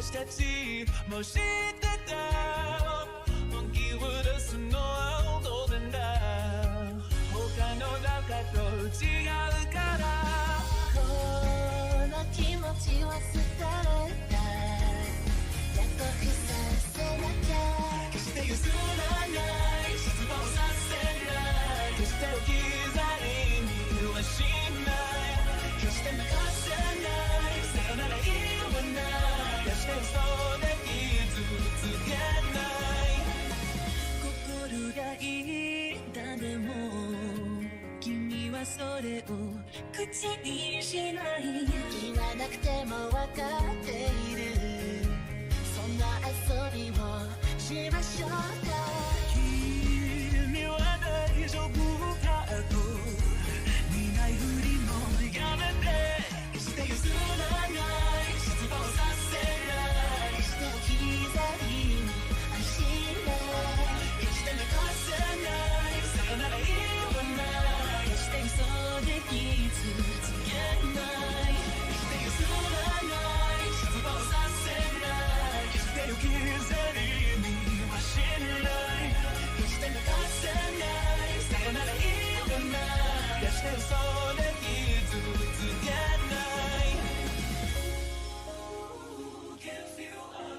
私たちも知ってた本気を出すのは当然だ他の中と違うからこの気持ちを捨てれた約束させなきゃ決して譲らない失望させない決して置き去りにはしない決して泣かせないさよなら言わない決して嘘で傷つけない心がいいだでも君はそれを口にしない言わなくても分かっているそんな遊びをしましょうか君は大丈夫かと苦いふりもやめて決して譲らない失望させない決して置き去りにはしない決して泣かせないさよなら言わない決して嘘で傷つけない決して譲らない失望させない決して置き去りにはしない決して泣かせないさよなら言わない決して嘘で傷つけない Give you up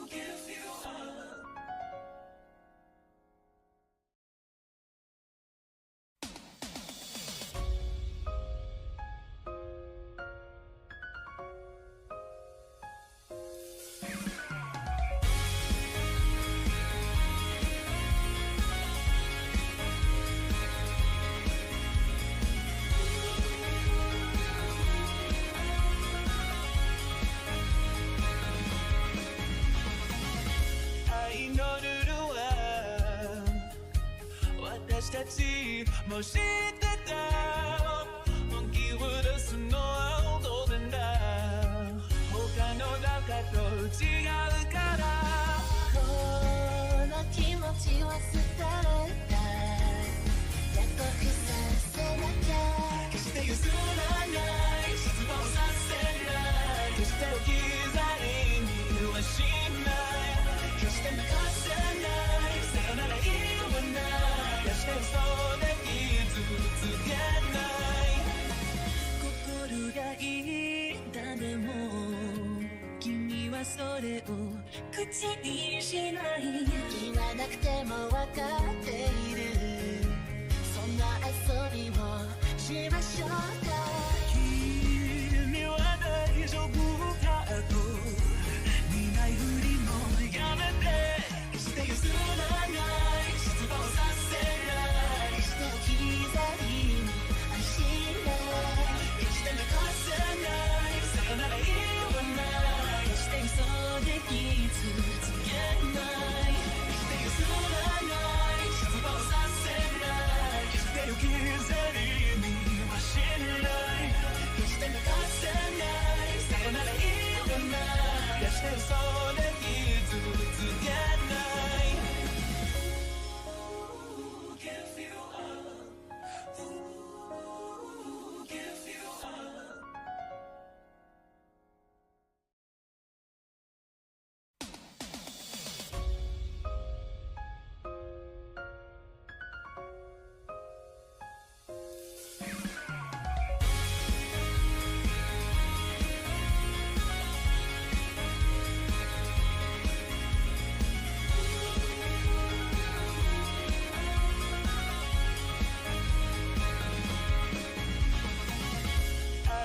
Give you up愛のルールは私たちも知ってた本気を出すのは当然だ他の中と違うからこの気持ちを捨てれた約束させなきゃ決して譲らない失望させない決して置き去りにはしない決して泣かせないさよなら言わない決して嘘で傷つけない心がいいだでも君はそれを口にしない言わなくても分かっているそんな遊びをしましょうか君は大丈夫かと苦いふりもやめて決して譲らない失望させない決して置き去りにはしない決して泣かせないさよなら言わない決して嘘で傷つけない決して譲らない失望させない決して置き去りにはしない決して泣かせないさよなら言わない決して嘘で傷つけない Give you up Give you up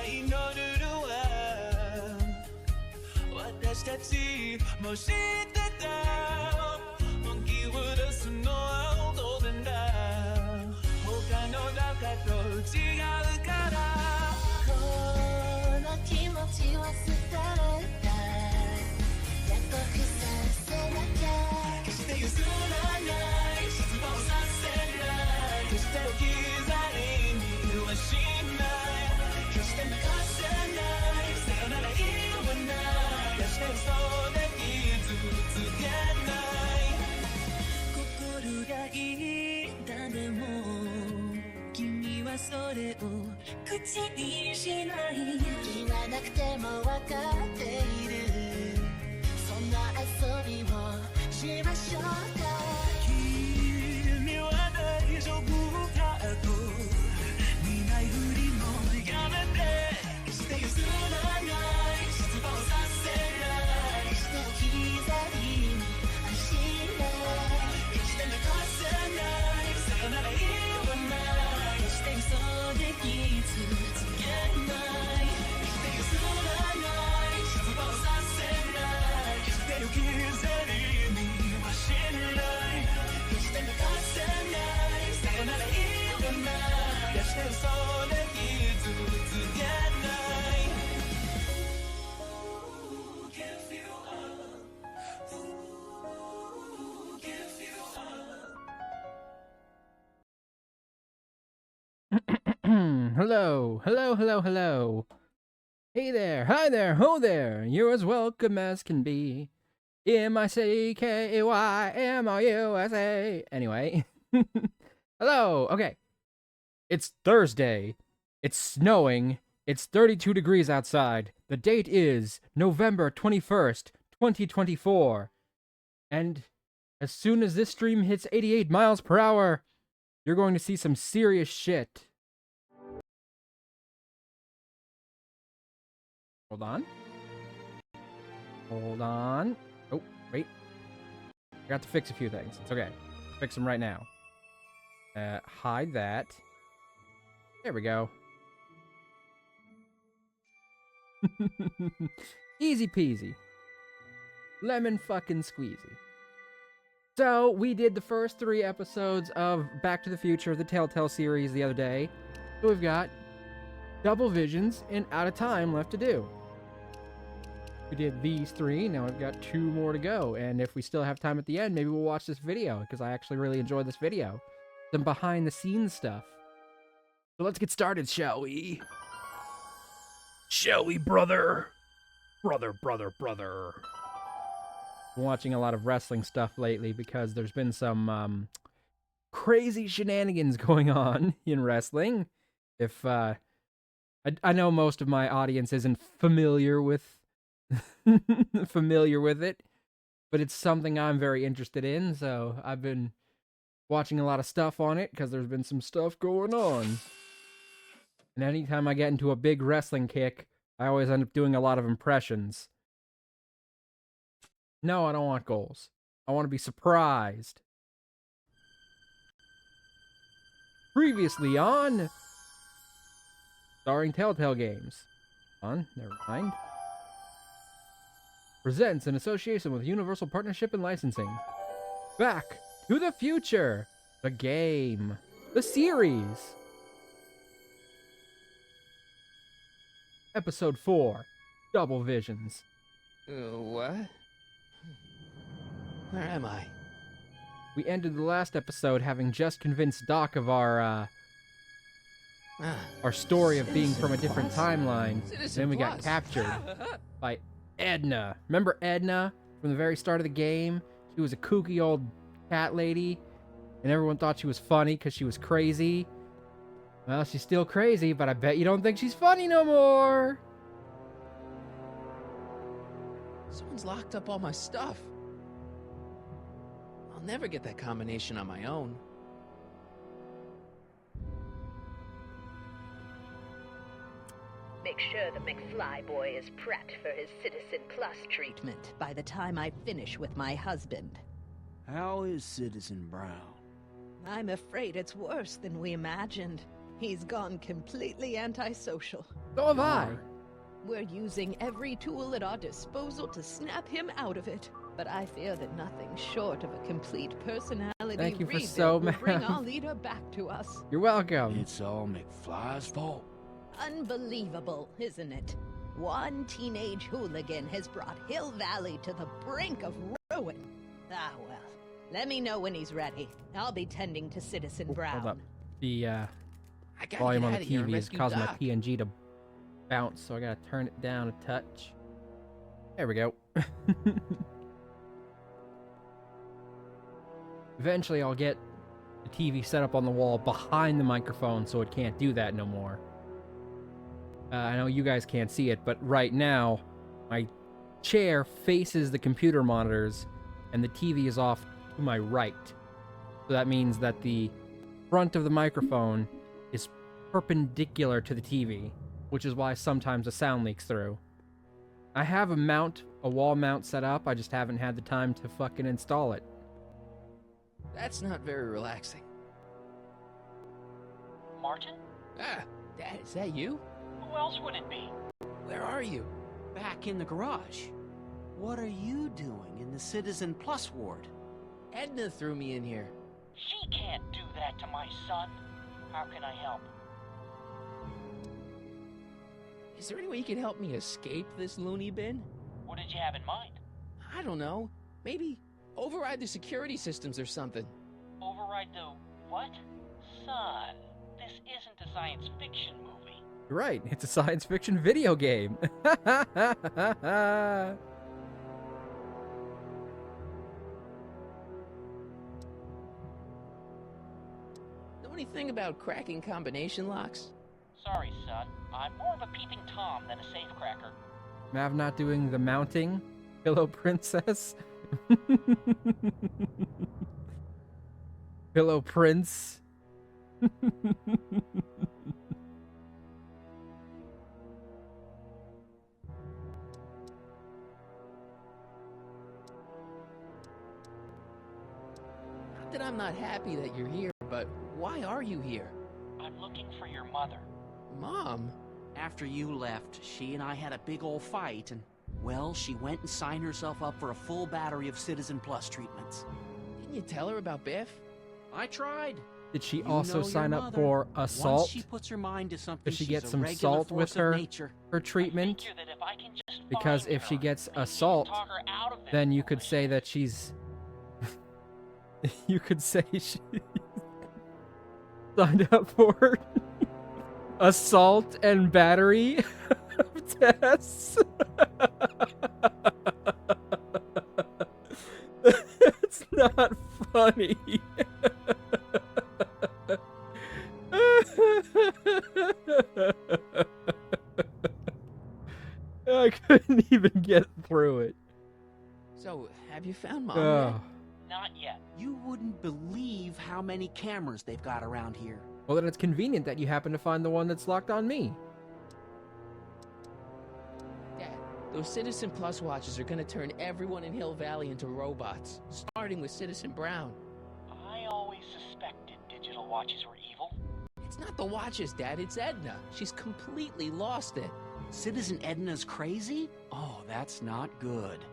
愛のルールは私たちも知ってた本気を出すのは当然だ他の中と違うからこの気持ちを捨てれた約束させなきゃ決して譲らない失望させない決して置き去りにはしない決して泣かせないさよなら言わない決して嘘で傷つけない心がいいだでも君はそれを口にしない言わなくても分かっているそんな遊びをしましょうか君は大丈夫かと見ないふりもやめて決して譲らない失望させない決して置き去りにはしない決して泣かせないさよなら言わない決して嘘でき続けない決して譲らない失望させない決して置き去りにはしない決して泣かせないさよなら言わない決して嘘でき続けない Give you up Give you up Hello, hello, hello, hello. Hey there, hi there, ho there. You're as welcome as can be. MICKAYMRUSA. Anyway. Hello, okay. It's Thursday. It's snowing. It's 32 degrees outside. The date is November 21st, 2024. And as soon as this stream hits 88 miles per hour, you're going to see some serious shit. Hold on. Hold on. Oh, wait. I got to fix a few things. It's okay. Fix them right now. Hide that. There we go. Easy peasy. Lemon fucking squeezy. So, we did the first 3 episodes of Back to the Future, the TellTale series, the other day. So we've got double visions and out of time left to do. We did these 3, now we've got 2 more to go, and if we still have time at the end, maybe we'll watch this video, because I actually really enjoyed this video. Some behind-the-scenes stuff. So let's get started, shall we? Shall we, brother? Brother. Been watching a lot of wrestling stuff lately, because there's been some, crazy shenanigans going on in wrestling. If, I know most of my audience isn't familiar with it, but it's something I'm very interested in, so I've been watching a lot of stuff on it because there's been some stuff going on. And anytime I get into a big wrestling kick, I always end up doing a lot of impressions. No, I don't want goals. I want to be surprised. Previously on starring TellTale Games. Nevermind. Presents in association with Universal Partnership and Licensing. Back to the Future. The game. The series. Episode 4. Double Visions. What? Where am I? We ended the last episode having just convinced Doc of our story of being from a different timeline. Then we got captured by Edna. Remember Edna from the very start of the game? She was a kooky old cat lady, and everyone thought she was funny because she was crazy. Well, she's still crazy, but I bet you don't think she's funny no more. Someone's locked up all my stuff. I'll never get that combination on my own. Make sure the McFly boy is prepped for his Citizen Plus treatment by the time I finish with my husband. How is Citizen Brown? I'm afraid it's worse than we imagined. He's gone completely antisocial. So have I. We're using every tool at our disposal to snap him out of it. But I fear that nothing short of a complete personality Thank you for rebuild so will bring much. our leader back to us. You're welcome. It's all McFly's fault. Unbelievable, isn't it? One teenage hooligan has brought Hill Valley to the brink of ruin. Ah, well. Let me know when he's ready. I'll be tending to Citizen Brown. Hold up. The I gotta volume get on out the of here and TV is rescue causing my Doc. PNG to bounce, so I gotta turn it down a touch. There we go. Eventually I'll get the TV set up on the wall behind the microphone, so it can't do that no more. I know you guys can't see it, but right now, my chair faces the computer monitors, and the TV is off to my right. So that means that the front of the microphone is perpendicular to the TV, which is why sometimes the sound leaks through. I have a wall mount set up, I just haven't had the time to fucking install it. That's not very relaxing. Martin? Ah, Dad, is that you? Who else would it be? Where are you? Back in the garage. What are you doing in the Citizen Plus ward? Edna threw me in here. She can't do that to my son. How can I help? Is there any way you can help me escape this loony bin? What did you have in mind? I don't know. Maybe override the security systems or something. Override the what? Son, this isn't a science fiction movie. You're right, it's a science fiction video game. Know anything about cracking combination locks? Sorry, son. I'm more of a peeping Tom than a safecracker. Mav not doing the mounting? Pillow Princess? Pillow Prince? Not that I'm not happy that you're here, but why are you here? I'm looking for your mother. Mom? After you left, she and I had a big old fight, and, well, she went and signed herself up for a full battery of Citizen Plus treatments. Didn't you tell her about Biff? I tried. Did she You also know your sign up mother. for assault? Once she puts her mind to something, Does she she's get a some regular salt with force of her nature. treatment? I figure that if I can just Because find if she her, gets maybe assault, talk her out of this then you could foolishness. say that she's... you could say she signed up for assault and battery tests. It's not funny. I couldn't even get through it. So, have you found Mom Ugh. yet? Not yet. You wouldn't believe how many cameras they've got around here. Well, then it's convenient that you happen to find the one that's locked on me. Dad, those Citizen Plus watches are gonna turn everyone in Hill Valley into robots, starting with Citizen Brown. I always suspected digital watches were evil. It's not the watches, Dad, it's Edna. She's completely lost it. Citizen Edna's crazy? Oh, that's not good.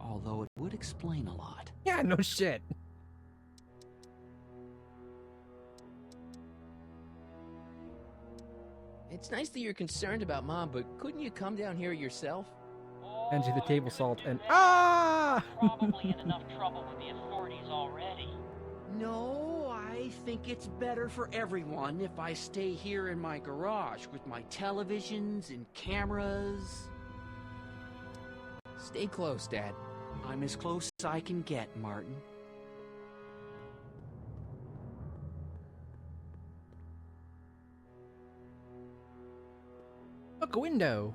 Although it would explain a lot. Yeah, no shit. It's nice that you're concerned about Mom, but couldn't you come down here yourself? Hand you the Oh, table I salt couldn't and do that. ah! Probably in enough trouble with the authorities already. No, I think it's better for everyone if I stay here in my garage with my televisions and cameras. Stay close, Dad. I'm as close as I can get, Martin. Look, a window.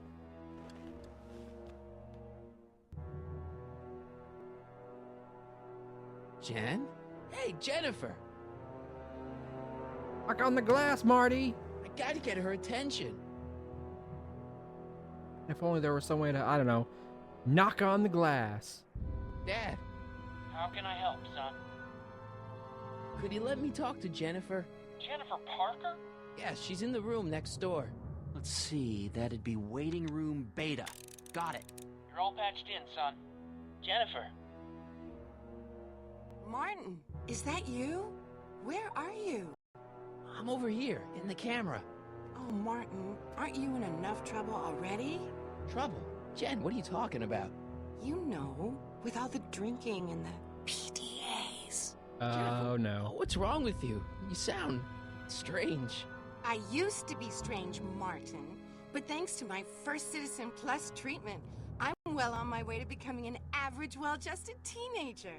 Jen? Hey, Jennifer! Knock on the glass, Marty. I gotta get her attention. If only there was some way to, I don't know, knock on the glass. Dad, How can I help, son? could you let me talk to Jennifer? Jennifer Parker? Yeah, she's in the room next door. Let's see, that'd be waiting room beta. Got it. You're all patched in, son. Jennifer. Martin, is that you? Where are you? I'm over here, in the camera. Oh, Martin, aren't you in enough trouble already? Trouble? Jen, what are you talking about? You know, with all the drinking and the PDAs. Oh, no. What's wrong with you? You sound strange. I used to be strange, Martin, but thanks to my first Citizen Plus treatment, I'm well on my way to becoming an average, well-adjusted teenager.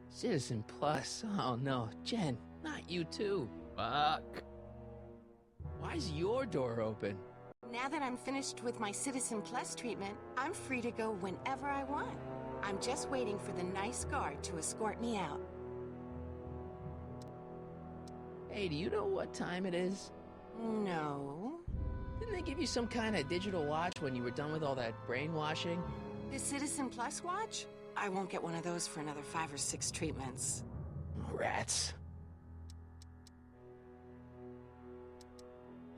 Citizen Plus? Oh no. Jen, Not you too. Fuck. Why's your door open? Now that I'm finished with my Citizen Plus treatment, I'm free to go whenever I want. I'm just waiting for the nice guard to escort me out. Hey, do you know what time it is? No. Didn't they give you some kind of digital watch when you were done with all that brainwashing? The Citizen Plus watch? I won't get one of those for another 5 or 6 treatments. Rats.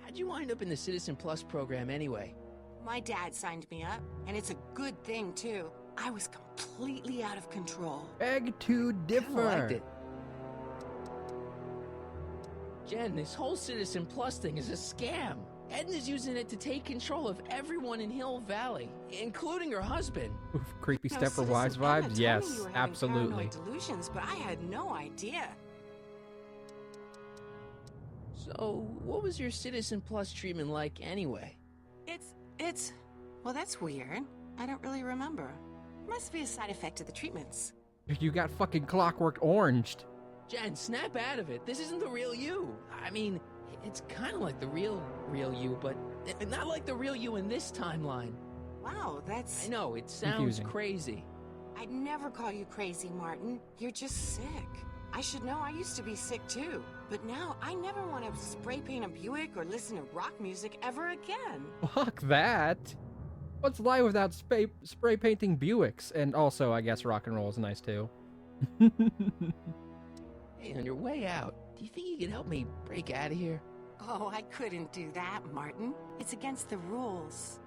How'd you wind up in the Citizen Plus program anyway? My dad signed me up, and it's a good thing, too. I was completely out of control. Beg to Kinda liked differ. it. Jen, this whole Citizen Plus thing is a scam. Edna's using it to take control of everyone in Hill Valley, including her husband. Oof, creepy No, Stepford Citizen Wives Emma vibes? told me Yes, you were having absolutely. paranoid delusions, but I had no idea. So, what was your Citizen Plus treatment like anyway? It's... Well, that's weird. I don't really remember. Must be a side effect of the treatments. You got fucking clockwork oranged. Jen, snap out of it. This isn't the real you. I mean, it's kind of like the real you, but not like the real you in this timeline. Wow, that's... I know, it sounds Confusing. crazy. I'd never call you crazy, Martin. You're just sick. I should know I used to be sick too. But now I never want to spray paint a Buick or listen to rock music ever again. Fuck that. What's life without spray painting Buicks? And also, I guess rock and roll is nice too. Hey, on your way out, do you think you could help me break out of here? Oh, I couldn't do that, Martin. It's against the rules.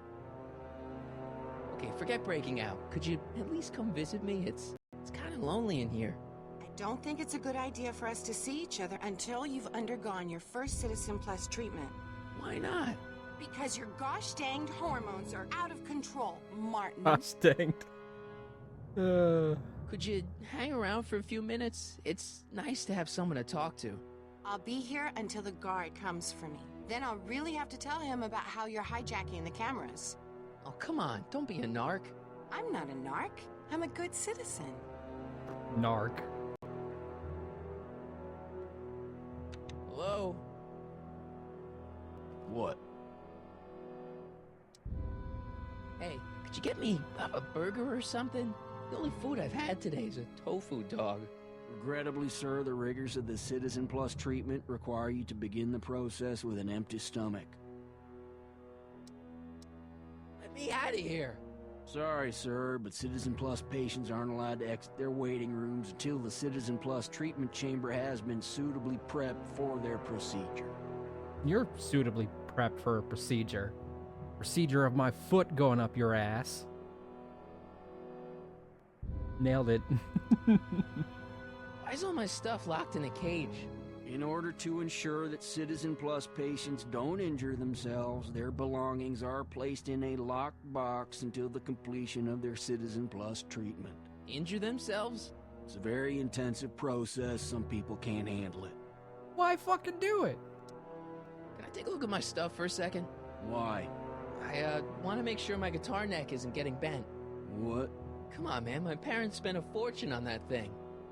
Okay, forget breaking out. Could you at least come visit me? It's kind of lonely in here. I don't think it's a good idea for us to see each other until you've undergone your first Citizen Plus treatment. Why not? Because your gosh danged hormones are out of control, Martin. Gosh dang. Could you hang around for a few minutes? It's nice to have someone to talk to. I'll be here until the guard comes for me. Then I'll really have to tell him about how you're hijacking the cameras. Oh, come on, don't be a narc. I'm not a narc. I'm a good citizen. Narc. Hello? What? Hey, could you get me a burger or something? The only food I've had today is a tofu dog. Regrettably, sir, the rigors of the Citizen Plus treatment require you to begin the process with an empty stomach. Let me out of here. Sorry, sir, but Citizen Plus patients aren't allowed to exit their waiting rooms until the Citizen Plus treatment chamber has been suitably prepped for their procedure. You're suitably prepped for a procedure. Procedure of my foot going up your ass. Nailed it. Why is all my stuff locked in a cage? In order to ensure that Citizen Plus patients don't injure themselves, their belongings are placed in a locked box until the completion of their Citizen Plus treatment. Injure themselves? It's a very intensive process. Some people can't handle it. Why fucking do it? Can I take a look at my stuff for a second? Why? I want to make sure my guitar neck isn't getting bent. What? Come on, man, my parents spent a fortune on that thing.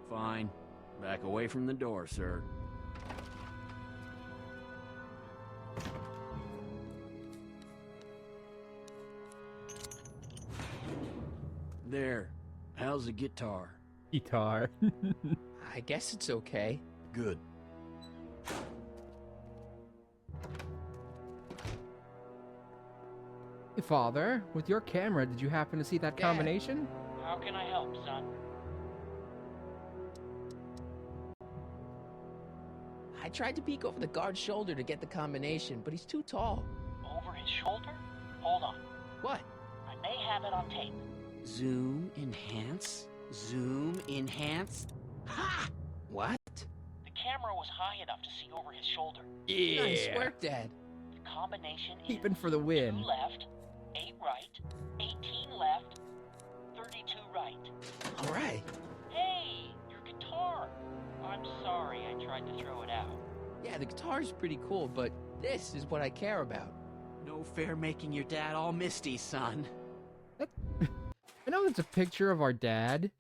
Fine. Back away from the door, sir. There. How's the guitar? Guitar. I guess it's okay. Good. Hey, Father, with your camera, did you happen to see that Dad. combination? How can I help, son? I tried to peek over the guard's shoulder to get the combination, but he's too tall. Over his shoulder? Hold on. What? I may have it on tape. Zoom, enhance. Zoom, enhance. Ha! What? The camera was high enough to see over his shoulder. Nice work, Dad. The combination is Keeping for the 2 win. left, 8 right, 18 left, 32 right. All right. Hey, your guitar! I'm sorry I tried to throw it out. Yeah, the guitar's pretty cool, but this is what I care about. No fair making your dad all misty, son. I know it's a picture of our dad,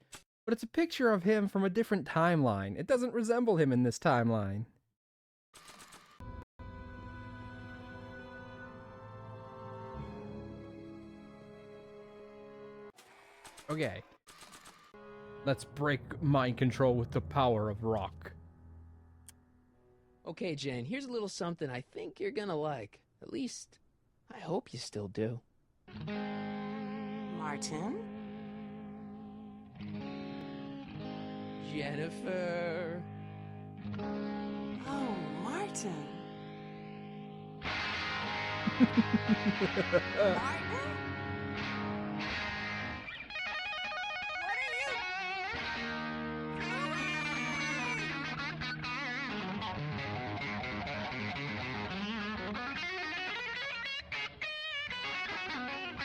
but But it's a picture of him from a different timeline. It doesn't resemble him in this timeline. Okay. Let's break mind control with the power of rock. Okay, Jen, here's a little something I think you're gonna like. At least, I hope you still do. Martin? Jennifer. Oh, Martin. Martin? What are you?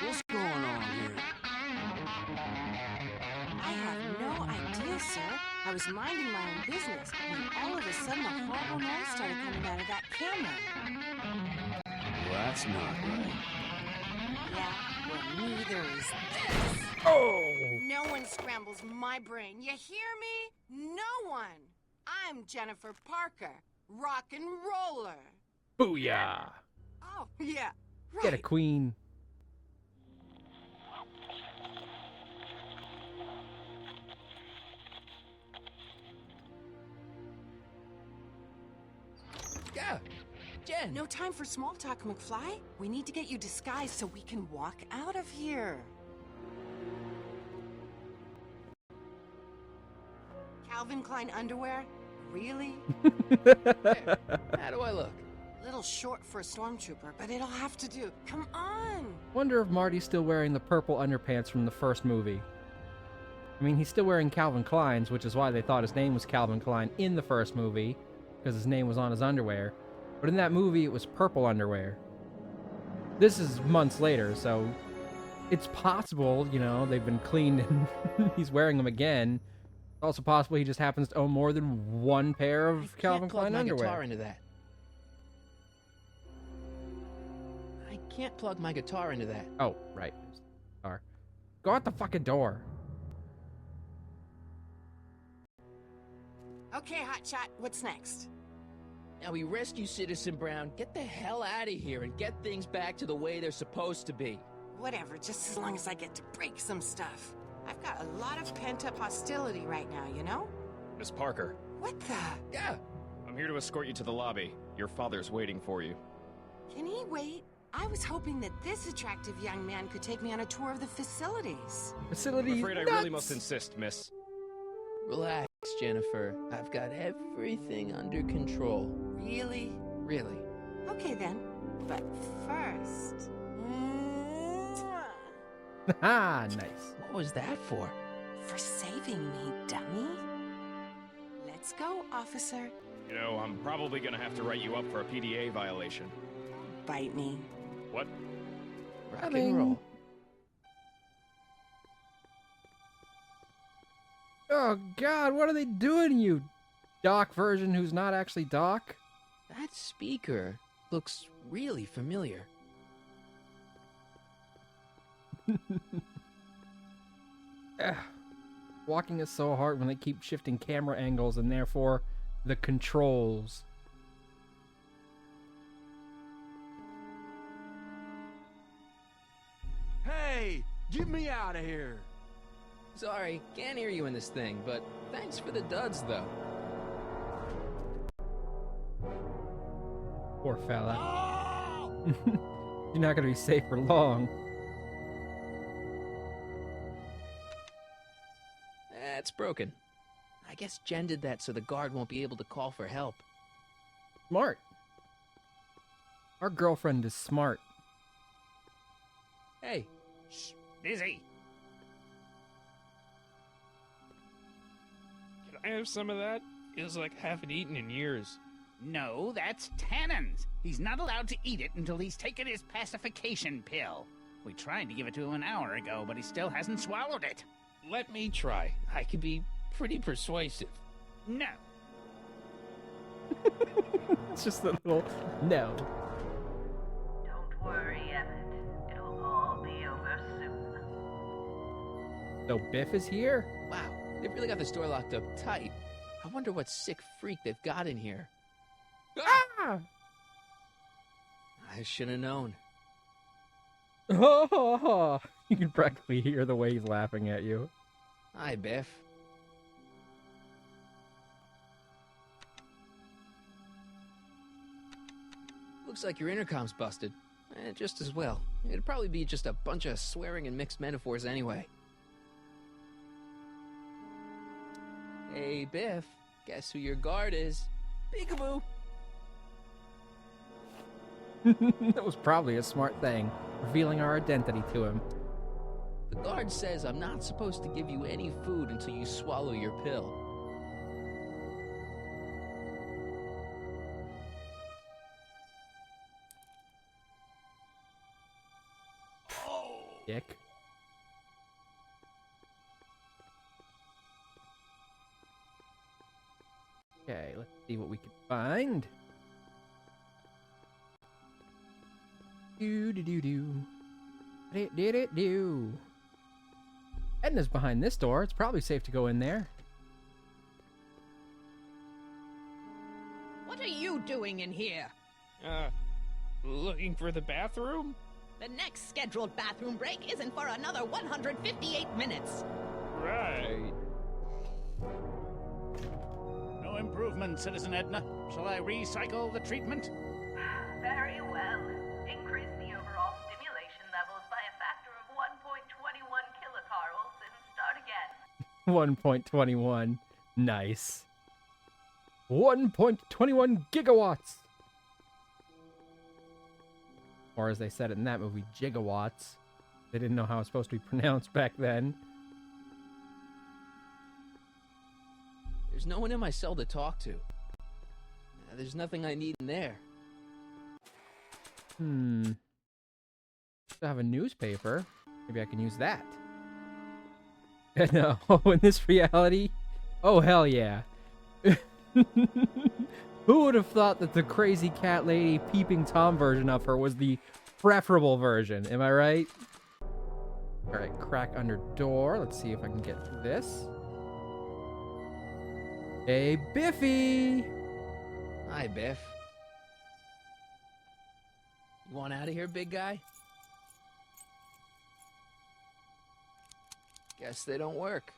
What's going on here? I have no idea, sir. I was minding my own business when all of a sudden a horrible noise started coming out of that camera. Well, that's not right. Yeah, well, neither is this. Oh! No one scrambles my brain. You hear me? No one. I'm Jennifer Parker, rock and roller. Booyah! Oh, yeah, right. Get a queen. Yeah, Jen. No time for small talk, McFly. We need to get you disguised so we can walk out of here. Calvin Klein underwear? Really? There. How do I look? Little short for a stormtrooper, but it'll have to do. Come on! Wonder if Marty's still wearing the purple underpants from the first movie. I mean, he's still wearing Calvin Klein's, which is why they thought his name was Calvin Klein in the first movie, because his name was on his underwear. But in that movie, it was purple underwear. This is months later, so it's possible, you know, they've been cleaned and he's wearing them again. It's also possible he just happens to own more than one pair of Calvin Klein I can't plug my underwear. guitar into that. I can't plug my guitar into that. Oh, right. Guitar. Go out the fucking door. Okay, hotshot, what's next? Now we rescue Citizen Brown, get the hell out of here, and get things back to the way they're supposed to be. Whatever, just as long as I get to break some stuff. I've got a lot of pent-up hostility right now, you know? Miss Parker, What the? Yeah. I'm here to escort you to the lobby. Your father's waiting for you. Can he wait? I was hoping that this attractive young man could take me on a tour of the facilities. Facility I'm afraid I really must insist, miss. Relax, Jennifer. I've got everything under control. Really? Really. Okay then. But first... Ah, nice. What was that for? For saving me, dummy. Let's go, officer. You know, I'm probably gonna have to write you up for a PDA violation. Bite me. What? Rock Coming. and roll. Oh god, what are they doing, you Doc version who's not actually Doc? That speaker looks really familiar. Walking is so hard when they keep shifting camera angles and therefore the controls. Hey, get me out of here. Sorry, can't hear you in this thing, but thanks for the duds, though. Poor fella. Oh! You're not gonna be safe for long. That's broken. I guess Jen did that so the guard won't be able to call for help. Smart. Our girlfriend is smart. Hey, Shh, busy. Can I have some of that? Feels like I haven't eaten in years. No, that's Tannen's. He's not allowed to eat it until he's taken his pacification pill. We tried to give it to him an hour ago, but he still hasn't swallowed it. Let me try. I can be pretty persuasive. No. It's just a little no. Don't worry, Emmett. It'll all be over soon. So Biff is here? wow, They've really got this door locked up tight. I wonder what sick freak they've got in here. Ah! I should have known. Oh, you can practically hear the way he's laughing at you. Hi, Biff. Looks like your intercom's busted. Just as well. It'd probably be just a bunch of swearing and mixed metaphors anyway. Hey, Biff. Guess who your guard is? Peekaboo! That was probably a smart thing, revealing our identity to him. The guard says I'm not supposed to give you any food until you swallow your pill. Dick. Okay, let's see what we can find. Do. Do. Edna's behind this door. It's probably safe to go in there. What are you doing in here? Looking for the bathroom? The next scheduled bathroom break isn't for another 158 minutes. Right. No improvement, Citizen Edna. Shall I recycle the treatment? Very well. Increase the overall stimulation levels by a factor of 1.21 kilocalories and start again. 1.21. Nice. 1.21 gigawatts. Or as they said it in that movie, gigawatts. They didn't know how it was supposed to be pronounced back then. There's no one in my cell to talk to. There's nothing I need in there. I have a newspaper. Maybe I can use that. No, in this reality? Oh, hell yeah. Who would have thought that the crazy cat lady peeping Tom version of her was the preferable version? Am I right? Alright, crack under door. Let's see if I can get through this. Hey, Biffy! Hi, Biff. You want out of here, big guy? Guess they don't work.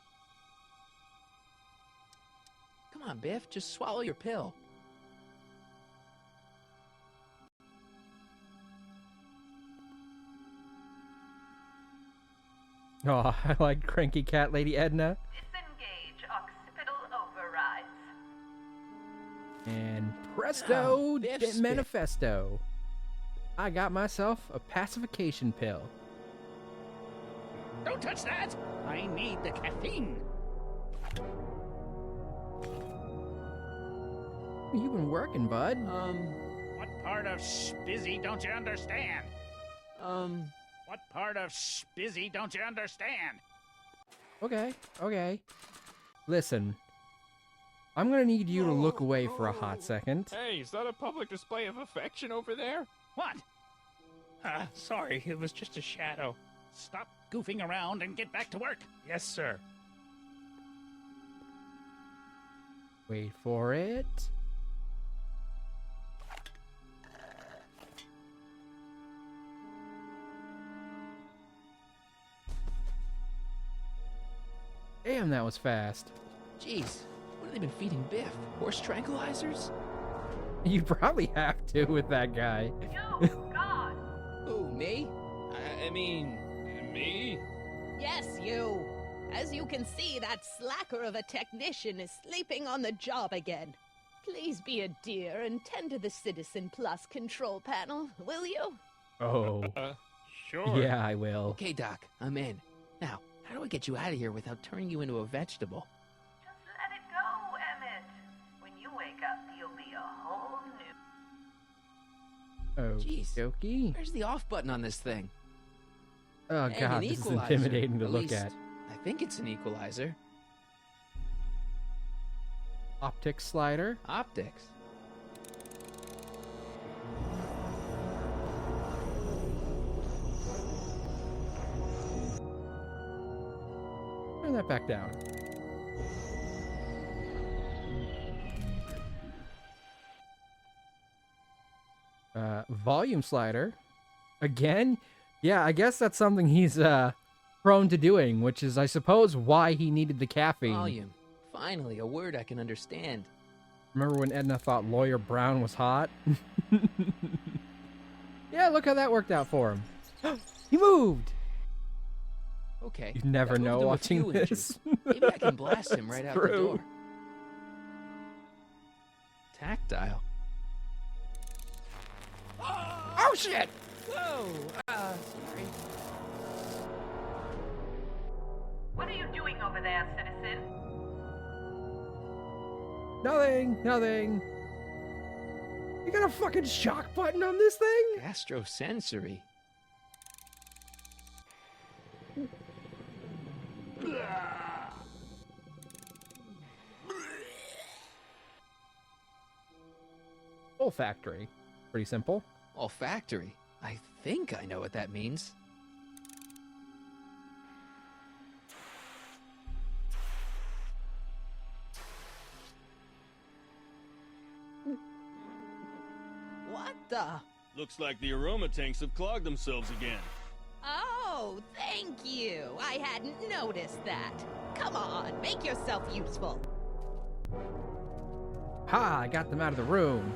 Come on, Biff, just swallow your pill. Oh, I like cranky cat lady Edna. Disengage occipital overrides. And presto, Biff's manifesto. I got myself a pacification pill. Don't touch that! I need the caffeine. You've been working, bud. What part of spizzy don't you understand? What part of spizzy don't you understand? Okay. Listen. I'm gonna need you to look away for a hot second. Hey, is that a public display of affection over there? What? Sorry, it was just a shadow. Stop goofing around and get back to work. Yes, sir. Wait for it. Damn, that was fast. Jeez, what have they been feeding Biff? Horse tranquilizers? You probably have to with that guy. You, God! Who, me? I mean, me? Yes, you. As you can see, that slacker of a technician is sleeping on the job again. Please be a dear and tend to the Citizen Plus control panel, will you? Oh. Sure. Yeah, I will. Okay, Doc, I'm in. Now, how do I get you out of here without turning you into a vegetable? Just let it go, Emmett. When you wake up, you'll be a whole new... Jeez. Okey-dokey. Where's the off button on this thing? Oh And god, an this is equalizer. intimidating to At look least, at. I think it's an equalizer. Optic slider. Optics. Turn that back down. Volume slider. Again? Yeah, I guess that's something he's prone to doing, which is, I suppose, why he needed the caffeine. Volume. Finally, a word I can understand. Remember when Edna thought Lawyer Brown was hot? Yeah, look how that worked out for him. He moved! Okay. You never that moved know him a watching few this. inches. Maybe I can blast him right out the True. door. Tactile. Oh shit! Whoa! Sorry. What are you doing over there, citizen? Nothing. You got a fucking shock button on this thing? Gastrosensory. Olfactory. Pretty simple. Olfactory. I think I know what that means. What the? Looks like the aroma tanks have clogged themselves again. Oh, thank you. I hadn't noticed that. Come on, make yourself useful. Ha! I got them out of the room.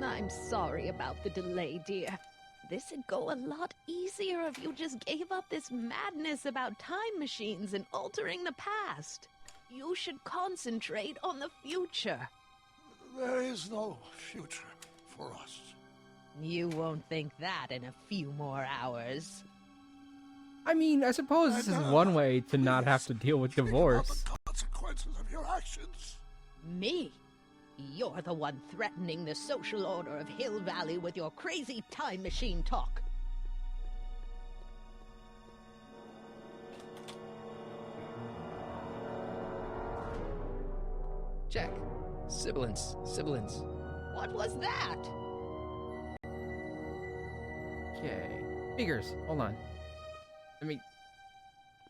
I'm sorry about the delay, dear. This'd go a lot easier if you just gave up this madness about time machines and altering the past. You should concentrate on the future. There is no future for us. You won't think that in a few more hours. I mean, I suppose this is one way to not have to deal with divorce. The consequences of your actions. Me? You're the one threatening the social order of Hill Valley with your crazy time machine talk. Check. Sibilance. What was that? Okay. Figures. Hold on.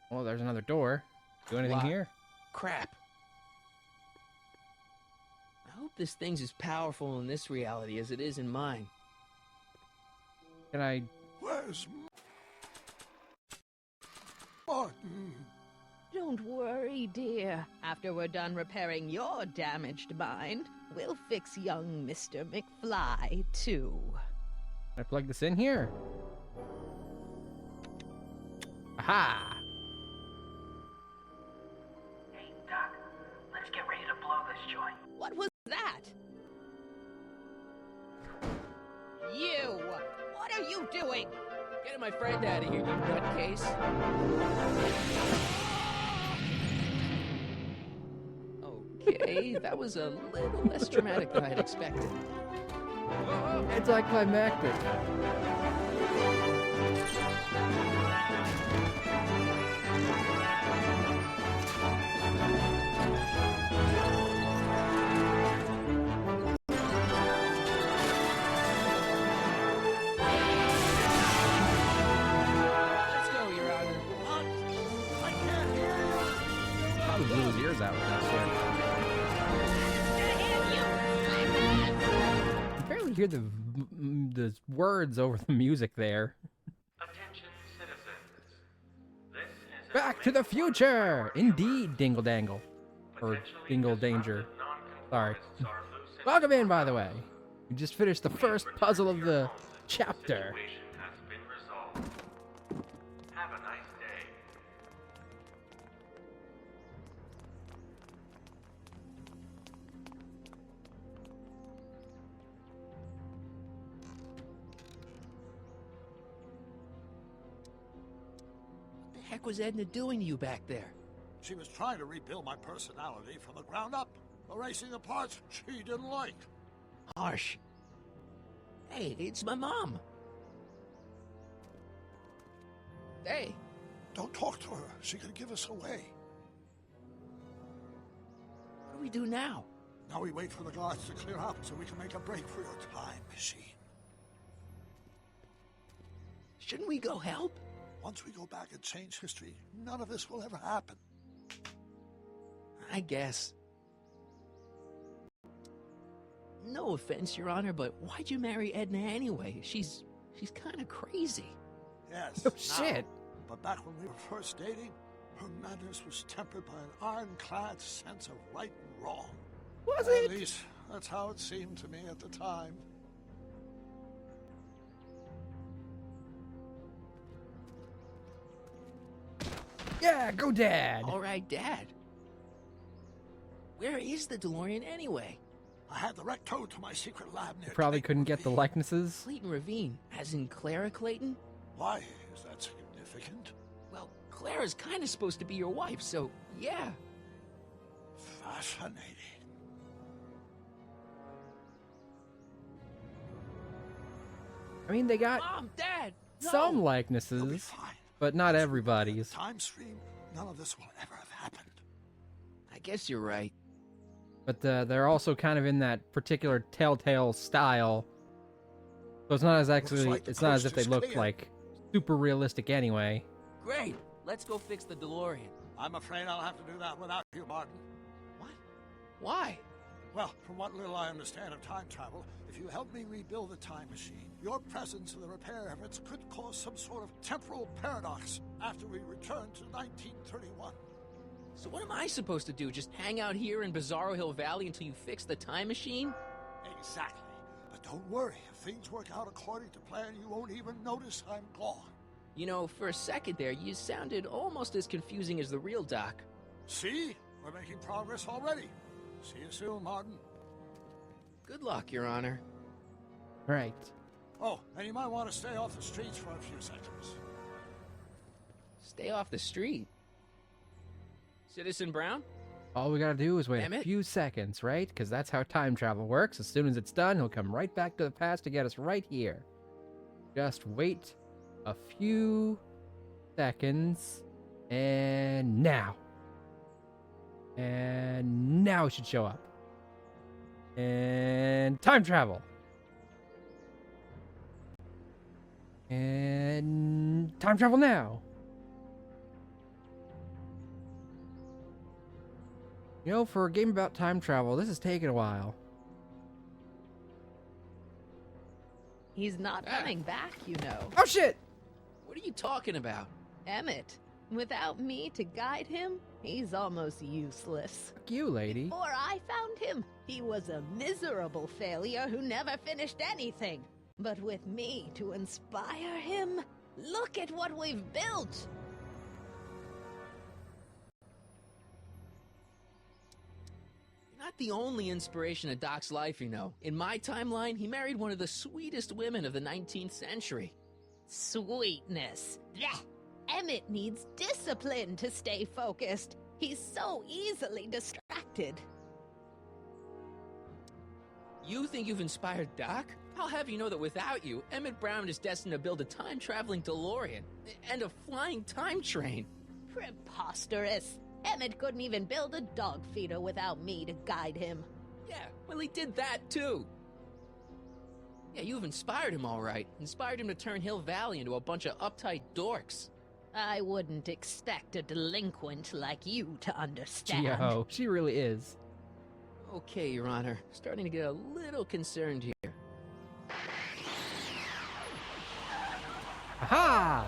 Oh, there's another door. Do anything Lock. here? Crap. I hope this thing's as powerful in this reality as it is in mine. Can I... Where's Martin? Don't worry, dear. After we're done repairing your damaged mind, we'll fix young Mr. McFly, too. Can I plug this in here? Aha! Hey, Doc, let's get ready to blow this joint. What was that? You! What are you doing? Get my friend out of here, you nutcase. Okay, that was a little less dramatic than I'd expected. Anticlimactic. Let's go, Your Honor. I can't hear you. Probably blew his ears out with that shit. I barely hear the words over the music there. Attention, citizens. This is Back to the future! Indeed, Dingle Dangle. Or Dingle Danger. Sorry. Welcome in, by the way. We just finished the first puzzle of the chapter. has been resolved. Have a nice day. What the heck was Edna doing to you back there? She was trying to rebuild my personality from the ground up, erasing the parts she didn't like. Harsh. Hey, it's my mom. Hey. Don't talk to her. She could give us away. What do we do now? Now we wait for the guards to clear out so we can make a break for your time machine. Shouldn't we go help? Once we go back and change history, none of this will ever happen. I guess. No offense, Your Honor, but why'd you marry Edna anyway? She's kind of crazy. Yes. Oh, shit. But back when we were first dating, her madness was tempered by an ironclad sense of right and wrong. Was it? At least, that's how it seemed to me at the time. Yeah, go Dad. All right, Dad. Where is the DeLorean anyway? I had the wreck towed to my secret lab near Probably Clayton couldn't get the Ravine. likenesses. Clayton Ravine, as in Clara Clayton? Why is that significant? Well, Clara's kind of supposed to be your wife, so yeah. Fascinating. I mean, they got Mom, Dad, no. some It'll be likenesses, fine. but not everybody's. Time stream, none of this will ever have happened. I guess you're right. But they're also kind of in that particular TellTale style. So it's not as actually, like the it's not as if coast they is look clear. like super realistic anyway. Great. Let's go fix the DeLorean. I'm afraid I'll have to do that without you, Martin. What? Why? Well, from what little I understand of time travel, if you help me rebuild the time machine, your presence in the repair efforts could cause some sort of temporal paradox after we return to 1931. So what am I supposed to do? Just hang out here in Bizarro Hill Valley until you fix the time machine? Exactly. But don't worry, if things work out according to plan, you won't even notice I'm gone. You know, for a second there, you sounded almost as confusing as the real Doc. See? We're making progress already. See you soon, Martin. Good luck, Your Honor. Right. Oh, and you might want to stay off the streets for a few seconds. Stay off the street. Citizen Brown? All we gotta do is wait Damn a it. few seconds, right? Because that's how time travel works. As soon as it's done, he'll come right back to the past to get us right here. Just wait a few seconds. And now. And now it should show up. And time travel. And time travel now. You know, for a game about time travel, this is taking a while. He's not coming back, you know. Oh shit! What are you talking about? Emmett, without me to guide him, he's almost useless. Fuck you, lady. Before I found him, he was a miserable failure who never finished anything. But with me to inspire him, look at what we've built! You're not the only inspiration of Doc's life, you know. In my timeline, he married one of the sweetest women of the 19th century. Sweetness. Blech. Emmett needs discipline to stay focused. He's so easily distracted. You think you've inspired Doc? I'll have you know that without you, Emmett Brown is destined to build a time-traveling DeLorean and a flying time train. Preposterous. Emmett couldn't even build a dog feeder without me to guide him. Yeah, well, he did that too. Yeah, you've inspired him all right. Inspired him to turn Hill Valley into a bunch of uptight dorks. I wouldn't expect a delinquent like you to understand. Gee-ho, she really is. Okay, Your Honor. Starting to get a little concerned here. Aha!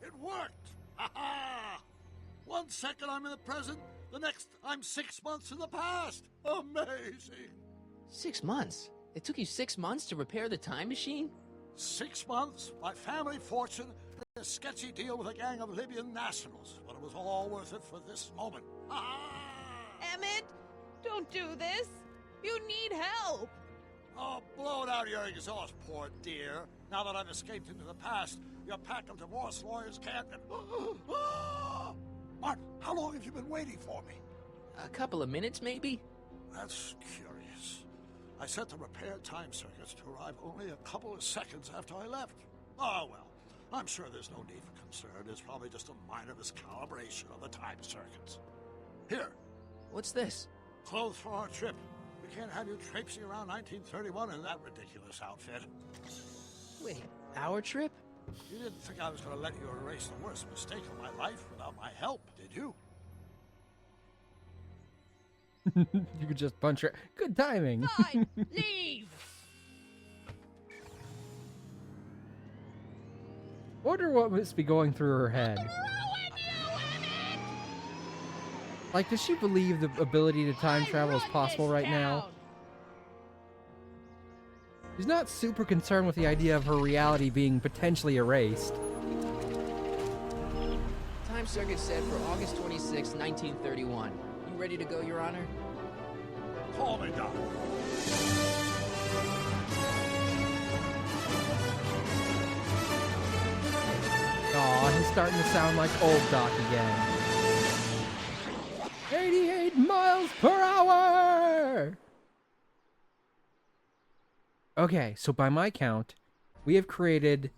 It worked! Ha-ha! 1 second I'm in the present, the next I'm 6 months in the past. Amazing! 6 months? It took you 6 months to repair the time machine? 6 months, my family fortune, and a sketchy deal with a gang of Libyan nationals. But it was all worth it for this moment. Emmett, don't do this. You need help. Oh, blow it out of your exhaust, poor dear. Now that I've escaped into the past, your pack of divorce lawyers can't... Martin, how long have you been waiting for me? A couple of minutes, maybe? That's curious. I set the repair time circuits to arrive only a couple of seconds after I left. Oh, well, I'm sure there's no need for concern. It's probably just a minor miscalibration of the time circuits. Here. What's this? Clothes for our trip. We I can't have you traipsing around 1931 in that ridiculous outfit. Wait, our trip? You didn't think I was going to let you erase the worst mistake of my life without my help, did you? You could just punch her. Good timing. Fine, leave! Wonder what must be going through her head. Like, does she believe the ability to time travel is possible right now? She's not super concerned with the idea of her reality being potentially erased. Time circuit set for August 26, 1931. You ready to go, Your Honor? Call me, Doc. Aw, he's starting to sound like old Doc again. 88 miles per hour! Okay, so by my count, we have created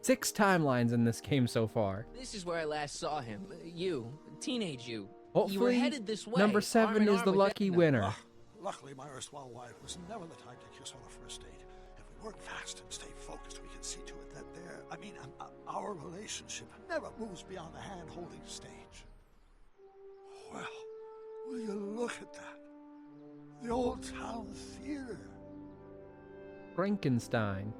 6 timelines in this game so far. This is where I last saw him. You, teenage you. Hopefully, you were headed this way. number 7 is the lucky winner. Luckily, my erstwhile wife was never the type to kiss on a first date. If we work fast and stay focused, we can see to it that our relationship never moves beyond the hand-holding stage. Well, will you look at that? The old town theater. Frankenstein.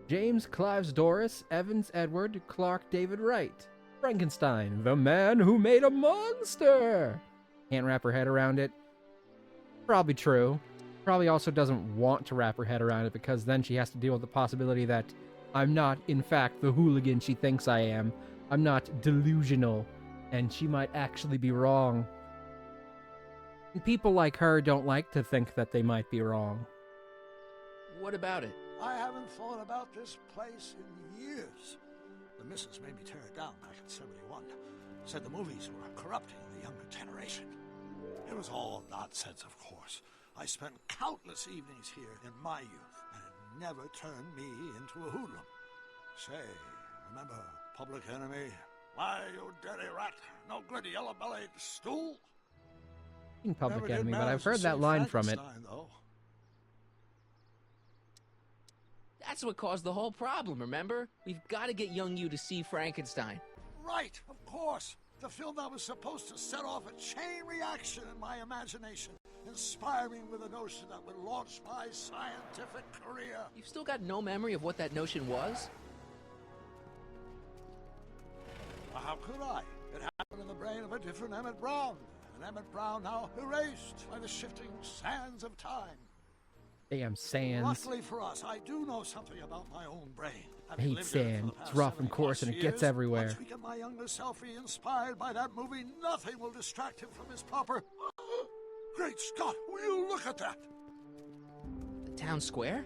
James Clives Doris, Evans Edward, Clark David Wright. Frankenstein, the man who made a monster. Can't wrap her head around it. Probably true. Probably also doesn't want to wrap her head around it because then she has to deal with the possibility that I'm not, in fact, the hooligan she thinks I am. I'm not delusional, and she might actually be wrong. And people like her don't like to think that they might be wrong. What about it? I haven't thought about this place in years. The missus made me tear it down back in '71. Said the movies were corrupting the younger generation. It was all nonsense, of course. I spent countless evenings here in my youth, and it never turned me into a hoodlum. Say, remember Public Enemy? Why, you dirty rat, no good yellow-bellied stool? In Public Enemy, but I've heard that line from it. Though. That's what caused the whole problem, remember? We've got to get young you to see Frankenstein. Right, of course. The film that was supposed to set off a chain reaction in my imagination, inspiring with a notion that would launch my scientific career. You've still got no memory of what that notion was? Well, how could I? It happened in the brain of a different Emmett Brown. An Emmett Brown now erased by the shifting sands of time. Damn sands. Luckily for us, I do know something about my own brain. I hate sand. It's rough and coarse and it gets everywhere. Once we get my younger selfie inspired by that movie, nothing will distract him from his proper... Great Scott, will you look at that? The town square?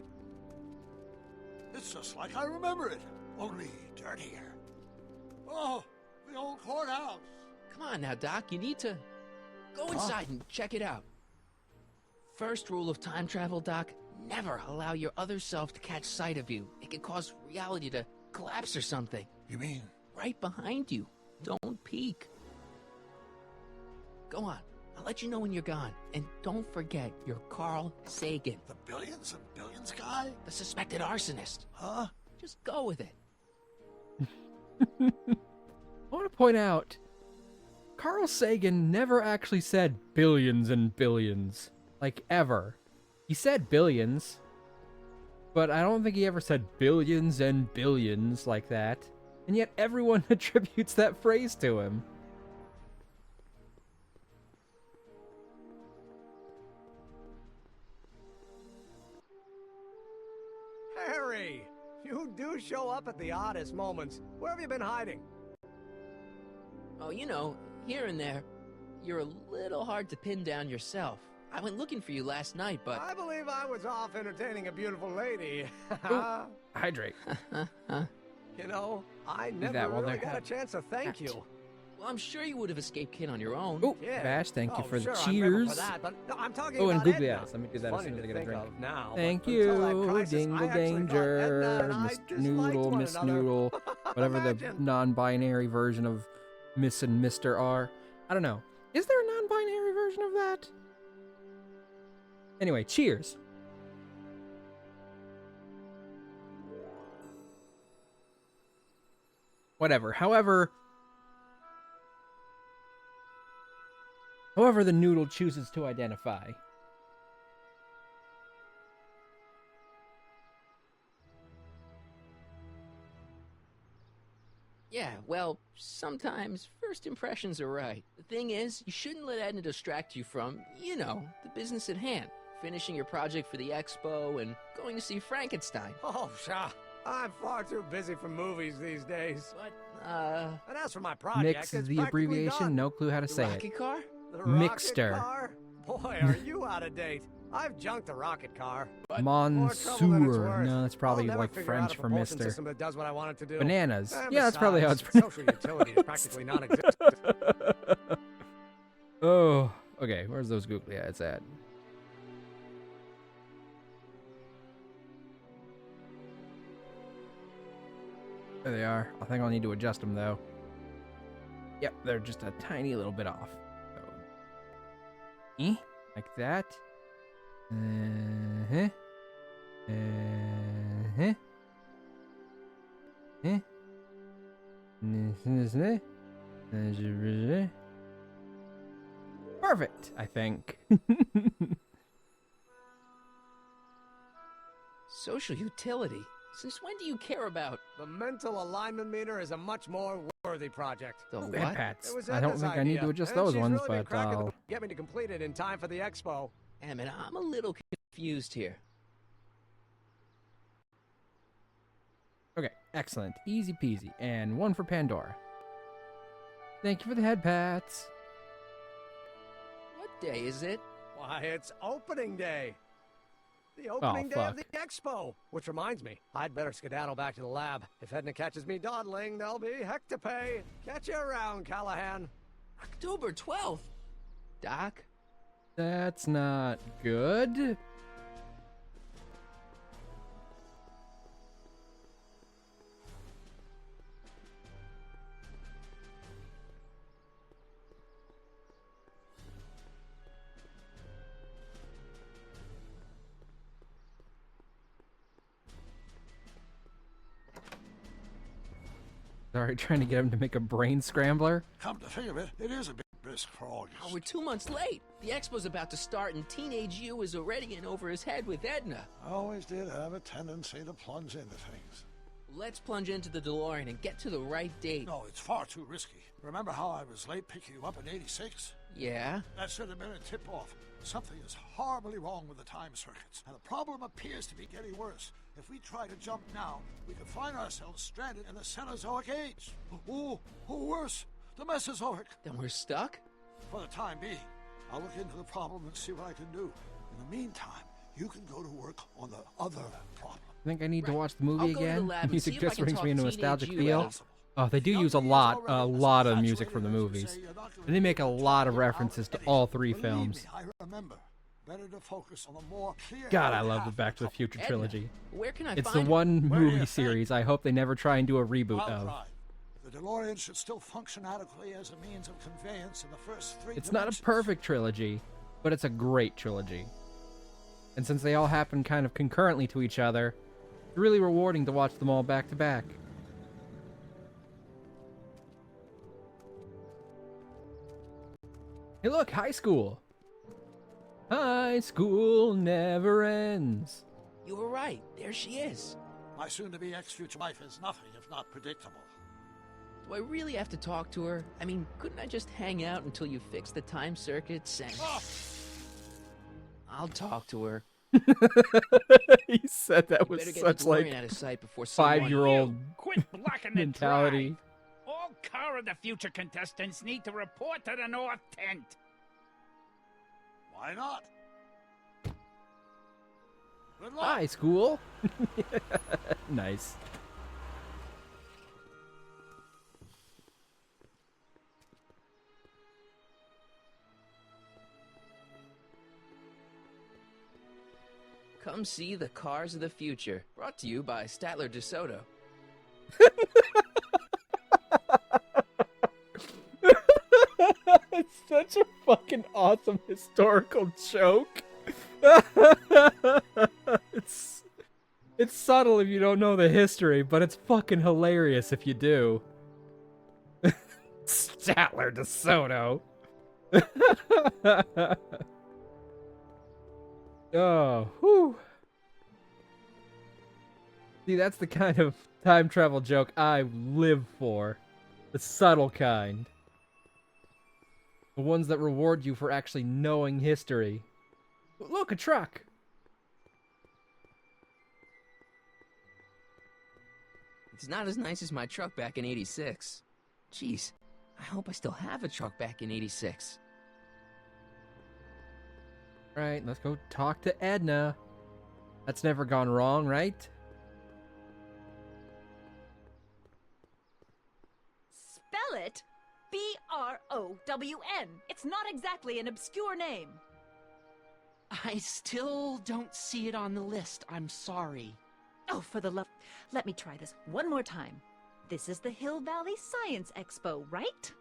It's just like I remember it, only dirtier. Oh, the old courthouse. Come on now, Doc, you need to... Go inside and check it out. First rule of time travel, Doc, never allow your other self to catch sight of you. It can cause reality to collapse or something. You mean? Right behind you. Don't peek. Go on. I'll let you know when you're gone. And don't forget, you're Carl Sagan. The billions and billions guy? The suspected arsonist. Huh? Just go with it. I want to point out, Carl Sagan never actually said billions and billions. Like, ever. He said billions, but I don't think he ever said billions and billions like that. And yet everyone attributes that phrase to him. Harry! You do show up at the oddest moments. Where have you been hiding? Oh, you know, here and there. You're a little hard to pin down yourself. I went looking for you last night, but... I believe I was off entertaining a beautiful lady. Ooh, hydrate. You know, I never really got a chance to thank you. Well, I'm sure you would have escaped Kid on your own. Oh, Yeah. Bash, thank you for the sure, cheers. For that, but no, I'm talking Oh, and about googly Edna. eyes. Let me do that as soon as I get a drink. Now, Thank until that you, crisis, Dingle I actually thought Edna Danger, and I Mr. disliked Noodle, one Miss another. Noodle, whatever the Imagine. non-binary version of Miss and Mr. are. I don't know. Is there a non-binary version of that? Anyway, cheers. Whatever. However the noodle chooses to identify. Yeah, well, sometimes first impressions are right. The thing is, you shouldn't let Edna distract you from, the business at hand. Finishing your project for the expo and going to see Frankenstein. Oh, pshaw. I'm far too busy for movies these days. But, And as for my project, Mix is it's the practically abbreviation. done. No clue how to the say rocket it. car? The Mixter. rocket car? Boy, are you out of date. I've junked the rocket car. Monsieur. No, that's probably I'll never like figure out French a for propulsion Mister. system that does what I want it to do. Bananas. And Yeah, that's probably how it's besides, pronounced. social utility is practically non-existent. Oh, okay. Where's those googly eyes at? There they are. I think I'll need to adjust them though. Yep, they're just a tiny little bit off. So, like that. Uh-huh. Uh-huh. Perfect, I think. Social utility? Since when do you care about... The mental alignment meter is a much more worthy project. The Ooh, what? head pats. It was I don't Edna's think I need to idea, adjust and those she's ones, really been but cracking the I'll... get me to complete it in time for the expo. Damn it, I'm a little confused here. Okay, excellent. Easy peasy. And one for Pandora. Thank you for the head pats. What day is it? Why, it's opening day. The opening day of the expo. Which reminds me, I'd better skedaddle back to the lab. If Edna catches me dawdling, there'll be heck to pay. Catch you around, Callahan. October 12th? Doc? That's not good. Sorry, trying to get him to make a brain scrambler. Come to think of it, it is a bit brisk for August. Oh, we're 2 months late. The expo's about to start and teenage you is already in over his head with Edna. I always did have a tendency to plunge into things. Let's plunge into the DeLorean and get to the right date. No, it's far too risky. Remember how I was late picking you up in '86? Yeah? That should have been a tip-off. Something is horribly wrong with the time circuits, and the problem appears to be getting worse. If we try to jump now, we could find ourselves stranded in the Cenozoic age. Or worse, the Mesozoic. Then we're stuck? For the time being. I'll look into the problem and see what I can do. In the meantime, you can go to work on the other problem. I think I need to watch the movie again. The music see if I just can brings me talk into a nostalgic teenage you feel. out. Oh, they do use a lot of music from the movies. And they make a lot of references to all three films. I remember. Better to focus on the more clear. God, I love the Back to the Future trilogy. Where can I It's the find one Where do you movie think? series I hope they never try and do a reboot I'll of. try. The DeLorean should still function adequately as a means of conveyance in the first three It's not a dimensions. perfect trilogy, but it's a great trilogy. And since they all happen kind of concurrently to each other, it's really rewarding to watch them all back to back. Hey look, high school! High school never ends. You were right. There she is. My soon-to-be ex-future wife is nothing if not predictable. Do I really have to talk to her? I mean, couldn't I just hang out until you fix the time circuits and... I'll talk to her. He said that with Better get such the DeLorean out of sight before someone- 5-year-old Quit blocking the mentality. drive. All car of the future contestants need to report to the North Tent. Why not? Good luck. High school. Nice. Come see the cars of the future. Brought to you by Statler DeSoto. It's such a fucking awesome historical joke. It's subtle if you don't know the history, but it's fucking hilarious if you do. Statler DeSoto. Oh, whew. See, that's the kind of time travel joke I live for. The subtle kind. The ones that reward you for actually knowing history. Look, a truck! It's not as nice as my truck back in '86. Jeez, I hope I still have a truck back in '86. Right, let's go talk to Edna. That's never gone wrong, right? Spell it B-R-O-W-N. It's not exactly an obscure name. I still don't see it on the list. I'm sorry. Oh, for the love... Let me try this one more time. This is the Hill Valley Science Expo, right?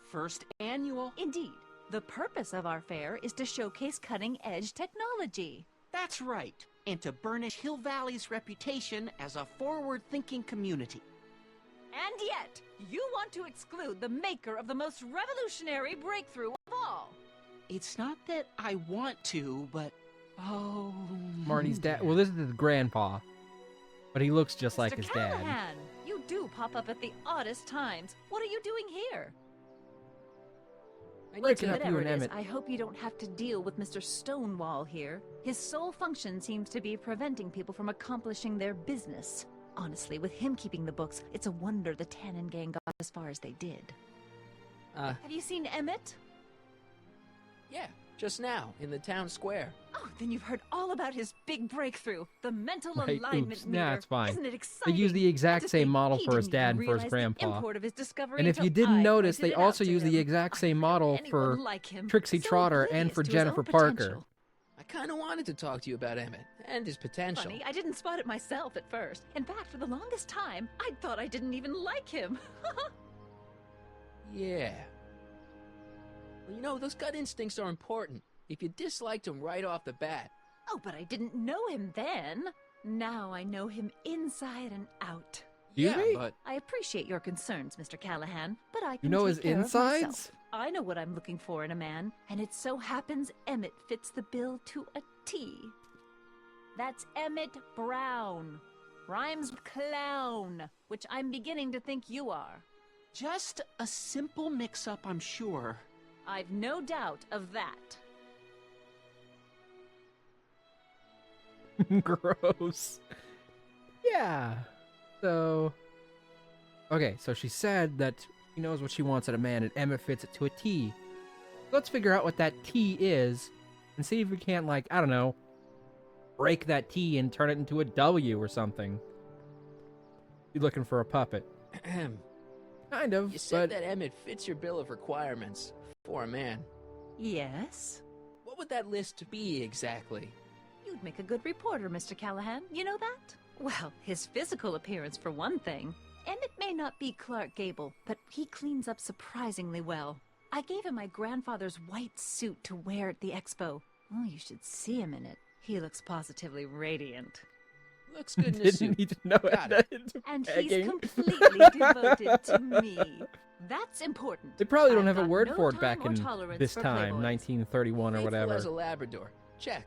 First annual. Indeed. The purpose of our fair is to showcase cutting-edge technology. That's right. And to burnish Hill Valley's reputation as a forward-thinking community. And yet, you want to exclude the maker of the most revolutionary breakthrough of all. It's not that I want to, but... Oh... Marty's dad... Well, this is his grandpa. But he looks just like his Callahan, dad. You do pop up at the oddest times. What are you doing here? Breaking up you Whatever and it is, Emmett. I hope you don't have to deal with Mr. Stonewall here. His sole function seems to be preventing people from accomplishing their business. Honestly, with him keeping the books, it's a wonder the Tannen gang got as far as they did. Have you seen Emmett? Yeah, just now, in the town square. Oh, then you've heard all about his big breakthrough, the mental Right, alignment oops. meter. Nah, it's fine. Isn't it They exciting? use the exact To same think model he for his didn't dad even and for his realize the grandpa. import of his discovery And if until you didn't I notice, pointed they it out also to use the him. exact same model anyone for like him. Trixie So Trotter and oblivious for to his own Jennifer Parker. potential. I kind of wanted to talk to you about Emmett and his potential. Funny, I didn't spot it myself at first. In fact, for the longest time, I thought I didn't even like him. Yeah. Well, you know, those gut instincts are important. If you disliked him right off the bat. Oh, but I didn't know him then. Now I know him inside and out. Excuse me? But I appreciate your concerns, Mr. Callahan, but I can You know take his care of insides? myself. I know what I'm looking for in a man, and it so happens Emmett fits the bill to a T. That's Emmett Brown. Rhymes with clown, which I'm beginning to think you are. Just a simple mix-up, I'm sure. I've no doubt of that. Gross. Yeah. So... Okay, so she said that she knows what she wants in a man, and Emmett fits it to a T. Let's figure out what that T is, and see if we can't, like, I don't know, break that T and turn it into a W or something. You looking for a puppet? Kind of, you said but... that Emmett fits your bill of requirements for a man. Yes? What would that list be exactly? You'd make a good reporter, Mr. Callahan. You know that? Well, his physical appearance for one thing. Emmett may not be Clark Gable, but he cleans up surprisingly well. I gave him my grandfather's white suit to wear at the expo. Oh, you should see him in it. He looks positively radiant. Looks good in a suit. Didn't need to know Got it. it. And Begging. he's completely devoted to me. That's important. They probably don't I've have a got word no for it time back or in tolerance this for time, playboys. 1931 or Faithful whatever. as a Labrador. Check.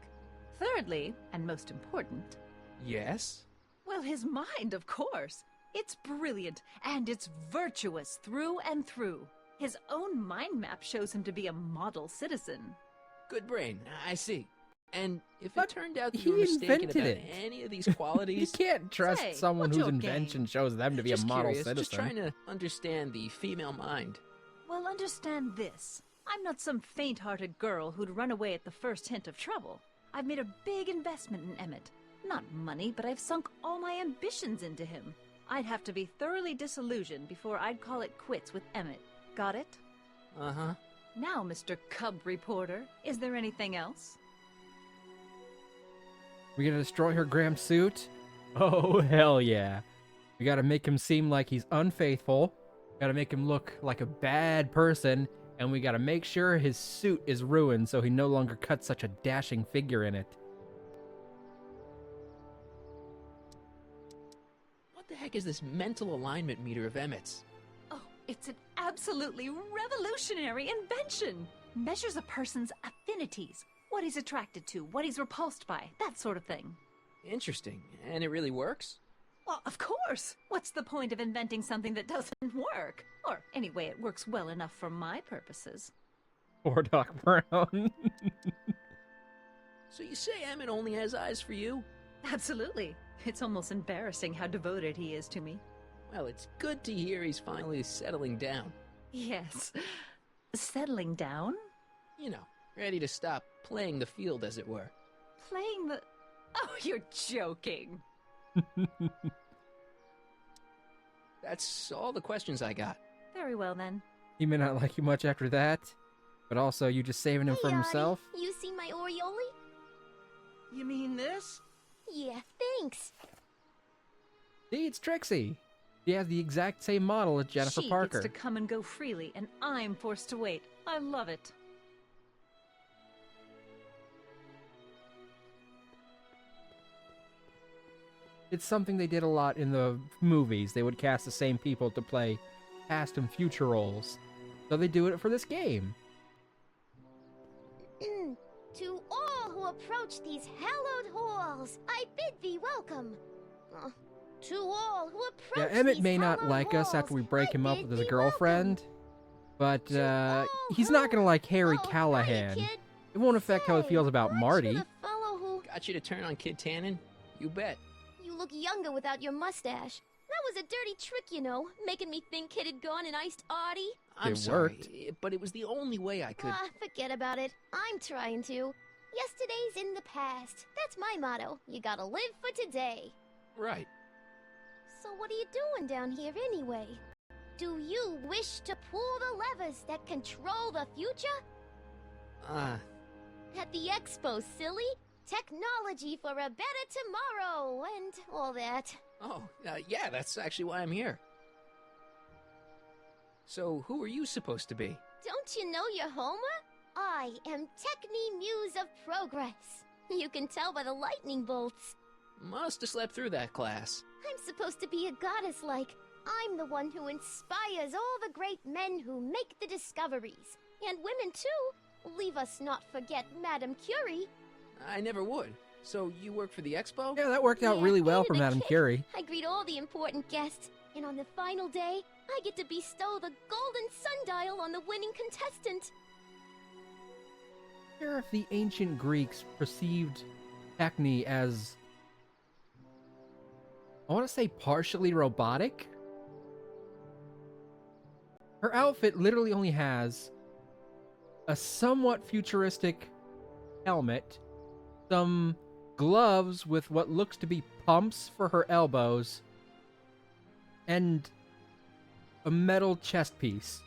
Thirdly, and most important, Yes? well, his mind, of course. It's brilliant, and it's virtuous through and through. His own mind map shows him to be a model citizen. Good brain. I see. And if But it turned out that he you were mistaken invented about it. any of these You qualities, can't trust Say, someone what's whose your game? invention shows them to be a just model curious, just trying citizen. to understand the female mind. Well, understand this. I'm not some faint-hearted girl who'd run away at the first hint of trouble. I've made a big investment in Emmett. Not money, but I've sunk all my ambitions into him. I'd have to be thoroughly disillusioned before I'd call it quits with Emmett. Got it? Uh-huh. Now, Mr. Cub Reporter, is there anything else? We gonna destroy her Graham suit? Oh, hell yeah. We gotta make him seem like he's unfaithful. Gotta make him look like a bad person. And we gotta make sure his suit is ruined so he no longer cuts such a dashing figure in it. heck is this mental alignment meter of Emmett's? Oh, it's an absolutely revolutionary invention. Measures a person's affinities, what he's attracted to, what he's repulsed by, that sort of thing. Interesting. And it really works? Well, of course. What's the point of inventing something that doesn't work? Or anyway, it works well enough for my purposes. Poor Doc Brown. So you say Emmett only has eyes for you? Absolutely. It's almost embarrassing how devoted he is to me. Well, it's good to hear he's finally settling down. Yes. Settling down? You know, ready to stop playing the field, as it were. Playing the... Oh, you're joking. That's all the questions I got. Very well, then. He may not like you much after that, but also you just saving him Hey, from himself. Artie, you see my Orioli? You mean this? Yeah, thanks. See, it's Trixie. She has the exact same model as Jennifer She Parker. gets to come and go freely, and I'm forced to wait. I love it. It's something they did a lot in the movies. They would cast the same people to play past and future roles. So they do it for this game. To all who approach these hallowed halls, I bid thee welcome. To all who approach Yeah, Emmett these may not hallowed like us halls, after we break him up I with his bid thee girlfriend, but he's not gonna like Harry Callahan. It won't affect how he feels about Marty. fellow who... Got you to turn on Kid Tannen? You bet. You look younger without your mustache. That was a dirty trick, you know, making me think Kid had gone and iced Artie. I'm sorry, but it was the only way I could... Forget about it. I'm trying to. Yesterday's in the past. That's my motto. You gotta live for today. Right. So what are you doing down here anyway? Do you wish to pull the levers that control the future? At the expo, silly. Technology for a better tomorrow, and all that. Oh, yeah, that's actually why I'm here. So, who are you supposed to be? Don't you know your Homer? I am Techni Muse of Progress. You can tell by the lightning bolts. Must have slept through that class. I'm supposed to be a goddess-like. I'm the one who inspires all the great men who make the discoveries. And women, too. Leave us not forget Madame Curie. I never would. So, you work for the expo? Yeah, that worked out really well for Madame Curie. I greet all the important guests, and on the final day, I get to bestow the golden sundial on the winning contestant. I wonder if the ancient Greeks perceived Techni as, I want to say, partially robotic? Her outfit literally only has a somewhat futuristic helmet, some gloves with what looks to be pumps for her elbows, and a metal chest piece.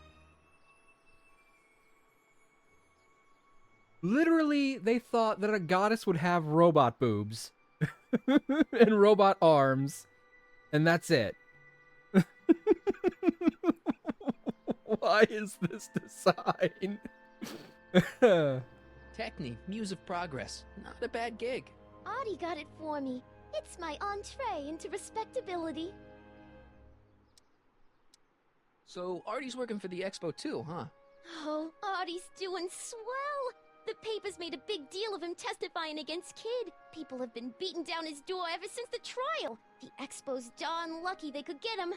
Literally, they thought that a goddess would have robot boobs and robot arms, and that's it. Why is this design? Techni, Muse of Progress. Not a bad gig. Artie got it for me. It's my entree into respectability. So, Artie's working for the expo too, huh? Oh, Artie's doing swell. The papers made a big deal of him testifying against Kid. People have been beating down his door ever since the trial. The expo's darn lucky they could get him.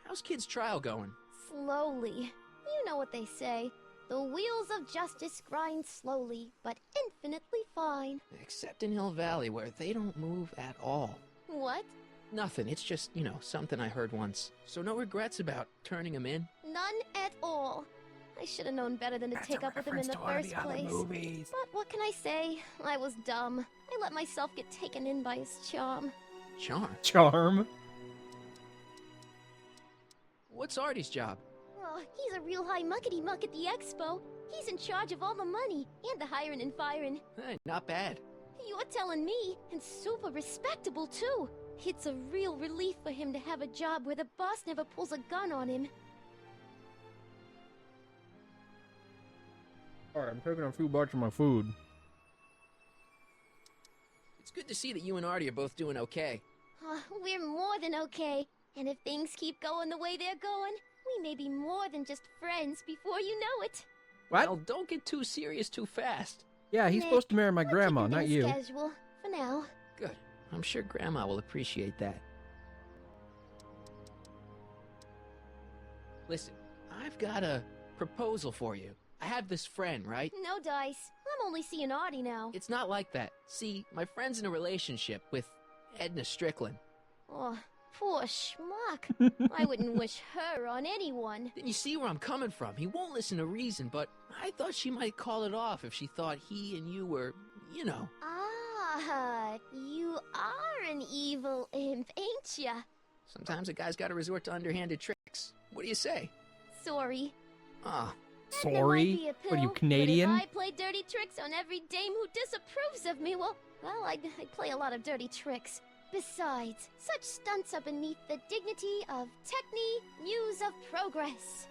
How's Kid's trial going? Slowly. You know what they say. The wheels of justice grind slowly, but infinitely fine. Except in Hill Valley, where they don't move at all. What? Nothing, it's just, you know, something I heard once. So no regrets about turning him in? None at all. I should have known better than to take up with him in the first place. But what can I say? I was dumb. I let myself get taken in by his charm. Charm? What's Artie's job? Oh, he's a real high muckety-muck at the expo. He's in charge of all the money, and the hiring and firing. Hey, not bad. You're telling me, and super respectable, too. It's a real relief for him to have a job where the boss never pulls a gun on him. Alright, I'm taking a few bites of my food. It's good to see that you and Artie are both doing okay. We're more than okay. And if things keep going the way they're going, we may be more than just friends before you know it. What? Well, don't get too serious too fast. Yeah, he's supposed to marry my grandma, not you. Casual, for now. Good. I'm sure Grandma will appreciate that. Listen, I've got a proposal for you. I have this friend, right? No dice. I'm only seeing Audie now. It's not like that. See, my friend's in a relationship with Edna Strickland. Oh, poor schmuck. I wouldn't wish her on anyone. Then you see where I'm coming from. He won't listen to reason, but I thought she might call it off if she thought he and you were, you know. Ah, you are an evil imp, ain't ya? Sometimes a guy's got to resort to underhanded tricks. What do you say? Sorry. Ah. Sorry? What are you, Canadian? But if I play dirty tricks on every dame who disapproves of me, well, I'd play a lot of dirty tricks. Besides, such stunts are beneath the dignity of Techne, Muse of Progress.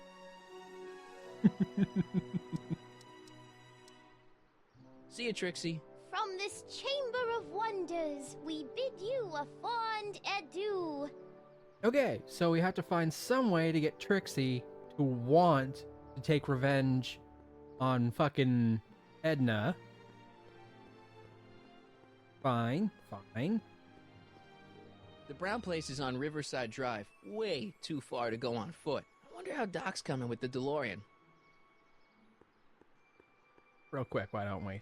See you, Trixie. From this chamber of wonders, we bid you a fond adieu. Okay, so we have to find some way to get Trixie to want to take revenge on fucking Edna. Fine. The brown place is on Riverside Drive. Way too far to go on foot. I wonder how Doc's coming with the DeLorean. Real quick, why don't we?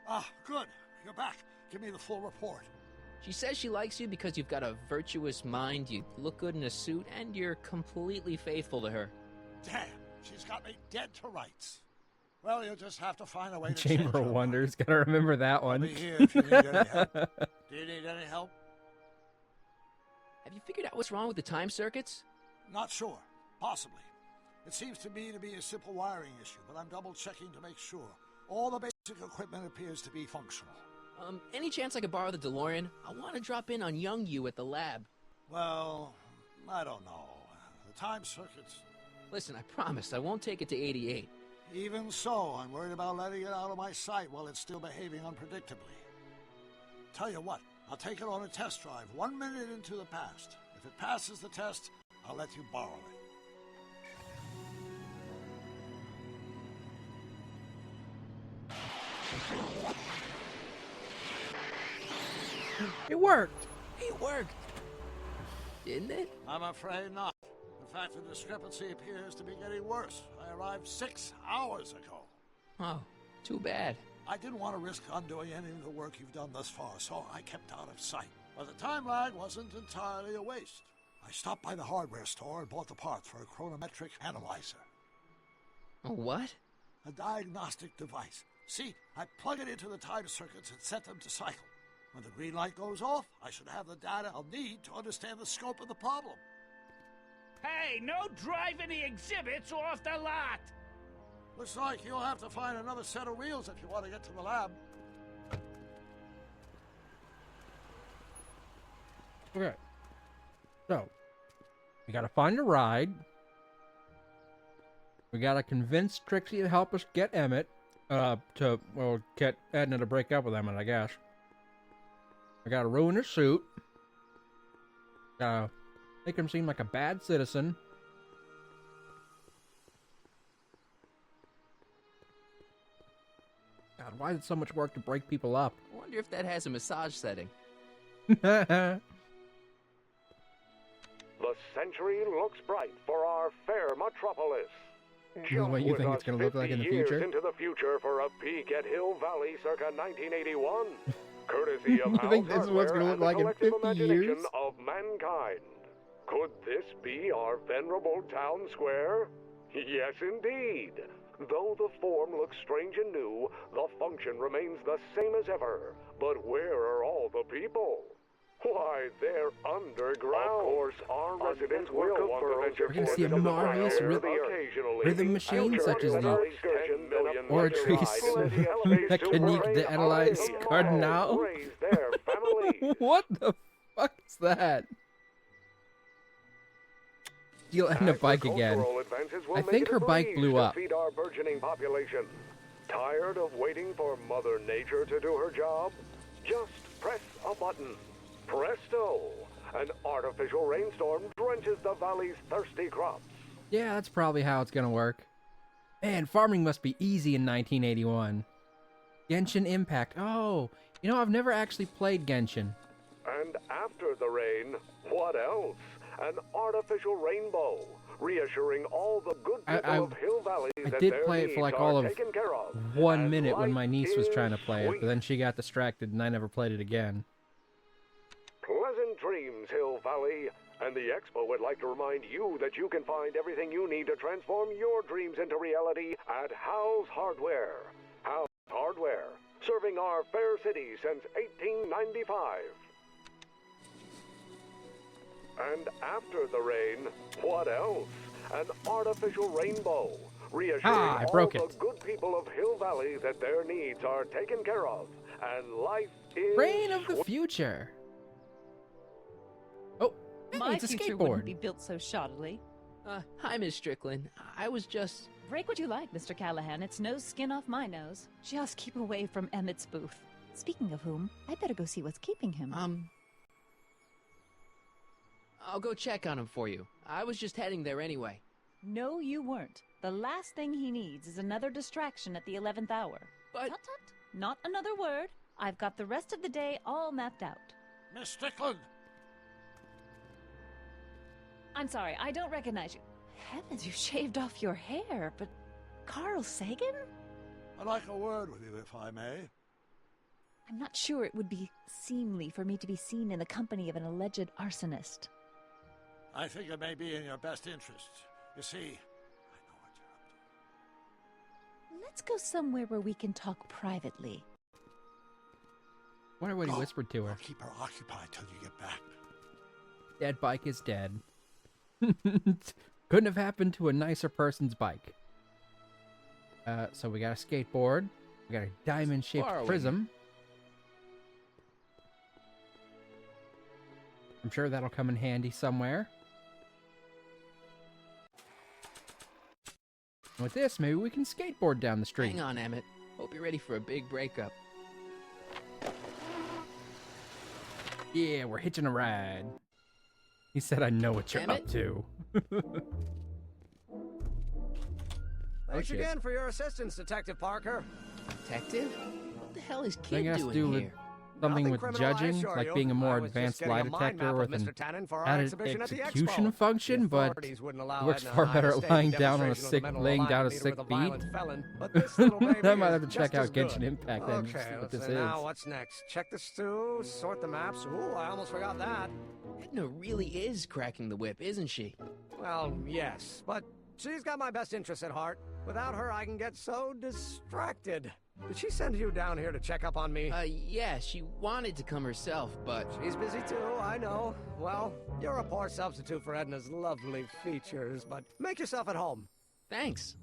Ah, good. You're back. Give me the full report. She says she likes you because you've got a virtuous mind, you look good in a suit, and you're completely faithful to her. Damn, she's got me dead to rights. Well, you'll just have to find a way to Chamber of Wonders, gotta remember that one. I'll be here if you need any help. Do you need any help? Have you figured out what's wrong with the time circuits? Not sure. Possibly. It seems to me to be a simple wiring issue, but I'm double-checking to make sure. All the basic equipment appears to be functional. Any chance I could borrow the DeLorean? I want to drop in on young you at the lab. Well, I don't know. The time circuits... Listen, I promise I won't take it to 88. Even so, I'm worried about letting it out of my sight while it's still behaving unpredictably. Tell you what, I'll take it on a test drive 1 minute into the past. If it passes the test, I'll let you borrow it. It worked! It worked! Didn't it? I'm afraid not. In fact, the discrepancy appears to be getting worse. I arrived 6 hours ago. Oh, too bad. I didn't want to risk undoing any of the work you've done thus far, so I kept out of sight. But the time lag wasn't entirely a waste. I stopped by the hardware store and bought the parts for a chronometric analyzer. A what? A diagnostic device. See, I plug it into the time circuits and set them to cycle. When the green light goes off, I should have the data I'll need to understand the scope of the problem. Hey, no driving the exhibits off the lot! Looks like you'll have to find another set of wheels if you want to get to the lab. Okay. So, we gotta find a ride. We gotta convince Trixie to help us get Emmett. Get Edna to break up with Emmett, I guess. I gotta ruin his suit. Gotta make him seem like a bad citizen. God, why is it so much work to break people up? I wonder if that has a massage setting. The century looks bright for our fair metropolis. This is what you think it's going to look like in the future? Into the future for a peek at Hill Valley circa 1981. Courtesy of You think this is what's going to look like in 50 years? Of mankind. Could this be our venerable town square? Yes, indeed. Though the form looks strange and new, the function remains the same as ever. But where are all the people? Why, they're underground. Of course, our residents will want to venture We're going to see a marvelous rhythm machine such as the Oratrice Mécanique d'Analyse Cardinal. What the fuck is that? Steal Edna bike again. I think her bike blew up. Tired of waiting for Mother Nature to do her job? Just press a button. Presto! An artificial rainstorm drenches the valley's thirsty crops. Yeah, that's probably how it's gonna work. Man, farming must be easy in 1981. Genshin Impact. Oh, you know, I've never actually played Genshin. And after the rain, what else? An artificial rainbow, reassuring all the good people of Hill Valley that did their play it needs for like are all of taken care of. 1 minute when life my niece was is trying to play it, sweet. but then she got distracted and I never played it again. Pleasant dreams, Hill Valley. And the Expo would like to remind you that you can find everything you need to transform your dreams into reality at Hal's Hardware. Hal's Hardware, serving our fair city since 1895. And after the rain, what else? An artificial rainbow, reassuring I all broke the it. good people of Hill Valley that their needs are taken care of, and life is Rain of the future. Oh, hey, My it's a future skateboard. wouldn't be built so shoddily. Hi, Miss Strickland. I was just... Break what you like, Mr. Callahan. It's no skin off my nose. Just keep away from Emmett's booth. Speaking of whom, I better go see what's keeping him. I'll go check on him for you. I was just heading there anyway. No, you weren't. The last thing he needs is another distraction at the 11th hour. But... Tut tut. Not another word. I've got the rest of the day all mapped out. Miss Strickland! I'm sorry, I don't recognize you. Heavens, you shaved off your hair, but... Carl Sagan? I'd like a word with you, if I may. I'm not sure it would be seemly for me to be seen in the company of an alleged arsonist. I think it may be in your best interest. You see, Let's go somewhere where we can talk privately. Wonder what he whispered to her. I'll keep her occupied till you get back. Dead bike is dead. Couldn't have happened to a nicer person's bike. So we got a skateboard. We got a diamond-shaped Borrowing. prism. I'm sure that'll come in handy somewhere. And with this, maybe we can skateboard down the street. Hang on, Emmett. Hope you're ready for a big breakup. Yeah, we're hitching a ride. He said, I know what you're up to. Thanks shit. again for your assistance, Detective Parker. Detective? What the hell is Something Kid has to doing do with here? something Nothing with criminal, I judging, assure like you. being a more I was just advanced getting lie a mind detector map of with an Mr. Tannen for our added exhibition at the execution Expo. function, The but authorities wouldn't allow works Edna far and I to better stay lying for down on a demonstration of sick, the mental laying down a alignment sick with a beat. violent felon, but this little baby I might have is to check just out as good. Genshin Impact then, just to see Okay, what let's this see now. is. What's next? Check the stew, sort the maps. Ooh, I almost forgot that. Edna really is cracking the whip, isn't she? Well, yes, but she's got my best interests at heart. Without her, I can get so distracted. Did she send you down here to check up on me? Yeah, she wanted to come herself, but... She's busy too, I know. Well, you're a poor substitute for Edna's lovely features, but make yourself at home. Thanks.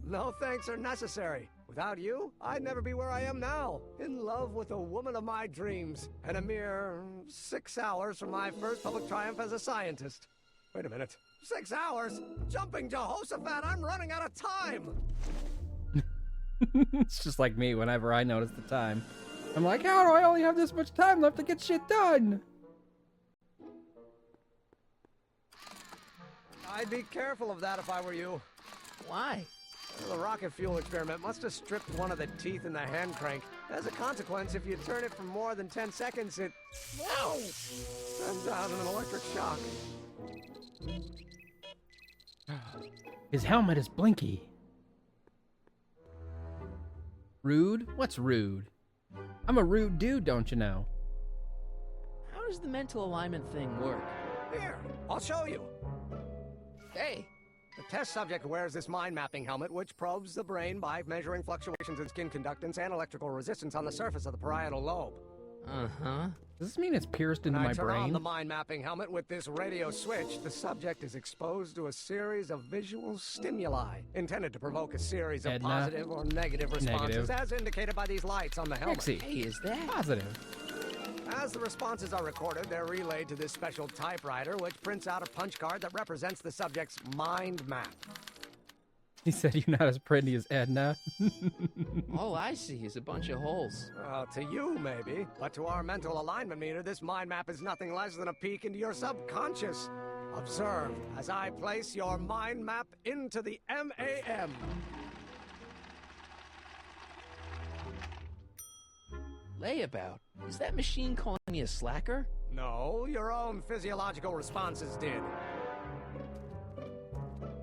No thanks are necessary. Without you, I'd never be where I am now. In love with the woman of my dreams. And a mere 6 hours from my first public triumph as a scientist. Wait a minute. 6 hours? Jumping Jehoshaphat, I'm running out of time! It's just like me whenever I notice the time. I'm like, how do I only have this much time left to get shit done? I'd be careful of that if I were you. Why? Well, the rocket fuel experiment must have stripped one of the teeth in the hand crank. As a consequence, if you turn it for more than 10 seconds, it... Ow! Sends out an electric shock. His helmet is blinky. Rude? What's rude? I'm a rude dude, don't you know? How does the mental alignment thing work? Here, I'll show you. Hey! The test subject wears this mind mapping helmet, which probes the brain by measuring fluctuations in skin conductance and electrical resistance on the surface of the parietal lobe. Uh-huh. Does this mean it's pierced into When my I turn brain? on the mind mapping helmet with this radio switch, the subject is exposed to a series of visual stimuli intended to provoke a series of Edna. positive or negative responses, Negative. as indicated by these lights on the helmet. Pixie. Hey, is that... Positive. As the responses are recorded, they're relayed to this special typewriter, which prints out a punch card that represents the subject's mind map. He said you're not as pretty as Edna. All I see is a bunch of holes. To you, maybe. But to our mental alignment meter, this mind map is nothing less than a peek into your subconscious. Observe as I place your mind map into the MAM. Layabout? Is that machine calling me a slacker? No, your own physiological responses did.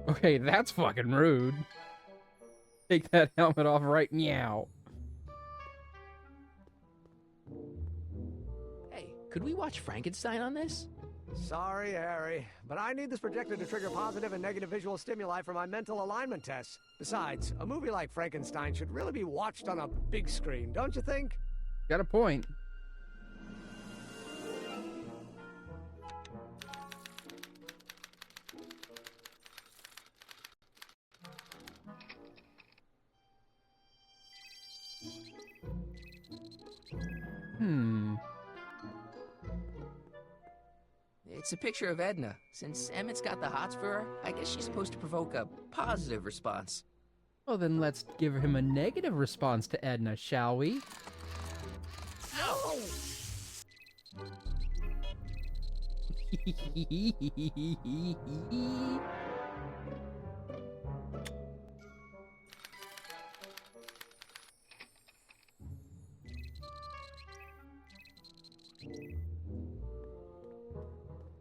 Okay, that's fucking rude. Take that helmet off right meow. Hey, could we watch Frankenstein on this? Sorry, Harry, but I need this projector to trigger positive and negative visual stimuli for my mental alignment tests. Besides, a movie like Frankenstein should really be watched on a big screen, don't you think? Got a point. It's a picture of Edna. Since Emmett's got the hots for her, I guess she's supposed to provoke a positive response. Well, then let's give him a negative response to Edna, shall we? No!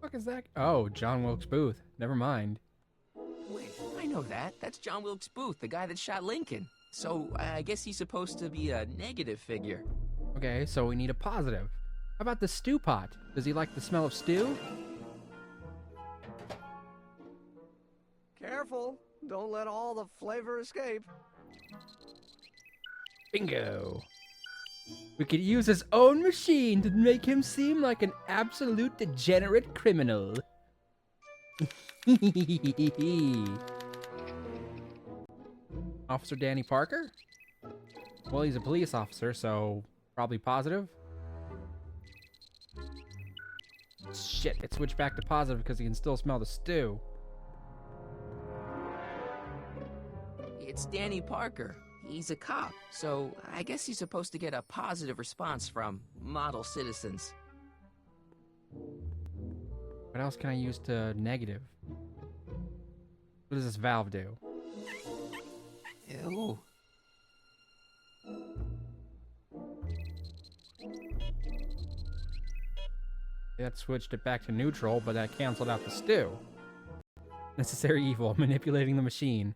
What is that? Oh, John Wilkes Booth. Never mind. Wait, I know that. That's John Wilkes Booth, the guy that shot Lincoln. So, I guess he's supposed to be a negative figure. Okay, so we need a positive. How about the stew pot? Does he like the smell of stew? Careful, don't let all the flavor escape. Bingo. We could use his own machine to make him seem like an absolute degenerate criminal. Officer Danny Parker? Well, he's a police officer, so probably positive. Shit, it switched back to positive because he can still smell the stew. It's Danny Parker. He's a cop, so I guess he's supposed to get a positive response from model citizens. What else can I use to negative? What does this valve do? Ew. That switched it back to neutral, but that canceled out the stew. Necessary evil, manipulating the machine.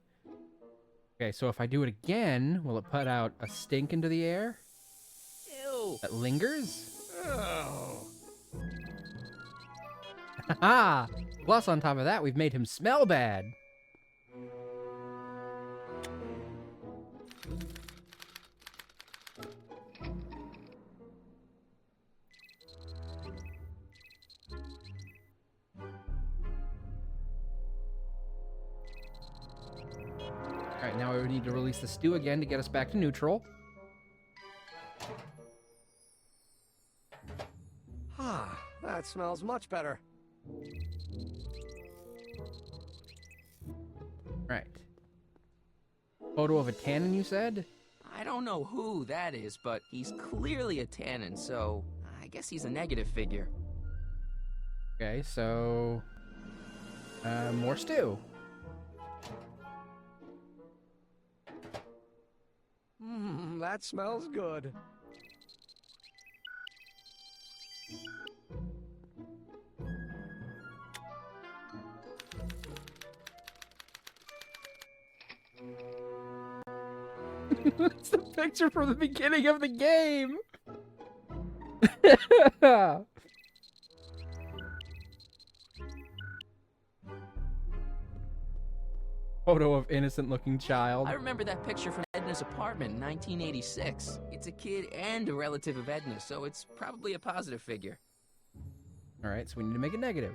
Okay, so if I do it again, will it put out a stink into the air? Ew. That lingers? Oh. Haha! Plus, on top of that, we've made him smell bad. Alright, now we need to release the stew again to get us back to neutral. Ah, that smells much better. Right. Photo of a tannin, you said? I don't know who that is, but he's clearly a tannin, so I guess he's a negative figure. Okay, so... more stew. That smells good. That's the picture from the beginning of the game! Photo of innocent-looking child. I remember that picture from Edna's apartment in 1986. It's a kid and a relative of Edna, so it's probably a positive figure. Alright, so we need to make it negative.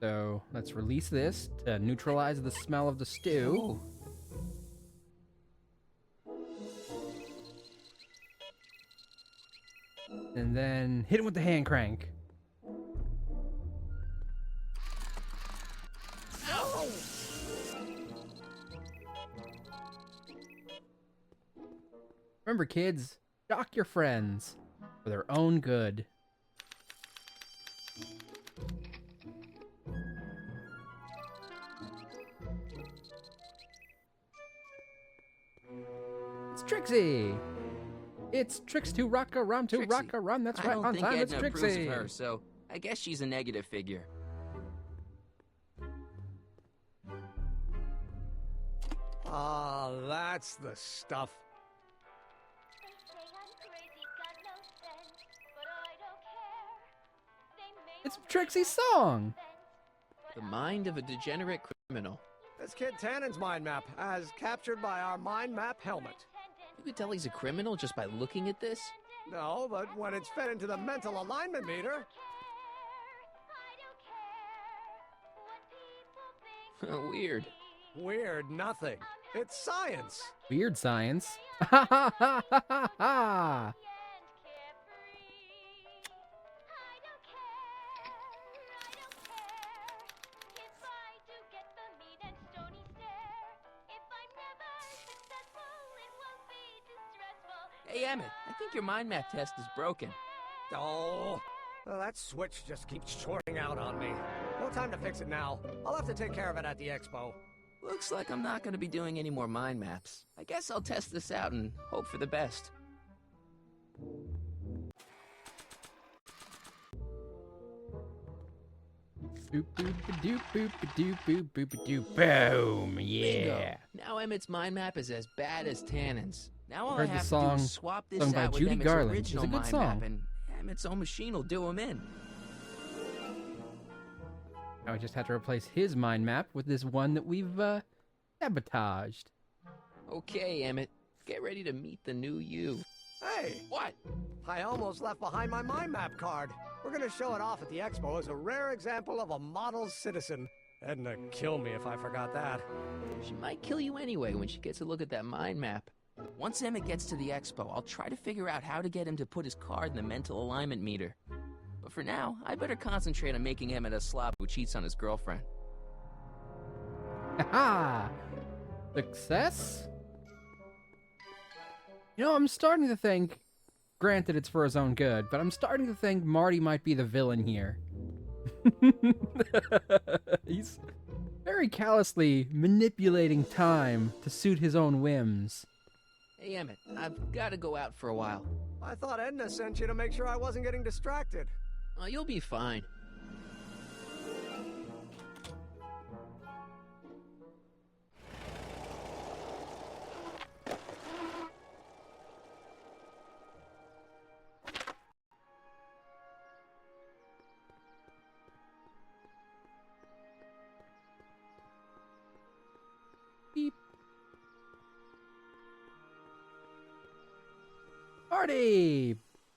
So, let's release this to neutralize the smell of the stew. Ooh. And then hit him with the hand crank. Remember, kids, shock your friends for their own good. It's Trixie! It's Trix to rock around to rock around. That's right, on time. It's Edna approves Trixie. of her, so I guess she's a negative figure. Ah, that's the stuff. It's Trixie's song. The mind of a degenerate criminal. This kid Tannen's mind map, as captured by our mind map helmet. You could tell he's a criminal just by looking at this? No, but when it's fed into the mental alignment meter... Weird. Weird nothing. It's science. Weird science. Ha ha ha ha ha ha! Hey, Emmett, I think your mind map test is broken. Oh, well, that switch just keeps shorting out on me. No time to fix it now. I'll have to take care of it at the expo. Looks like I'm not going to be doing any more mind maps. I guess I'll test this out and hope for the best. Boop boop doop boop doop boop boop doop. Boom! Yeah. Bingo. Now Emmett's mind map is as bad as Tannen's. Now all I Heard the have to song do is swap this sung by out with Judy Emmett's Garland. original It's a good mind song. map, and Emmett's own machine will do him in. Now I just have to replace his mind map with this one that we've sabotaged. Okay, Emmett, get ready to meet the new you. Hey! What? I almost left behind my mind map card. We're gonna show it off at the expo as a rare example of a model citizen. Edna kill me if I forgot that. She might kill you anyway when she gets a look at that mind map. Once Emmett gets to the expo, I'll try to figure out how to get him to put his card in the mental alignment meter. But for now, I better concentrate on making Emmett a slob who cheats on his girlfriend. Haha! Success? You know, I'm starting to think, granted it's for his own good, but I'm starting to think Marty might be the villain here. He's very callously manipulating time to suit his own whims. Hey, Emmett, I've got to go out for a while. I thought Edna sent you to make sure I wasn't getting distracted. Oh, you'll be fine. Beep. Artie!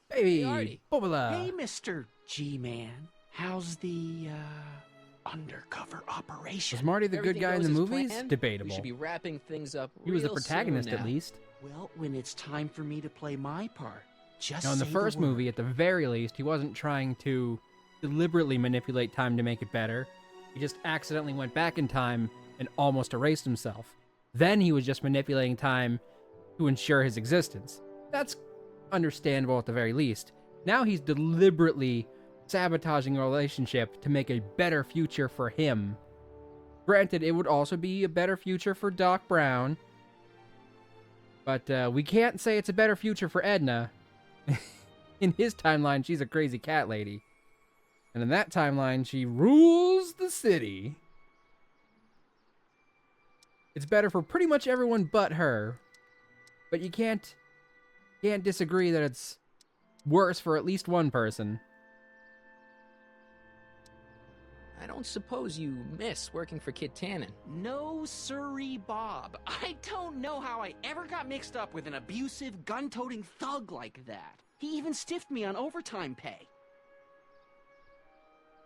Baby! Hey, Artie. Bobola! Hey, Mr. G-Man. How's the, undercover operation? Was Marty the good Everything guy in goes the as movies? planned? Debatable. We should be wrapping things up He was the real protagonist soon at now. least. Well, when it's time for me to play my part, just Now, in the say first word. movie, at the very least, he wasn't trying to deliberately manipulate time to make it better. He just accidentally went back in time and almost erased himself. Then he was just manipulating time to ensure his existence. That's understandable at the very least. Now he's deliberately sabotaging a relationship to make a better future for him. Granted, it would also be a better future for Doc Brown. But we can't say it's a better future for Edna. In his timeline, she's a crazy cat lady. And in that timeline, she rules the city. It's better for pretty much everyone but her. But you can't disagree that it's worse for at least one person. I don't suppose you miss working for Kid Tannen. No siree, Bob. I don't know how I ever got mixed up with an abusive, gun-toting thug like that. He even stiffed me on overtime pay.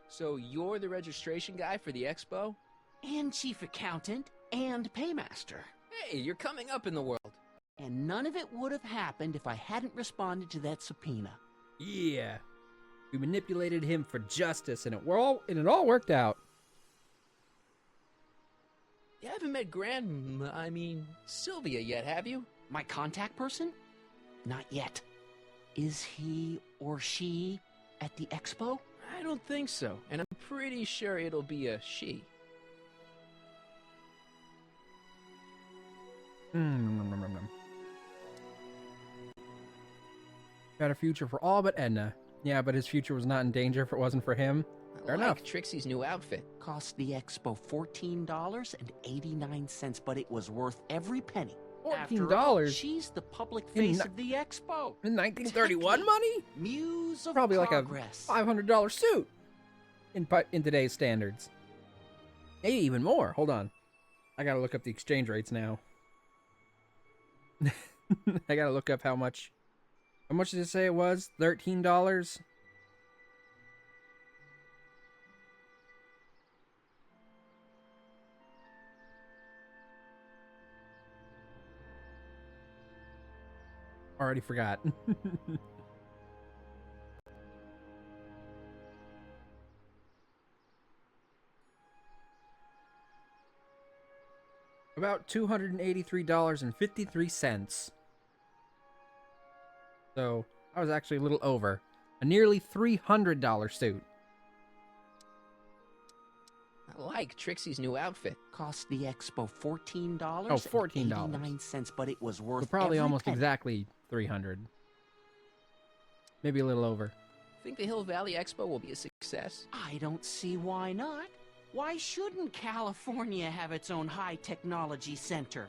So you're the registration guy for the expo? And chief accountant and paymaster. Hey, you're coming up in the world. And none of it would have happened if I hadn't responded to that subpoena. Yeah. We manipulated him for justice, and it all worked out. You haven't met Sylvia yet, have you? My contact person? not yet. Is he or she at the expo? I don't think so, and I'm pretty sure it'll be a she. Got a future for all but Edna. Yeah, but his future was not in danger if it wasn't for him. Fair enough. Trixie's new outfit. Cost the expo $14.89, but it was worth every penny. $14? She's the public face of the expo. In 1931 money? Muse of Probably progress. like a $500 suit in today's standards. Maybe even more. Hold on. I gotta look up the exchange rates now. I gotta look up how much. How much did it say it was? $13? Already forgot. About $283.53. So, I was actually a little over. A nearly $300 suit. I like Trixie's new outfit. Cost the expo $14. Oh, $14. But it was worth So probably every almost penny. exactly 300. Maybe a little over. Think the Hill Valley Expo will be a success? I don't see why not. Why shouldn't California have its own high technology center?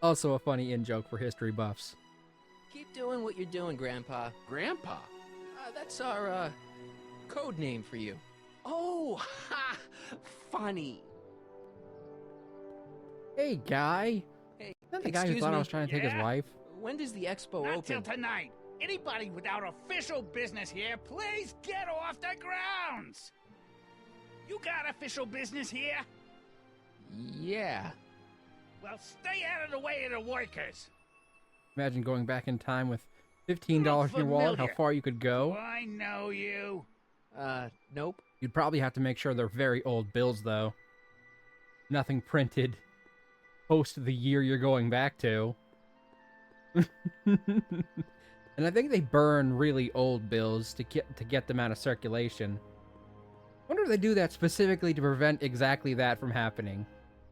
Also a funny in-joke for history buffs. Keep doing what you're doing, Grandpa. Grandpa? That's our, code name for you. Oh, ha! Funny. Hey, guy. Hey, Is that the guy who thought I was trying to take his wife? When does the expo Not open? till tonight. Anybody without official business here, please get off the grounds! You got official business here? Yeah. Well, stay out of the way of the workers. Imagine going back in time with $15 in your wallet, how far you could go. Do I know you? Nope. You'd probably have to make sure they're very old bills, though. Nothing printed post the year you're going back to. And I think they burn really old bills to get them out of circulation. I wonder if they do that specifically to prevent exactly that from happening.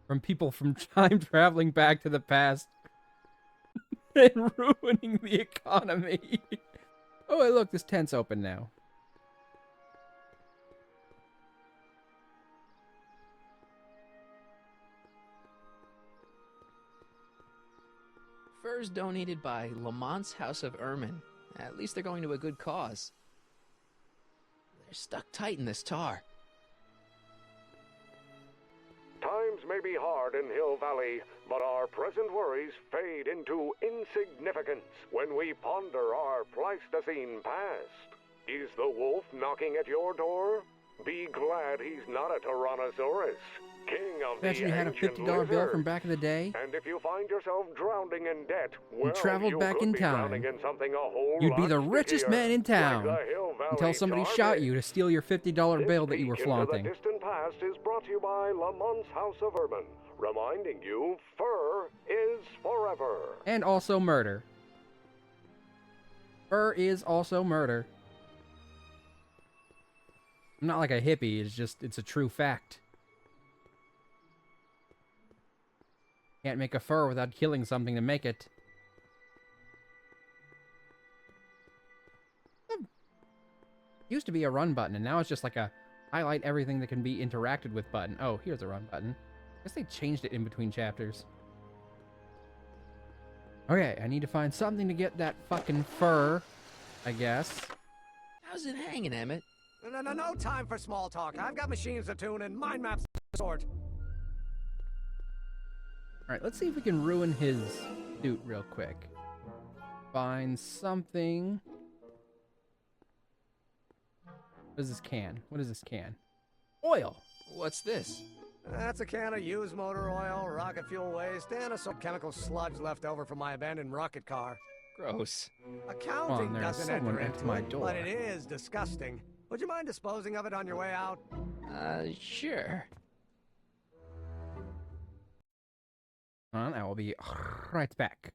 From people from time traveling back to the past and ruining the economy. Oh, hey, look, this tent's open now. Furs donated by Lamont's House of Ermine. At least they're going to a good cause. They're stuck tight in this tar. Times may be hard in Hill Valley, but our present worries fade into insignificance when we ponder our Pleistocene past. Is the wolf knocking at your door? Be glad he's not a Tyrannosaurus, king of Imagine the you had a ancient $50 bill lizard. from back in the day. And if you find yourself drowning in debt, well, traveled you back could in be time. drowning in something a whole You'd be lot the richest stickier, man in town like the Hill Valley until somebody Tar shot Pit. you to steal your $50 bill that you were Peek flaunting. into the distant past is brought to you by Lamont's House of Ermine, reminding you fur is forever. And also murder. Fur is also murder. I'm not like a hippie, it's a true fact. Can't make a fur without killing something to make it. Used to be a run button, and now it's just like a highlight everything that can be interacted with button. Oh, here's a run button. I guess they changed it in between chapters. Okay, I need to find something to get that fucking fur, I guess. How's it hanging, Emmett? No time for small talk. I've got machines to tune and mind maps to sort. Alright, let's see if we can ruin his suit real quick. Find something. What is this can? What is this can? Oil! What's this? That's a can of used motor oil, rocket fuel waste, and some chemical sludge left over from my abandoned rocket car. Gross. Accounting there's doesn't someone enter at into my it, door. but it is disgusting. Would you mind disposing of it on your way out? Sure. I will be right back.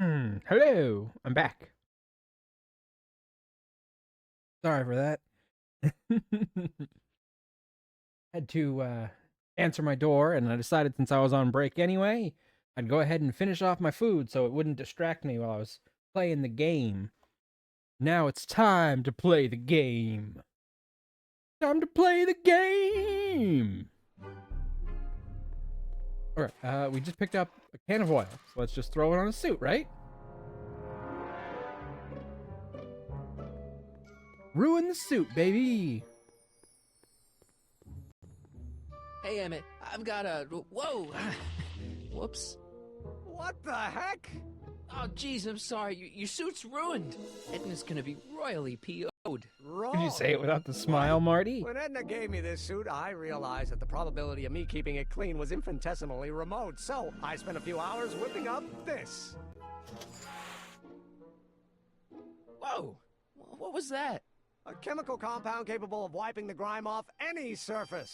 Hello, I'm back. Sorry for that. Had to answer my door, and I decided since I was on break anyway, I'd go ahead and finish off my food so it wouldn't distract me while I was playing the game. Now it's time to play the game. Time to play the game! Alright, we just picked up a can of oil, so let's just throw it on a suit, right? Ruin the suit, baby! Hey, Emmett, I've got a... Whoa! Whoops. What the heck? Oh, jeez, I'm sorry. Your suit's ruined. Edna's gonna be royally PO'd. Wrong. Did you say it without the smile, Marty? When Edna gave me this suit, I realized that the probability of me keeping it clean was infinitesimally remote, so I spent a few hours whipping up this. Whoa! What was that? A chemical compound capable of wiping the grime off any surface.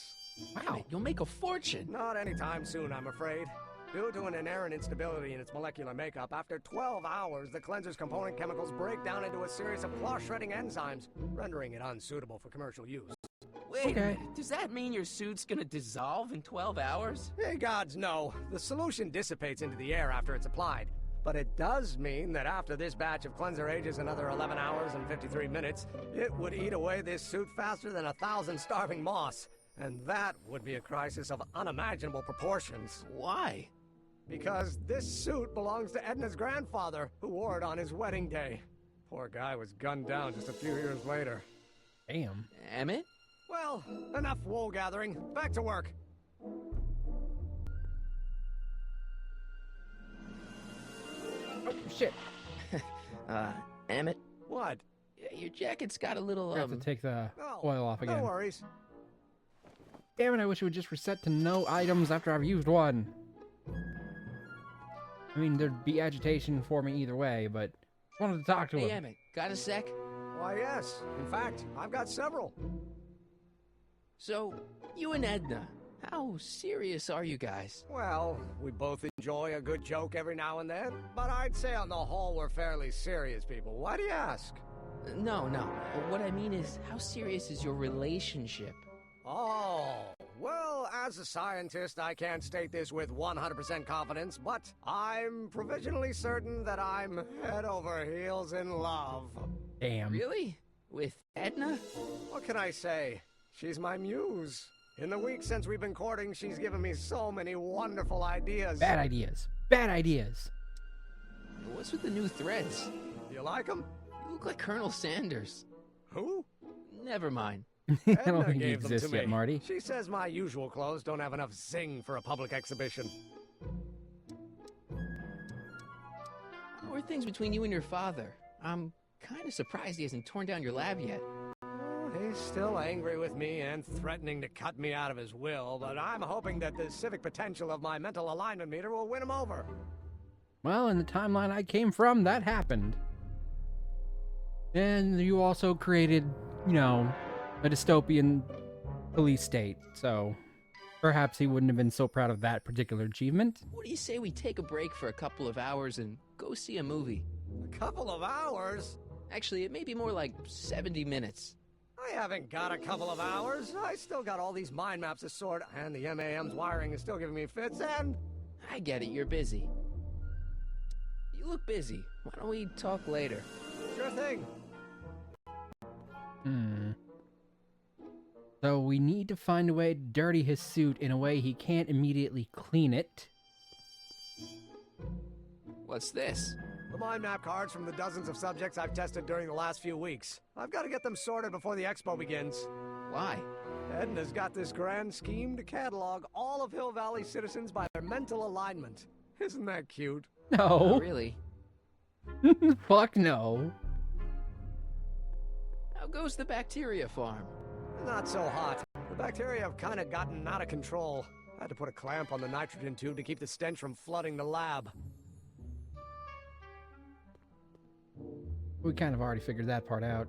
Wow, you'll make a fortune. Not anytime soon, I'm afraid. Due to an inherent instability in its molecular makeup, after 12 hours, the cleanser's component chemicals break down into a series of cloth-shredding enzymes, rendering it unsuitable for commercial use. Wait a minute, does that mean your suit's gonna dissolve in 12 hours? Hey, gods, no. The solution dissipates into the air after it's applied. But it does mean that after this batch of cleanser ages another 11 hours and 53 minutes, it would eat away this suit faster than 1,000 starving moths. And that would be a crisis of unimaginable proportions. Why? Because this suit belongs to Edna's grandfather, who wore it on his wedding day. Poor guy was gunned down just a few years later. Damn. Emmett? Well, enough wool gathering. Back to work. Oh, shit. Emmett? What? Your jacket's got a little, I have to take the oil off again. No worries. Damn it, I wish it would just reset to no items after I've used one. I mean, there'd be agitation for me either way, but I wanted to talk to him. Hey, Emmett, got a sec? Why, yes. In fact, I've got several. So, you and Edna, how serious are you guys? Well, we both enjoy a good joke every now and then, but I'd say on the whole we're fairly serious people. Why do you ask? No. What I mean is, how serious is your relationship? Oh, well, as a scientist, I can't state this with 100% confidence, but I'm provisionally certain that I'm head over heels in love. Damn. Really? With Edna? What can I say? She's my muse. In the week since we've been courting, she's given me so many wonderful ideas. Bad ideas. Bad ideas. What's with the new threads? You like them? You look like Colonel Sanders. Who? Nevermind. I don't think he exists yet, Marty. She says my usual clothes don't have enough zing for a public exhibition. How are things between you and your father? I'm kind of surprised he hasn't torn down your lab yet. He's still angry with me and threatening to cut me out of his will, but I'm hoping that the civic potential of my mental alignment meter will win him over. Well, in the timeline I came from, that happened. And you also created, you know, a dystopian police state, so perhaps he wouldn't have been so proud of that particular achievement. What do you say we take a break for a couple of hours and go see a movie? A couple of hours? Actually, it may be more like 70 minutes. I haven't got a couple of hours. I still got all these mind maps to sort, and the MAM's wiring is still giving me fits, and... I get it, you're busy. You look busy. Why don't we talk later? Sure thing. So we need to find a way to dirty his suit in a way he can't immediately clean it. What's this? The mind map cards from the dozens of subjects I've tested during the last few weeks. I've got to get them sorted before the expo begins. Why? Edna's got this grand scheme to catalog all of Hill Valley citizens by their mental alignment. Isn't that cute? No. Oh, really? Fuck no. How goes the bacteria farm? Not so hot. The bacteria have kind of gotten out of control. I had to put a clamp on the nitrogen tube to keep the stench from flooding the lab. We kind of already figured that part out.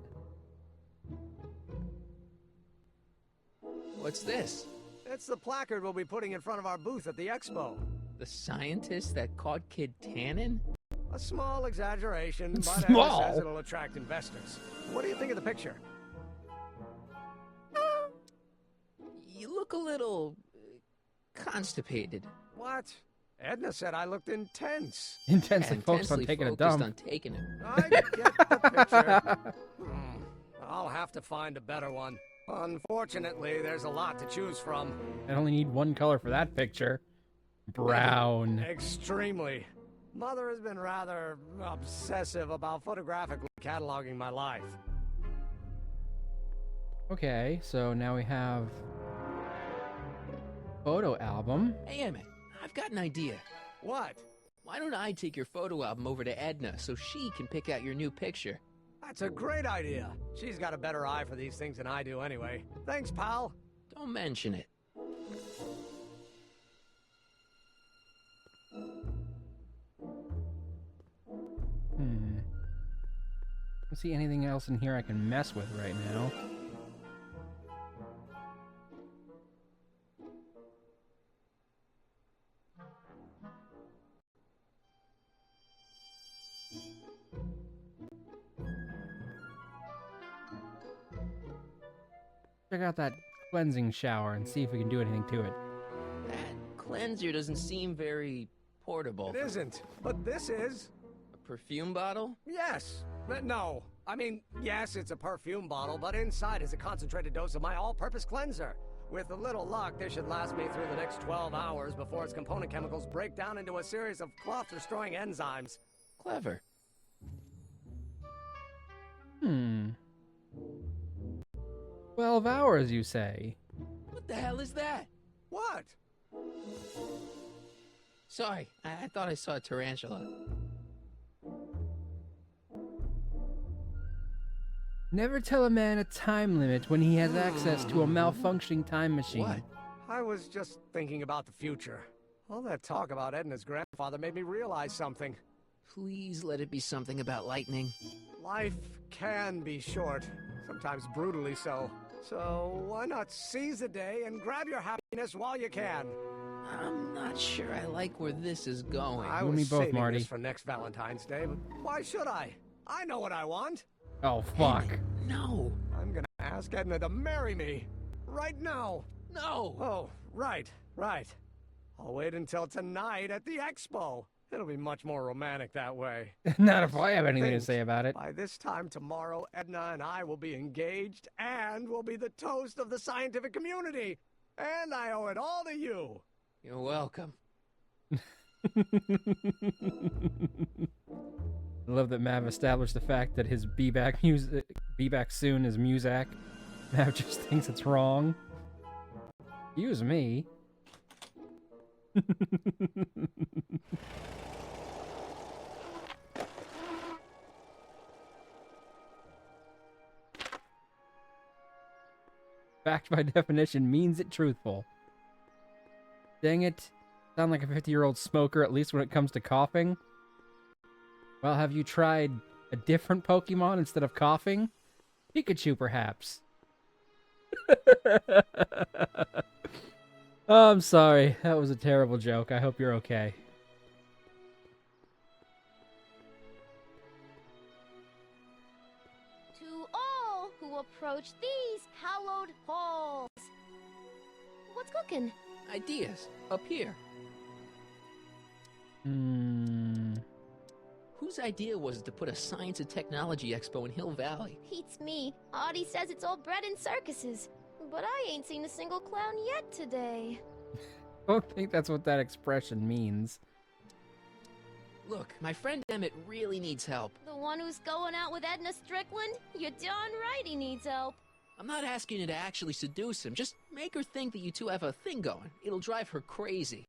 What's this? It's the placard we'll be putting in front of our booth at the expo. The scientist that caught Kid Tannen? A small exaggeration, but Small? Edna says it'll attract investors. What do you think of the picture? You look a little constipated. What? Edna said I looked intense. Intensely Yeah, focused on intensely taking a focused dump. on taking it. I get the picture. I'll have to find a better one. Unfortunately, there's a lot to choose from. I only need one color for that picture. Brown. Extremely. Mother has been rather obsessive about photographically cataloging my life. Okay, so now we have photo album. Hey, Emmett, I've got an idea. What? Why don't I take your photo album over to Edna so she can pick out your new picture? That's a great idea. She's got a better eye for these things than I do anyway. Thanks, pal. Don't mention it. Don't see anything else in here I can mess with right now. Check out that cleansing shower and see if we can do anything to it. That cleanser doesn't seem very portable. It isn't, but this is. A perfume bottle? Yes, but no. I mean, yes, it's a perfume bottle, but inside is a concentrated dose of my all-purpose cleanser. With a little luck, this should last me through the next 12 hours before its component chemicals break down into a series of cloth-destroying enzymes. Clever. 12 hours, you say? What the hell is that? What? Sorry, I thought I saw a tarantula. Never tell a man a time limit when he has access to a malfunctioning time machine. What? I was just thinking about the future. All that talk about Edna's grandfather made me realize something. Please let it be something about lightning. Life can be short, sometimes brutally so. So why not seize the day and grab your happiness while you can? I'm not sure I like where this is going. I You and was me both, saving Marty. this for next Valentine's Day, but why should I? I know what I want. Oh, fuck. No. I'm gonna ask Edna to marry me. Right now. No. Oh, right. I'll wait until tonight at the expo. It'll be much more romantic that way. Not if I have anything to Think. say about it. By this time tomorrow, Edna and I will be engaged and will be the toast of the scientific community. And I owe it all to you. You're welcome. I love that Mav established the fact that his be back soon is Muzak. Mav just thinks it's wrong. Excuse me. Fact by definition means it truthful. Dang it. Sound like a 50-year-old smoker, at least when it comes to coughing. Well, have you tried a different Pokemon instead of coughing? Pikachu, perhaps. Oh, I'm sorry. That was a terrible joke. I hope you're okay. To all who approach these hallowed halls. What's cooking? Ideas. Up here. Whose idea was it to put a science and technology expo in Hill Valley? Beats me. Audie says it's all bred in circuses. But I ain't seen a single clown yet today. I don't think that's what that expression means. Look, my friend Emmett really needs help. The one who's going out with Edna Strickland? You're darn right he needs help. I'm not asking you to actually seduce him. Just make her think that you two have a thing going. It'll drive her crazy.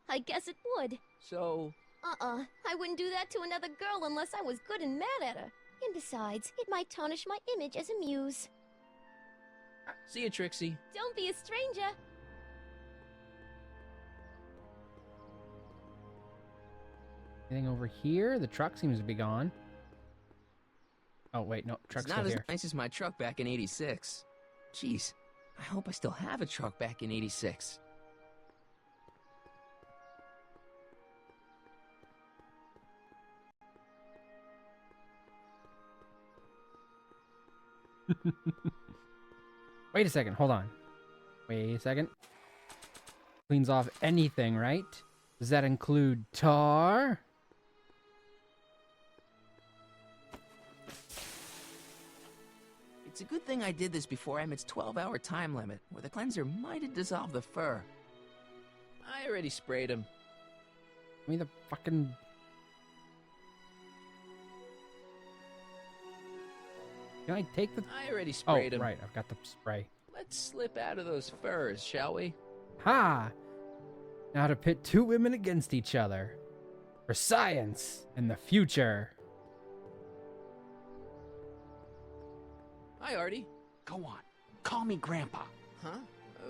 I guess it would. So... I wouldn't do that to another girl unless I was good and mad at her. And besides, it might tarnish my image as a muse. See you, Trixie. Don't be a stranger. Anything over here? The truck seems to be gone. Oh, wait, no. Truck's It's not still as here. nice as my truck back in 86. Jeez, I hope I still have a truck back in 86. Wait a second, hold on. Wait a second. Cleans off anything, right? Does that include tar? It's a good thing I did this before Emmett's 12-hour time limit, or the cleanser might have dissolved the fur. I already sprayed him. I mean, the fucking... Can I take the... I already sprayed him. Oh, right, I've got the spray. Let's slip out of those furs, shall we? Ha! Now to pit two women against each other. For science and the future. Hi, Artie. Go on. Call me Grandpa. Huh?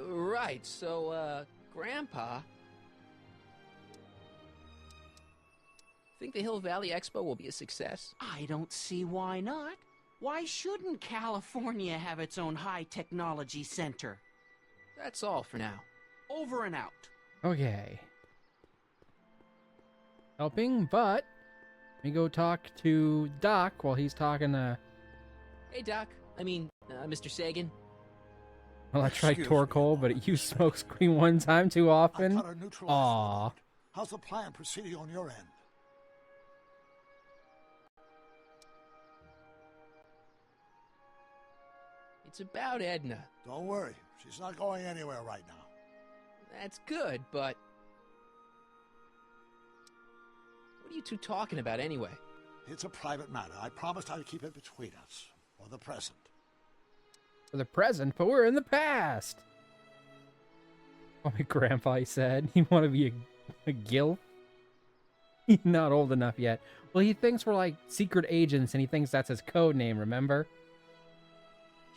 Right, so, Grandpa... Think the Hill Valley Expo will be a success? I don't see why not. Why shouldn't California have its own high-technology center? That's all for now. Over and out. Okay. Helping, but... Let me go talk to Doc while he's talking to... Hey, Doc. Mr. Sagan. Well, I tried Torkoal, but it used smokescreen one time too often. Aww. How's the plan proceeding on your end? It's about Edna. Don't worry. She's not going anywhere right now. That's good, but... What are you two talking about anyway? It's a private matter. I promised I'd keep it between us. For the present. For the present? But we're in the past! Oh, my grandpa, he said. You want to be a gilf? He's not old enough yet. Well, he thinks we're like secret agents, and he thinks that's his code name, remember?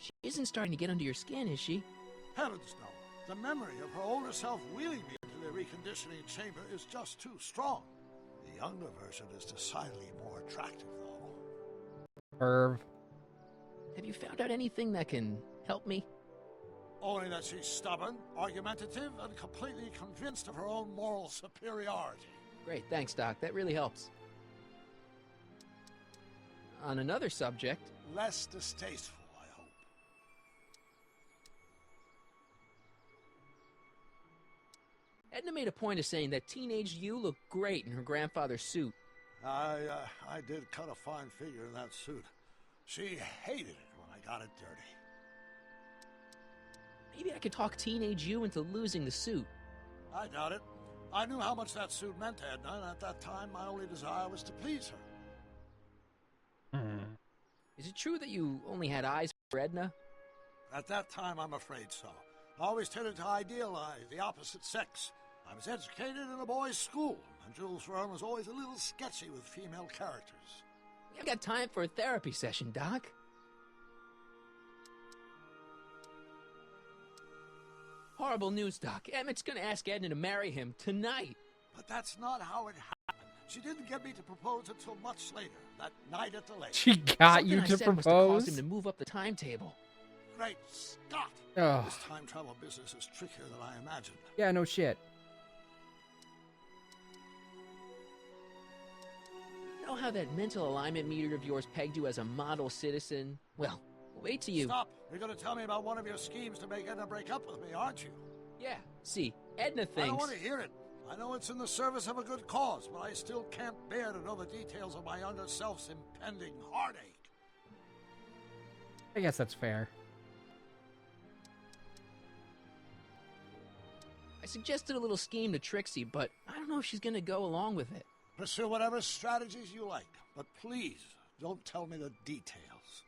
She isn't starting to get under your skin, is she? Heavens no. The memory of her older self wheeling me into the reconditioning chamber is just too strong. The younger version is decidedly more attractive, though. Perv. Have you found out anything that can help me? Only that she's stubborn, argumentative, and completely convinced of her own moral superiority. Great, thanks, Doc. That really helps. On another subject... Less distasteful. Edna made a point of saying that teenage you looked great in her grandfather's suit. I did cut a fine figure in that suit. She hated it when I got it dirty. Maybe I could talk teenage you into losing the suit. I doubt it. I knew how much that suit meant to Edna, and at that time my only desire was to please her. Is it true that you only had eyes for Edna? At that time, I'm afraid so. I always tended to idealize the opposite sex. I was educated in a boys' school, and Jules Verne was always a little sketchy with female characters. I've got time for a therapy session, Doc. Horrible news, Doc. Emmett's gonna ask Edna to marry him tonight. But that's not how it happened. She didn't get me to propose until much later, that night at the lake. She got you to propose? Must have caused him to move up the timetable. Great Scott! Oh. This time travel business is trickier than I imagined. Yeah, no shit. You know how that mental alignment meter of yours pegged you as a model citizen? Well, wait till you... Stop! You're gonna tell me about one of your schemes to make Edna break up with me, aren't you? Yeah, see, Edna thinks... I don't want to hear it. I know it's in the service of a good cause, but I still can't bear to know the details of my younger self's impending heartache. I guess that's fair. I suggested a little scheme to Trixie, but I don't know if she's gonna go along with it. Pursue whatever strategies you like, but please, don't tell me the details.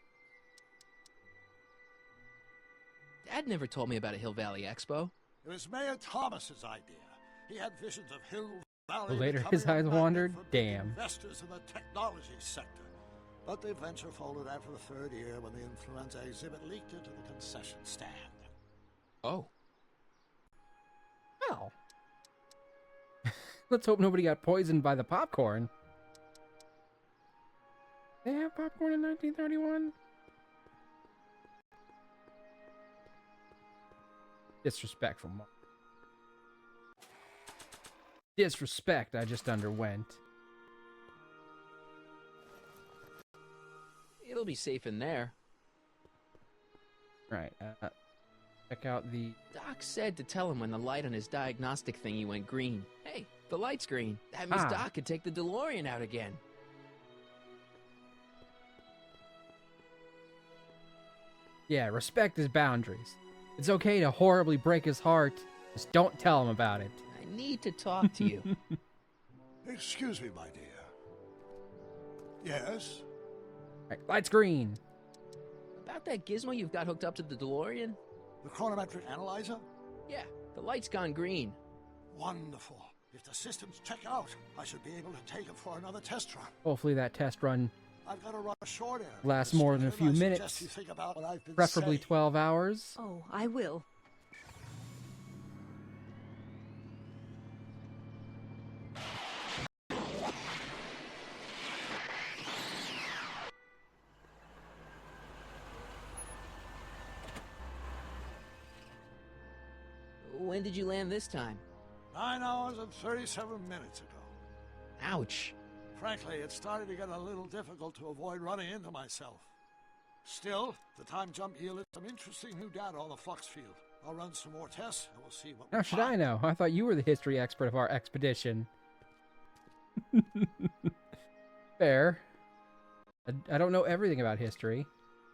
Dad never told me about a Hill Valley Expo. It was Mayor Thomas's idea. He had visions of Hill Valley. Later, his eyes wandered. Damn. Investors in the technology sector. But the venture folded after the third year when the influenza exhibit leaked into the concession stand. Oh. Well. Let's hope nobody got poisoned by the popcorn. They have popcorn in 1931? Disrespectful. Disrespect I just underwent. It'll be safe in there. Right. Check out the... Doc said to tell him when the light on his diagnostic thingy went green. Hey, the light's green. That means Doc could take the DeLorean out again. Yeah, respect his boundaries. It's okay to horribly break his heart. Just don't tell him about it. I need to talk to you. Excuse me, my dear. Yes? Right, light's green. About that gizmo you've got hooked up to the DeLorean? The chronometric analyzer? Yeah, the light's gone green. Wonderful. If the systems check out, I should be able to take it for another test run. Hopefully that test run I've got to run a short errand. lasts more than a few minutes. Preferably 12 hours. Oh, I will. When did you land this time? 9 hours and 37 minutes ago. Ouch. Frankly, it started to get a little difficult to avoid running into myself. Still, the time jump yielded some interesting new data on the flux field. I'll run some more tests, and we'll see what How should I know? I thought you were the history expert of our expedition. Fair. I don't know everything about history.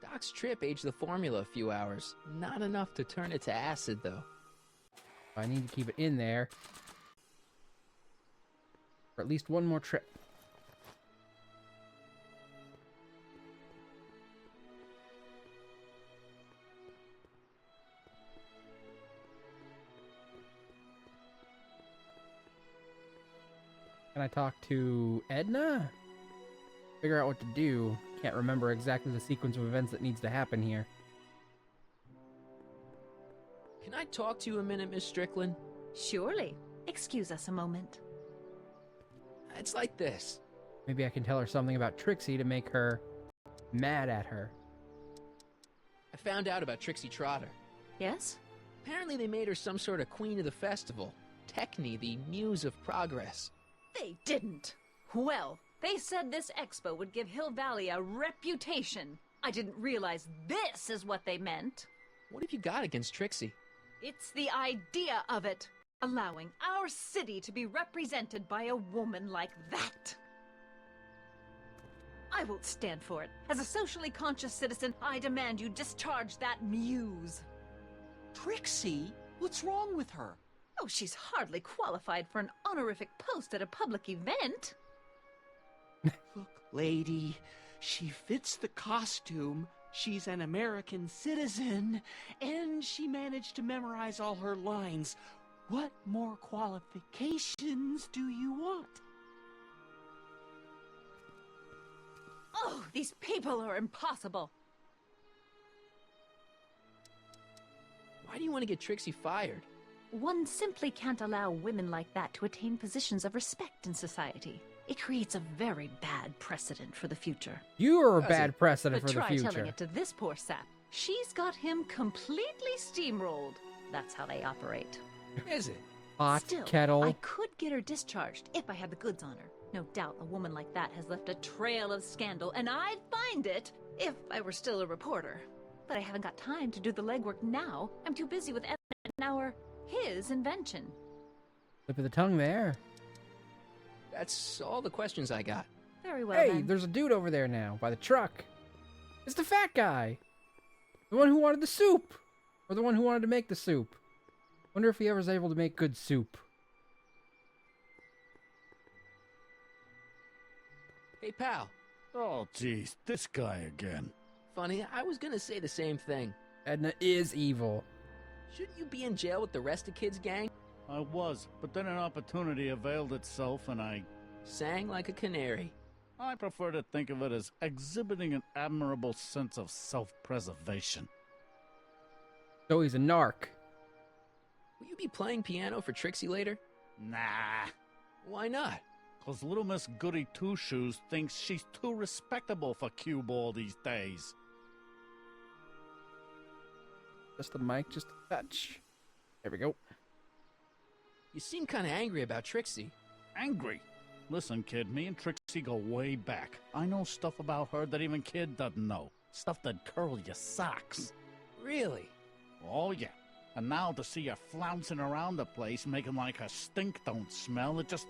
Doc's trip aged the formula a few hours. Not enough to turn it to acid, though. I need to keep it in there for at least one more trip. Can I talk to Edna? Figure out what to do. Can't remember exactly the sequence of events that needs to happen here. Can I talk to you a minute, Miss Strickland? Surely. Excuse us a moment. It's like this. Maybe I can tell her something about Trixie to make her mad at her. I found out about Trixie Trotter. Yes? Apparently they made her some sort of queen of the festival. Techne, the muse of progress. They didn't. Well, they said this expo would give Hill Valley a reputation. I didn't realize this is what they meant. What have you got against Trixie? It's the idea of it. Allowing our city to be represented by a woman like that. I won't stand for it. As a socially conscious citizen, I demand you discharge that muse. Trixie? What's wrong with her? Oh, she's hardly qualified for an honorific post at a public event. Look, lady, she fits the costume. She's an American citizen, and she managed to memorize all her lines. What more qualifications do you want? Oh, these people are impossible. Why do you want to get Trixie fired? One simply can't allow women like that to attain positions of respect in society. It creates a very bad precedent for the future. You are a bad precedent for the But future. try telling it to this poor sap. She's got him completely steamrolled. That's how they operate. Is it? Hot Still, kettle. I could get her discharged if I had the goods on her. No doubt a woman like that has left a trail of scandal, and I'd find it if I were still a reporter. But I haven't got time to do the legwork now. I'm too busy with his invention. Slip of the tongue there. That's all the questions I got. Very well, Hey, then. there's a dude over there now, by the truck. It's the fat guy. The one who wanted the soup. Or the one who wanted to make the soup. Wonder if he ever was able to make good soup. Hey, pal. Oh, jeez, this guy again. Funny, I was gonna say the same thing. Edna is evil. Shouldn't you be in jail with the rest of Kid's gang? I was, but then an opportunity availed itself and I... Sang like a canary. I prefer to think of it as exhibiting an admirable sense of self-preservation. So he's a narc. Will you be playing piano for Trixie later? Nah. Why not? 'Cause little Miss Goody Two-Shoes thinks she's too respectable for cue ball these days. Just the mic, just a touch. There we go. You seem kind of angry about Trixie. Angry? Listen, kid, me and Trixie go way back. I know stuff about her that even Kid doesn't know. Stuff that curl your socks. Really? Oh, yeah. And now to see her flouncing around the place, making like her stink don't smell, it just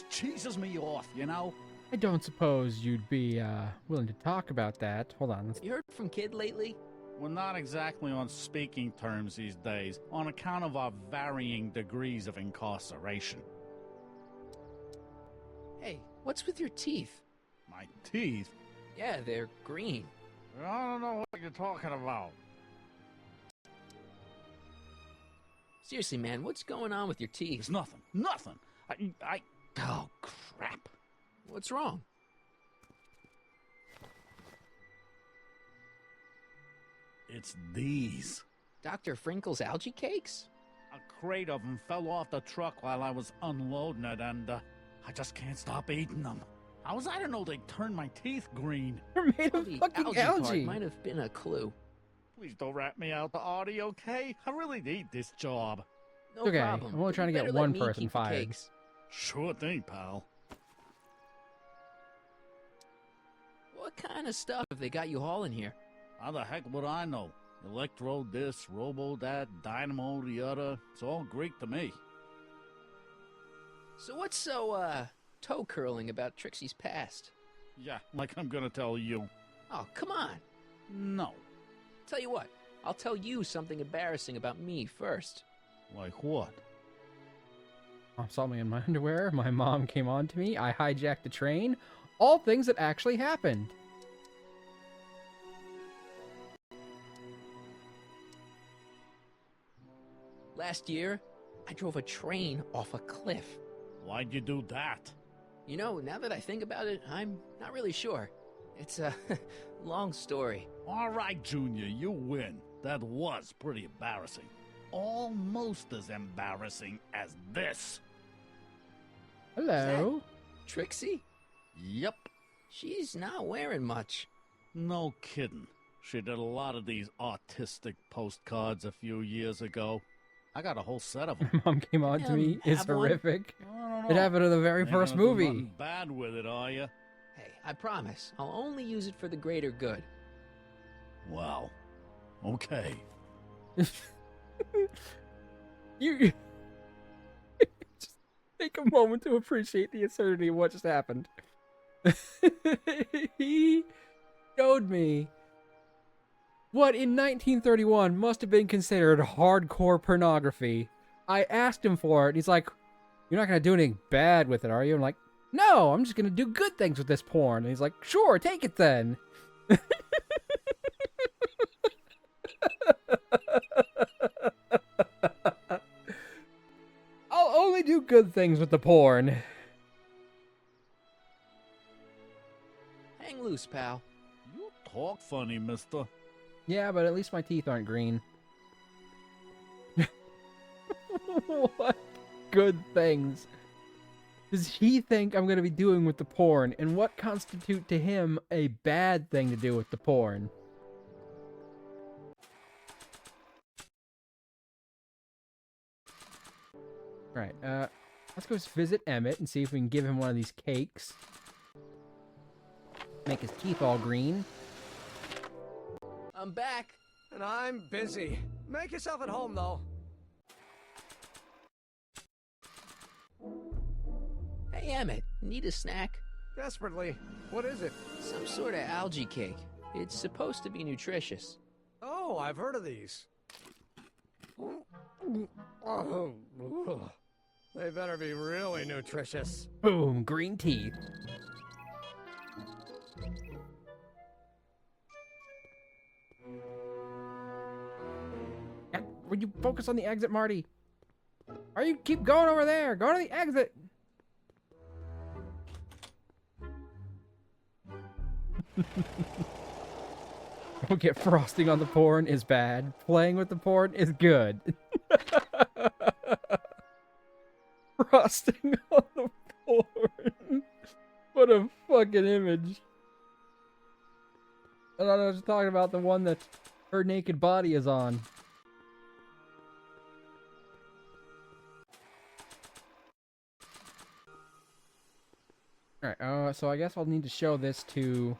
cheeses me off, you know? I don't suppose you'd be willing to talk about that. Hold on. You heard from Kid lately? We're not exactly on speaking terms these days, on account of our varying degrees of incarceration. Hey, what's with your teeth? My teeth? Yeah, they're green. I don't know what you're talking about. Seriously, man, what's going on with your teeth? It's nothing. Nothing. Oh, crap. What's wrong? It's these. Dr. Frinkle's algae cakes? A crate of them fell off the truck while I was unloading it, and I just can't stop eating them. How was I to know they'd turn my teeth green? They're made of The fucking algae part algae. might have been a clue. Please don't rat me out to Artie, okay? I really need this job. No Okay, problem. I'm only trying to You get better one let me person keep the fired. cakes. Sure thing, pal. What kind of stuff have they got you hauling here? How the heck would I know? Electro this, robo that, dynamo the other. It's all Greek to me. So what's so, toe curling about Trixie's past? Yeah, like I'm gonna tell you. Oh, come on. No. Tell you what, I'll tell you something embarrassing about me first. Like what? Mom saw me in my underwear. My mom came on to me. I hijacked the train. All things that actually happened. Last year, I drove a train off a cliff. Why'd you do that? You know, now that I think about it, I'm not really sure. It's a long story. All right, Junior, you win. That was pretty embarrassing. Almost as embarrassing as this. Hello? Trixie? Yep. She's not wearing much. No kidding. She did a lot of these artistic postcards a few years ago. I got a whole set of them. My mom came on to me. It's have one? horrific. I don't It know. happened in the very Ain't first gonna do movie. nothing bad with it, are you? Hey, I promise, I'll only use it for the greater good. Wow. Okay. You just take a moment to appreciate the absurdity of what just happened. He showed me what in 1931 must have been considered hardcore pornography. I asked him for it. He's like, "You're not gonna do anything bad with it, are you?" I'm like, "No, I'm just gonna do good things with this porn." And he's like, "Sure, take it then." I'll only do good things with the porn. Hang loose, pal. You talk funny, mister. Yeah, but at least my teeth aren't green. What good things does he think I'm going to be doing with the porn? And what constitute to him a bad thing to do with the porn? Right, let's go visit Emmett and see if we can give him one of these cakes. Make his teeth all green. I'm back. And I'm busy. Make yourself at home, though. Hey, Emmett, need a snack? Desperately. What is it? Some sort of algae cake. It's supposed to be nutritious. Oh, I've heard of these. Oh, they better be really nutritious. Boom, green teeth. Would you focus on the exit, Marty? Or you keep going over there? Go to the exit. Don't get frosting on the porn is bad. Playing with the porn is good. Frosting on the porn. What a fucking image. And I was talking about the one that her naked body is on. Alright, so I guess I'll need to show this to...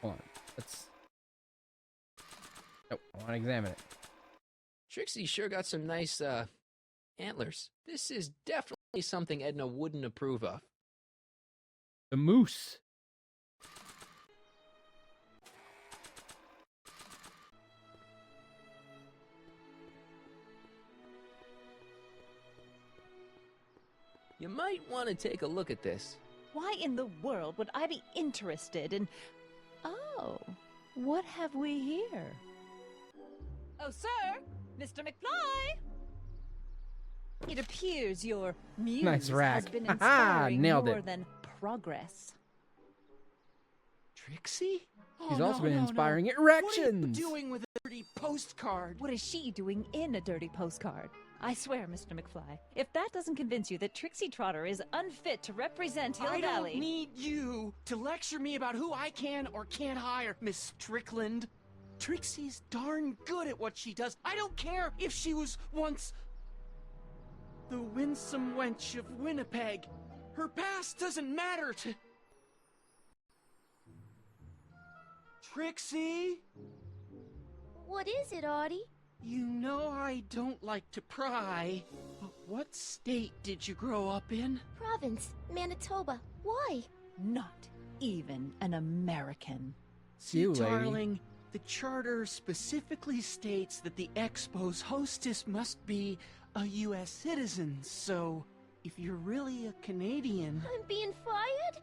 Hold on. Let's want to examine it. Trixie sure got some nice, antlers. This is definitely something Edna wouldn't approve of. The moose. You might want to take a look at this. Why in the world would I be interested in... Oh, what have we here? Oh, sir! Mr. McFly! It appears your muse Nice rack. has been Ha-ha, inspiring nailed more it. than progress. Trixie? He's Oh, also no, been no, inspiring no. erections. What are you doing with a dirty postcard? What is she doing in a dirty postcard? I swear, Mr. McFly, if that doesn't convince you that Trixie Trotter is unfit to represent Hill I Valley... don't need you to lecture me about who I can or can't hire, Miss Strickland. Trixie's darn good at what she does. I don't care if she was once the winsome wench of Winnipeg. Her past doesn't matter to... Trixie? What is it, Artie? You know I don't like to pry, but what state did you grow up in? Province, Manitoba. Why? Not even an American. See, You, lady. darling, the charter specifically states that the Expo's hostess must be a U.S. citizen, so if you're really a Canadian... I'm being fired?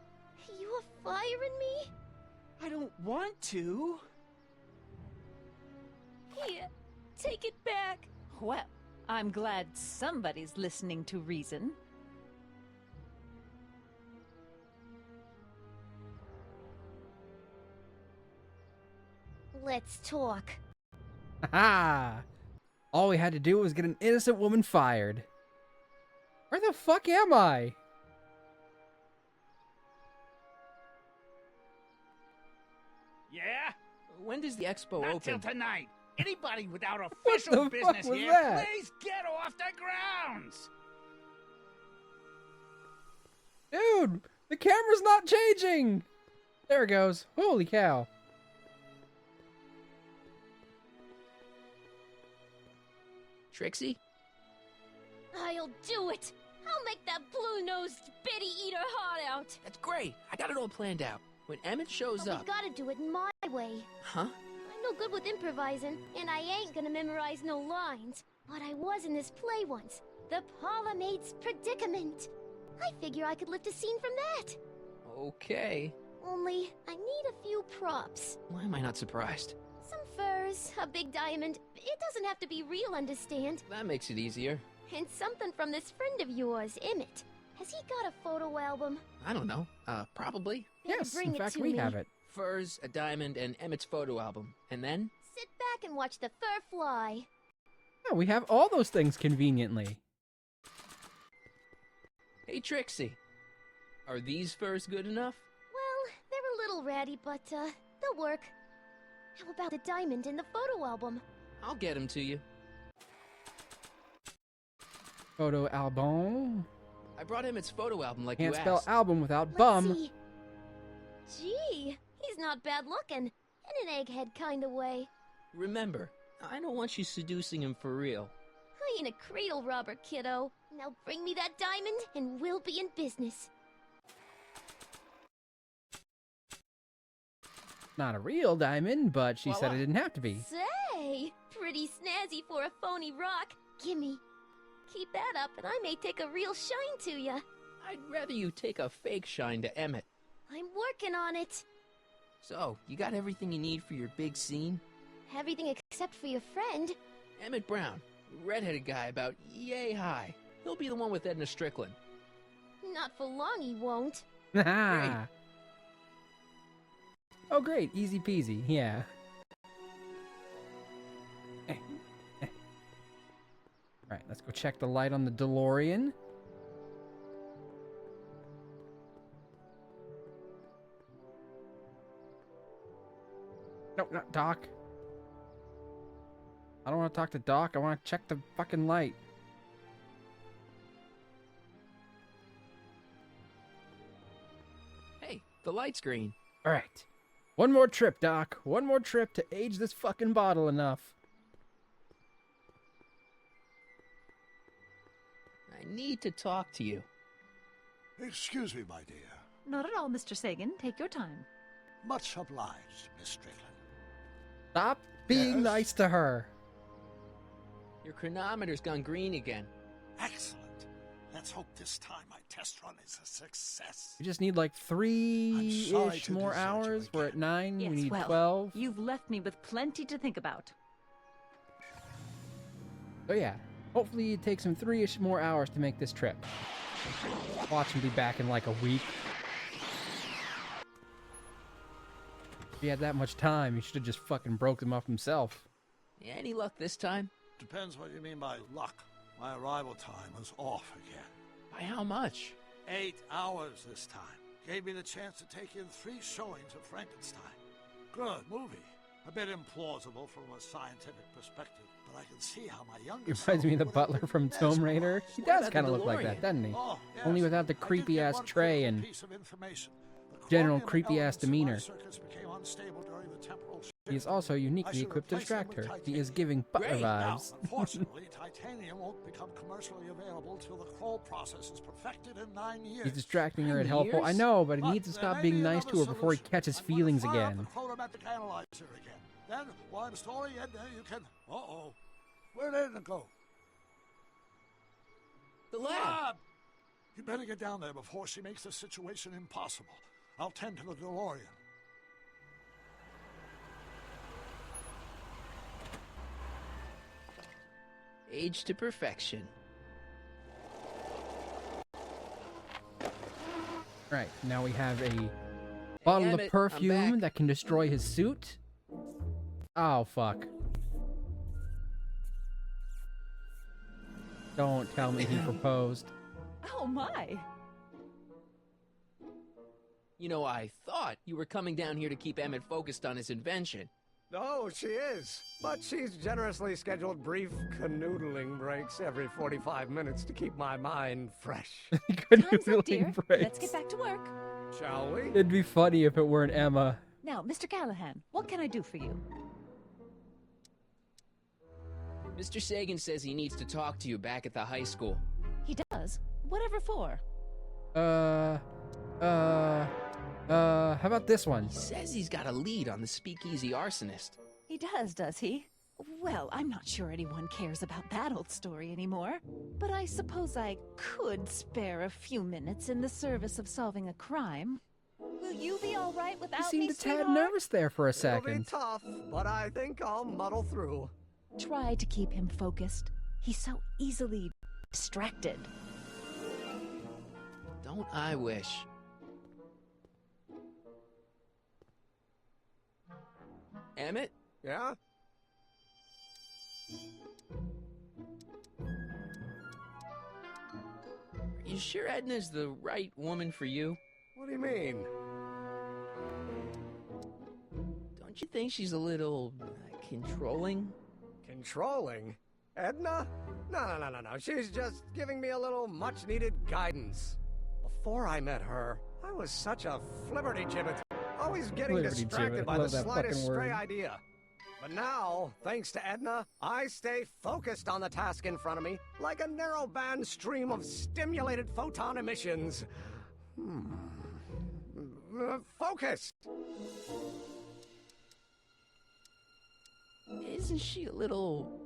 You are firing me? I don't want to. Here, take it back. Well, I'm glad somebody's listening to reason. Let's talk. Ha! All we had to do was get an innocent woman fired. Where the fuck am I? Yeah? When does the expo Not open? till tonight. Anybody without the official fuck business was here, that? please get off the grounds! Dude, the camera's not changing. There it goes. Holy cow. Trixie? I'll do it. I'll make that blue-nosed bitty eat her heart out. That's great. I got it all planned out. When Emmett shows But up... we gotta do it my way. Huh? I'm no good with improvising, and I ain't gonna memorize no lines. But I was in this play once. The Parlor-Maid's Predicament. I figure I could lift a scene from that. Okay. Only, I need a few props. Why am I not surprised? Some furs, a big diamond. It doesn't have to be real, understand? That makes it easier. And something from this friend of yours, Emmett. Has he got a photo album? I don't know. Probably. Then Yes, bring in it fact, to we me. have it. Furs, a diamond, and Emmett's photo album. And then? Sit back and watch the fur fly. Yeah, we have all those things conveniently. Hey, Trixie. Are these furs good enough? Well, they're a little ratty, but, they'll work. How about the diamond in the photo album? I'll get them to you. Photo album. I brought Emmett's photo album like Can't you spell asked. album without Let's bum. see. Gee, he's not bad looking. In an egghead kind of way. Remember, I don't want you seducing him for real. I ain't a cradle robber, kiddo. Now bring me that diamond, and we'll be in business. Not a real diamond, but she said it didn't have to be. Say, pretty snazzy for a phony rock. Gimme. Keep that up, and I may take a real shine to ya. I'd rather you take a fake shine to Emmett. I'm working on it. So, you got everything you need for your big scene? Everything except for your friend. Emmett Brown, redheaded guy about yay high. He'll be the one with Edna Strickland. Not for long, he won't. Great. Oh, great. Easy peasy. Yeah. Alright, let's go check the light on the DeLorean. No, not Doc. I don't want to talk to Doc. I want to check the fucking light. Hey, the light's green. Alright. One more trip, Doc. One more trip to age this fucking bottle enough. I need to talk to you. Excuse me, my dear. Not at all, Mr. Sagan. Take your time. Much obliged, Miss Strickland. Stop being nice to her. Your chronometer's gone green again. Excellent. Let's hope this time my test run is a success. We just need like 3-ish more hours. We're at 9. Yes, we need well, 12. You've left me with plenty to think about. So yeah, hopefully it takes him 3-ish more hours to make this trip. Watch him be back in like a week. If he had that much time, he should have just fucking broke them up himself. Any luck this time? Depends what you mean by luck. My arrival time was off again. By how much? 8 hours this time. Gave me the chance to take in 3 showings of Frankenstein. Good movie. A bit implausible from a scientific perspective, but I can see how my younger He reminds me of the butler from Tomb Raider. He does kind of look like that, doesn't he? Oh, yes. Only without the creepy ass tray and piece of information. general creepy ass demeanor. Circuits became unstable during the temporal shift. He is also uniquely equipped to distract her. He is giving butler Now, vibes. unfortunately, titanium won't become commercially available till the Kroll process is perfected in 9 years. He's distracting her and 9 helpful. years? I know, but he But needs to there stop may being be nice another to her before he solution. catches I'm gonna feelings fire up again. the chronometric analyzer again. Then, while I'm storing Edna, you can... Uh-oh. Where did Edna go? The lab! You better get down there before she makes the situation impossible. I'll tend to the DeLorean. Age to perfection. Right, now we have a bottle Damn of it, I'm perfume back. that can destroy his suit. Oh, fuck. Don't tell me he proposed. Oh my! You know, I thought you were coming down here to keep Emmett focused on his invention. Oh, she is. But she's generously scheduled brief canoodling breaks every 45 minutes to keep my mind fresh. Time's up, dear. Let's get back to work. Shall we? It'd be funny if it weren't Emma. Now, Mr. Callahan, what can I do for you? Mr. Sagan says he needs to talk to you back at the high school. He does? Whatever for? How about this one? He says he's got a lead on the speakeasy arsonist. He does he? Well, I'm not sure anyone cares about that old story anymore. But I suppose I could spare a few minutes in the service of solving a crime. Will you be all right You without seemed me, a tad sweetheart? nervous there for a It'll be second. tough, but I think I'll muddle through. Try to keep him focused. He's so easily distracted. Don't I wish? Emmett? Yeah? Are you sure Edna's the right woman for you? What do you mean? Don't you think she's a little controlling? Controlling? Edna? No. She's just giving me a little much-needed guidance. Before I met her, I was such a flibberty-gibbet. Always getting distracted by the slightest stray idea. But now, thanks to Edna, I stay focused on the task in front of me, like a narrow-band stream of stimulated photon emissions. Focused! Isn't she a little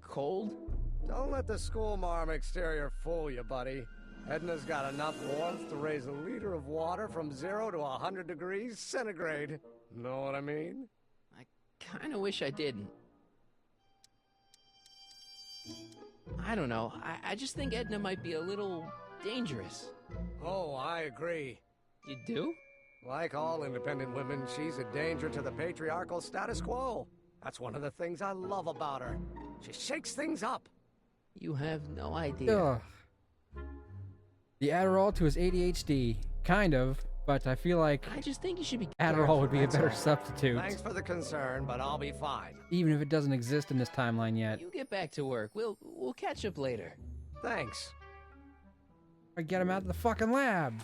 cold? Don't let the schoolmarm exterior fool you, buddy. Edna's got enough warmth to raise a liter of water from 0 to 100 degrees centigrade. Know what I mean? I kind of wish I didn't. I don't know. I just think Edna might be a little dangerous. Oh, I agree. You do? Like all independent women, she's a danger to the patriarchal status quo. That's one of the things I love about her. She shakes things up. You have no idea. Ugh. The Adderall to his ADHD. Kind of, but I feel like I just think you should be Adderall would be a That's better all. substitute. Thanks for the concern, but I'll be fine. Even if it doesn't exist in this timeline yet. You get back to work. We'll catch up later. Thanks. I get him out of the fucking lab.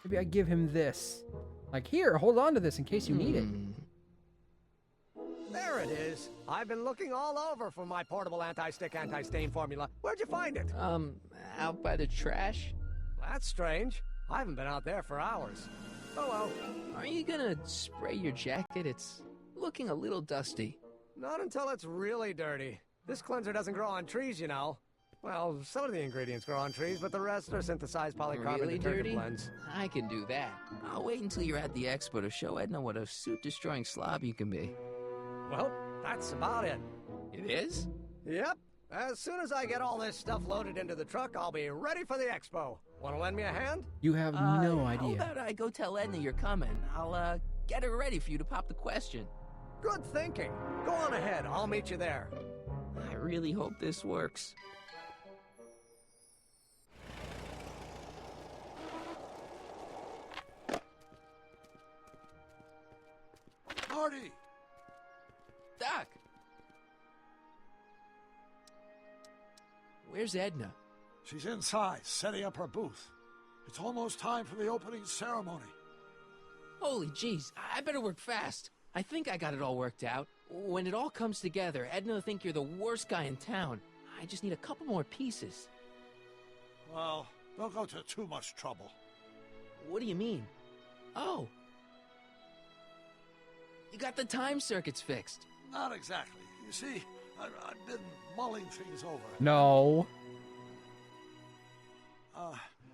Maybe I give him this. Like, here, hold on to this in case you need it. There it is. I've been looking all over for my portable anti-stick, anti-stain formula. Where'd you find it? Out by the trash? That's strange. I haven't been out there for hours. Oh well. Are you gonna spray your jacket? It's looking a little dusty. Not until it's really dirty. This cleanser doesn't grow on trees, you know. Well, some of the ingredients grow on trees, but the rest are synthesized polycarbonate Really detergent dirty? blends. I can do that. I'll wait until you're at the expo to show Edna what a suit-destroying slob you can be. Well, that's about it. It is? Yep. As soon as I get all this stuff loaded into the truck, I'll be ready for the expo. Want to lend me a hand? You have no How idea. about I go tell Edna you're coming? I'll, get her ready for you to pop the question. Good thinking. Go on ahead. I'll meet you there. I really hope this works. Marty! Doc! Where's Edna? She's inside, setting up her booth. It's almost time for the opening ceremony. Holy jeez, I better work fast. I think I got it all worked out. When it all comes together, Edna will think you're the worst guy in town. I just need a couple more pieces. Well, don't go to too much trouble. What do you mean? Oh. You got the time circuits fixed. Not exactly. You see, I've been mulling things over. No.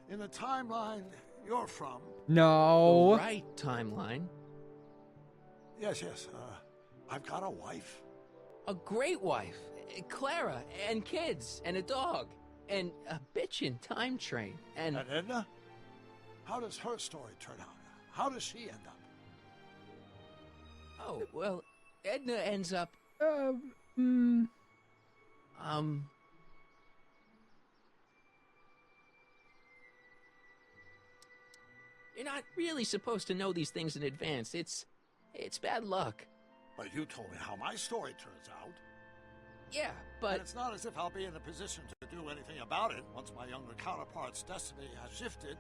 In the timeline you're from... No. The right timeline. Yes. I've got a wife. A great wife. Clara, and kids, and a dog, and a bitchin' time train, and... And Edna? How does her story turn out? How does she end up? Oh, well, Edna ends up... You're not really supposed to know these things in advance. It's bad luck. But you told me how my story turns out. Yeah, but... And it's not as if I'll be in a position to do anything about it once my younger counterpart's destiny has shifted.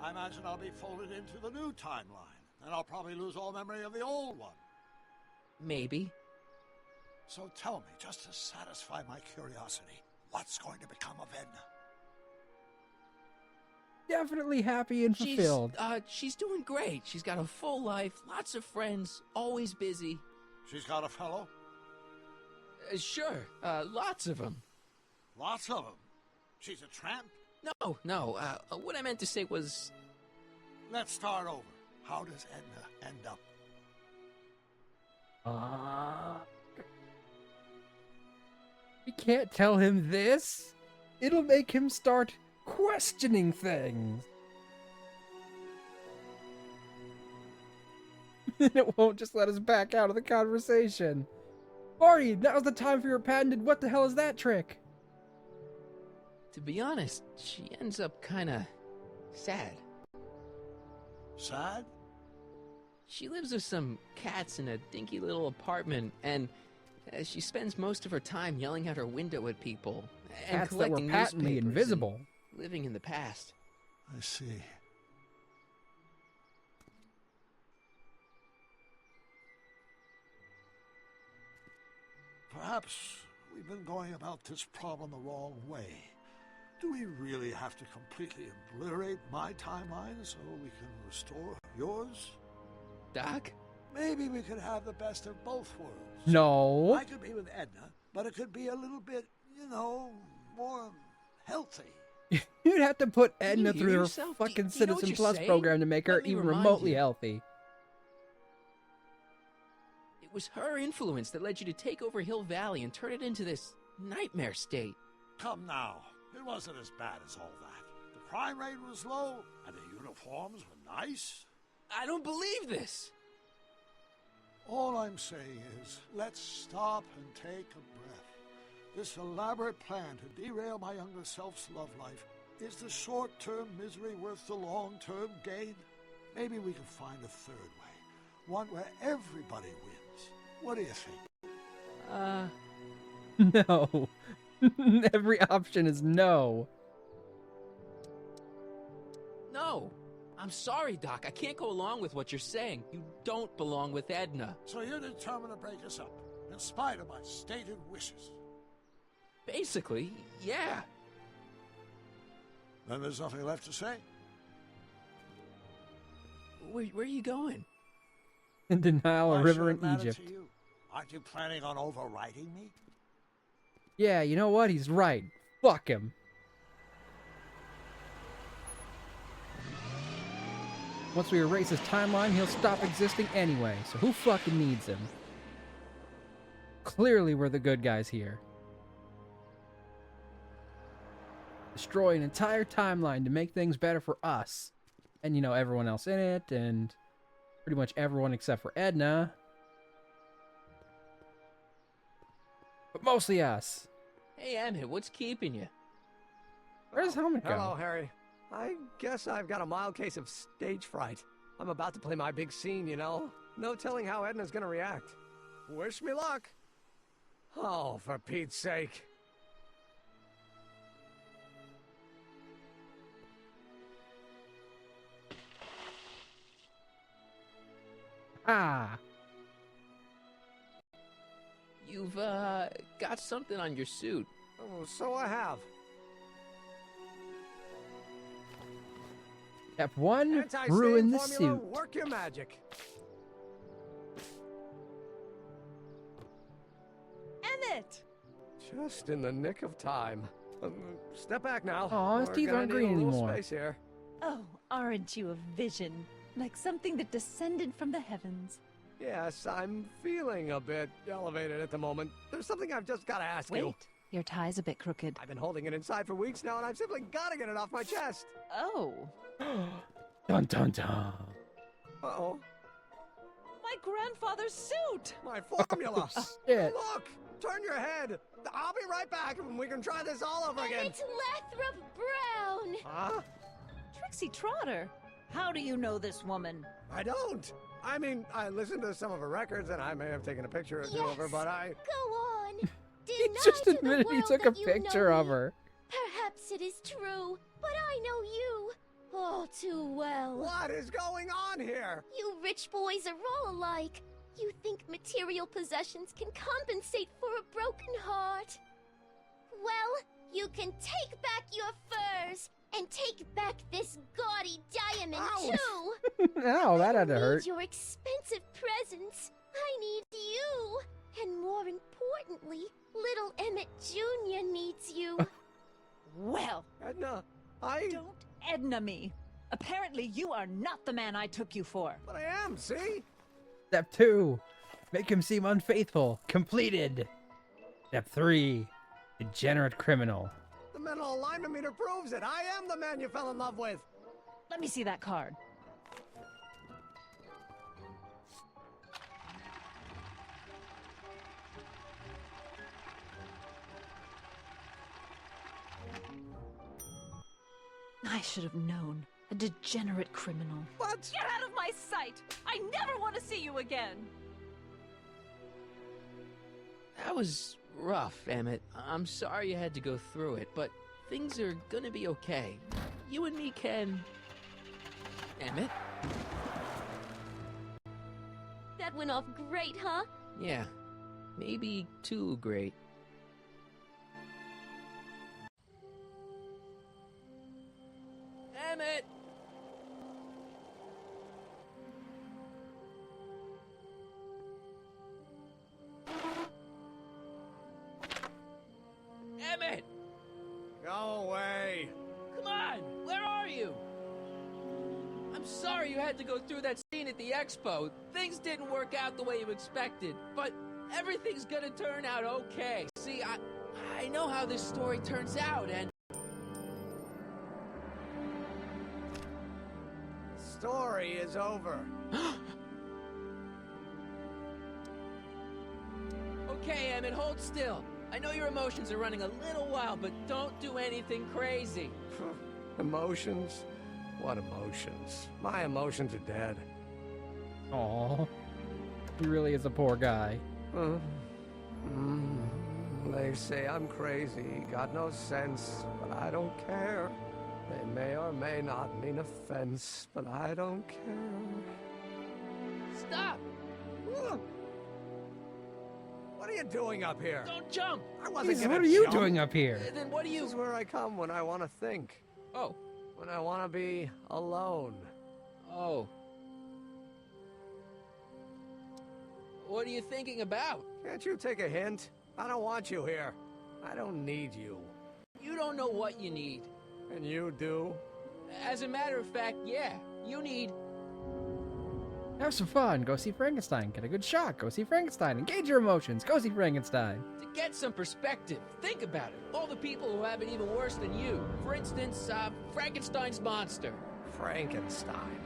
I imagine I'll be folded into the new timeline, and I'll probably lose all memory of the old one. Maybe. So tell me, just to satisfy my curiosity, what's going to become of Edna? Definitely happy and fulfilled. She's doing great. She's got a full life, lots of friends, always busy. She's got a fellow? Sure, lots of them. Lots of them? She's a tramp? No, what I meant to say was... Let's start over. How does Edna end up? We can't tell him this. It'll make him start questioning things. It won't just let us back out of the conversation. Marty, now's the time for your patented what the hell is that trick. To be honest, she ends up kinda sad. Sad? She lives with some cats in a dinky little apartment, and she spends most of her time yelling out her window at people and Cats that were collecting patently newspapers invisible. and living in the past. I see. Perhaps we've been going about this problem the wrong way. Do we really have to completely obliterate my timeline so we can restore yours? Doc? Maybe we could have the best of both worlds. No. I could be with Edna, but it could be a little bit, more healthy. You'd have to put Edna hear through her yourself? fucking Do you know what Citizen you're Plus saying? program to make her Let me even remind remotely you. healthy. It was her influence that led you to take over Hill Valley and turn it into this nightmare state. Come now, it wasn't as bad as all that. The crime rate was low, and the uniforms were nice. I don't believe this! All I'm saying is, let's stop and take a breath. This elaborate plan to derail my younger self's love life, is the short-term misery worth the long-term gain? Maybe we can find a third way, one where everybody wins. What do you think? No. Every option is no. No! I'm sorry, Doc. I can't go along with what you're saying. You don't belong with Edna. So you're determined to break us up. in spite of my stated wishes. Basically, yeah. Then there's nothing left to say. Where are you going? In denial, a Why river should in it matter Egypt. to you? Aren't you planning on overriding me? Yeah, you know what? He's right. Fuck him. Once we erase his timeline, he'll stop existing anyway, so who fucking needs him? Clearly we're the good guys here. Destroy an entire timeline to make things better for us. And, you know, everyone else in it, and pretty much everyone except for Edna. But mostly us. Hey, Emmett, what's keeping you? Where's his helmet go? Hello, Harry. I guess I've got a mild case of stage fright. I'm about to play my big scene, you know? No telling how Edna's gonna react. Wish me luck. Oh, for Pete's sake. Ah. You've, got something on your suit. Oh, so I have. Step 1, Anti-stain ruin the formula, suit. work your magic. Emmett! Just in the nick of time. Step back now. Aw, his We're teeth gonna aren't need green a little anymore. Space here. Oh, aren't you a vision? Like something that descended from the heavens. Yes, I'm feeling a bit elevated at the moment. There's something I've just got to ask you. Wait, your tie's a bit crooked. I've been holding it inside for weeks now, and I've simply got to get it off my chest. Oh. Dun dun dun. Uh-oh. My grandfather's suit! My formula! Shit. Look! Turn your head! I'll be right back, and we can try this all over again. It's Lathrop Brown! Huh? Trixie Trotter! How do you know this woman? I don't! I mean, I listened to some of her records, and I may have taken a picture or two of her, but I... Go on! He just admitted he took a picture of her. Perhaps it is true, but I know you all too well. What is going on here? You rich boys are all alike. You think material possessions can compensate for a broken heart. Well, you can take back your furs and take back this gaudy diamond too. Ow, that had to I hurt. need your expensive presents. I need you. And more importantly, little Emmett Jr. needs you. Well, Edna, don't Edna me. Apparently you are not the man I took you for. But I am, see? Step 2, make him seem unfaithful. Completed. Step 3, degenerate criminal. The mental alignment meter proves it. I am the man you fell in love with. Let me see that card. I should have known. A degenerate criminal. What? Get out of my sight! I never want to see you again! That was rough, Emmett. I'm sorry you had to go through it, but things are gonna be okay. You and me can... Emmett? That went off great, huh? Yeah, maybe too great. Emmett! Emmett! Go away. Come on! Where are you? I'm sorry you had to go through that scene at the expo. Things didn't work out the way you expected, but everything's gonna turn out okay. See, I know how this story turns out, and... The story is over. Okay, Emmett, hold still. I know your emotions are running a little wild, but don't do anything crazy. Emotions? What emotions? My emotions are dead. Aw. He really is a poor guy. They say I'm crazy, got no sense, but I don't care. They may or may not mean offense, but I don't care. Stop! What are you doing up here? Don't jump! I wasn't Jesus, gonna what are you jump. doing up here? Then what do you... This is where I come when I want to think. Oh. When I want to be alone. Oh. What are you thinking about? Can't you take a hint? I don't want you here. I don't need you. You don't know what you need. And you do? As a matter of fact, yeah. You need... Have some fun. Go see Frankenstein. Get a good shot. Go see Frankenstein. Engage your emotions. Go see Frankenstein. To get some perspective, think about it. All the people who have it even worse than you. For instance, Frankenstein's monster. Frankenstein.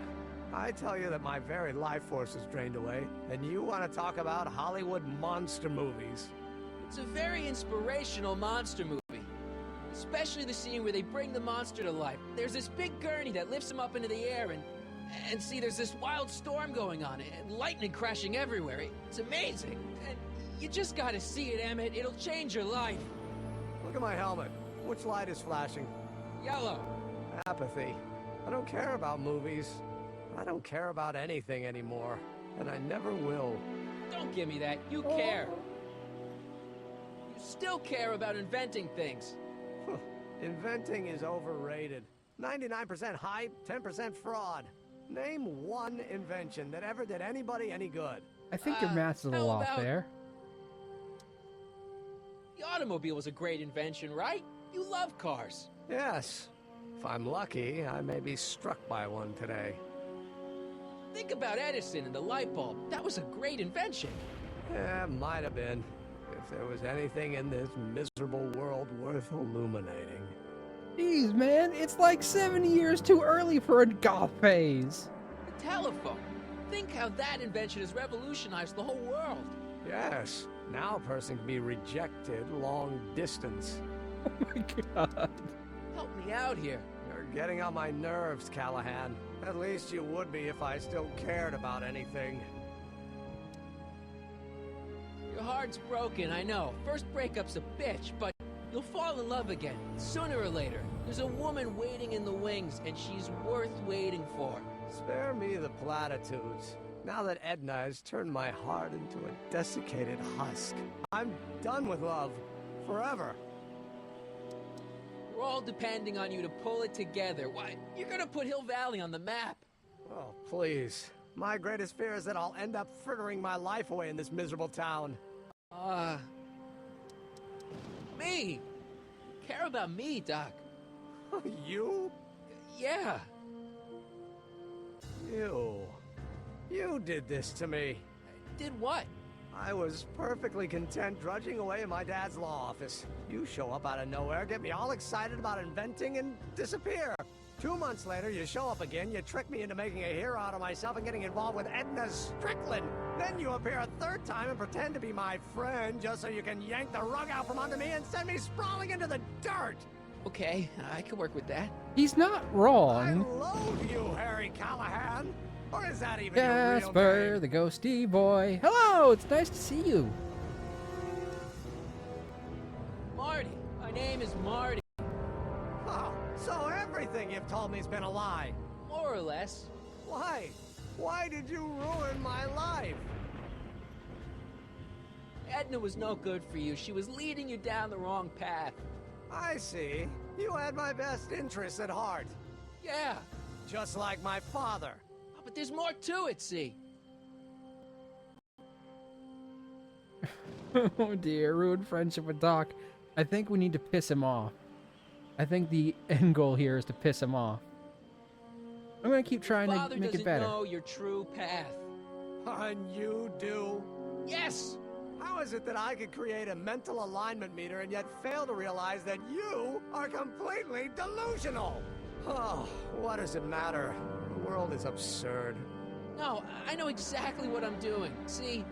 I tell you that my very life force is drained away, and you want to talk about Hollywood monster movies. It's a very inspirational monster movie. Especially the scene where they bring the monster to life. There's this big gurney that lifts him up into the air, and see, there's this wild storm going on, and lightning crashing everywhere. It's amazing. And you just gotta see it, Emmett. It'll change your life. Look at my helmet. Which light is flashing? Yellow. Apathy. I don't care about movies. I don't care about anything anymore. And I never will. Don't give me that. You care. You still care about inventing things. Inventing is overrated. 99% hype, 10% fraud. Name one invention that ever did anybody any good. I think your math's a little off there. The automobile was a great invention, right? You love cars. Yes. If I'm lucky, I may be struck by one today. Think about Edison and the light bulb. That was a great invention. Yeah, might have been. If there was anything in this miserable world worth illuminating. Jeez, man, it's like 7 years too early for a goth phase. The telephone. Think how that invention has revolutionized the whole world. Yes. Now a person can be rejected long distance. Oh my god. Help me out here. You're getting on my nerves, Callahan. At least you would be if I still cared about anything. Your heart's broken, I know. First breakup's a bitch, but you'll fall in love again, sooner or later. There's a woman waiting in the wings, and she's worth waiting for. Spare me the platitudes. Now that Edna has turned my heart into a desiccated husk, I'm done with love. Forever. We're all depending on you to pull it together. Why, you're gonna put Hill Valley on the map. Oh, please. My greatest fear is that I'll end up frittering my life away in this miserable town. Me? Care about me, Doc. You? Yeah. You did this to me. Did what? I was perfectly content drudging away in my dad's law office. You show up out of nowhere, get me all excited about inventing, and disappear. 2 months later, you show up again, you trick me into making a hero out of myself and getting involved with Edna Strickland. Then you appear a third time and pretend to be my friend just so you can yank the rug out from under me and send me sprawling into the dirt. Okay, I can work with that. He's not I wrong. loathe you, Harry Callahan. Or is that even your real Jasper, name? the ghosty boy. Hello, it's nice to see you. Marty. My name is Marty. Oh, so everything you've told me's been a lie. More or less. Why? Why did you ruin my life? Edna was no good for you. She was leading you down the wrong path. I see. You had my best interests at heart. Yeah. Just like my father. Oh, but there's more to it, see? Oh dear, ruined friendship with Doc. I think we need to piss him off. I think the end goal here is to piss him off. I'm gonna keep trying to make it better. Father doesn't know your true path. And you do? Yes! How is it that I could create a mental alignment meter and yet fail to realize that you are completely delusional? Oh, what does it matter? The world is absurd. No, I know exactly what I'm doing. See?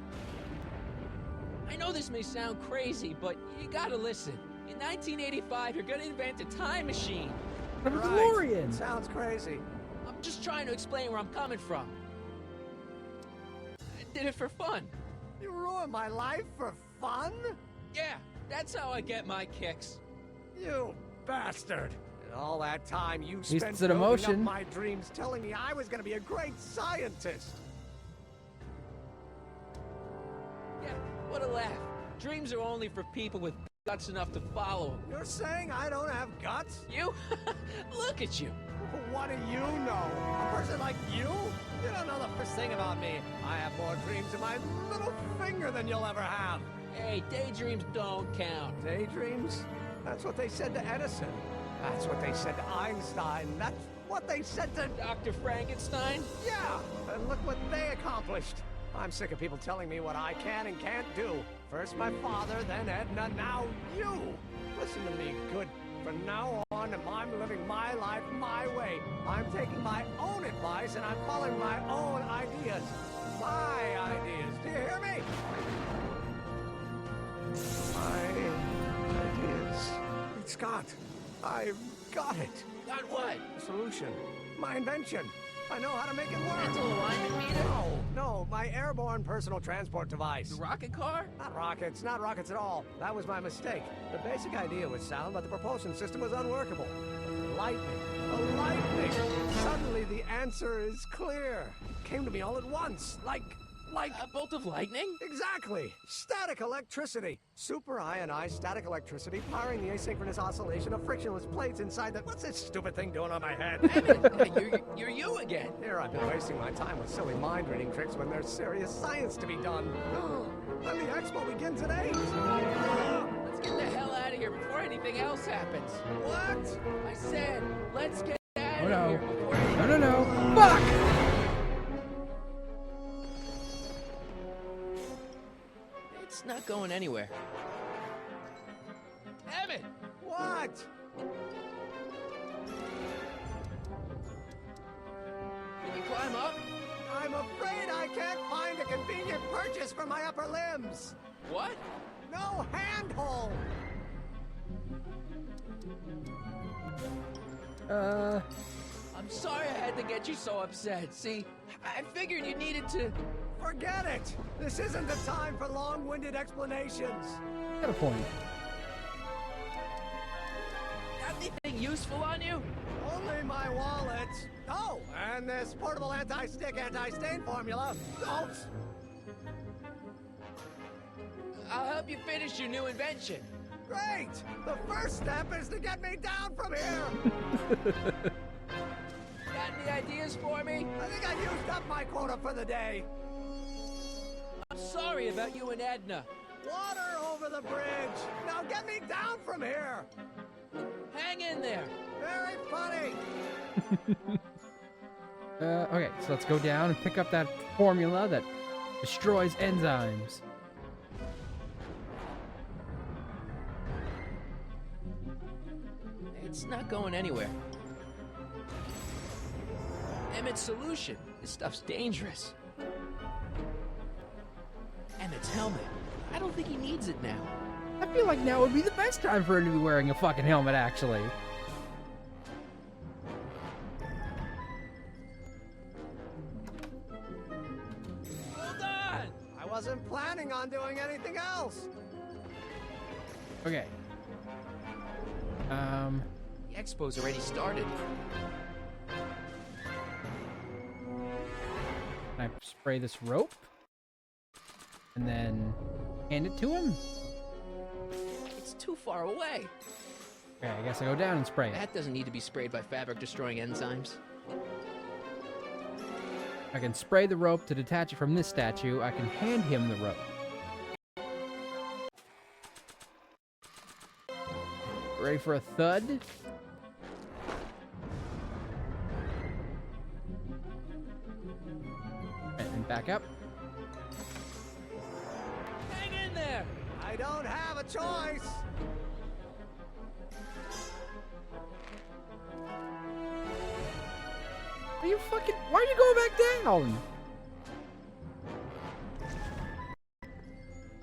I know this may sound crazy, but you gotta listen. In 1985, you're gonna invent a time machine. A DeLorean! Sounds crazy. I'm just trying to explain where I'm coming from. I did it for fun. You ruined my life for fun? Yeah, that's how I get my kicks. You bastard. And all that time you Least spent it's an building up emotion. my dreams telling me I was going to be a great scientist. Yeah, what a laugh. Dreams are only for people with guts enough to follow them. You're saying I don't have guts? You? Look at you. What do you know? A person like you? You don't know the first thing about me. I have more dreams in my little finger than you'll ever have. Hey, daydreams don't count. Daydreams? That's what they said to Edison. That's what they said to Einstein. That's what they said to Dr. Frankenstein? Yeah, and look what they accomplished. I'm sick of people telling me what I can and can't do. First my father, then Edna, now you. Listen to me, good. From now on, I'm living my life my way. I'm taking my own advice and I'm following my own ideas. My ideas. Do you hear me? My ideas. It's Scott. I've got it. Got what? Solution. My invention. I know how to make it work. Mental alignment meter? No, my airborne personal transport device. The rocket car? Not rockets at all. That was my mistake. The basic idea was sound, but the propulsion system was unworkable. Lightning. Suddenly the answer is clear. It came to me all at once, like a bolt of lightning? Exactly. Static electricity. Super ionized static electricity powering the asynchronous oscillation of frictionless plates inside the... What's this stupid thing doing on my head? You're you again. Here I've been wasting my time with silly mind-reading tricks when there's serious science to be done. And the expo begins at 8. Let's get the hell out of here before anything else happens. What? I said, let's get out of here before anything... No. Fuck! It's not going anywhere. Emmett! What? Can you climb up? I'm afraid I can't find a convenient purchase for my upper limbs. What? No handhold. I'm sorry I had to get you so upset. See, I figured you needed to... Forget it! This isn't the time for long-winded explanations. Got a point. Got anything useful on you? Only my wallet. Oh, and this portable anti-stick, anti-stain formula. Don't! I'll help you finish your new invention. Great! The first step is to get me down from here! Got any ideas for me? I think I used up my quota for the day. I'm sorry about you and Edna. Water over the bridge! Now get me down from here! Hang in there. Very funny! Okay, so let's go down and pick up that formula that destroys enzymes. It's not going anywhere. Emmett's solution. This stuff's dangerous. Emmett's helmet. I don't think he needs it now. I feel like now would be the best time for him to be wearing a fucking helmet, actually. Hold on! I wasn't planning on doing anything else. Okay. The expo's already started. Can I spray this rope? And then hand it to him? It's too far away. Okay, I guess I go down and spray it. That doesn't need to be sprayed by fabric-destroying enzymes. I can spray the rope to detach it from this statue. I can hand him the rope. Ready for a thud? And back up. Hang in there! I don't have a choice! Are you fucking... Why are you going back down?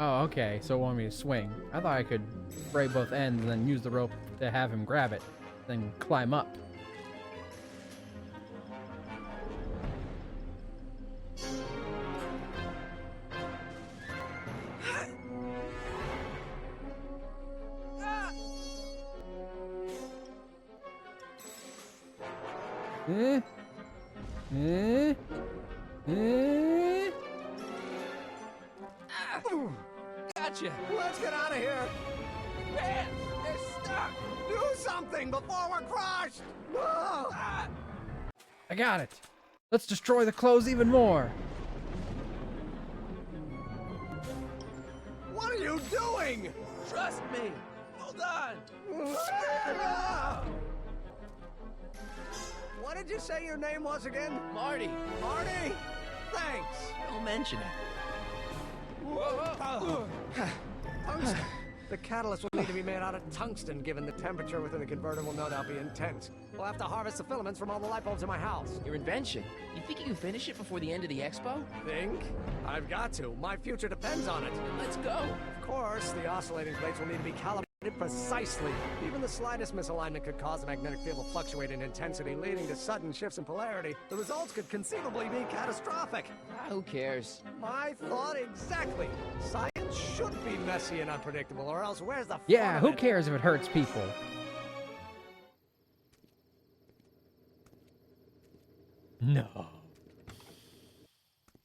Oh, okay. So it wanted me to swing. I thought I could spray both ends and then use the rope to have him grab it. Then climb up. Gotcha! you. Let's get out of here. Man, they're stuck. Do something before we're crushed. Ah! I got it. Let's destroy the clothes even more. What are you doing? Trust me. Hold on. What did you say your name was again? Marty. Marty? Thanks. Don't mention it. Tungsten. The catalyst will need to be made out of tungsten, given the temperature within the converter will no doubt be intense. We'll have to harvest the filaments from all the light bulbs in my house. Your invention. You think you can finish it before the end of the expo? Think? I've got to. My future depends on it. Let's go. Of course, the oscillating plates will need to be calibrated precisely. Even the slightest misalignment could cause the magnetic field to fluctuate in intensity, leading to sudden shifts in polarity. The results could conceivably be catastrophic. Who cares? My thought exactly. Science should be messy and unpredictable, or else where's the fun Yeah, of who it? cares if it hurts people? No.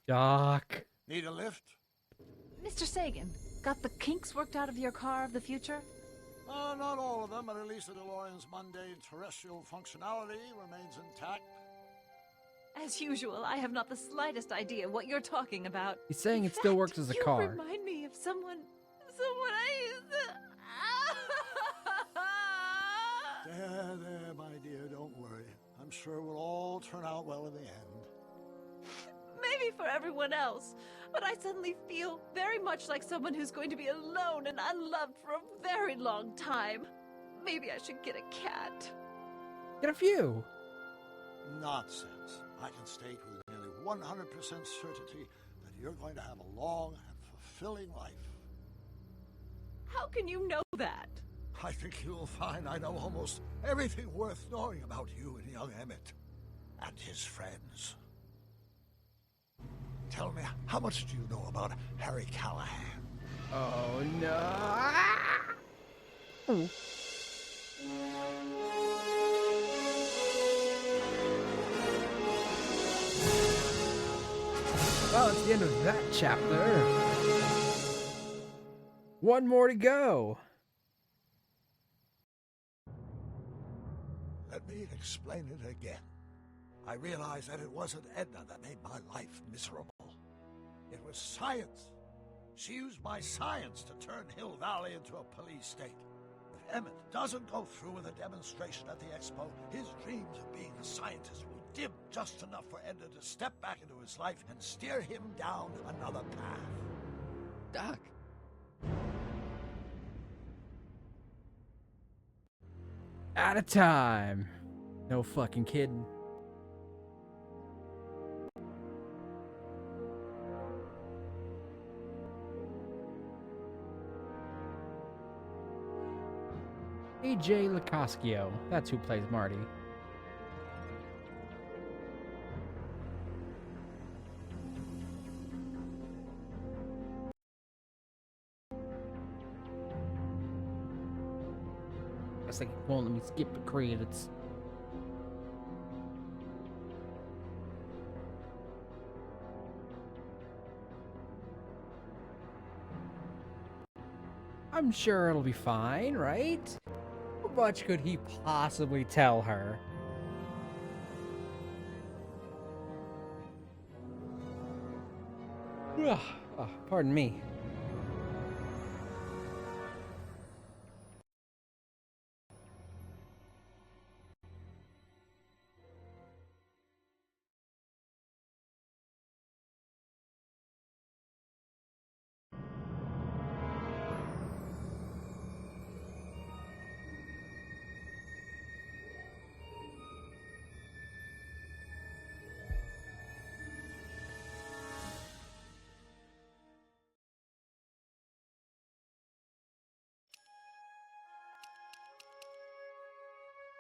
Doc. Need a lift? Mr. Sagan, got the kinks worked out of your car of the future? Not all of them, but at least the DeLorean's mundane terrestrial functionality remains intact. As usual, I have not the slightest idea what you're talking about. He's saying it still works as a You car. remind me of someone I used to... There, my dear, don't worry. I'm sure it will all turn out well in the end. Maybe for everyone else, but I suddenly feel very much like someone who's going to be alone and unloved for a very long time. Maybe I should get a cat. Get a few. Nonsense. I can state with nearly 100% certainty that you're going to have a long and fulfilling life. How can you know that? I think you'll find I know almost everything worth knowing about you and young Emmett and his friends. Tell me, how much do you know about Harry Callahan? Oh, no. Oh. Well, it's the end of that chapter. One more to go. Let me explain it again. I realized that it wasn't Edna that made my life miserable. It was science. She used my science to turn Hill Valley into a police state. If Emmett doesn't go through with a demonstration at the expo, his dreams of being a scientist will dim just enough for Edna to step back into his life and steer him down another path. Doc. Out of time. No fucking kidding. AJ Lacoscio. That's who plays Marty. Guess they won't let me skip the credits. I'm sure it'll be fine, right? How much could he possibly tell her? Ugh. Oh, pardon me.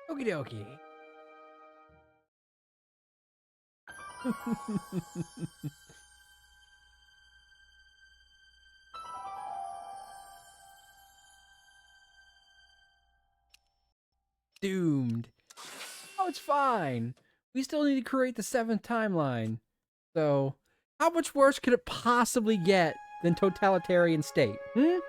Okie dokie. Doomed. Oh, it's fine. We still need to create the 7th timeline. So, how much worse could it possibly get than totalitarian state? Hmm?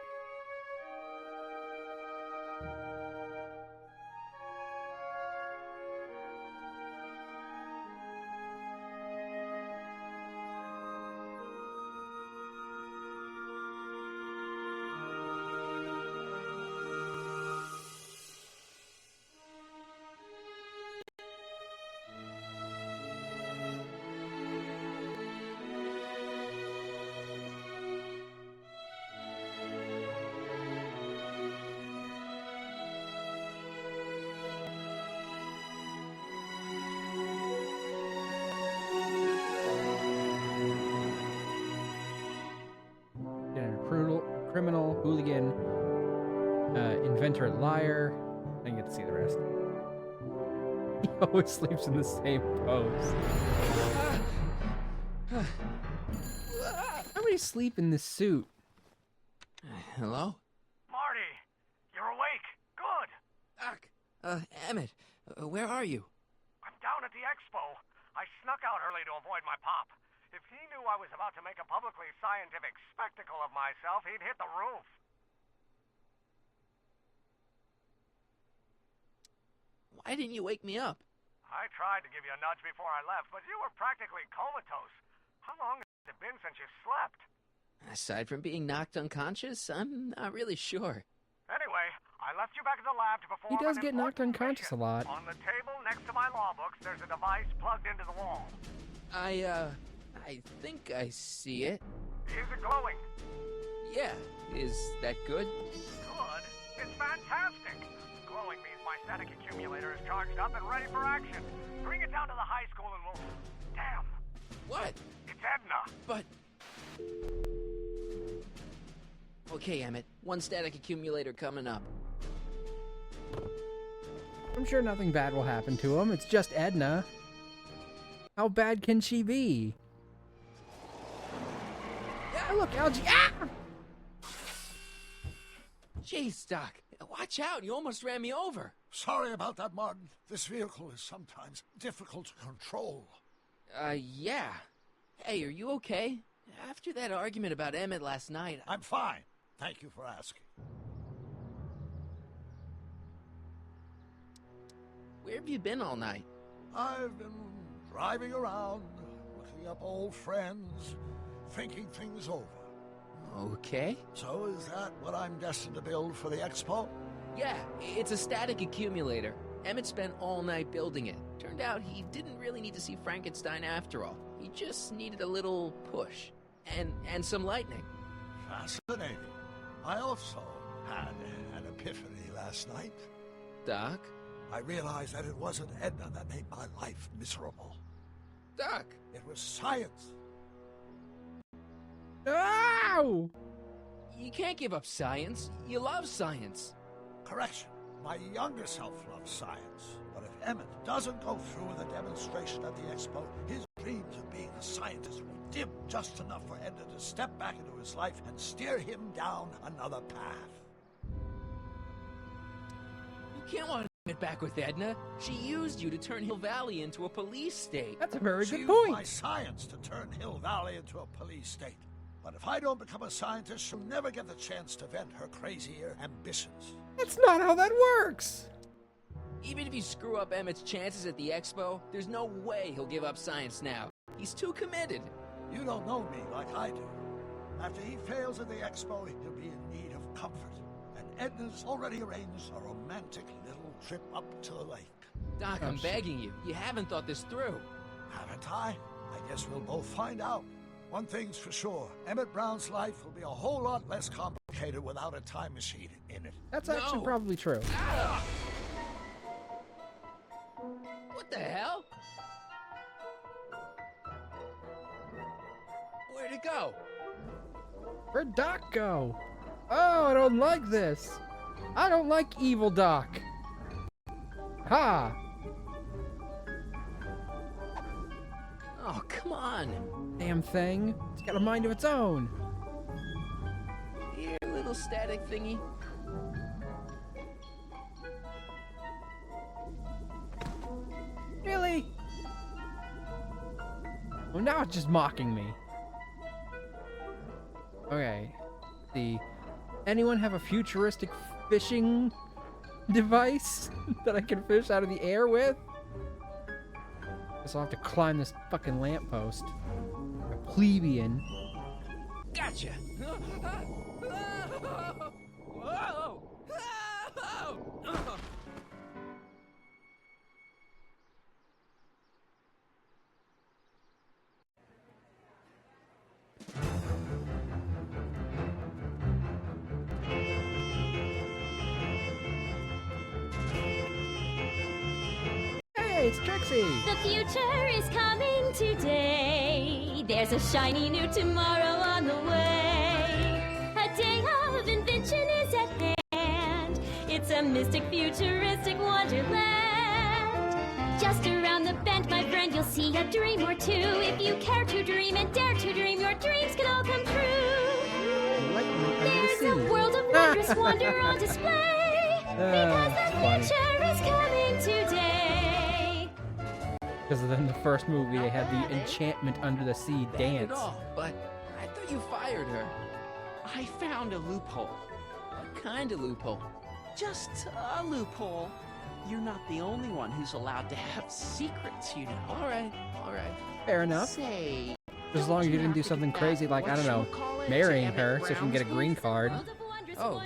Criminal, hooligan, inventor, liar. I didn't get to see the rest. He always sleeps in the same pose. How many sleep in this suit? Hello? Marty, you're awake. Good. Doc. Emmett, where are you? I'm down at the expo. I snuck out early to avoid my pop. If he knew I was about to make a publicly scientific spectacle of myself, he'd hit the roof. Why didn't you wake me up? I tried to give you a nudge before I left, but you were practically comatose. How long has it been since you slept? Aside from being knocked unconscious, I'm not really sure. Anyway, I left you back at the lab to perform. He does get knocked unconscious a lot. On the table next to my law books, there's a device plugged into the wall. I think I see it. Is it glowing? Yeah. Is that good? Good? It's fantastic. Glowing means my static accumulator is charged up and ready for action. Bring it down to the high school and we'll... Damn. What? It's Edna. But... Okay, Emmett. One static accumulator coming up. I'm sure nothing bad will happen to him. It's just Edna. How bad can she be? Yeah, look, Algie. Ah! Jeez, Doc. Watch out. You almost ran me over. Sorry about that, Martin. This vehicle is sometimes difficult to control. Yeah. Hey, are you okay? After that argument about Emmett last night... I'm fine. Thank you for asking. Where have you been all night? I've been driving around, looking up old friends, thinking things over. Okay. So is that what I'm destined to build for the expo? Yeah, it's a static accumulator. Emmett spent all night building it. Turned out he didn't really need to see Frankenstein after all. He just needed a little push. And some lightning. Fascinating. I also had an epiphany last night. Doc? I realized that it wasn't Edna that made my life miserable. Doc! It was science. Ow! You can't give up science. You love science. Correction. My younger self loves science. But if Emmett doesn't go through with a demonstration at the expo, his dreams of being a scientist will dim just enough for Edna to step back into his life and steer him down another path. You can't want to get back with Edna. She used you to turn Hill Valley into a police state. That's a very She good used point. my science to turn Hill Valley into a police state. But if I don't become a scientist, she'll never get the chance to vent her crazier ambitions. That's not how that works. Even if you screw up Emmett's chances at the expo, there's no way he'll give up science now. He's too committed. You don't know me like I do. After he fails at the expo, he'll be in need of comfort. And Edna's already arranged a romantic little trip up to the lake. Doc, I'm begging you. You haven't thought this through. Haven't I? I guess we'll both find out. One thing's for sure, Emmett Brown's life will be a whole lot less complicated without a time machine in it. That's actually probably true. Ah! What the hell? Where'd it go? Where'd Doc go? Oh, I don't like this. I don't like evil Doc. Ha! Oh, come on. Damn thing. It's got a mind of its own. Here, little static thingy. Really? Well, now it's just mocking me. Okay. Anyone have a futuristic fishing device that I can fish out of the air with? Guess I'll have to climb this fucking lamppost. A plebeian. Gotcha! Whoa! Hey, it's Trixie! The future is coming today. There's a shiny new tomorrow on the way. A day of invention is at hand. It's a mystic, futuristic wonderland. Just around the bend, my friend, you'll see a dream or two. If you care to dream and dare to dream, your dreams can all come true. There's a world of wondrous wonder on display. Because the future is coming today. Because then the first movie, they had the enchantment under the sea dance. Not at all, but I thought you fired her. I found a loophole. What kind of loophole? Just a loophole. You're not the only one who's allowed to have secrets, you know. All right. Fair enough. Say, As long as you didn't do something crazy like, I don't know, marrying her so she can get a green card. Oh,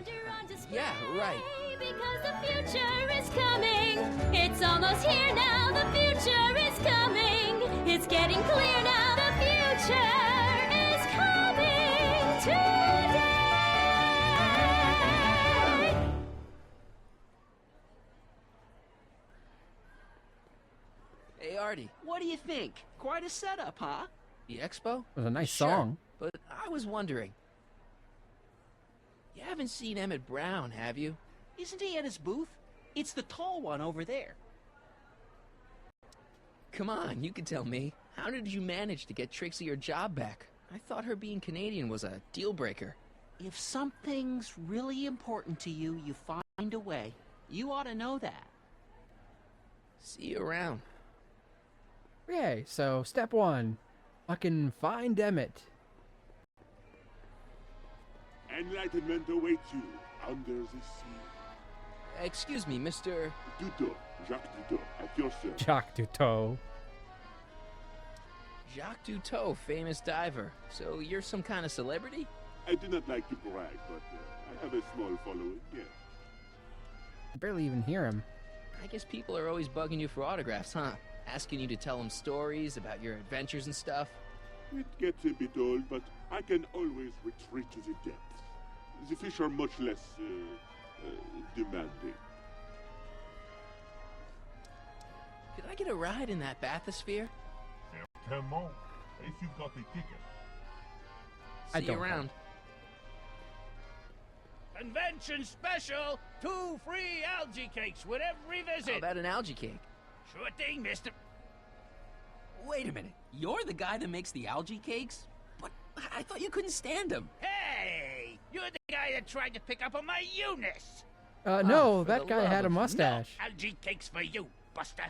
yeah, right. Because the future is coming. It's almost here now. The future is coming. It's getting clear now. The future is coming today. Hey, Artie. what do you think? Quite a setup, huh? The expo? It was a nice Sure, song. But I was wondering. You haven't seen Emmett Brown, have you? Isn't he at his booth? It's the tall one over there. Come on, you can tell me. How did you manage to get Trixie her job back? I thought her being Canadian was a deal breaker. If something's really important to you, you find a way. You ought to know that. See you around. Okay, so step one. Fucking find Emmett. Enlightenment awaits you under the sea. Excuse me, Mr. Duto, Jacques Duto, at your service. Jacques Duto. Jacques Duto, famous diver. So you're some kind of celebrity? I do not like to brag, but I have a small following, yes. I barely even hear him. I guess people are always bugging you for autographs, huh? Asking you to tell them stories about your adventures and stuff. It gets a bit old, but I can always retreat to the depths. The fish are much less demanding. Could I get a ride in that bathysphere? Certainement, if you've got a ticket. See you around. Convention special! 2 free algae cakes with every visit! How about an algae cake? Sure thing, mister. Wait a minute. You're the guy that makes the algae cakes? But I thought you couldn't stand them. Hey! You're the guy that tried to pick up on my Eunice! No, that guy had a mustache. No algae cakes for you, Buster.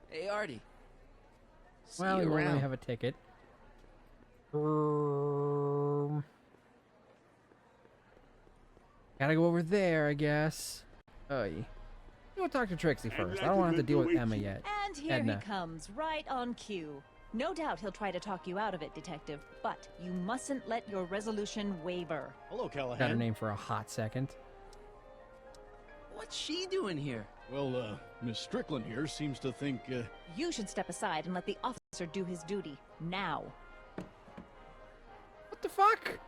Hey, Artie. Well, we only have a ticket. Gotta go over there, I guess. We'll talk to Trixie first. I don't want to have to deal with Emma yet. And here Edna. he comes, right on cue. No doubt he'll try to talk you out of it, Detective, but you mustn't let your resolution waver. Hello, Callahan. Got her name for a hot second. What's she doing here? Well, Miss Strickland here seems to think, You should step aside and let the officer do his duty. Now. What the fuck?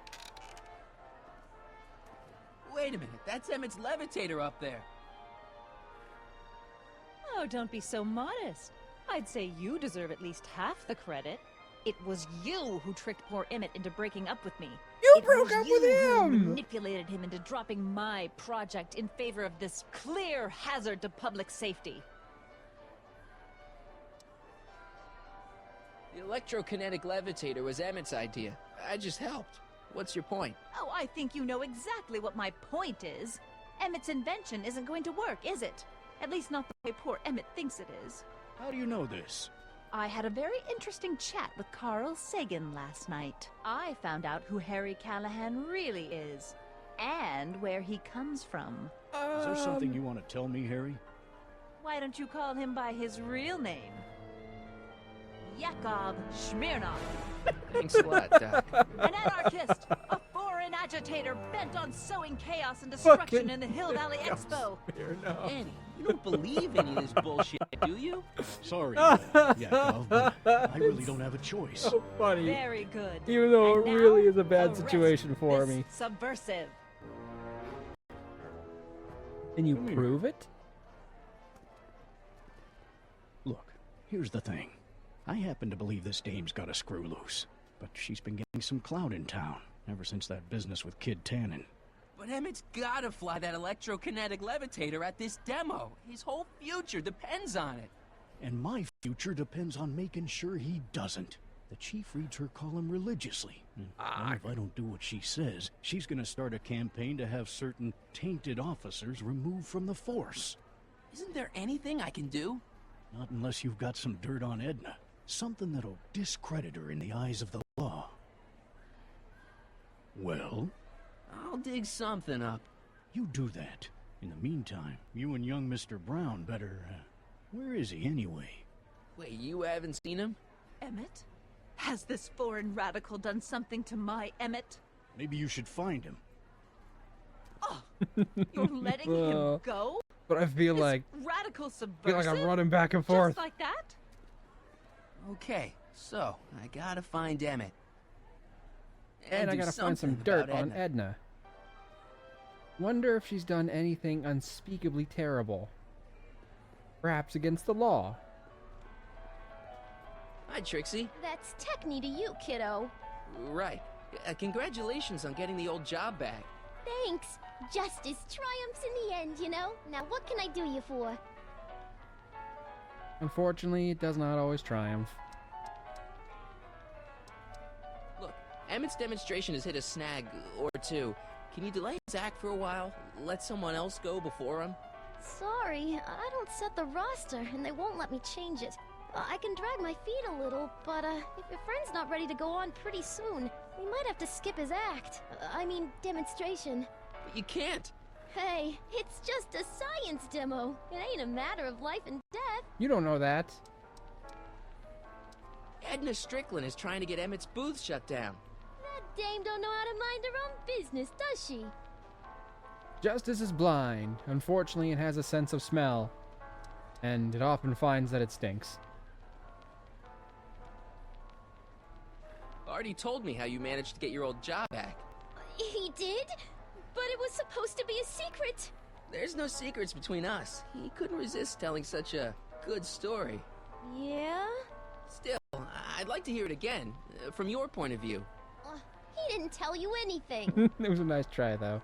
Wait a minute. That's Emmett's levitator up there. Oh, don't be so modest. I'd say you deserve at least half the credit. It was you who tricked poor Emmett into breaking up with me. You broke up with Who him! manipulated him into dropping my project in favor of this clear hazard to public safety. The electrokinetic levitator was Emmett's idea. I just helped. What's your point? Oh, I think you know exactly what my point is. Emmett's invention isn't going to work, is it? At least not the way poor Emmett thinks it is. how do you know this? I had a very interesting chat with Carl Sagan last night. I found out who Harry Callahan really is, and where he comes from. Is there something you want to tell me, Harry? Why don't you call him by his real name? Yakov Smirnov. Thanks a lot, Doc. An anarchist, a foreign agitator bent on sowing chaos and destruction in the Hill Valley Expo. Annie, you don't believe any of this bullshit, do you? Sorry, Yakov, but I really don't have a choice. So funny. Very good. Even though And it now, really is a bad arrest situation for this me. Subversive. Can you prove it? Look, here's the thing. I happen to believe this dame's got a screw loose, but she's been getting some clout in town ever since that business with Kid Tannen. But Emmett's gotta fly that electrokinetic levitator at this demo. His whole future depends on it. And my future depends on making sure he doesn't. The chief reads her column religiously. Well, if I don't do what she says, she's gonna start a campaign to have certain tainted officers removed from the force. Isn't there anything I can do? Not unless you've got some dirt on Edna. Something that'll discredit her in the eyes of the law. Well? I'll dig something up. You do that. In the meantime, you and young Mr. Brown better, where is he anyway? Wait, you haven't seen him? Emmett? Has this foreign radical done something to my Emmett? Maybe you should find him. Oh, you're letting him go? But I feel This like radical I subversive? feel like I'm running back and forth. Just like that? Okay, so I gotta find Emmett. And I do gotta find some something dirt about on Edna. Wonder if she's done anything unspeakably terrible. Perhaps against the law. Hi, Trixie. That's techni to you, kiddo. Right. Congratulations on getting the old job back. Thanks. Justice triumphs in the end, you know? Now what can I do you for? Unfortunately, it does not always triumph. Look, Emmett's demonstration has hit a snag or two. Can you delay his act for a while? Let someone else go before him? Sorry, I don't set the roster, and they won't let me change it. I can drag my feet a little, but if your friend's not ready to go on pretty soon, we might have to skip his act. I mean, demonstration. But you can't. Hey, it's just a science demo. It ain't a matter of life and death. You don't know that. Edna Strickland is trying to get Emmett's booth shut down. That dame don't know how to mind her own business, does she? Justice is blind. Unfortunately, it has a sense of smell. And it often finds that it stinks. Artie told me how you managed to get your old job back. He did? But it was supposed to be a secret. There's no secrets between us. He couldn't resist telling such a good story. Yeah? Still, I'd like to hear it again, from your point of view. He didn't tell you anything. It was a nice try, though.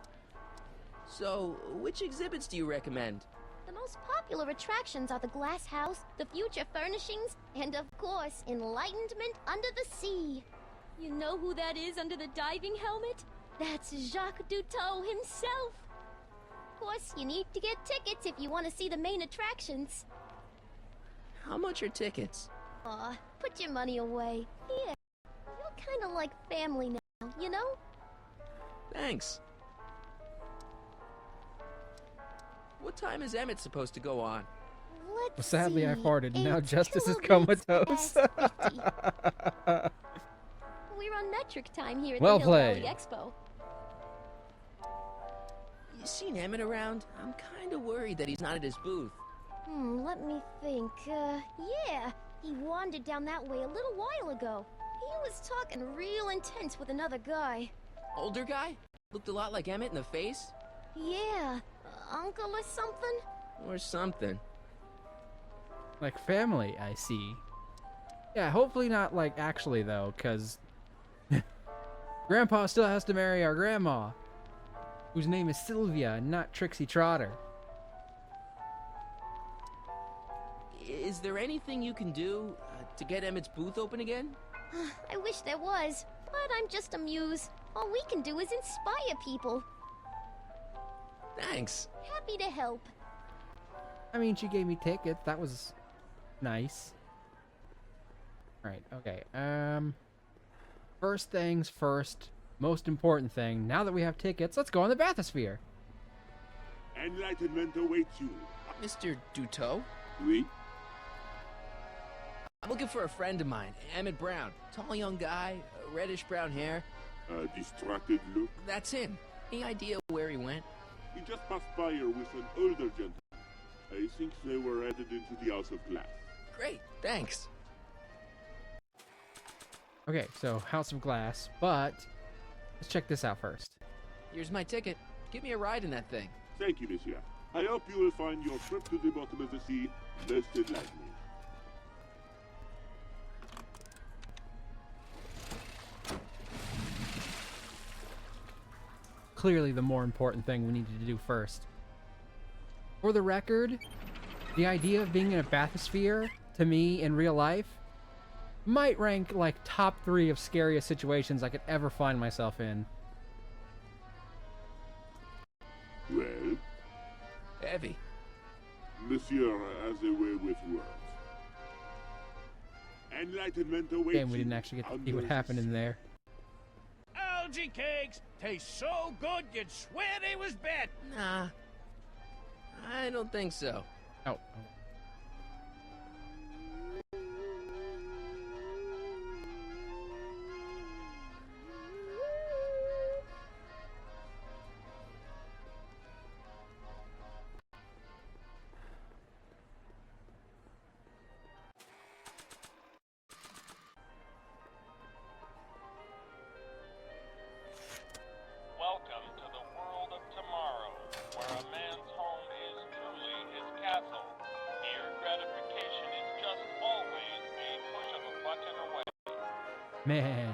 So, which exhibits do you recommend? The most popular attractions are the Glass House, the Future Furnishings, and of course, Enlightenment Under the Sea. You know who that is under the diving helmet? That's Jacques Duteau himself. Of course, you need to get tickets if you want to see the main attractions. How much are tickets? Aw, put your money away. Here, you're kind of like family now, you know? Thanks. What time is Emmett supposed to go on? Let's Well, sadly, I see. farted. Now It's Justice is 2 weeks comatose. past 50. We're on metric time here at Well the Hill Valley played. Expo. You seen Emmett around? I'm kind of worried that he's not at his booth. Let me think. Yeah. He wandered down that way a little while ago. He was talking real intense with another guy. Older guy? Looked a lot like Emmett in the face? Yeah. Uncle or something? Or something. Like family, I see. Yeah, hopefully not like actually, though, because Grandpa still has to marry our grandma, whose name is Sylvia and not Trixie Trotter. Is there anything you can do to get Emmett's booth open again? I wish there was, but I'm just a muse. All we can do is inspire people. Thanks. Happy to help. I mean, she gave me tickets. That was nice. Right, okay. First things first, most important thing, now that we have tickets, let's go on the bathysphere. Enlightenment awaits you. Mr. Duteau? Oui? I'm looking for a friend of mine, Emmett Brown. Tall young guy, reddish-brown hair. Distracted look? That's him. Any idea where he went? He just passed by here with an older gentleman. I think they were headed into the House of Glass. Great, thanks. Okay, so House of Glass, but let's check this out first. Here's my ticket. Give me a ride in that thing. Thank you, monsieur. I hope you will find your trip to the bottom of the sea most enlightening. Clearly the more important thing we needed to do first. For the record, the idea of being in a bathysphere, to me, in real life, might rank like top 3 of scariest situations I could ever find myself in. Well? Heavy. Monsieur has a way with words. Enlightenment awaits. Damn, we didn't actually get to see what happened in there. Algae cakes taste so good you'd swear they was bad. Nah, I don't think so. Oh. Welcome to the world of tomorrow, where a man's home is truly his castle. Here, gratification is just always a push of a button away. Man,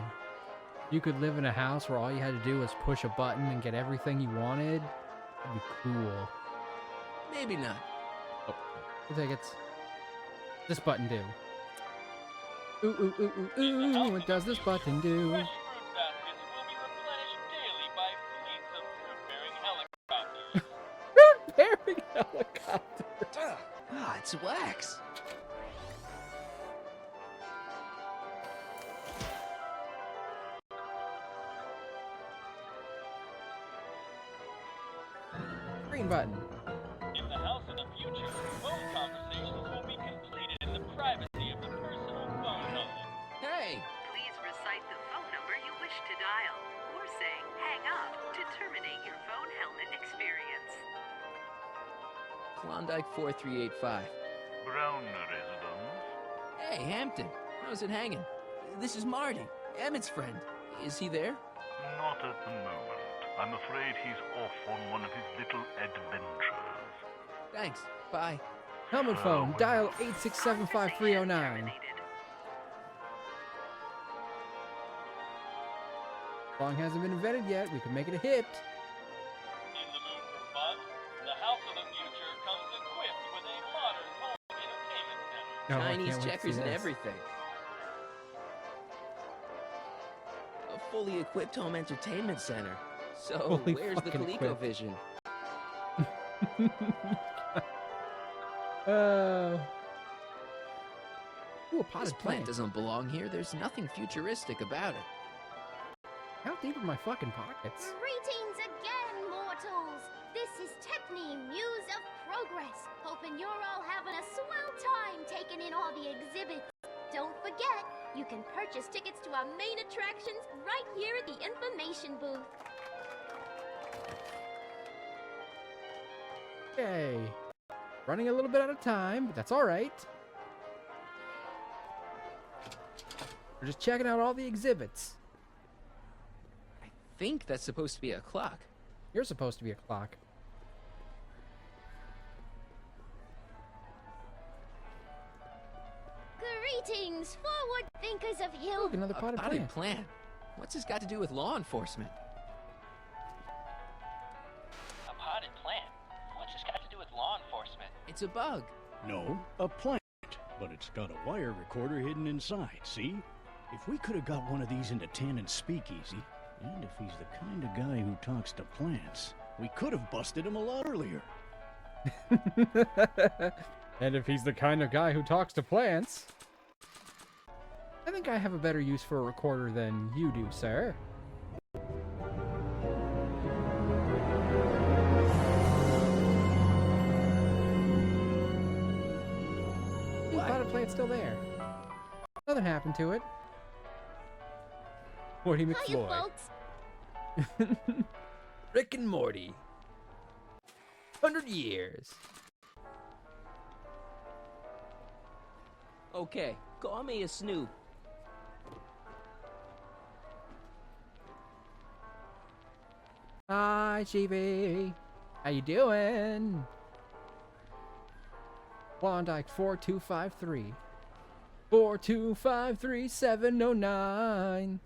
you could live in a house where all you had to do was push a button and get everything you wanted. That'd be cool. Maybe not. Oh, I think it's this button do. Ooh, ooh, ooh, ooh, ooh, what does this button do? Fresh fruit baskets will be replenished daily by fleets of fruit-bearing helicopters. Fruit-bearing helicopter. Ah, it's wax. Green button. In the house of the future, phone conversations will be completed in the privacy of the personal phone home. Hey! Please recite the phone number you wish to dial, or say hang up to terminate your phone helmet experience. Klondike 4385. Brown residence. Hey, Hampton. How's it hanging? This is Marty, Emmett's friend. Is he there? Not at the moment. I'm afraid he's off on one of his little adventures. Thanks. Bye. Helmet phone, dial 8675309. Song hasn't been invented yet, we can make it a hit. In the mood for fun, the house of the future comes equipped with a modern home entertainment center. Oh, I Chinese can't wait to checkers see and this. everything. A fully equipped home entertainment center. So, Fully where's the fucking equipped. ColecoVision? Ooh, a This potted plant plant. doesn't belong here. There's nothing futuristic about it. How deep are my fucking pockets? Greetings again, mortals! This is Techne, Muse of Progress. Hoping you're all having a swell time taking in all the exhibits. Don't forget, you can purchase tickets to our main attractions right here at the information booth. Okay. Running a little bit out of time, but that's alright. We're just checking out all the exhibits. I think that's supposed to be a clock. You're supposed to be a clock. Greetings, forward thinkers of Hill. Look, another potted plant. plant. What's this got to do with law enforcement? A potted plant? What's this got to do with law enforcement? It's a bug. No, a plant. But it's got a wire recorder hidden inside, see? If we could have got one of these into Tannen's speakeasy, and if he's the kind of guy who talks to plants, we could have busted him a lot earlier. And if he's the kind of guy who talks to plants. I think I have a better use for a recorder than you do, sir. The bottle plant's still there. Nothing happened to it. Morty Hiya, McFloy. folks. Rick and Morty. 100 years. Okay, call me a snoop. Hi, Chibi. How you doing? Klondike 4253. 4253709.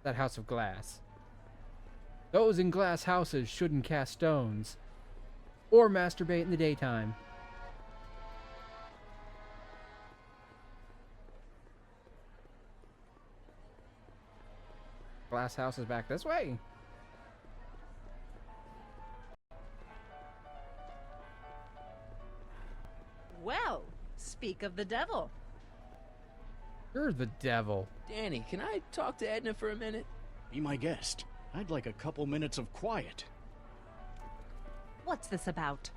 That house of glass. Those in glass houses shouldn't cast stones. Or masturbate in the daytime. Glass house is back this way. Well, speak of the devil. You're the devil. Danny, can I talk to Edna for a minute? Be my guest. I'd like a couple minutes of quiet. What's this about?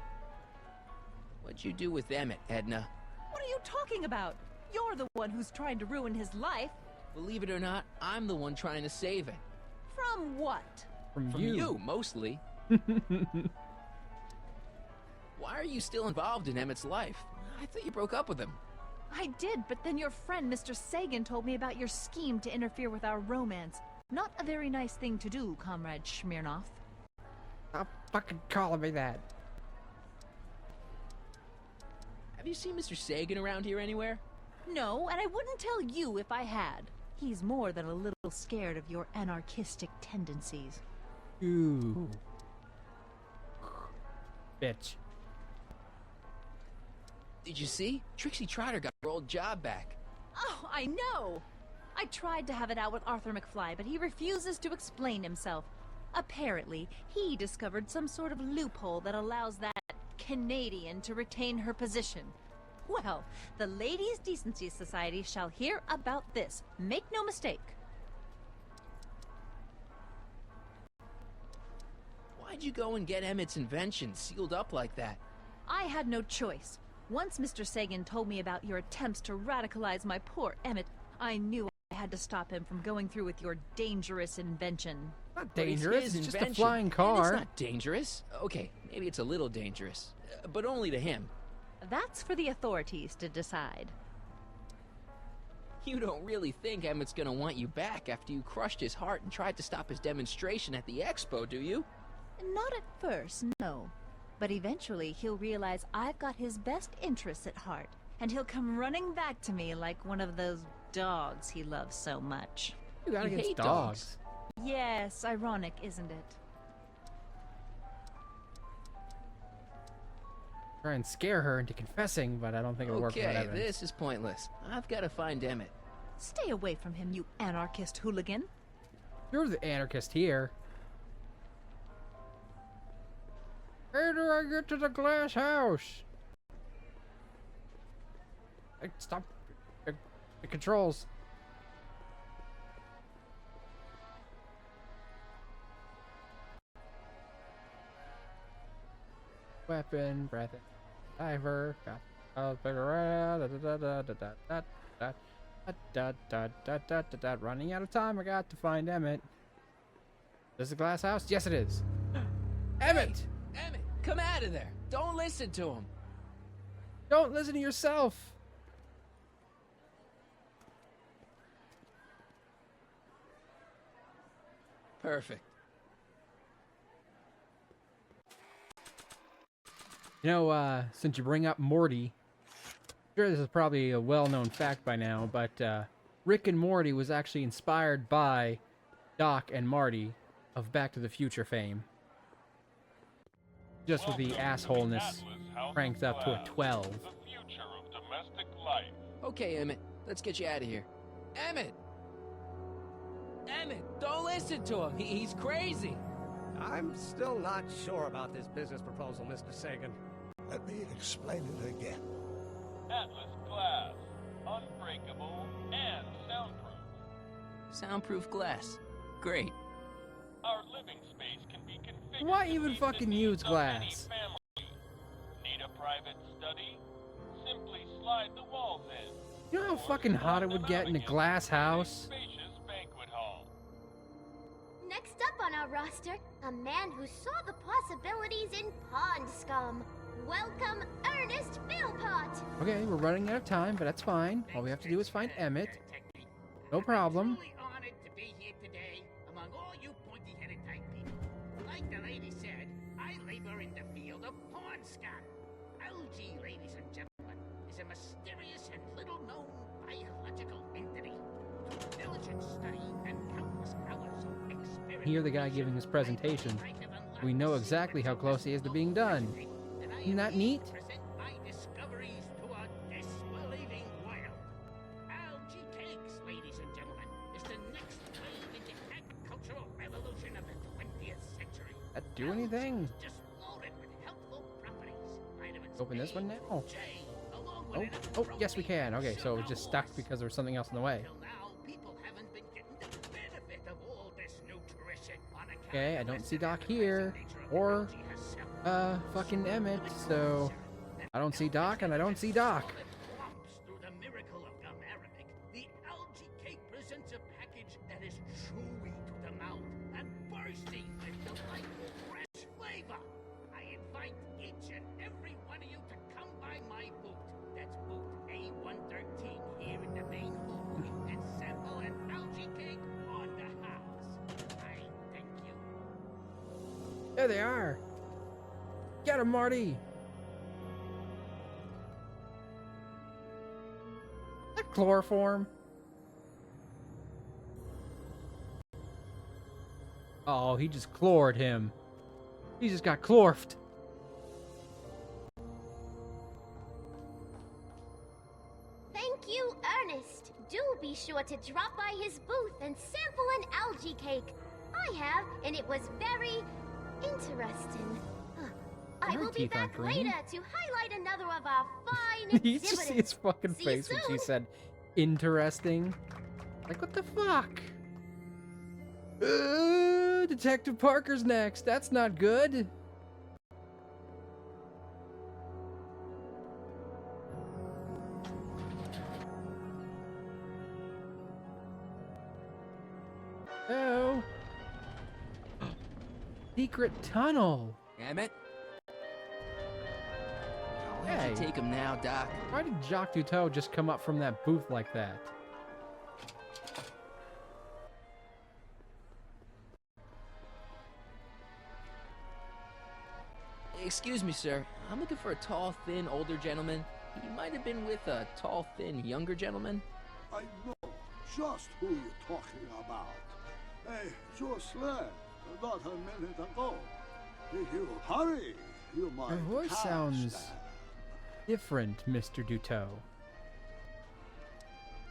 What'd you do with Emmett, Edna? What are you talking about? You're the one who's trying to ruin his life. Believe it or not, I'm the one trying to save it. From what? From you, mostly. Why are you still involved in Emmett's life? I thought you broke up with him. I did, but then your friend Mr. Sagan told me about your scheme to interfere with our romance. Not a very nice thing to do, Comrade Smirnoff. Stop fucking calling me that. Have you seen Mr. Sagan around here anywhere? No, and I wouldn't tell you if I had. He's more than a little scared of your anarchistic tendencies. Ooh. Bitch. Did you see? Trixie Trotter got her old job back. Oh, I know! I tried to have it out with Arthur McFly, but he refuses to explain himself. Apparently, he discovered some sort of loophole that allows that Canadian to retain her position. Well, the Ladies' Decency Society shall hear about this. Make no mistake. Why'd you go and get Emmett's invention sealed up like that? I had no choice. Once Mr. Sagan told me about your attempts to radicalize my poor Emmett, I knew I had to stop him from going through with your dangerous invention. Not dangerous, it's just a flying car. It's not dangerous. Okay, maybe it's a little dangerous, but only to him. That's for the authorities to decide. You don't really think Emmett's gonna want you back after you crushed his heart and tried to stop his demonstration at the expo, do you? Not at first, no. But eventually he'll realize I've got his best interests at heart, and he'll come running back to me like one of those dogs he loves so much. You got against dogs. Yes, ironic, isn't it? Try and scare her into confessing, but I don't think it'll work with evidence. Okay, this is pointless. I've got to find Emmett. Stay away from him, you anarchist hooligan. You're the anarchist here. Where do I get to the glass house? Hey, stop. The controls. Weapon, breath, diver, I'll figure out. Running out of time. I got to find Emmett. Is this the glass house? Yes, it is. Emmett! Emmett, come out of there. Don't listen to him. Don't listen to yourself. Perfect. You know, since you bring up Morty, I'm sure this is probably a well-known fact by now, but Rick and Morty was actually inspired by Doc and Marty of Back to the Future fame. Just with the assholeness cranked up to a 12. The future of domestic life. Okay, Emmett, let's get you out of here. Emmett! Emmett, don't listen to him. He's crazy. I'm still not sure about this business proposal, Mr. Sagan. Let me explain it again. Atlas glass. Unbreakable, Soundproof glass. Great. Our living space can be configured. Why even fucking use glass? Need a private study? Simply slide the walls in. You know how fucking hot it would get in a glass house? Spacious banquet hall. Next up on our roster, a man who saw the possibilities in pond scum. Welcome, Ernest Philpott. Okay, we're running out of time, but that's fine. All we have to do is find Emmett. No problem. Honored to be here today among all you pointy-headed type people. Like the lady said, I labor in the field of porn scum. Algae, ladies and gentlemen, is a mysterious and little-known biological entity. Through diligent study and countless hours of experience, Hear the guy giving his presentation. We know exactly how close he is to being done. Isn't that neat? present my discoveries to a disbelieving world. Algae cakes, ladies and gentlemen, is the next wave in the agricultural revolution of the 20th century. That do anything? Just loaded with helpful properties. Vitamins Open this one now. J, along Oh, with enough oh, yes we can. Okay, so it was just stuck because there was something else in the way. now, people haven't been getting the benefit of all this nutrition on account Okay, I don't see Doc here. Or, fucking Emmett, so... I don't see Doc, and I don't see Doc. through the miracle of gum arabic. The algae cake presents a package that is chewy to the mouth and bursting with delightful fresh flavor. I invite each and every one of you to come by my booth. That's booth A113 here in the main hallway and sample an algae cake on the house. I thank you. There they are. Get him, Marty. That chloroform. Oh, he just chlored him. He just got chlorfed. Thank you, Ernest. Do be sure to drop by his booth and sample an algae cake. I have, and it was very interesting. I will be back later to highlight another of our fine You just see his fucking See face you when soon. she said, interesting. Like, what the fuck? Detective Parker's next. That's not good. Oh. Secret tunnel. Emmett? Hey. Where'd you take him now, Doc? Why did Jacques Duteau just come up from that booth like that? Excuse me, sir. I'm looking for a tall, thin, older gentleman. He might have been with a tall, thin, younger gentleman. I know just who you're talking about. Hey, just left about a minute ago. If you hurry, you might Your voice catch sounds them. different, Mr. Duteau.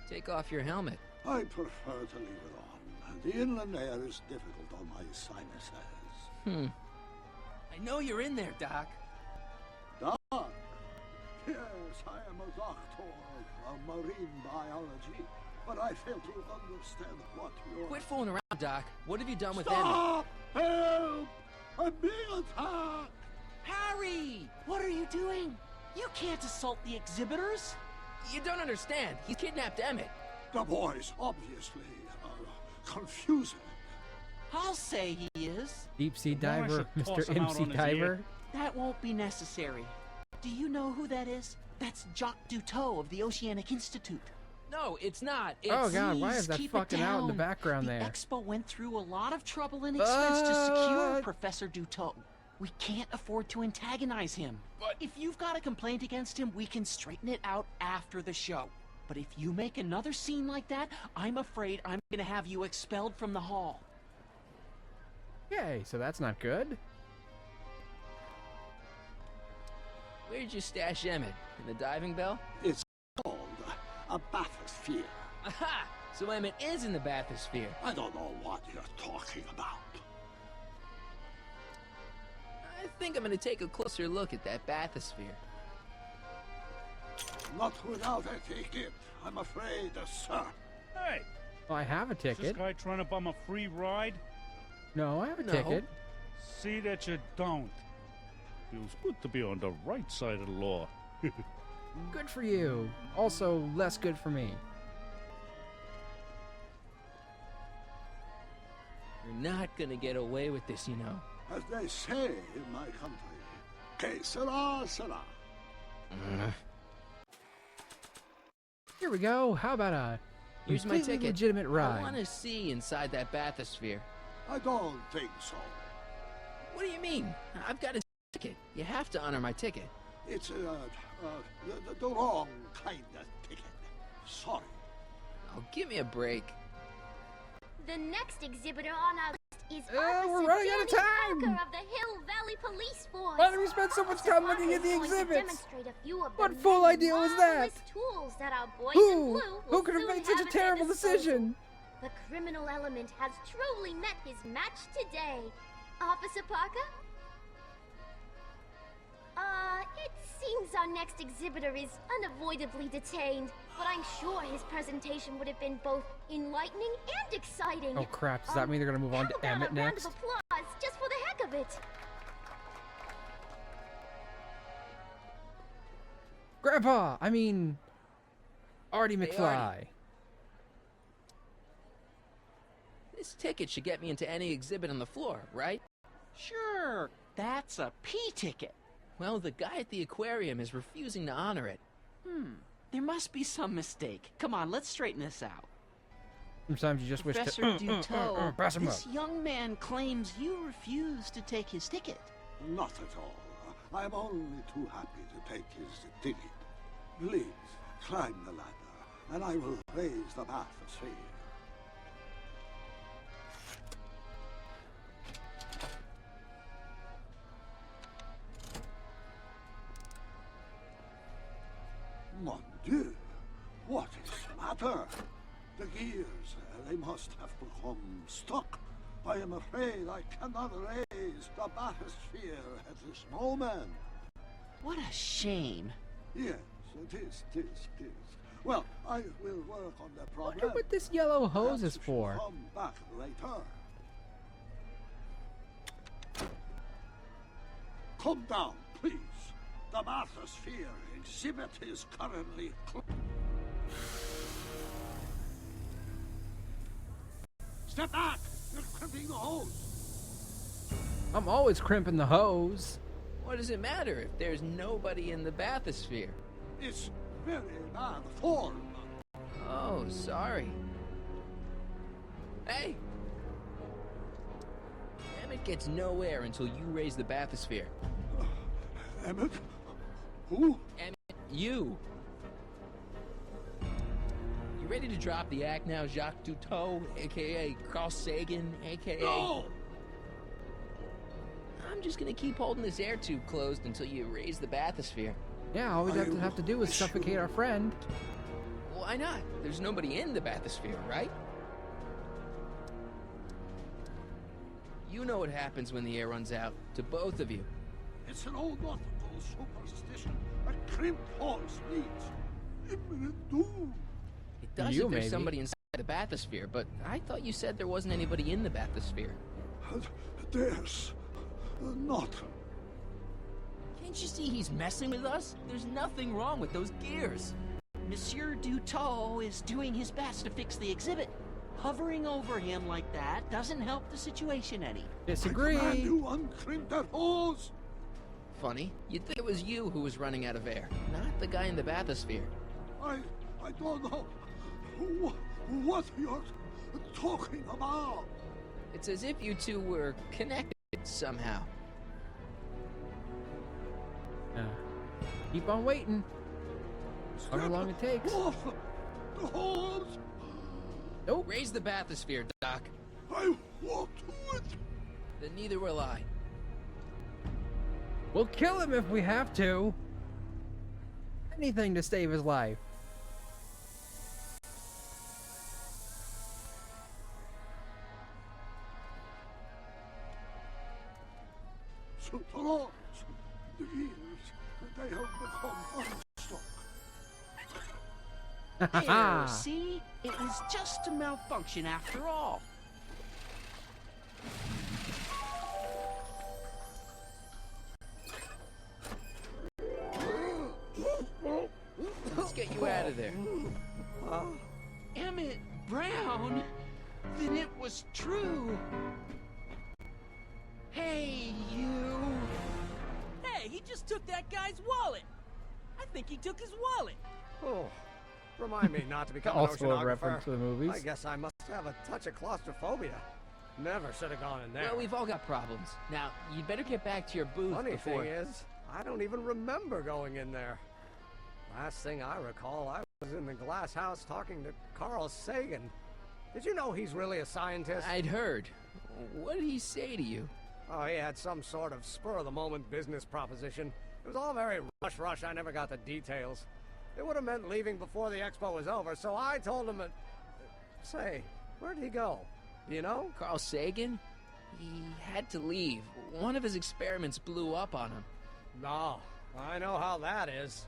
Take off your helmet. I prefer to leave it on. The inland air is difficult on my sinuses. I know you're in there, Doc. Doc? Yes, I am a doctor of marine biology, but I fail to understand what you're... Quit fooling around, Doc. What have you done with Emmett? Stop! Help! I'm being attacked! Harry! What are you doing? You can't assault the exhibitors! You don't understand. He's kidnapped Emmett. The boy's obviously confusing. I'll say he is. Deep sea Well, I diver, should toss Mr. him out MC on his Diver. ear. That won't be necessary. Do you know who that is? That's Jacques Duteau of the Oceanic Institute. No, it's not. It's... Oh god, why is Please that keep it fucking out in the down. background The there? Expo went through a lot of trouble and expense to secure Professor Duteau. We can't afford to antagonize him. But if you've got a complaint against him, we can straighten it out after the show. But if you make another scene like that, I'm afraid I'm gonna have you expelled from the hall. Yay, so that's not good. Where'd you stash Emmett? In the diving bell? It's called a bathysphere. Aha! So Emmett is in the bathysphere. I don't know what you're talking about. I think I'm gonna take a closer look at that bathysphere. Not without a ticket, I'm afraid, sir. Hey, Well, I have a Is ticket. this guy trying to bum a free ride? No, I have a ticket. See that you don't. Feels good to be on the right side of the law. Good for you. Also, less good for me. You're not gonna get away with this, you know. As they say in my country, que sera, sera. Here we go. How about a Here's my completely ticket. legitimate ride? I want to see inside that bathysphere. I don't think so. What do you mean? I've got a ticket. You have to honor my ticket. It's the wrong kind of ticket. Sorry. Oh, give me a break. The next exhibitor on our list is we're Officer running out of Danny time. Parker of the Hill Valley Police Force. Why do we spend so much time Officer looking at the Parker is going to exhibits? demonstrate a few of What the fool many idea was that? marvelous tools that our boys in blue Who will could have soon made such a at their terrible disposal. decision? The criminal element has truly met his match today. Officer Parker? It seems our next exhibitor is unavoidably detained, but I'm sure his presentation would have been both enlightening and exciting. Oh crap, does that mean they're gonna move on to How about Emmett a round next? of applause just for the heck of it? Grandpa! I mean... Artie Hey, McFly. Artie. This ticket should get me into any exhibit on the floor, right? Sure, that's a P ticket. Well, the guy at the aquarium is refusing to honor it. There must be some mistake. Come on, let's straighten this out. Sometimes you just wish Professor to... Duteau, pass him up. this young man claims you refused to take his ticket. Not at all. I'm only too happy to take his ticket. Please, climb the ladder, and I will raise the bathysphere. Mon Dieu, what is the matter? The gears, they must have become stuck. I am afraid I cannot raise the bathysphere at this moment. What a shame. Yes, it is. Well, I will work on the problem. Wonder what this yellow hose is Perhaps we for. shall come back later. Come down, please. The bathysphere exhibit is currently Step back! You're crimping the hose! I'm always crimping the hose. What does it matter if there's nobody in the bathysphere? It's very bad form. Oh, sorry. Hey! Emmett gets no air until you raise the bathysphere. Emmett? Who? Emmett, you! You ready to drop the act now, Jacques Duteau, a.k.a. Carl Sagan, a.k.a. No! I'm just gonna keep holding this air tube closed until you raise the bathysphere. Yeah, all we have to do is suffocate our friend. Why not? There's nobody in the bathysphere, right? You know what happens when the air runs out, to both of you. It's an old nautical superstition. A crimped hose means imminent doom. It does if there's somebody inside the bathysphere, but I thought you said there wasn't anybody in the bathysphere. There's not. Can't you see he's messing with us? There's nothing wrong with those gears. Monsieur Duteau is doing his best to fix the exhibit. Hovering over him like that doesn't help the situation any. Disagree. I command you uncrimp that hose. Funny, you'd think it was you who was running out of air, not the guy in the bathysphere. I don't know what you're talking about. It's as if you two were connected somehow. Keep on waiting. However long it takes. The hose. Nope. Raise the bathysphere, Doc. I won't do it. Then neither will I. We'll kill him if we have to. Anything to save his life. Superlords, the gears, they have become unstuck. There, see? It was just a malfunction after all. Let's get you out of there. Emmett Brown? Then it was true. Hey, you. Hey, he just took that guy's wallet. I think he took his wallet. Oh, remind me not to become Also an a oceanographer. reference to the movies. I guess I must have a touch of claustrophobia. Never should have gone in there. Well, we've all got problems. Now, you'd better get back to your booth Funny before... thing is, I don't even remember going in there. Last thing I recall, I was in the glass house talking to Carl Sagan. Did you know he's really a scientist? I'd heard. What did he say to you? Oh, he had some sort of spur-of-the-moment business proposition. It was all very rush. I never got the details. It would have meant leaving before the expo was over, so I told him that... Say, where'd he go? Do you know? Carl Sagan? He had to leave. One of his experiments blew up on him. No, I know how that is.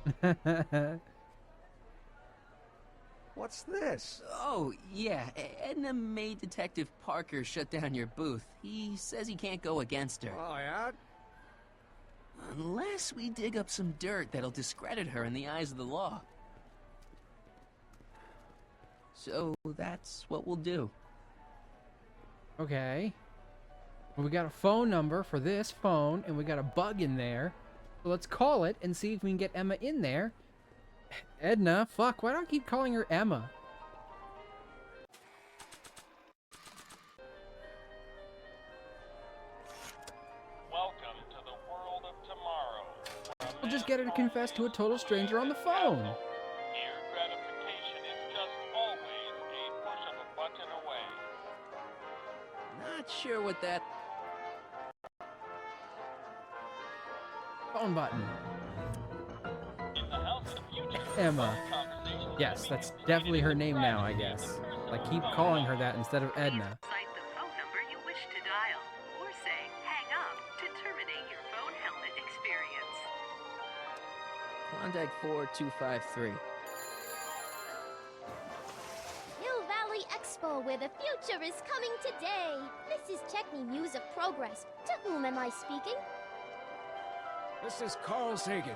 What's this? Oh, yeah. Edna made Detective Parker shut down your booth. He says he can't go against her. Oh, yeah? Unless we dig up some dirt that'll discredit her in the eyes of the law. So that's what we'll do. Okay. Well, we got a phone number for this phone, and we got a bug in there. So let's call it and see if we can get Emma in there. Edna, fuck, why do I keep calling her Emma? Welcome to the world of tomorrow. We'll just get her to confess to a total stranger on the phone. Here, gratification is just always a push of a button away. Not sure what that... Phone button. In the house of the future, Emma. conversations Yes, that's definitely her name now, I guess. I keep calling her that instead of Edna. Cite the phone number you wish to dial, or say hang up to terminate your phone helmet experience. Klondike 4253. Hill Valley Expo, where the future is coming today. This is Check Me Muse of Progress. To whom am I speaking? This is Carl Sagan.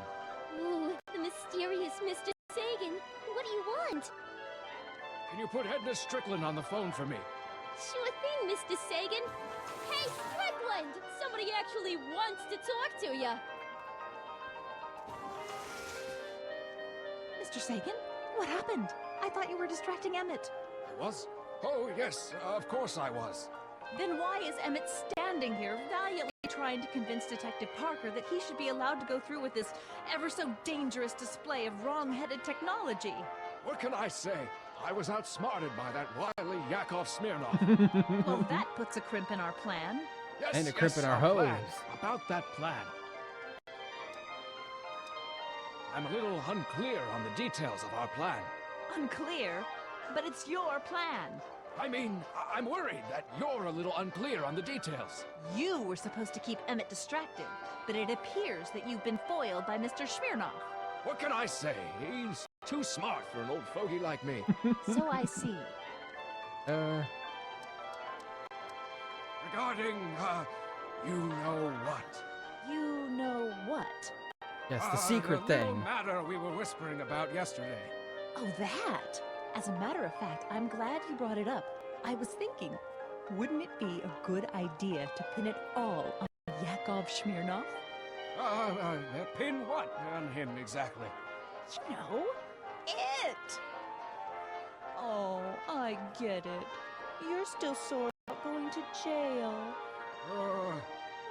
Ooh, the mysterious Mr. Sagan. What do you want? Can you put Edna Strickland on the phone for me? Sure thing, Mr. Sagan. Hey, Strickland! Somebody actually wants to talk to you. Mr. Sagan, what happened? I thought you were distracting Emmett. I was? Oh, yes, of course I was. Then why is Emmett standing here valiantly trying to convince Detective Parker that he should be allowed to go through with this ever so dangerous display of wrong-headed technology? What can I say? I was outsmarted by that wily Yakov Smirnov. Well, that puts a crimp in our plan. Yes, And a crimp in our plan. hose. About that plan. I'm a little unclear on the details of our plan. Unclear? But it's your plan. I mean, I'm worried that you're a little unclear on the details. You were supposed to keep Emmett distracted, but it appears that you've been foiled by Mr. Smirnov. What can I say? He's too smart for an old fogey like me. So I see. Regarding, you know what? You know what? Yes, the secret the little thing. matter we were whispering about yesterday. Oh, that! As a matter of fact, I'm glad you brought it up. I was thinking, wouldn't it be a good idea to pin it all on Yakov Smirnov? Pin what on him exactly? You know, it! Oh, I get it. You're still sore about going to jail.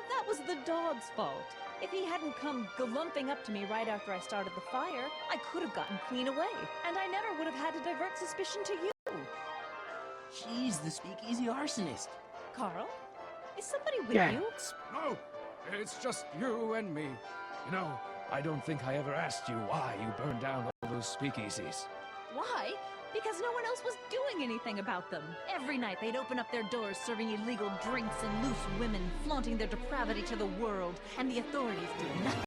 That was the dog's fault. If he hadn't come glumping up to me right after I started the fire, I could have gotten clean away, and I never would have had to divert suspicion to you. She's the speakeasy arsonist. Carl? Is somebody with Yeah. you? No, it's just you and me. You know, I don't think I ever asked you why you burned down all those speakeasies. Why? Because no one else was doing anything about them. Every night they'd open up their doors serving illegal drinks and loose women, flaunting their depravity to the world, and the authorities did nothing.